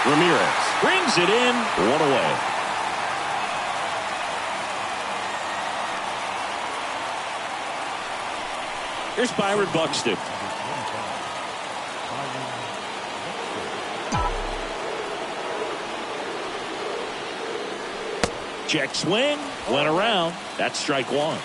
Ramirez brings it in, 1 away. Here's Byron Buxton. Check swing, went around. That's strike 1.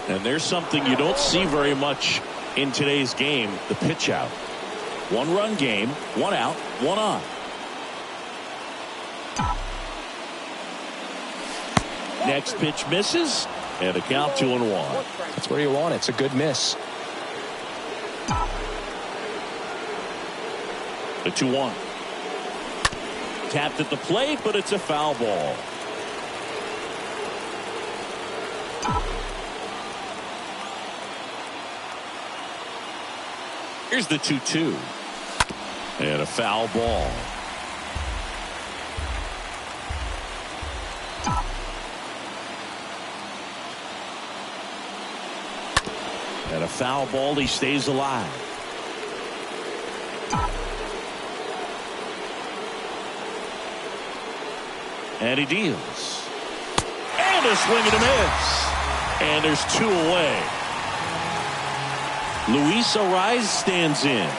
And there's something you don't see very much in today's game, the pitch out. 1-run game, 1 out, 1 on. Next pitch misses, and a count 2-1. That's where you want it. It's a good miss. The 2-1. Tapped at the plate, but it's a foul ball. Here's the 2-2. And a foul ball. And a foul ball, he stays alive. And he deals. And a swing and a miss. And there's 2 away. Luis Ariz stands in.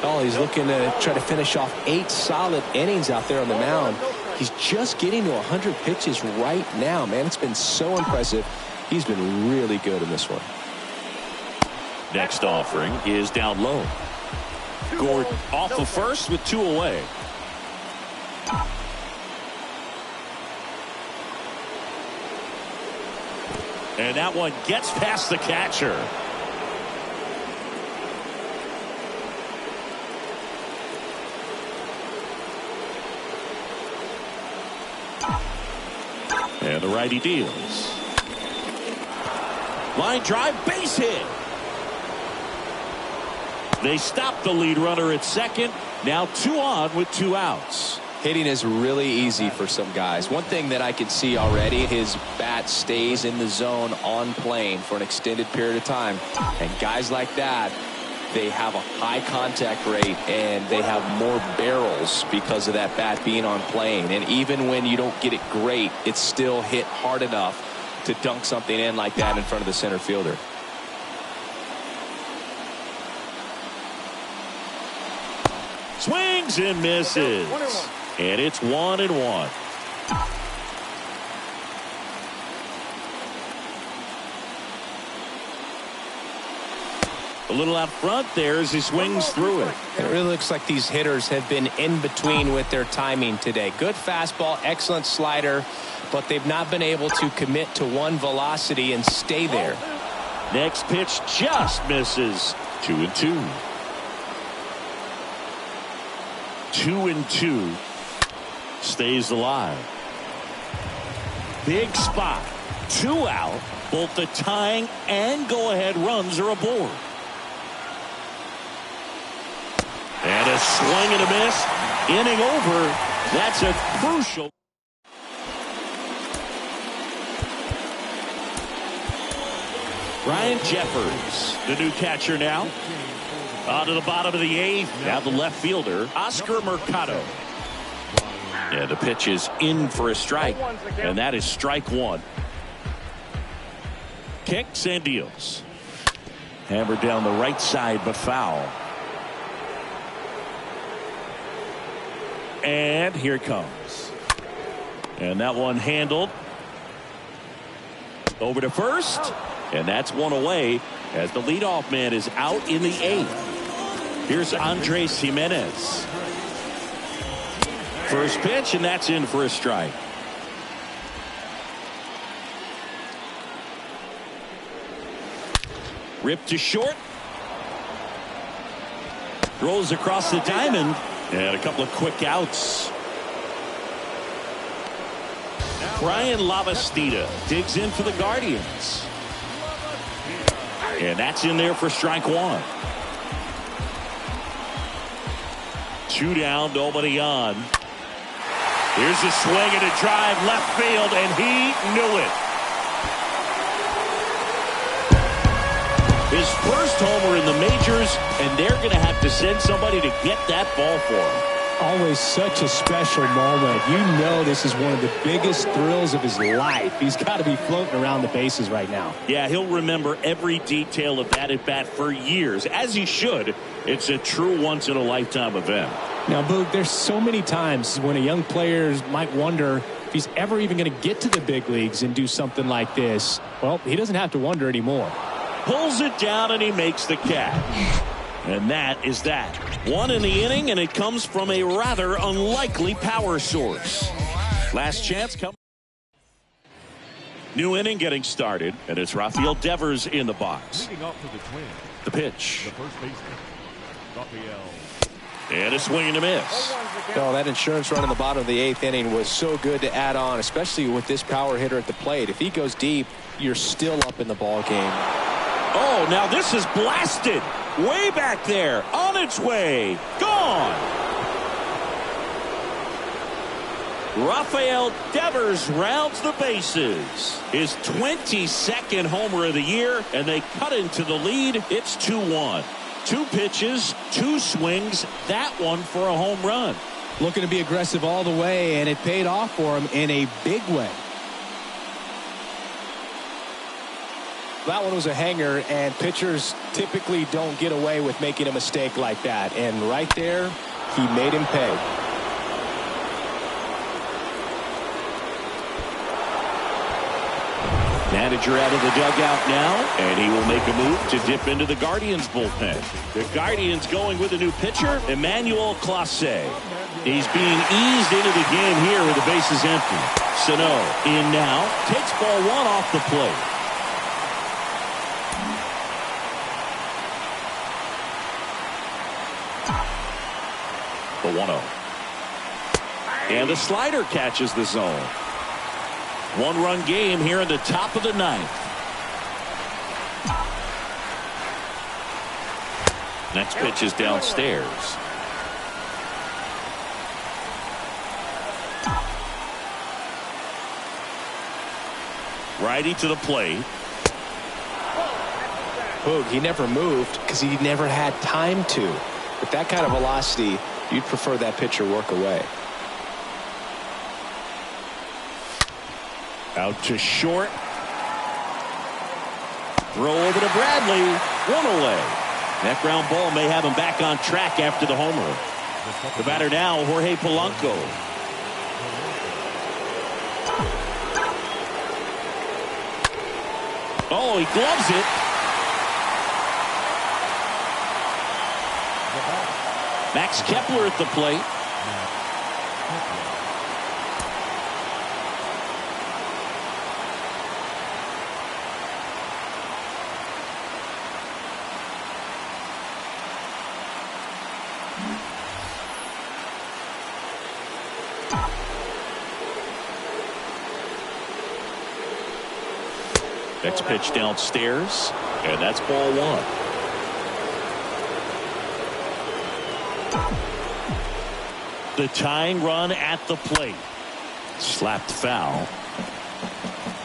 Oh, he's looking to try to finish off 8 solid innings out there on the mound. He's just getting to 100 pitches right now, man. It's been so impressive. He's been really good in this one. Next offering is down low. Gordon off the first with 2 away. And that one gets past the catcher. And the righty deals. Line drive, base hit. They stop the lead runner at second. Now 2 on with 2 outs. Hitting is really easy for some guys. One thing that I can see already, his bat stays in the zone on plane for an extended period of time. And guys like that, they have a high contact rate and they have more barrels because of that bat being on plane. And even when you don't get it great, it's still hit hard enough to dunk something in like that in front of the center fielder. Swings and misses. And it's 1-1. A little out front there as he swings through it. It really looks like these hitters have been in between with their timing today. Good fastball, excellent slider, but they've not been able to commit to one velocity and stay there. Next pitch just misses. 2-2. 2-2. Stays alive. Big spot. 2 out. Both the tying and go-ahead runs are aboard. And a swing and a miss. Inning over. That's a crucial. Ryan Jeffers, the new catcher now. On to the bottom of the 8th. Now the left fielder, Oscar Mercado. Yeah, the pitch is in for a strike, and that is strike 1. Kicks and deals. Hammered down the right side, but foul. And here it comes. And that one handled. Over to first, and that's 1 away as the leadoff man is out in the 8th. Here's Andres Jimenez. First pitch, and that's in for a strike. Ripped to short. Throws across the diamond. And a couple of quick outs. Brian Lavastida digs in for the Guardians. And that's in there for strike one. 2 down, nobody on. Here's a swing and a drive left field, and he knew it. His first homer in the majors, and they're going to have to send somebody to get that ball for him. Always such a special moment. You know this is one of the biggest thrills of his life. He's got to be floating around the bases right now. Yeah, he'll remember every detail of that at bat for years, as he should. It's a true once-in-a-lifetime event. Now, Boog, there's so many times when a young player might wonder if he's ever even going to get to the big leagues and do something like this. Well, he doesn't have to wonder anymore. Pulls it down, and he makes the catch. And that is that. One in the inning, and it comes from a rather unlikely power source. Last chance coming. New inning getting started, and it's Rafael Devers in the box. Leading off for the Twins, The pitch. the first baseman, Rafael. And a swing and a miss. Oh, that insurance run in the bottom of the 8th inning was so good to add on, especially with this power hitter at the plate. If he goes deep, you're still up in the ball game. Oh, now this is blasted. Way back there. On its way. Gone. Rafael Devers rounds the bases. His 22nd homer of the year, and they cut into the lead. It's 2-1. 2 pitches, 2 swings. That one for a home run. Looking to be aggressive all the way, and it paid off for him in a big way. That one was a hanger, and pitchers typically don't get away with making a mistake like that. And right there, he made him pay. Manager out of the dugout now, and he will make a move to dip into the Guardians bullpen. The Guardians going with a new pitcher, Emmanuel Clase. He's being eased into the game here with the bases empty. Sano in now, takes ball 1 off the plate. The 1-0. And the slider catches the zone. 1-run game here in the top of the 9th. Next pitch is downstairs. Righty to the plate. Boog, he never moved because he never had time to. With that kind of velocity, you'd prefer that pitcher work away. Out to short. Throw over to Bradley. 1 away. That ground ball may have him back on track after the homer. The batter now, Jorge Polanco. Oh, he gloves it. Max Kepler at the plate. Next pitch downstairs, and that's ball 1. The tying run at the plate. Slapped foul.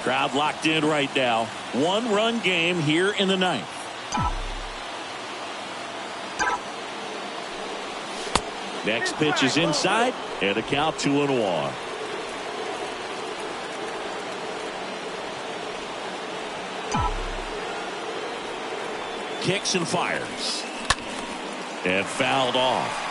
Crowd locked in right now. 1-run game here in the 9th. Next pitch is inside, and a count 2-1. Kicks and fires. And fouled off.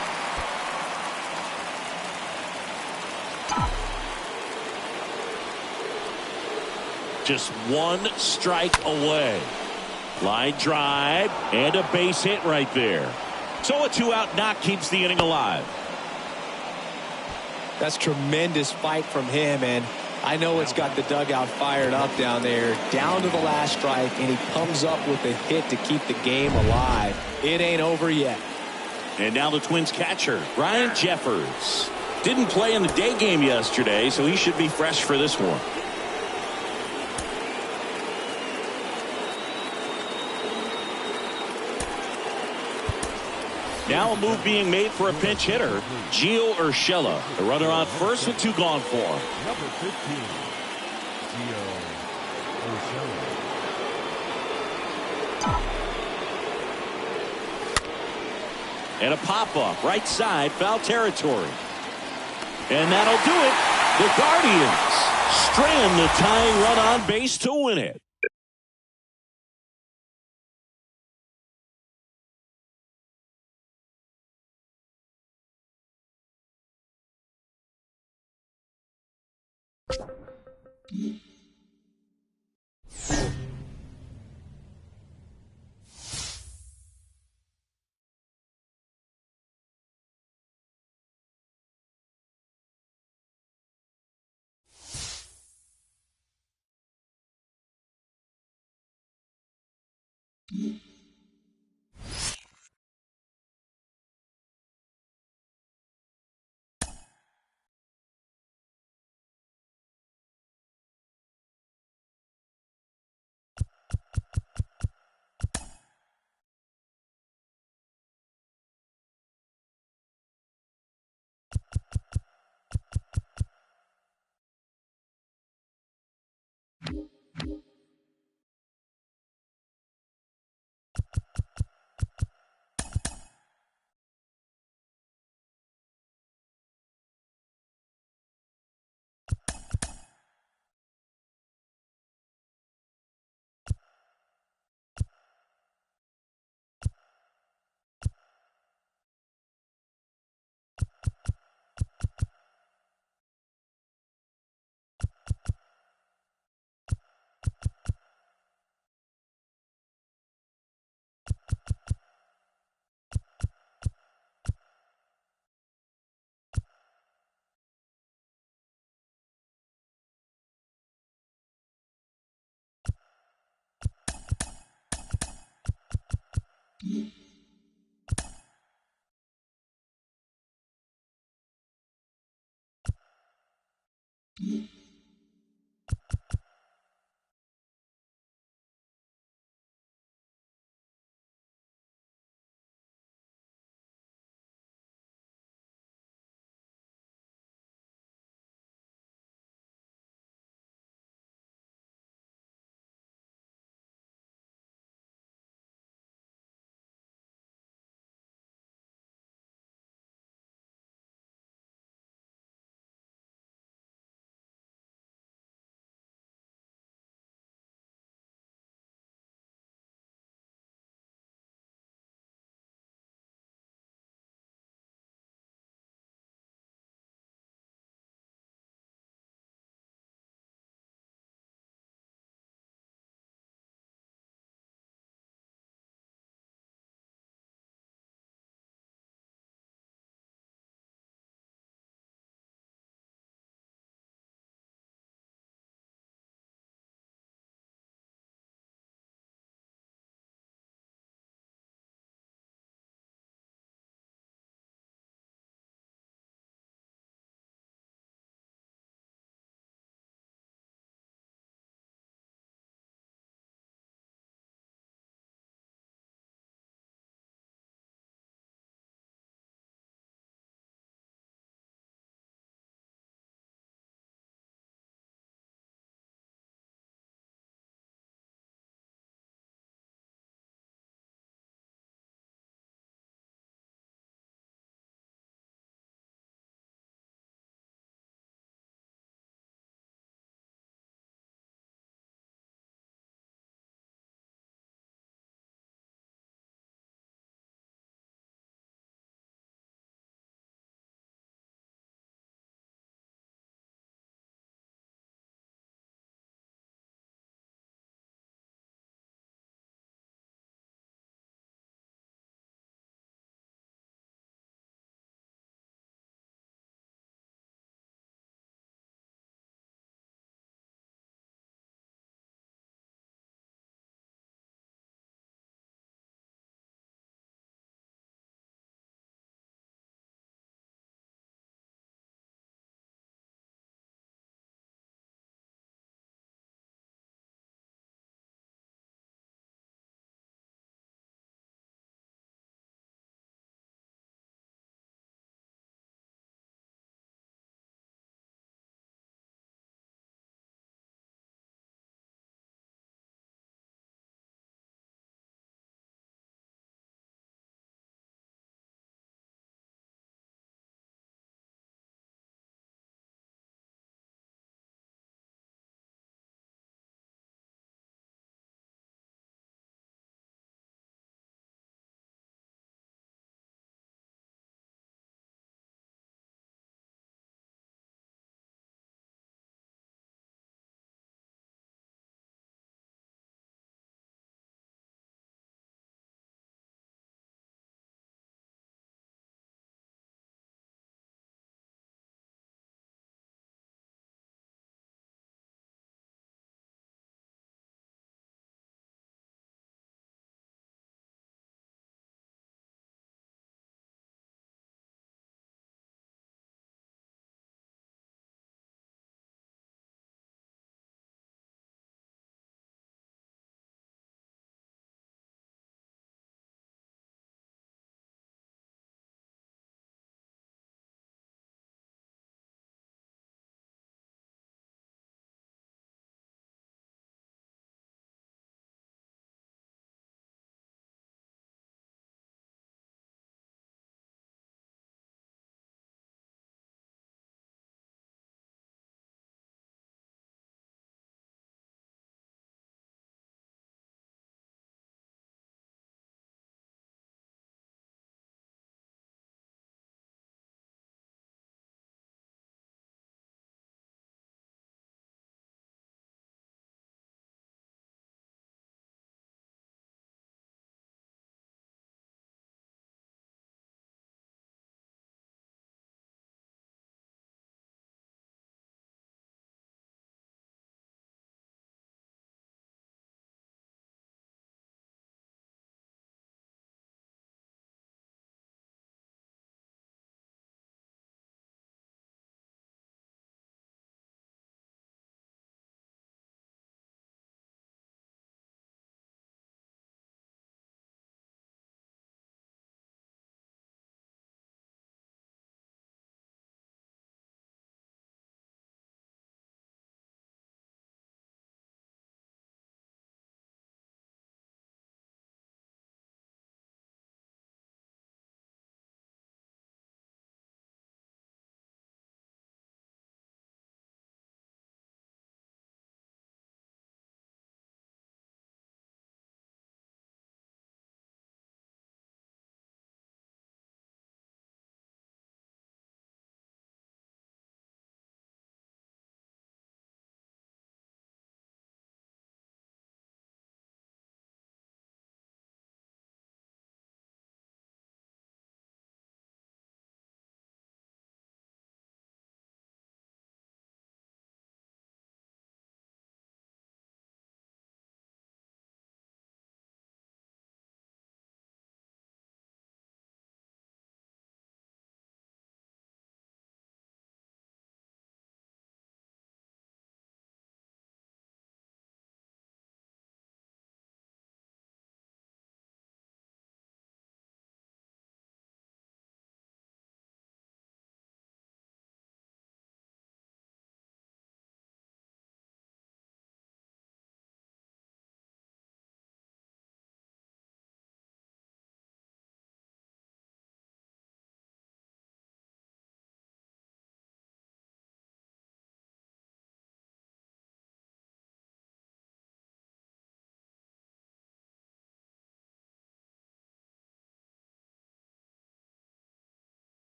Just 1 strike away. Line drive and a base hit right there. So a 2-out knock keeps the inning alive. That's tremendous fight from him, and I know it's got the dugout fired up down there, down to the last strike, and he comes up with a hit to keep the game alive. It ain't over yet. And now the Twins catcher, Ryan Jeffers. Didn't play in the day game yesterday, so he should be fresh for this one. Now a move being made for a pinch hitter, Gio Urshela. The runner on first with 2 gone for him. Number 15, Gio Urshela. And a pop-up, right side, foul territory. And that'll do it. The Guardians strand the tying run on base to win it.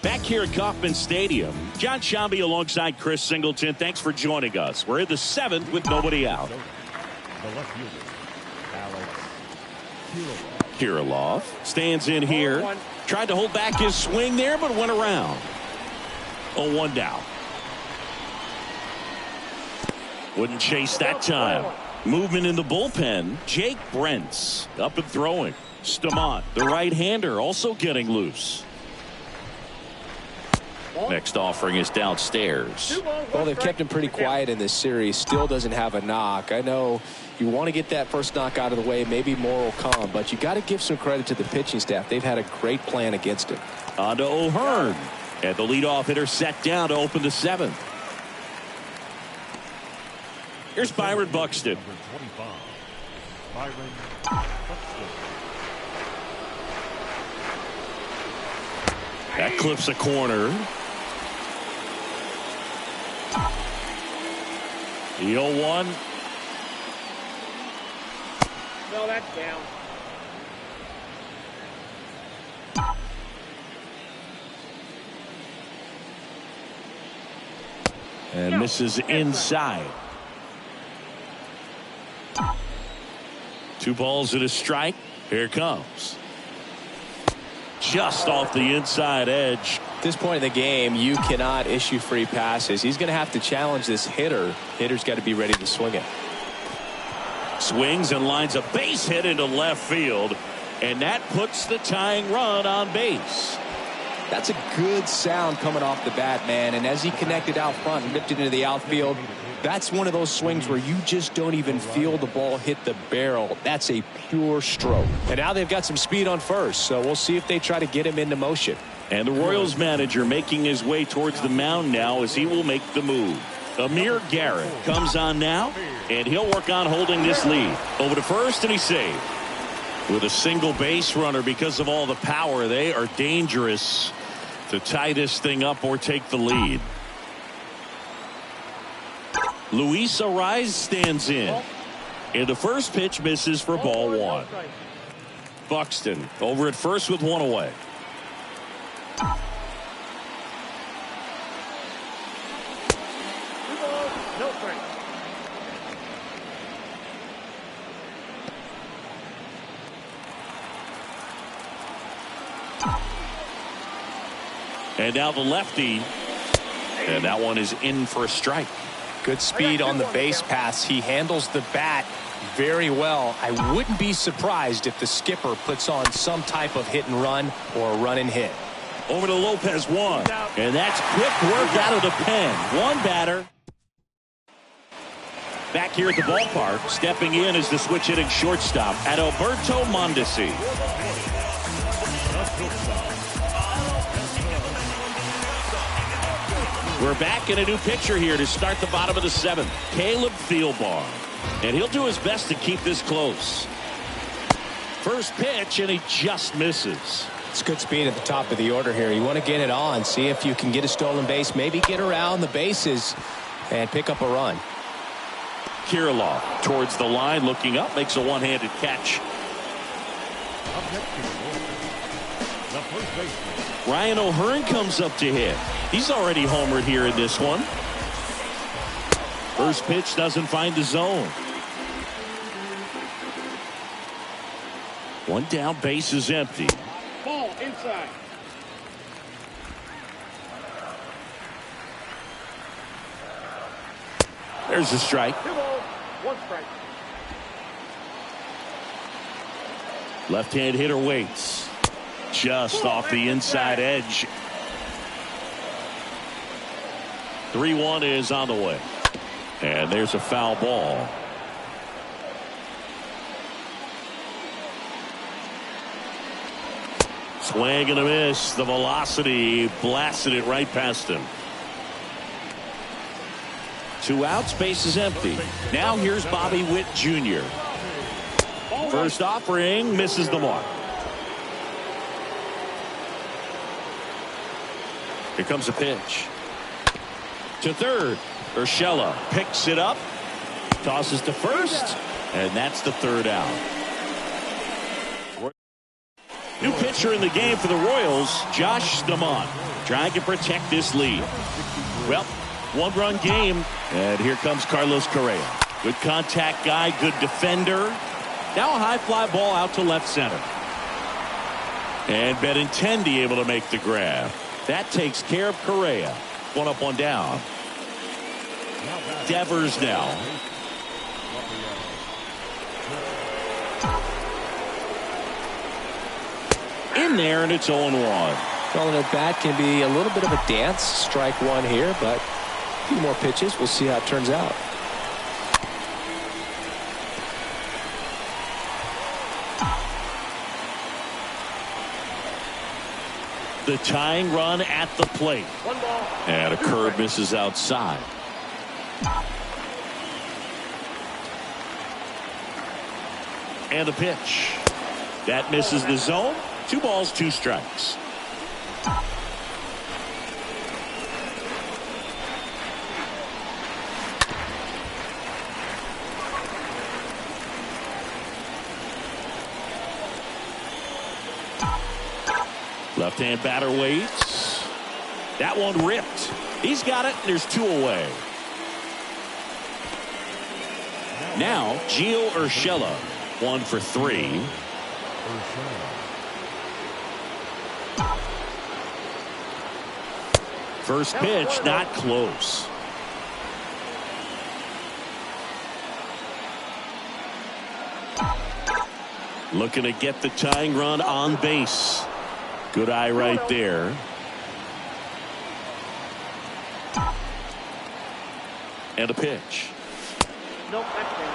Back here at Kauffman Stadium, John Shambi alongside Chris Singleton. Thanks for joining us. We're in the 7th with nobody out. The left fielder, Alex Kirilov stands in here. Tried to hold back his swing there, but went around. 0-1 down. Wouldn't chase that time. Movement in the bullpen. Jake Brentz up and throwing. Stamont, the right-hander, also getting loose. Next offering is downstairs. Well, they've kept him pretty quiet in this series. Still doesn't have a knock. I know you want to get that first knock out of the way. Maybe more will come, but you got to give some credit to the pitching staff. They've had a great plan against him. On to O'Hearn. And the leadoff hitter set down to open the 7th. Here's Byron Buxton. number 25. Byron Buxton. That clips a corner. The 0-1. No, that's down. And misses inside. 2 balls and a strike. Here it comes. Just off the inside edge. At this point in the game, you cannot issue free passes. He's going to have to challenge this hitter. Hitter's got to be ready to swing it. Swings and lines a base hit into left field. And that puts the tying run on base. That's a good sound coming off the bat, man. And as he connected out front and ripped it into the outfield, that's one of those swings where you just don't even feel the ball hit the barrel. That's a pure stroke. And now they've got some speed on first, so we'll see if they try to get him into motion. And the Royals manager making his way towards the mound now as he will make the move. Amir Garrett comes on now, and he'll work on holding this lead. Over to first, and he's saved. With a single base runner, because of all the power, they are dangerous to tie this thing up or take the lead. Luis Ariz stands in. And the first pitch misses for ball 1. Buxton over at first with 1 away. No strike. And now the lefty. And that one is in for a strike. Good speed on the base paths. He handles the bat very well. I wouldn't be surprised if the skipper puts on some type of hit and run or a run and hit. Over to Lopez 1. And that's quick work out of the pen. 1 batter. Back here at the ballpark, stepping in is the switch hitting shortstop at Alberto Mondesi. We're back in a new pitcher here to start the bottom of the 7th. Caleb Thielbar. And he'll do his best to keep this close. First pitch, and he just misses. It's good speed at the top of the order here. You want to get it on, see if you can get a stolen base, maybe get around the bases and pick up a run. Kirilov towards the line, looking up, makes a one-handed catch. Up next to the first baseman. Ryan O'Hearn comes up to hit. He's already homered here in this one. First pitch doesn't find the zone. 1 down, base is empty. Ball inside. There's a strike. 2 balls, 1 strike. Left-hand hitter waits. Just off the inside edge. 3-1 is on the way. And there's a foul ball. Swing and a miss. The velocity blasted it right past him. 2 outs, base is empty. Now here's Bobby Witt Jr. First offering, misses the mark. Here comes a pitch. To third. Urshela picks it up. Tosses to first. And that's the 3rd out. New pitcher in the game for the Royals, Josh Stamont. trying to protect this lead. Well, one-run game, and here comes Carlos Correa. Good contact guy, good defender. Now a high fly ball out to left center. And Benintendi able to make the grab. That takes care of Correa. One up, one down. Devers now. In there, and it's 0-1. Throwing it back can be a little bit of a dance. Strike one here, but a few more pitches. We'll see how it turns out. The tying run at the plate. One ball. And a curve misses outside. And the pitch. That misses the zone. 2 balls, 2 strikes. Left-hand batter waits. That one ripped. He's got it, and there's 2 away. Now, Gio Urshela, 1 for 3. First pitch, not close. Looking to get the tying run on base. Good eye right there. And a pitch. Nope, that's down.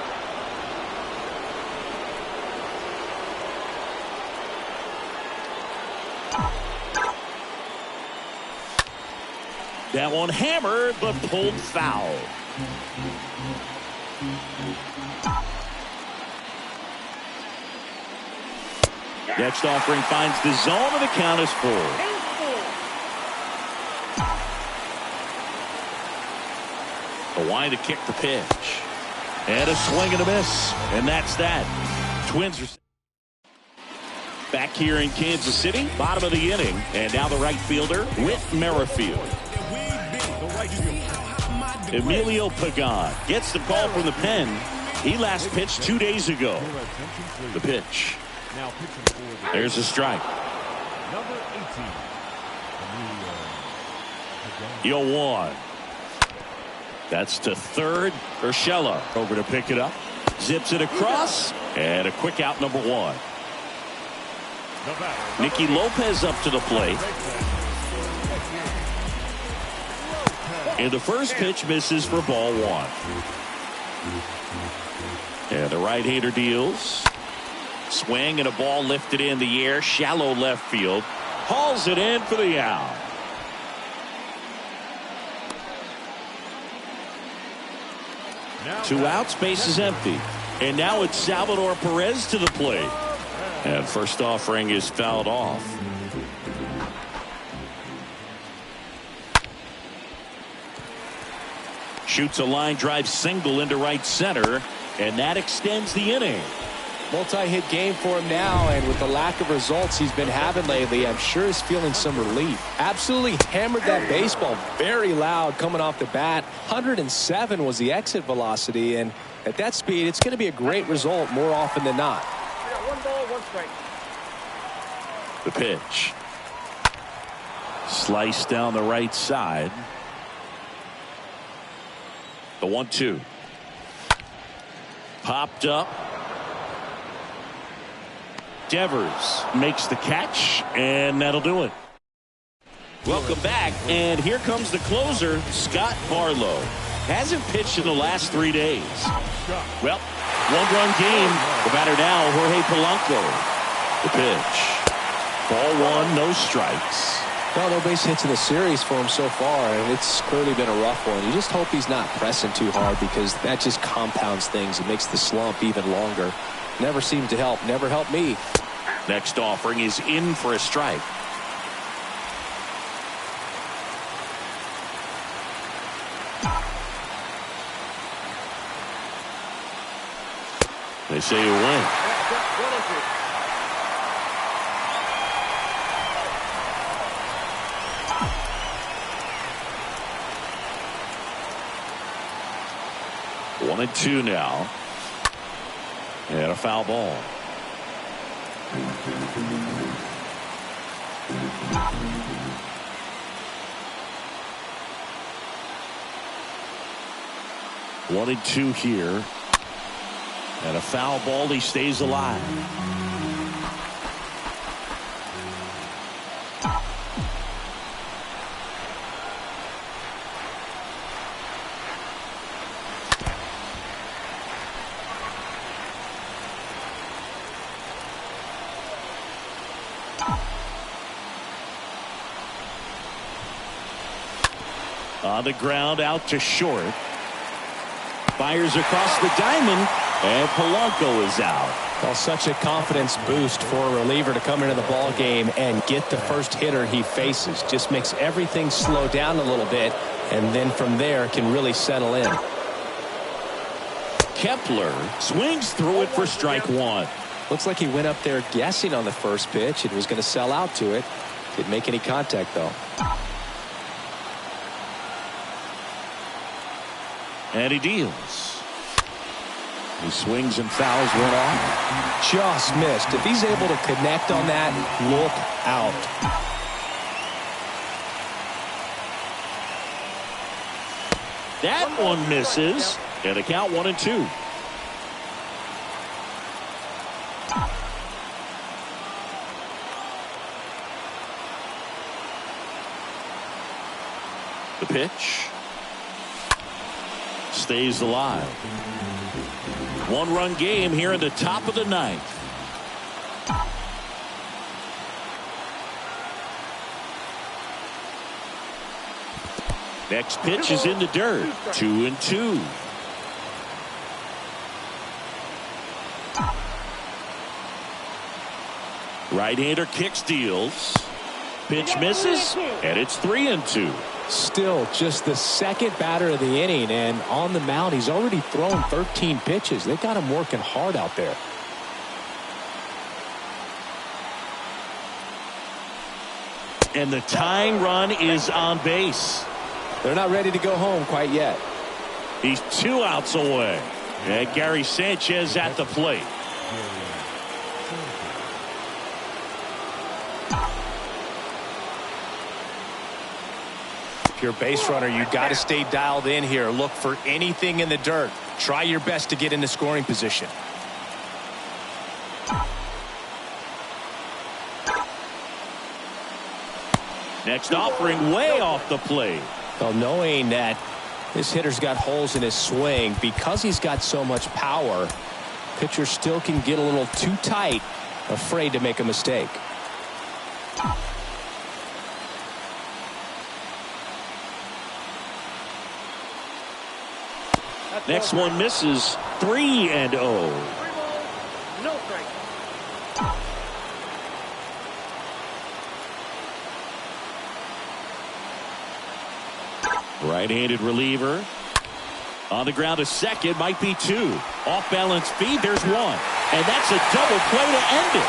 That one hammered, but pulled foul. Next offering finds the zone, and the count is 4. A wind to kick the pitch. And a swing and a miss. And that's that. Twins are back here in Kansas City, bottom of the inning. And now the right fielder, Whit Merrifield. Emilio Pagan gets the call from the pen. He last pitched 2 days ago. The pitch. There's a strike. Number 18. 0-1. That's to third. Urshela over to pick it up. Zips it across. And a quick out, number 1. Nicky Lopez up to the plate. And the first pitch misses for ball 1. And the right-hander deals. Swing and a ball lifted in the air. Shallow left field. Hauls it in for the out. Two outs, base is empty. And now it's Salvador Perez to the plate. And first offering is fouled off. Shoots a line drive single into right center, and that extends the inning. Multi-hit game for him now, and with the lack of results he's been having lately, I'm sure he's feeling some relief. Absolutely hammered that baseball very loud coming off the bat. 107 was the exit velocity, and at that speed, it's going to be a great result more often than not. 1 ball, 1 strike. The pitch. Slice down the right side. The 1-2. Popped up. Devers makes the catch, and that'll do it. Welcome back, and here comes the closer, Scott Barlow. Hasn't pitched in the last 3 days. Well, one-run game. The batter now, Jorge Polanco. The pitch. Ball 1, no strikes. No base hits in the series for him so far, and it's clearly been a rough one. You just hope he's not pressing too hard, because that just compounds things. It makes the slump even longer. Never seemed to help. Never helped me. Next offering is in for a strike. They say you win. 1-2 now. And a foul ball. One and two here. And a foul ball. He stays alive. On the ground, out to short. Fires across the diamond, and Polanco is out. Well, such a confidence boost for a reliever to come into the ball game and get the first hitter he faces. Just makes everything slow down a little bit, and then from there can really settle in. Kepler swings through it for strike one. Looks like he went up there guessing on the first pitch and was going to sell out to it. Didn't make any contact, though. And he deals. He swings and fouls one off. Just missed. If he's able to connect on that, look out. That one misses. And a count 1-2. The pitch. Stays alive. One-run game here in the top of the ninth. Next pitch is in the dirt. 2-2. Right-hander kicks, deals. Pitch misses, and it's 3-2. Still just the second batter of the inning, and on the mound he's already thrown 13 pitches. They've got him working hard out there. And the tying run is on base. They're not ready to go home quite yet. He's 2 outs away. And Gary Sanchez at the plate. If you're a base runner, you got to stay dialed in here. Look for anything in the dirt. Try your best to get into scoring position. Next offering way off the plate. Well, knowing that this hitter's got holes in his swing, because he's got so much power, pitcher still can get a little too tight, afraid to make a mistake. Next one misses. 3-0. 3 balls, no strike. Right-handed reliever. On the ground to second, might be 2. Off balance feed, there's 1. And that's a double play to end it.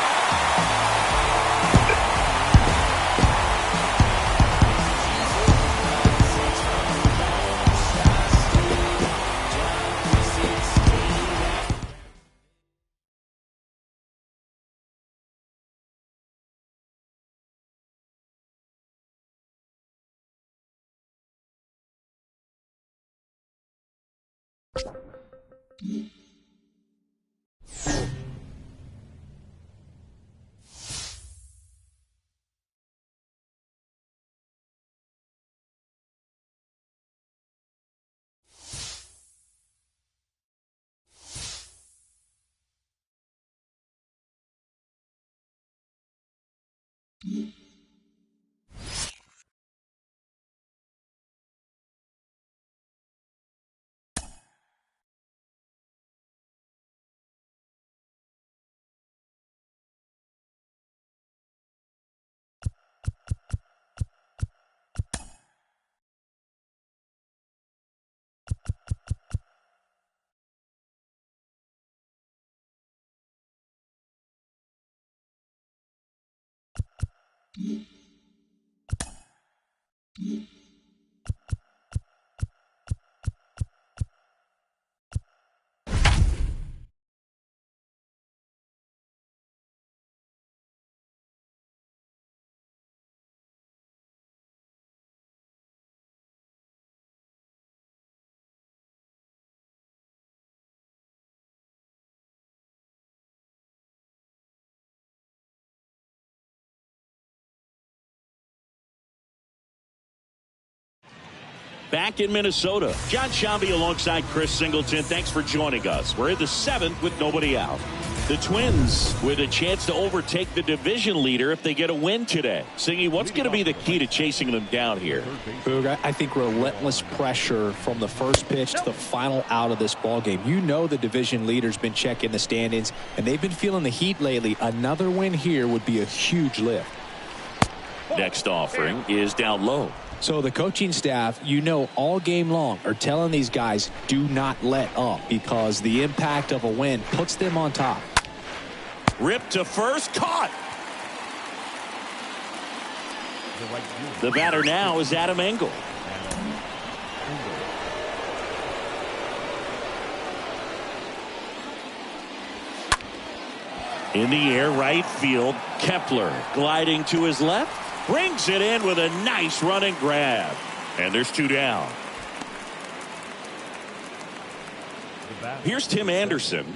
Back in Minnesota, John Shambi alongside Chris Singleton. Thanks for joining us. We're in the 7th with nobody out. The Twins with a chance to overtake the division leader if they get a win today. Singy, what's going to be the key to chasing them down here? Boog, I think relentless pressure from the first pitch to the final out of this ball game. You know the division leader's been checking the standings, and they've been feeling the heat lately. Another win here would be a huge lift. Next offering is down low. So the coaching staff, you know, all game long are telling these guys do not let up because the impact of a win puts them on top. Ripped to first, caught. The batter now is Adam Engel. In the air, right field, Kepler gliding to his left. Brings it in with a nice running grab. And there's 2 down. Here's Tim Anderson.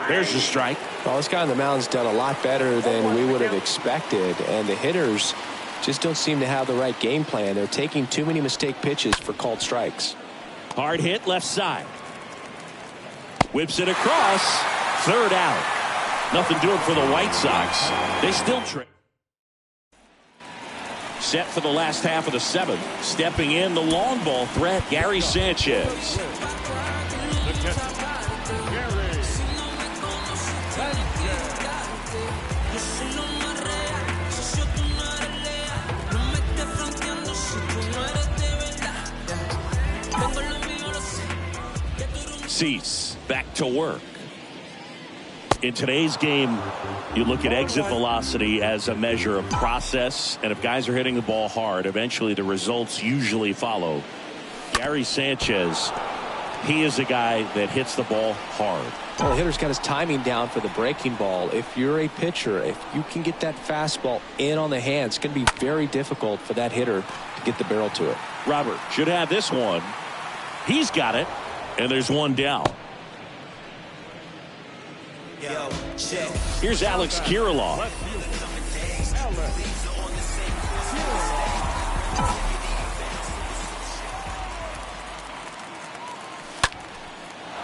There's the strike. Well, this guy on the mound's done a lot better than we would have expected. And the hitters just don't seem to have the right game plan. They're taking too many mistake pitches for called strikes. Hard hit left side. Whips it across. 3rd out. Nothing doing for the White Sox. They still trade. Set for the last half of the 7th. Stepping in the long ball threat, Gary Sanchez. Cease back to work. In today's game, you look at exit velocity as a measure of process, and if guys are hitting the ball hard, eventually the results usually follow. Gary Sanchez, he is a guy that hits the ball hard. Well, the hitter's got his timing down for the breaking ball. If you're a pitcher, if you can get that fastball in on the hands, it's going to be very difficult for that hitter to get the barrel to it. Robert should have this one. He's got it. And there's 1 down. Here's Alex Kirilloff.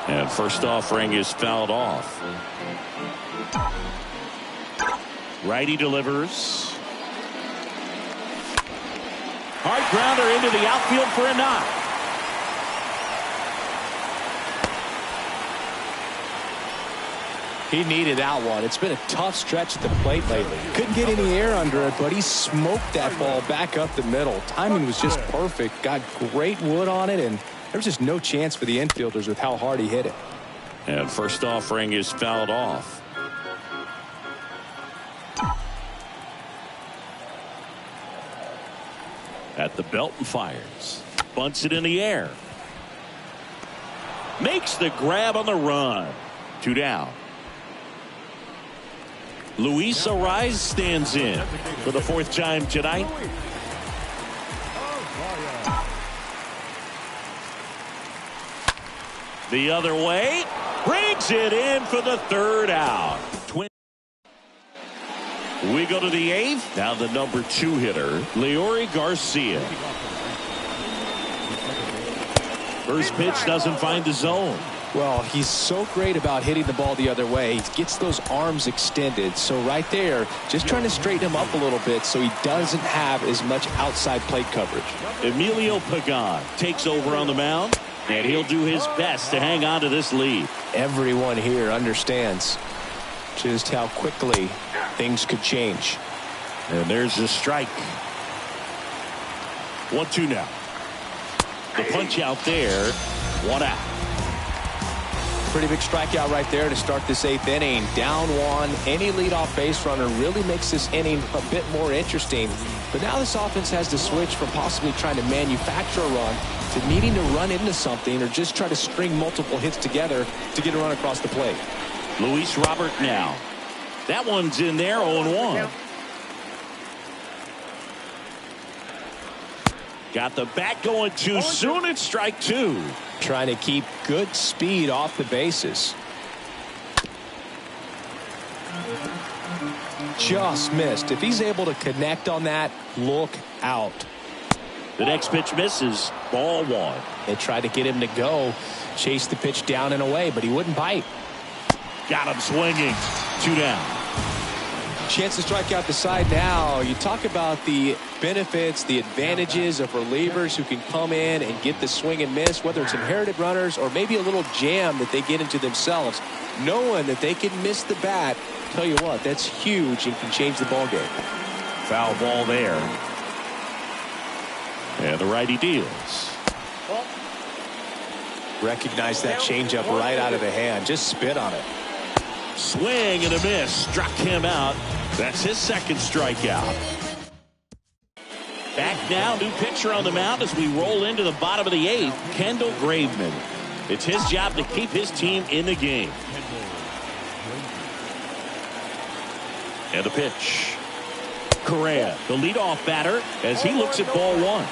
And first offering is fouled off. Righty delivers. Hard grounder into the outfield for a knock. He needed that one. It's been a tough stretch at the plate lately. Couldn't get any air under it, but he smoked that ball back up the middle. Timing was just perfect. Got great wood on it, and there was just no chance for the infielders with how hard he hit it. And first offering is fouled off. At the belt and fires. Bunts it in the air. Makes the grab on the run. 2 down. Luis Ariz stands in for the 4th time tonight. The other way. Brings it in for the 3rd out. We go to the 8th. Now the number 2 hitter, Leori Garcia. First pitch doesn't find the zone. Well, he's so great about hitting the ball the other way. He gets those arms extended. So right there, just trying to straighten him up a little bit so he doesn't have as much outside plate coverage. Emilio Pagan takes over on the mound, and he'll do his best to hang on to this lead. Everyone here understands just how quickly things could change. And there's the strike. 1-2 now. The punch out there. 1 out. Pretty big strikeout right there to start this 8th inning. Down 1. Any leadoff base runner really makes this inning a bit more interesting. But now this offense has to switch from possibly trying to manufacture a run to needing to run into something or just try to string multiple hits together to get a run across the plate. Luis Robert now. That one's in there, 0-1. Got the bat going too soon. It's strike 2. Trying to keep good speed off the bases. Just missed. If he's able to connect on that, look out. The next pitch misses. Ball 1. They tried to get him to go, chase the pitch down and away, but he wouldn't bite. Got him swinging. 2 down. Chance to strike out the side now. You talk about the benefits, the advantages of relievers who can come in and get the swing and miss, whether it's inherited runners or maybe a little jam that they get into themselves. Knowing that they can miss the bat, tell you what, that's huge and can change the ball game. Foul ball there. And the righty deals. Recognize that changeup right out of the hand. Just spit on it. Swing and a miss. Struck him out. That's his second strikeout. Back now, new pitcher on the mound as we roll into the bottom of the 8th, Kendall Graveman. It's his job to keep his team in the game. And the pitch. Correa, the leadoff batter, as he looks at ball 1.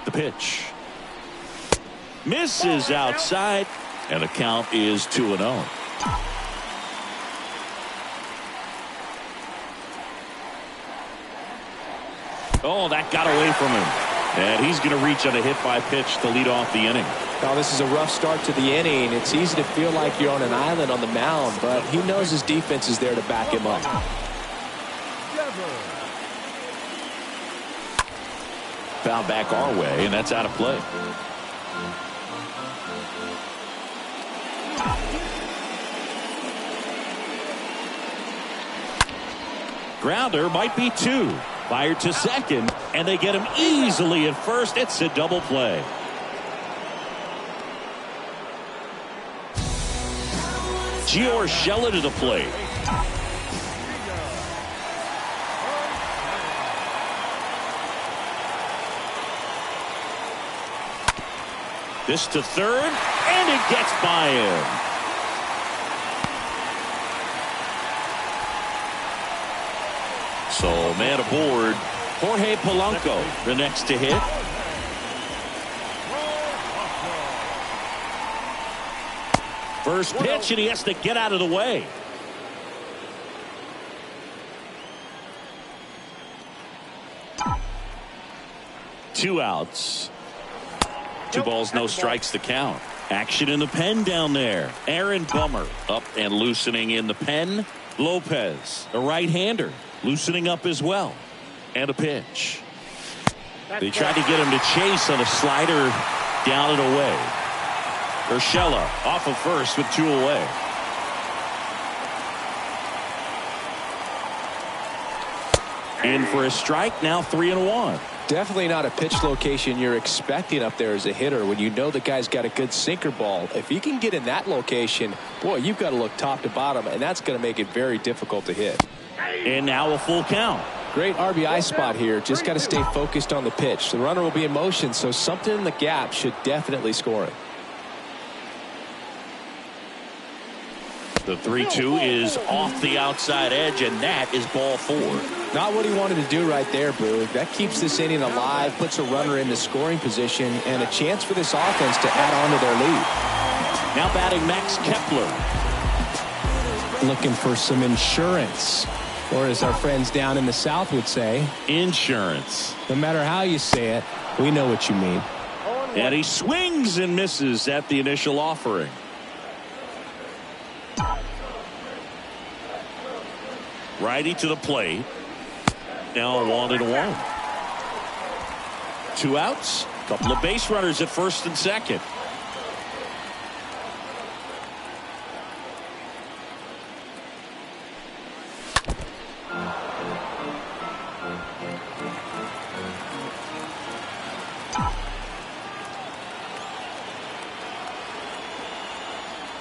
The pitch. Misses outside, and the count is 2-0. Oh, that got away from him. And he's going to reach on a hit by pitch to lead off the inning. Now, this is a rough start to the inning. It's easy to feel like you're on an island on the mound, but he knows his defense is there to back him up. Foul back our way, and that's out of play. Grounder might be 2. Fired to second, and they get him easily at first. It's a double play. Gio Urshela to the plate. This to third, and it gets by him. So man aboard, Jorge Polanco, the next to hit. First pitch, and he has to get out of the way. Two outs. 2 balls, no strikes to count. Action in the pen down there. Aaron Bummer up and loosening in the pen. Lopez, a right-hander, loosening up as well. And a pitch. They tried to get him to chase on a slider down and away. Urshela off of first with 2 away. In for a strike, now 3-1. Definitely not a pitch location you're expecting up there as a hitter when you know the guy's got a good sinker ball. If he can get in that location, boy, you've got to look top to bottom, and that's going to make it very difficult to hit. And now a full count. Great RBI spot here. Just got to stay focused on the pitch. The runner will be in motion, so something in the gap should definitely score it. The 3-2 is off the outside edge, and that is ball 4. Not what he wanted to do right there, Boog. That keeps this inning alive, puts a runner into scoring position, and a chance for this offense to add on to their lead. Now batting Max Kepler. Looking for some insurance, or as our friends down in the South would say, insurance. No matter how you say it, we know what you mean. And he swings and misses at the initial offering. Righty to the plate. Now 1-1. 2 outs. Couple of base runners at first and second.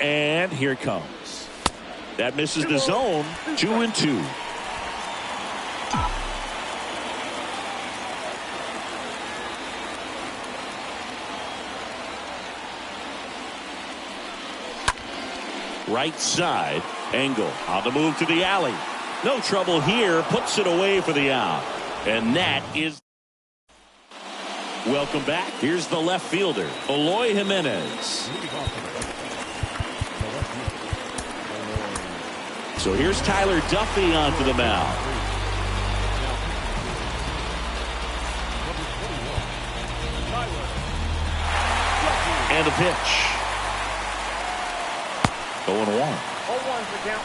And here it comes. That misses the zone. 2-2. Right side. Engel on the move to the alley. No trouble here. Puts it away for the out. And that is... Welcome back. Here's the left fielder, Eloy Jimenez. So here's Tyler Duffy onto the mound. And a pitch. 0-1. 0-1 for count.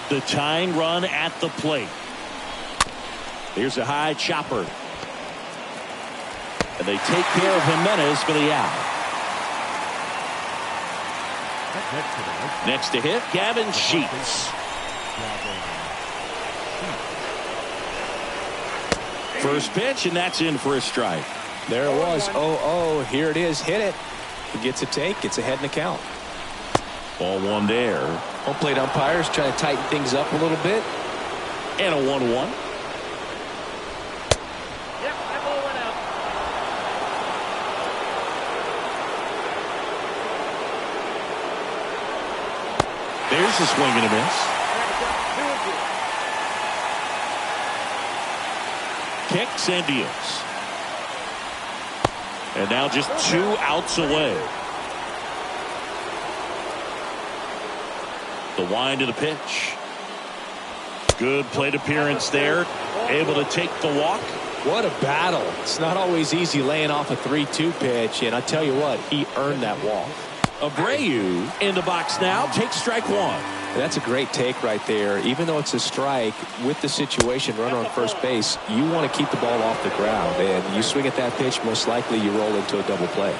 The tying run at the plate. Here's a high chopper. And they take care of Jimenez for the out. Next to hit, Gavin Sheets. First pitch, and that's in for a strike. There it was. 0-0. Here it is. Hit it. He gets a take. Gets ahead in the count. Ball one there. Home plate umpires trying to tighten things up a little bit. And a 1-1. Yep, that ball went out. There's a swing and a miss. Kicks and deals. And now just 2 outs away. The wind of the pitch. Good plate appearance there. Able to take the walk. What a battle. It's not always easy laying off a 3-2 pitch, and I tell you what, he earned that walk. Abreu in the box now. Takes strike one. That's a great take right there. Even though it's a strike, with the situation, runner on first base, you want to keep the ball off the ground. And you swing at that pitch, most likely you roll into a double play.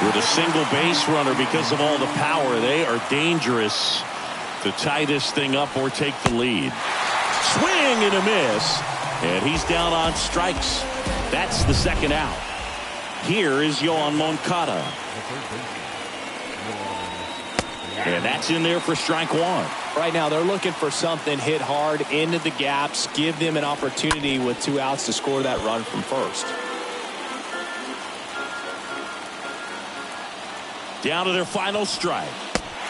With a single base runner, because of all the power, they are dangerous to tie this thing up or take the lead. Swing and a miss. And he's down on strikes. That's the second out. Here is Yohan Moncada. And that's in there for strike one. Right now they're looking for something hit hard into the gaps, give them an opportunity with 2 outs to score that run from first. Down to their final strike.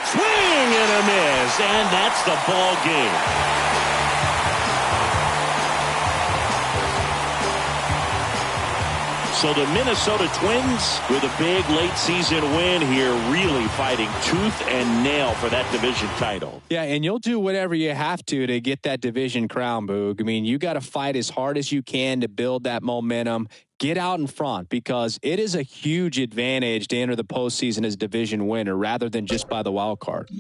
Swing and a miss, and that's the ball game. So the Minnesota Twins, with a big late season win here, really fighting tooth and nail for that division title. Yeah, and you'll do whatever you have to get that division crown, Boog. I mean, you got to fight as hard as you can to build that momentum. Get out in front, because it is a huge advantage to enter the postseason as division winner rather than just by the wild card.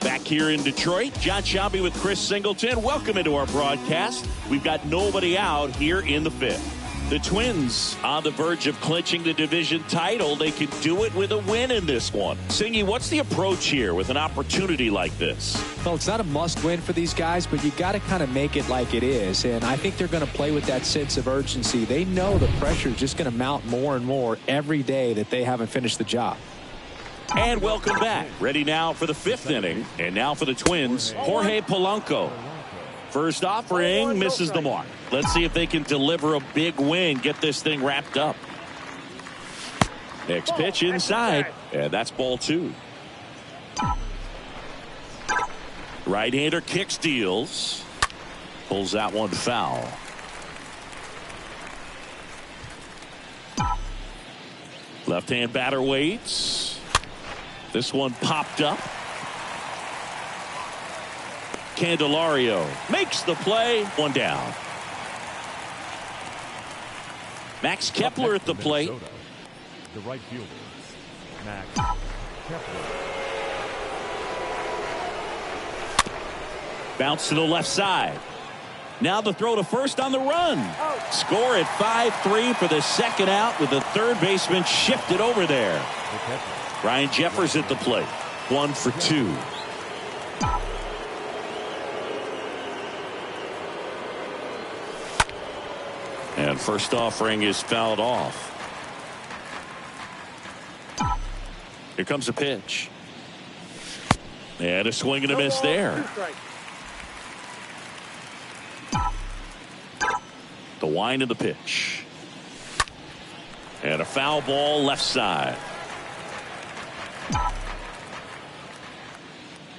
Back here in Detroit, John Sciambi with Chris Singleton. Welcome into our broadcast. We've got nobody out here in the fifth. The Twins on the verge of clinching the division title. They could do it with a win in this one. Singy, what's the approach here with an opportunity like this? Well, it's not a must-win for these guys, but you got to kind of make it like it is. And I think they're going to play with that sense of urgency. They know the pressure is just going to mount more and more every day that they haven't finished the job. And welcome back. Ready now for the fifth inning. And now for the Twins, Jorge Polanco. First offering misses the mark. Let's see if they can deliver a big win, get this thing wrapped up. Next pitch inside, and that's ball two. Right-hander kick steals. Pulls that one foul. Left-hand batter waits. This one popped up. Candelario makes the play. One down. Max Kepler at the plate. The right fielder, Max Kepler. Bounce to the left side. Now the throw to first on the run. Score at 5-3 for the second out with the third baseman shifted over there. Ryan Jeffers at the plate. 1 for 2. And first offering is fouled off. Here comes a pitch. And a swing and a miss there. The wind of the pitch. And a foul ball left side.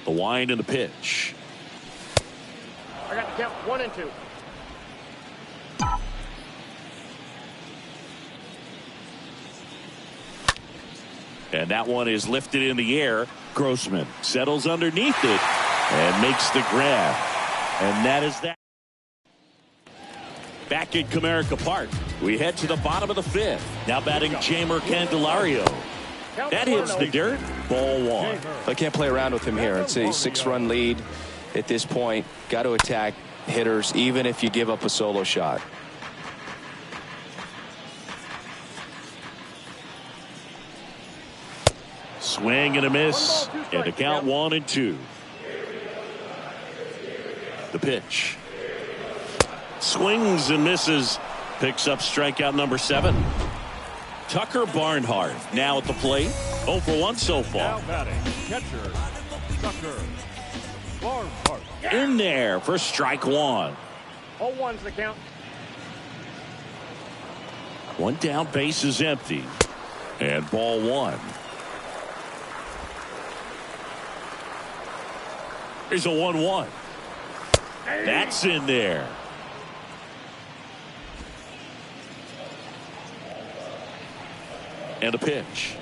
The wind and the pitch. I got the count 1 and 2. And that one is lifted in the air. Grossman settles underneath it and makes the grab. And that is that. Back at Comerica Park, we head to the bottom of the fifth. Now batting Jeimer Candelario. That hits the dirt. Ball 1. I can't play around with him here. It's a 6-run lead at this point. Got to attack hitters even if you give up a solo shot. Swing and a miss. And the count 1 and 2. The pitch. Swings and misses. Picks up strikeout number 7. Tucker Barnhart now at the plate. 0 for 1 so far. Now batting, catcher, Tucker. Farm Park. In there for strike one. 0-1's the count. One down, base is empty. And ball one. Here's a 1-1. That's in there. And a pitch.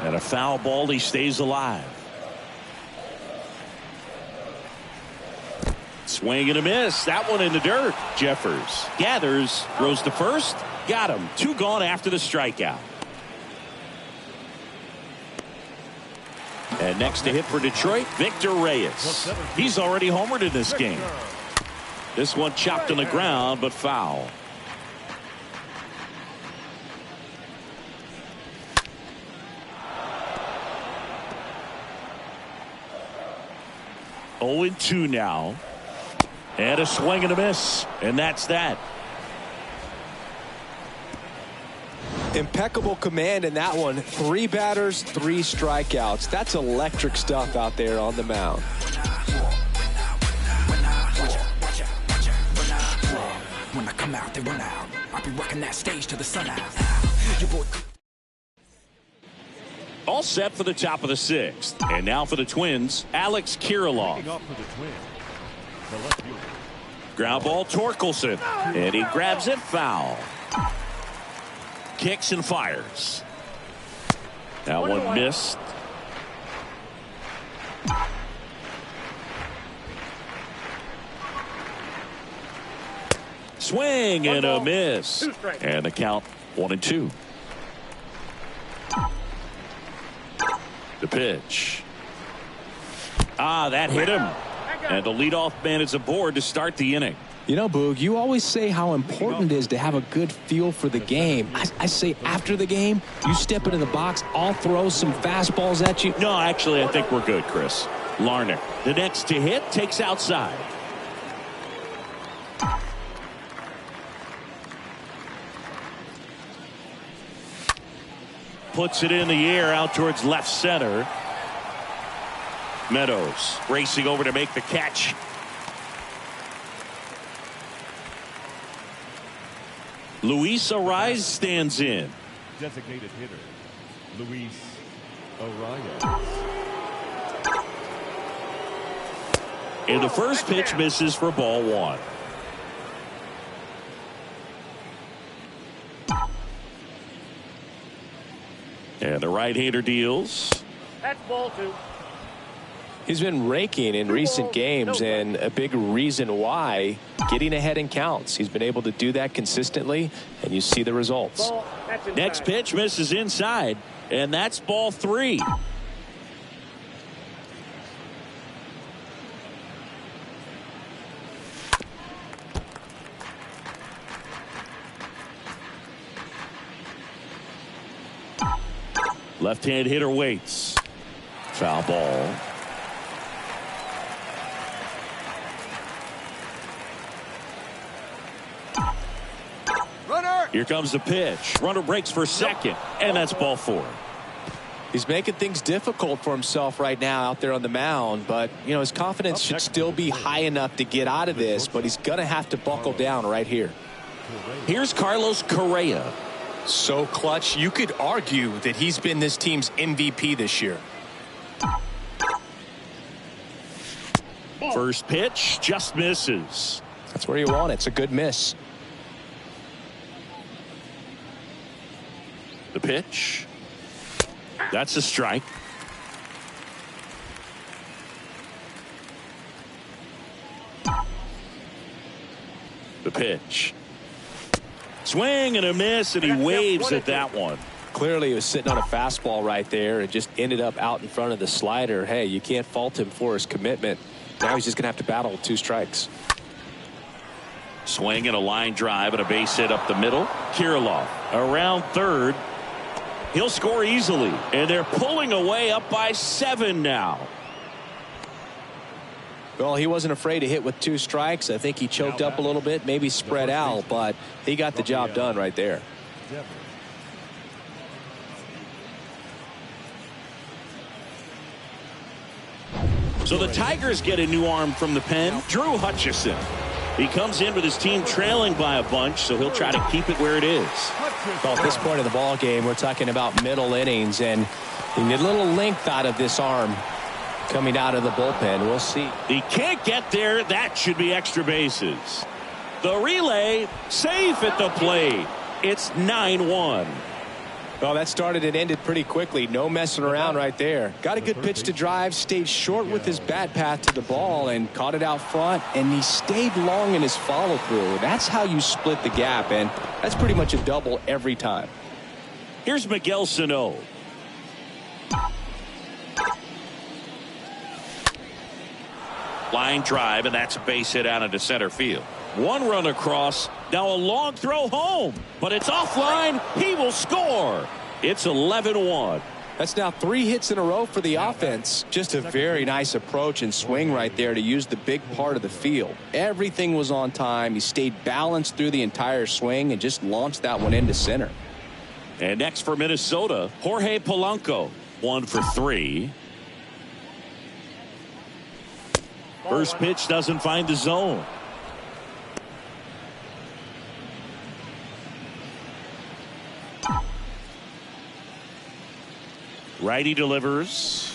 And a foul ball. He stays alive. Swing and a miss. That one in the dirt. Jeffers gathers, throws to first. Got him. 2 gone after the strikeout. And next to hit for Detroit, Victor Reyes. He's already homered in this game. This one chopped on the ground, but foul. Oh, 2 now. And a swing and a miss. And that's that. Impeccable command in that one. 3 batters, 3 strikeouts. That's electric stuff out there on the mound. When I come out, they run out. I'll be rocking that stage to the sun out. All set for the top of the 6th. And now for the Twins, Alex Kirilloff. Leading off for the Twins, the left fielder. Ground ball, Torkelson. And he grabs it, foul. Kicks and fires. That one missed. Swing and a miss. And the count 1-2. The pitch. That hit him. And the leadoff man is aboard to start the inning. You know, Boog, you always say how important it is to have a good feel for the game. I say after the game, you step into the box, I'll throw some fastballs at you. No, actually, I think we're good, Chris. Larnach, the next to hit, takes outside. Puts it in the air out towards left center. Meadows racing over to make the catch. Luis Arias stands in. Designated hitter, Luis Arias. And the first pitch misses for ball one. And the right-hander deals. That's ball 2. He's been raking in recent games, and a big reason why, getting ahead in counts. He's been able to do that consistently, and you see the results. Next pitch misses inside, and that's ball 3. Left-hand hitter waits. Foul ball. Here comes the pitch. Runner breaks for second, and that's ball 4. He's making things difficult for himself right now out there on the mound, but you know his confidence should still be high enough to get out of this, but he's gonna have to buckle down right here. Here's Carlos Correa. So clutch, you could argue that he's been this team's MVP this year. First pitch just misses. That's where you want it. It's a good miss. The pitch. That's a strike. The pitch. Swing and a miss, and he waves at that one. Clearly he was sitting on a fastball right there and just ended up out in front of the slider. Hey, you can't fault him for his commitment. Now he's just going to have to battle with 2 strikes. Swing and a line drive and a base hit up the middle. Kirilloff around third. He'll score easily, and they're pulling away up by 7 now. Well, he wasn't afraid to hit with 2 strikes. I think he choked up a little bit, maybe spread out, but he got the job done right there. So the Tigers get a new arm from the pen, Drew Hutchison. He comes in with his team trailing by a bunch, so he'll try to keep it where it is. Well, at this point of the ball game, we're talking about middle innings, and you get a little length out of this arm coming out of the bullpen. We'll see. He can't get there. That should be extra bases. The relay, safe at the plate. It's 9-1. Well, that started and ended pretty quickly. No messing around right there. Got a good pitch to drive, stayed short with his bat path to the ball and caught it out front, and he stayed long in his follow through. That's how you split the gap, and that's pretty much a double every time. Here's Miguel Sano. Line drive, and that's a base hit out into center field. One run across. Now a long throw home, but it's offline. He will score. It's 11-1. That's now 3 hits in a row for the offense. Just a very nice approach and swing right there to use the big part of the field. Everything was on time. He stayed balanced through the entire swing and just launched that one into center. And next for Minnesota, Jorge Polanco, 1 for 3. First pitch doesn't find the zone. Righty delivers.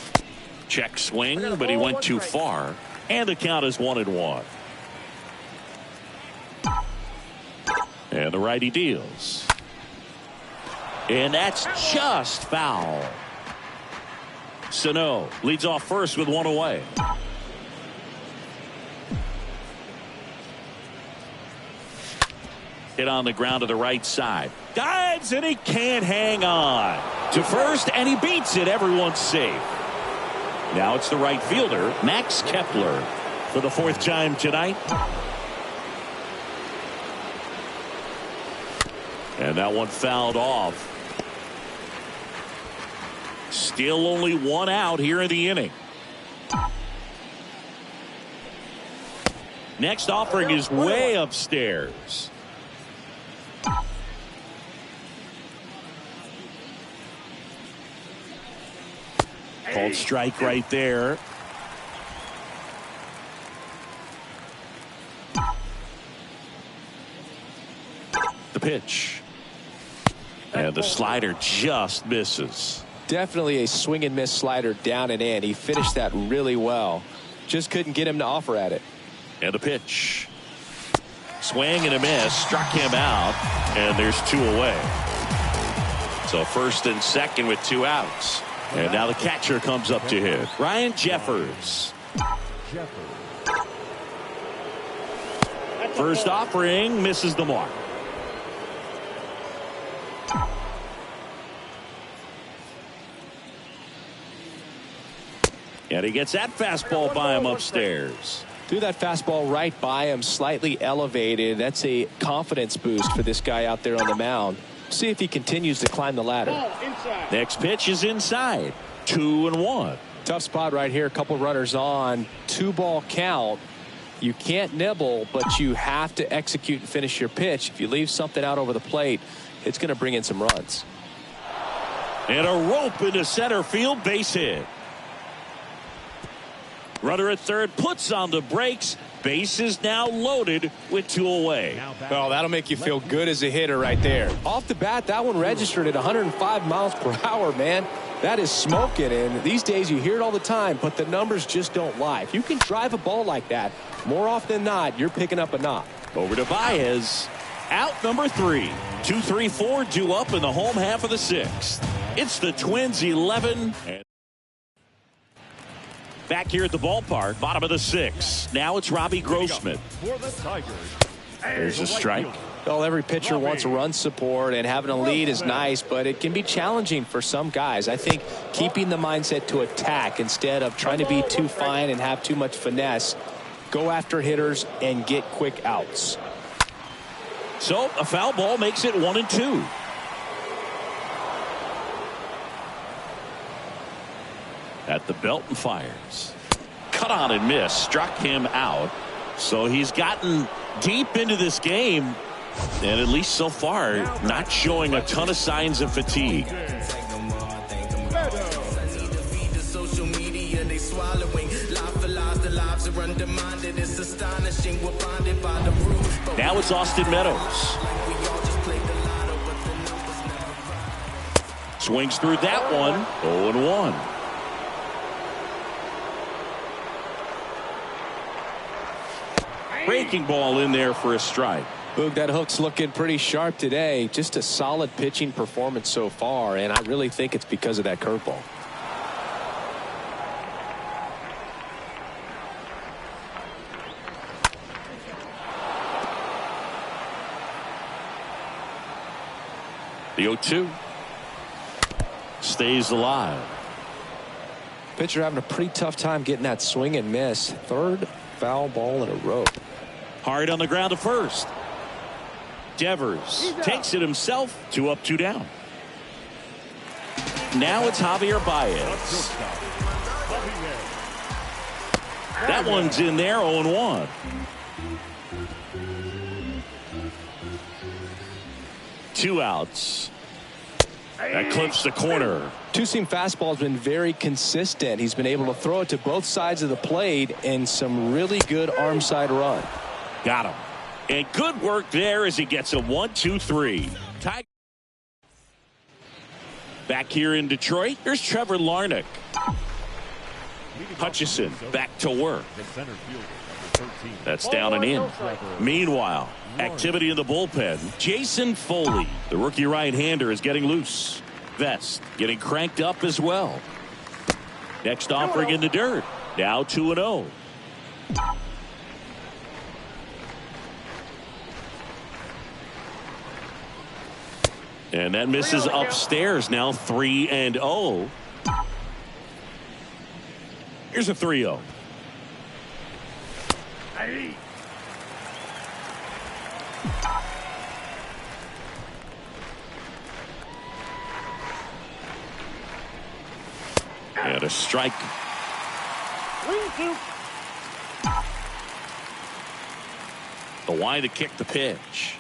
Check swing, but he went too far. And the count is 1-1. And the righty deals. And that's just foul. Sano leads off first with 1 away. Hit on the ground to the right side. Dives, and he can't hang on. To first, and he beats it. Everyone's safe. Now it's the right fielder, Max Kepler, for the 4th time tonight. And that one fouled off. Still only 1 out here in the inning. Next offering is way upstairs. Called strike right there. The pitch. And the slider just misses. Definitely a swing and miss slider down and in. He finished that really well. Just couldn't get him to offer at it. And the pitch. Swing and a miss. Struck him out. And there's 2 away. So first and second with 2 outs. And now the catcher comes up to hit. Ryan Jeffers. First offering misses the mark. And he gets that fastball by him upstairs. Threw that fastball right by him, slightly elevated. That's a confidence boost for this guy out there on the mound. See if he continues to climb the ladder. Next pitch is inside. 2-1. Tough spot right here. A couple runners on. 2-ball count. You can't nibble, but you have to execute and finish your pitch. If you leave something out over the plate, it's going to bring in some runs. And a rope into center field, base hit. Runner at third puts on the brakes. Base is now loaded with 2 away. Well, that'll make you feel good as a hitter right there. Off the bat, that one registered at 105 miles per hour, man. That is smoking, and these days you hear it all the time, but the numbers just don't lie. If you can drive a ball like that, more often than not, you're picking up a knock. Over to Baez. Out number 3. 2-3-4 due up in the home half of the 6th. It's the Twins 11. Back here at the ballpark, bottom of the 6th. Now it's Robbie Grossman. There's a strike. Well, every pitcher wants run support, and having a lead is nice, but it can be challenging for some guys. I think keeping the mindset to attack instead of trying to be too fine and have too much finesse. Go after hitters and get quick outs. So a foul ball makes it 1-2. At the belt and fires. Cut on and miss. Struck him out. So he's gotten deep into this game. And at least so far, not showing a ton of signs of fatigue. lives are undermined. It's astonishing we're bonded by the roof. Now it's Austin Meadows. We all just played the lotto, but the numbers never rhyme. Swings through that one. 0-1. Breaking ball in there for a strike. Boog, that hook's looking pretty sharp today. Just a solid pitching performance so far, and I really think it's because of that curveball. The 0-2 stays alive. Pitcher having a pretty tough time getting that swing and miss. Third foul ball in a row. Hard on the ground to first. Devers takes it himself. 2 up, 2 down. Now it's Javier Baez. That one's in there. 0-1. Two outs. That clips the corner. Two-seam fastball has been very consistent. He's been able to throw it to both sides of the plate and some really good arm side run. Got him. And good work there as he gets a 1-2-3. Back here in Detroit, here's Trevor Larnach. Hutchison back to work. That's down and in. Meanwhile, activity in the bullpen. Jason Foley, the rookie right-hander, is getting loose. Vest getting cranked up as well. Next offering in the dirt. Now 2-0. And that misses upstairs. Now 3-0. Here's a 3-0. And a strike. The wide to kick the pitch.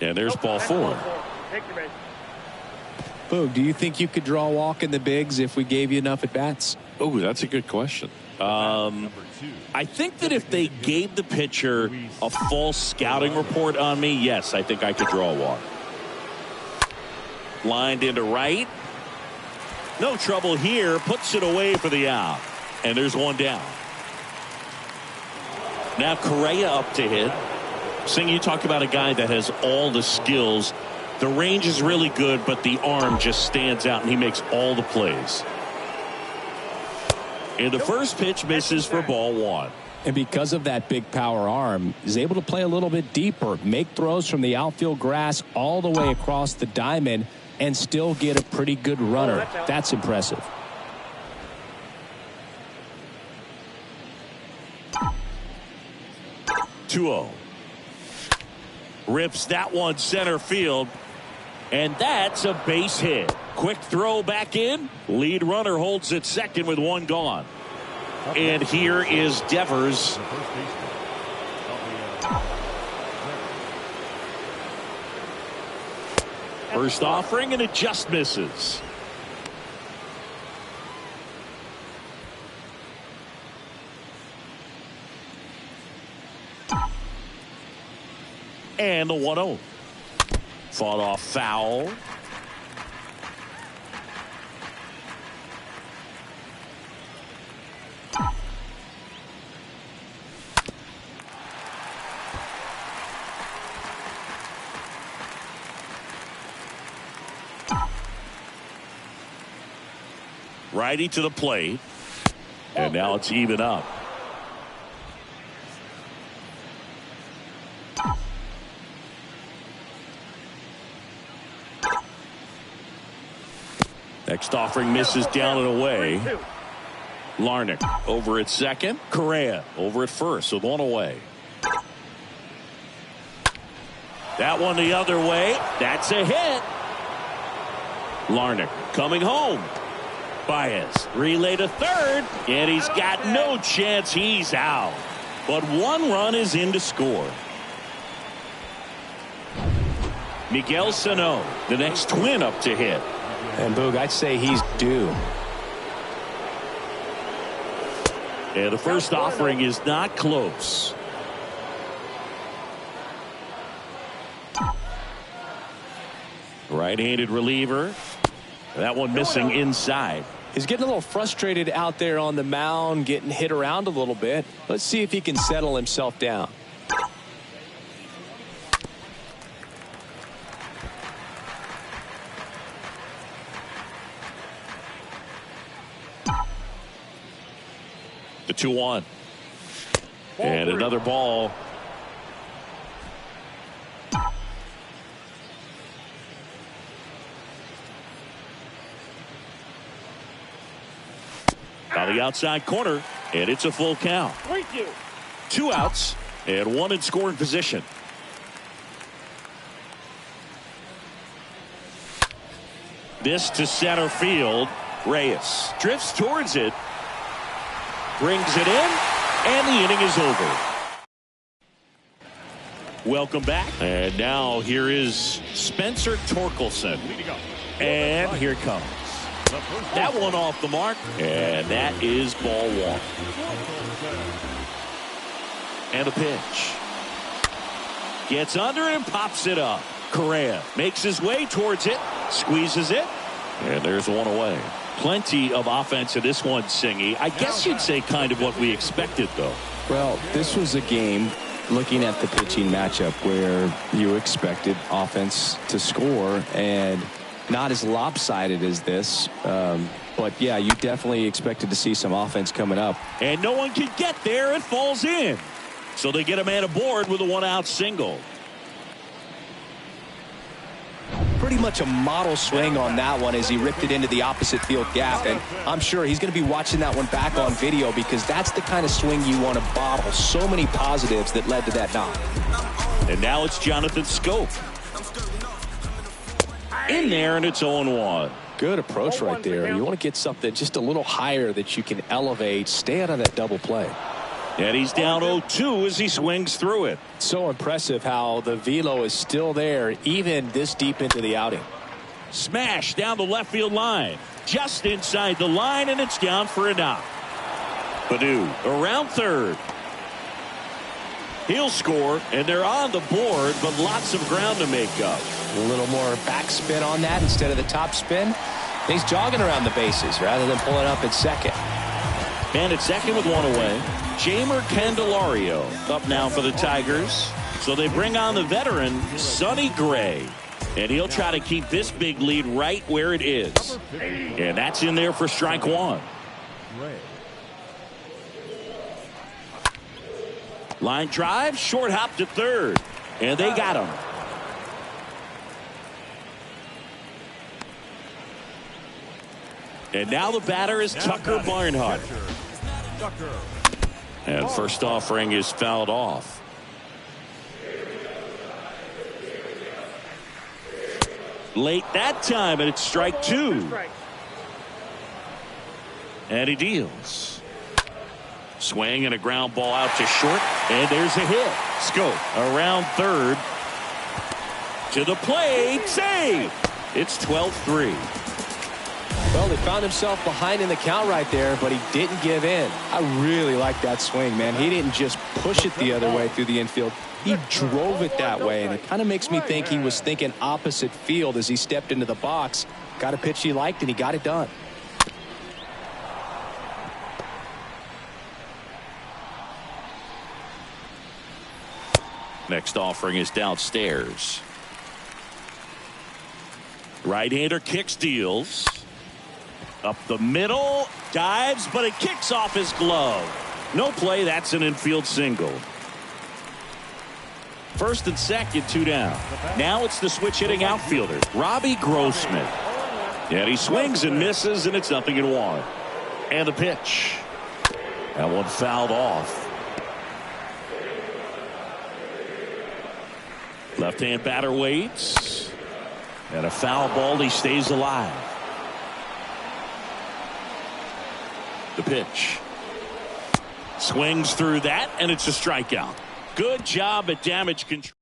And there's ball 4. Boog, do you think you could draw a walk in the bigs if we gave you enough at bats? Oh, that's a good question. I think that if they gave the pitcher a false scouting report on me, yes, I think I could draw a walk. Lined into right. No trouble here. Puts it away for the out. And there's one down. Now Correa up to hit. Sing, you talk about a guy that has all the skills. The range is really good, but the arm just stands out, and he makes all the plays. And the first pitch misses for ball 1. And because of that big power arm, he's able to play a little bit deeper, make throws from the outfield grass all the way across the diamond, and still get a pretty good runner. That's impressive. Two-0. Rips that one center field. And that's a base hit. Quick throw back in. Lead runner holds at second with one gone. And here is Devers. First offering, and it just misses. And the 1-0. Fought off foul. Righty to the plate. And now it's even up. Next offering misses down and away. Larnach over at second. Correa over at first with one away. That one the other way. That's a hit. Larnach coming home. Baez relay to third, and he's got no chance. He's out. But one run is in to score. Miguel Sano, the next twin up to hit. And Boog, I'd say he's due. And the first offering is not close. Right-handed reliever. That one missing inside. He's getting a little frustrated out there on the mound, getting hit around a little bit. Let's see if he can settle himself down. The 2-1. And another ball. On the outside corner, and it's a full count. 2 outs and 1 in scoring position. This to center field. Reyes drifts towards it, brings it in, and the inning is over. Welcome back. And now here is Spencer Torkelson. And here it comes. That one off the mark, and that is ball 1. And a pitch. Gets under it and pops it up. Correa makes his way towards it, squeezes it, and there's one away. Plenty of offense in this one, Singy. I guess you'd say kind of what we expected, though. Well, this was a game, looking at the pitching matchup, where you expected offense to score, and not as lopsided as this, but yeah, you definitely expected to see some offense coming up. And no one can get there. It falls in. So they get a man aboard with a 1-out single. Pretty much a model swing on that one as he ripped it into the opposite field gap, and I'm sure he's going to be watching that one back on video because that's the kind of swing you want to bottle. So many positives that led to that knock. And now it's Jonathan Scope. In there, and it's 0-1. Good approach right there. You want to get something just a little higher that you can elevate, stay out of that double play. And he's down 0-2 as he swings through it. So impressive how the velo is still there even this deep into the outing. Smash down the left field line. Just inside the line, and it's down for a knock. Badu around third. He'll score, and they're on the board, but lots of ground to make up. A little more backspin on that instead of the top spin. He's jogging around the bases rather than pulling up at second. And at second with 1 away. Jamer Candelario up now for the Tigers. So they bring on the veteran, Sonny Gray. And he'll try to keep this big lead right where it is. And that's in there for strike 1. Line drive, short hop to third. And they got him. And now the batter is Tucker Barnhart. And first offering is fouled off. Late that time, and it's strike 2. And he deals. Swing and a ground ball out to short, and there's a hit. Scope around third. To the plate, save. It's 12-3. Well, he found himself behind in the count right there, but he didn't give in. I really like that swing, man. He didn't just push it the other way through the infield. He drove it that way, and it kind of makes me think he was thinking opposite field as he stepped into the box. Got a pitch he liked, and he got it done. Next offering is downstairs. Right-hander kicks, deals. Up the middle, dives, but it kicks off his glove. No play, that's an infield single. First and second, 2 down. Now it's the switch hitting outfielder, Robbie Grossman. And he swings and misses, and it's 0-1. And the pitch. That one fouled off. Left-hand batter waits. And a foul ball, he stays alive. The pitch. Swings through that, and it's a strikeout. Good job at damage control.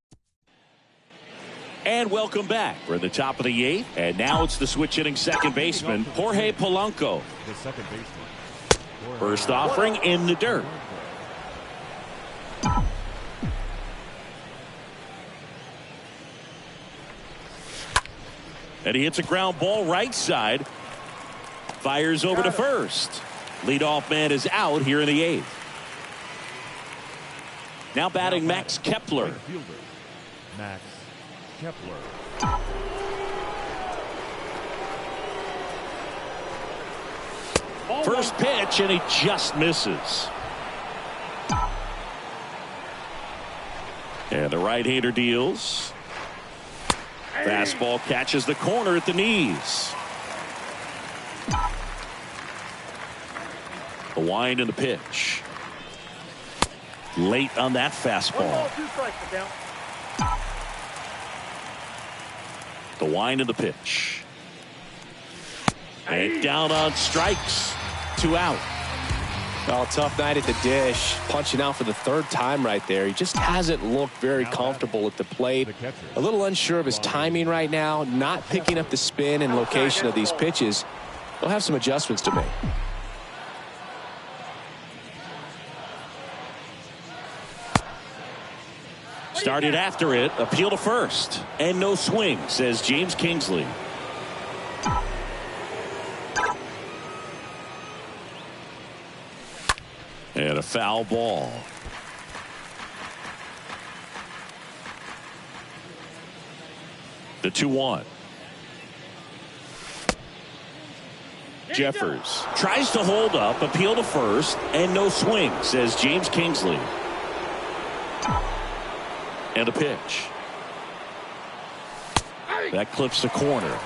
And welcome back. We're at the top of the 8th, and now it's the switch hitting second baseman, Jorge Polanco. The second baseman. First offering in the dirt. And he hits a ground ball right side. Fires over to first. Leadoff man is out here in the 8th. Now batting Max Kepler. Max Kepler. First pitch, and he just misses. And the right-hander deals. Fastball catches the corner at the knees. The wind and the pitch. Late on that fastball. 1 ball, 2 strikes to count. The wind and the pitch. And down on strikes. 2 out. Well, tough night at the dish. Punching out for the 3rd time right there. He just hasn't looked very comfortable at the plate. A little unsure of his timing right now. Not picking up the spin and location of these pitches. He'll have some adjustments to make. Started after it. Appeal to first. And no swing, says James Kingsley. And a foul ball. The 2-1. Jeffers tries to hold up, appeal to first, and no swing, says James Kingsley. And a pitch. That clips the corner.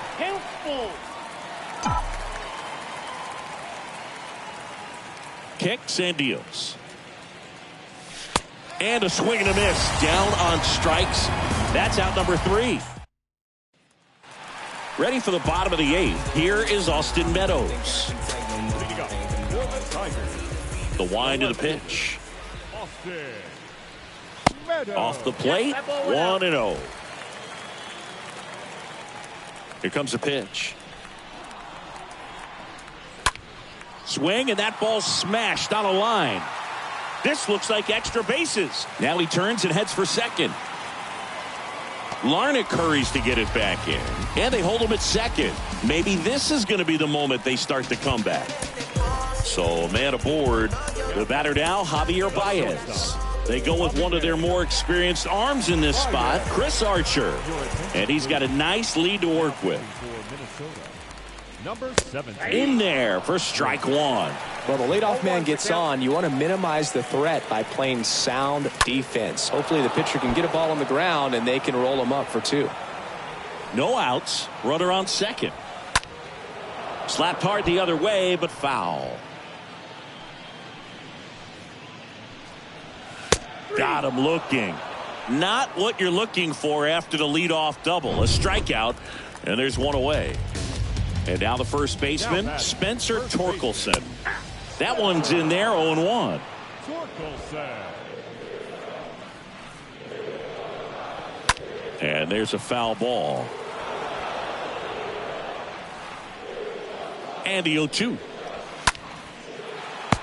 Kicks and deals. And a swing and a miss. Down on strikes. That's out number 3. Ready for the bottom of the 8th. Here is Austin Meadows. The wind of the pitch. Off the plate. 1-0. Here comes the pitch. Swing, and that ball smashed on a line. This looks like extra bases. Now he turns and heads for second. Larnach hurries to get it back in. And they hold him at second. Maybe this is going to be the moment they start the comeback. So, man aboard. The batter now, Javier Baez. They go with one of their more experienced arms in this spot, Chris Archer. And he's got a nice lead to work with. Number 7. In there for strike 1. Well, the leadoff man gets on. You want to minimize the threat by playing sound defense. Hopefully the pitcher can get a ball on the ground and they can roll him up for 2. No outs. Runner on second. Slapped hard the other way, but foul. Got him looking. Not what you're looking for after the leadoff double. A strikeout, and there's one away. And now the first baseman, Spencer Torkelson. That one's in there, 0-1. And there's a foul ball. And the 0-2.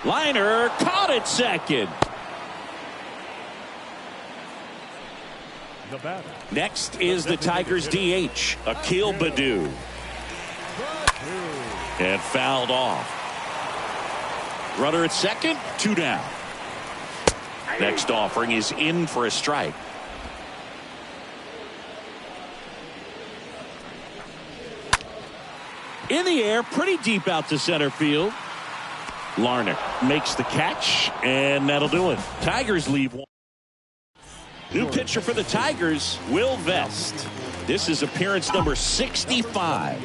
Liner caught at second. Next is the Tigers DH, Akil Baddoo. And fouled off. Runner at second, 2 down. Next offering is in for a strike. In the air, pretty deep out to center field. Larnach makes the catch, and that'll do it. Tigers leave one. New pitcher for the Tigers, Will Vest. This is appearance number 65.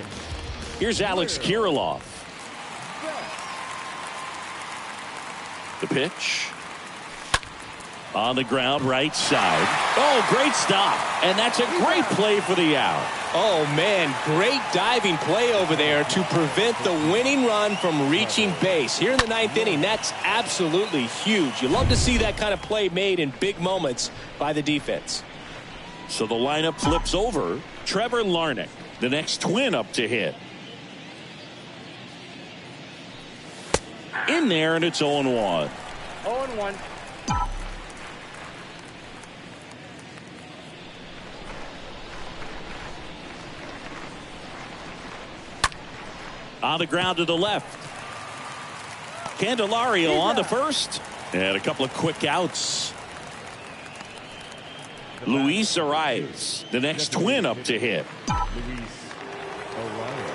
Here's Alex Kirilloff. The pitch. On the ground, right side. Oh, great stop. And that's a great play for the out. Oh, man, great diving play over there to prevent the winning run from reaching base. Here in the 9th inning, that's absolutely huge. You love to see that kind of play made in big moments by the defense. So the lineup flips over. Trevor Larnach, the next twin up to hit. in there, and it's 0-1. 0-1. On the ground to the left. Candelario on the first. And a couple of quick outs. Luis Arias, the next twin up to hit. Luis Arias.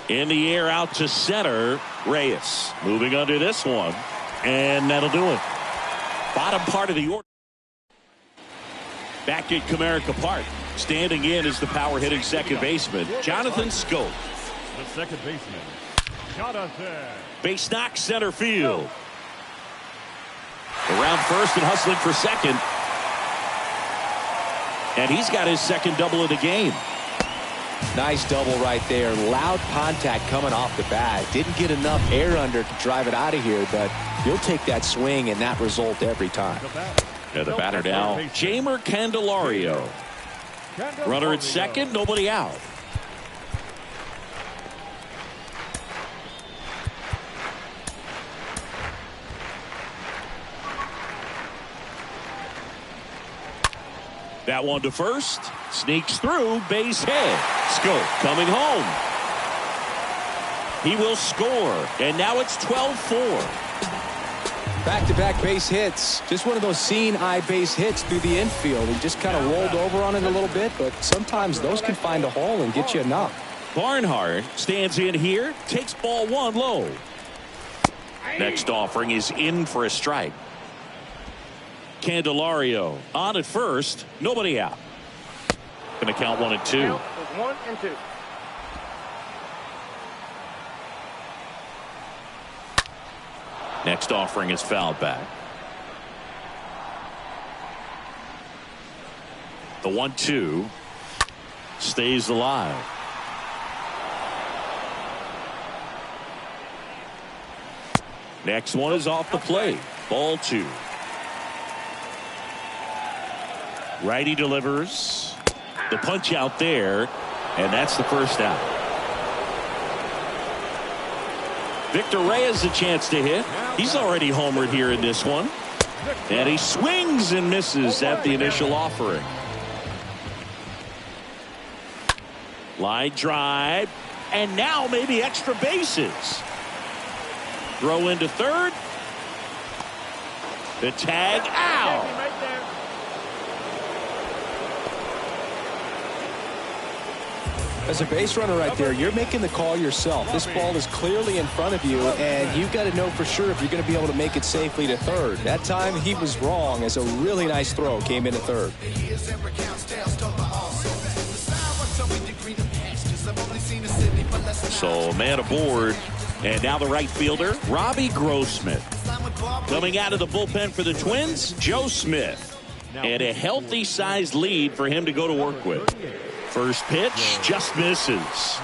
In the air out to center. Reyes moving under this one. And that'll do it. Bottom part of the order. Back at Comerica Park. Standing in is the power hitting second baseman, Jonathan Schoop. The second baseman, Jonathan. Base knock center field. Around first and hustling for second. And he's got his second double of the game. Nice double right there. Loud contact coming off the bat. Didn't get enough air under to drive it out of here, but you'll take that swing and that result every time. Yeah, the batter now, Jeimer Candelario. Runner at second, nobody out. That one to first. Sneaks through. Base hit. Schoop coming home. He will score. And now it's 12-4. Back-to-back base hits. Just one of those seeing eye base hits through the infield. He just kind of rolled over on it a little bit, but sometimes those can find a hole and get you enough. Barnhart stands in here. Takes ball one low. Next offering is in for a strike. Candelario on at first. Nobody out. Going to count 1 and 2. Count is 1 and 2. Next offering is fouled back. The 1-2 stays alive. Next one is off the plate. Ball 2. Righty delivers. The punch out there, and that's the first out. Victor Reyes a chance to hit. He's already homered here in this one. And he swings and misses at the initial offering. Line drive. And now maybe extra bases. Throw into third. The tag out. As a base runner right there, you're making the call yourself. This ball is clearly in front of you, and you've got to know for sure if you're going to be able to make it safely to third. That time he was wrong, as a really nice throw came in at third. So man aboard, and now the right fielder, Robbie Grossman. Coming out of the bullpen for the Twins, Joe Smith. And a healthy sized lead for him to go to work with. First pitch just misses.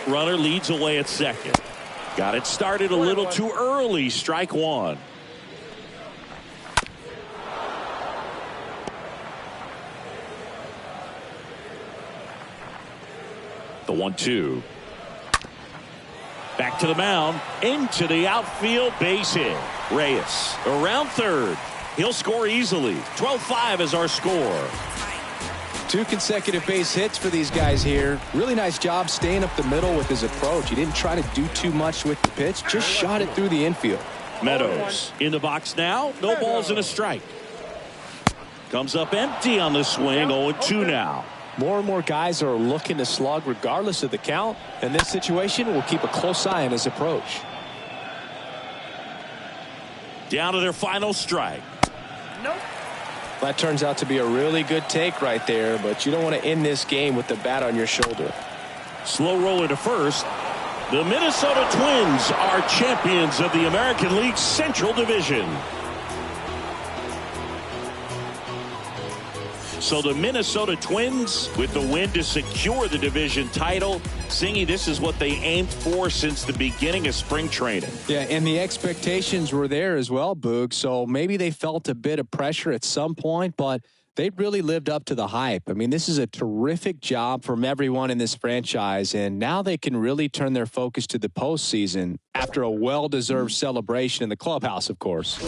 Runner leads away at second. Got it started a little too early. Strike 1. The 1-2. Back to the mound. Into the outfield. Base hit. Reyes around third. He'll score easily. 12-5 is our score. 2 consecutive base hits for these guys here. Really nice job staying up the middle with his approach. He didn't try to do too much with the pitch. Just shot it through the infield. Meadows in the box now. No balls and a strike. Comes up empty on the swing. 0-2 now. More and more guys are looking to slug regardless of the count. In this situation, we'll keep a close eye on his approach. Down to their final strike. Nope. That turns out to be a really good take right there, but you don't want to end this game with the bat on your shoulder. Slow roller to first. The Minnesota Twins are champions of the American League Central Division. So the Minnesota Twins with the win to secure the division title. Singy, this is what they aimed for since the beginning of spring training. Yeah, and the expectations were there as well, Boog. So maybe they felt a bit of pressure at some point, but They really lived up to the hype. I mean, this is a terrific job from everyone in this franchise, and now they can really turn their focus to the postseason after a well-deserved celebration in the clubhouse, of course.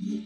Mm-hmm.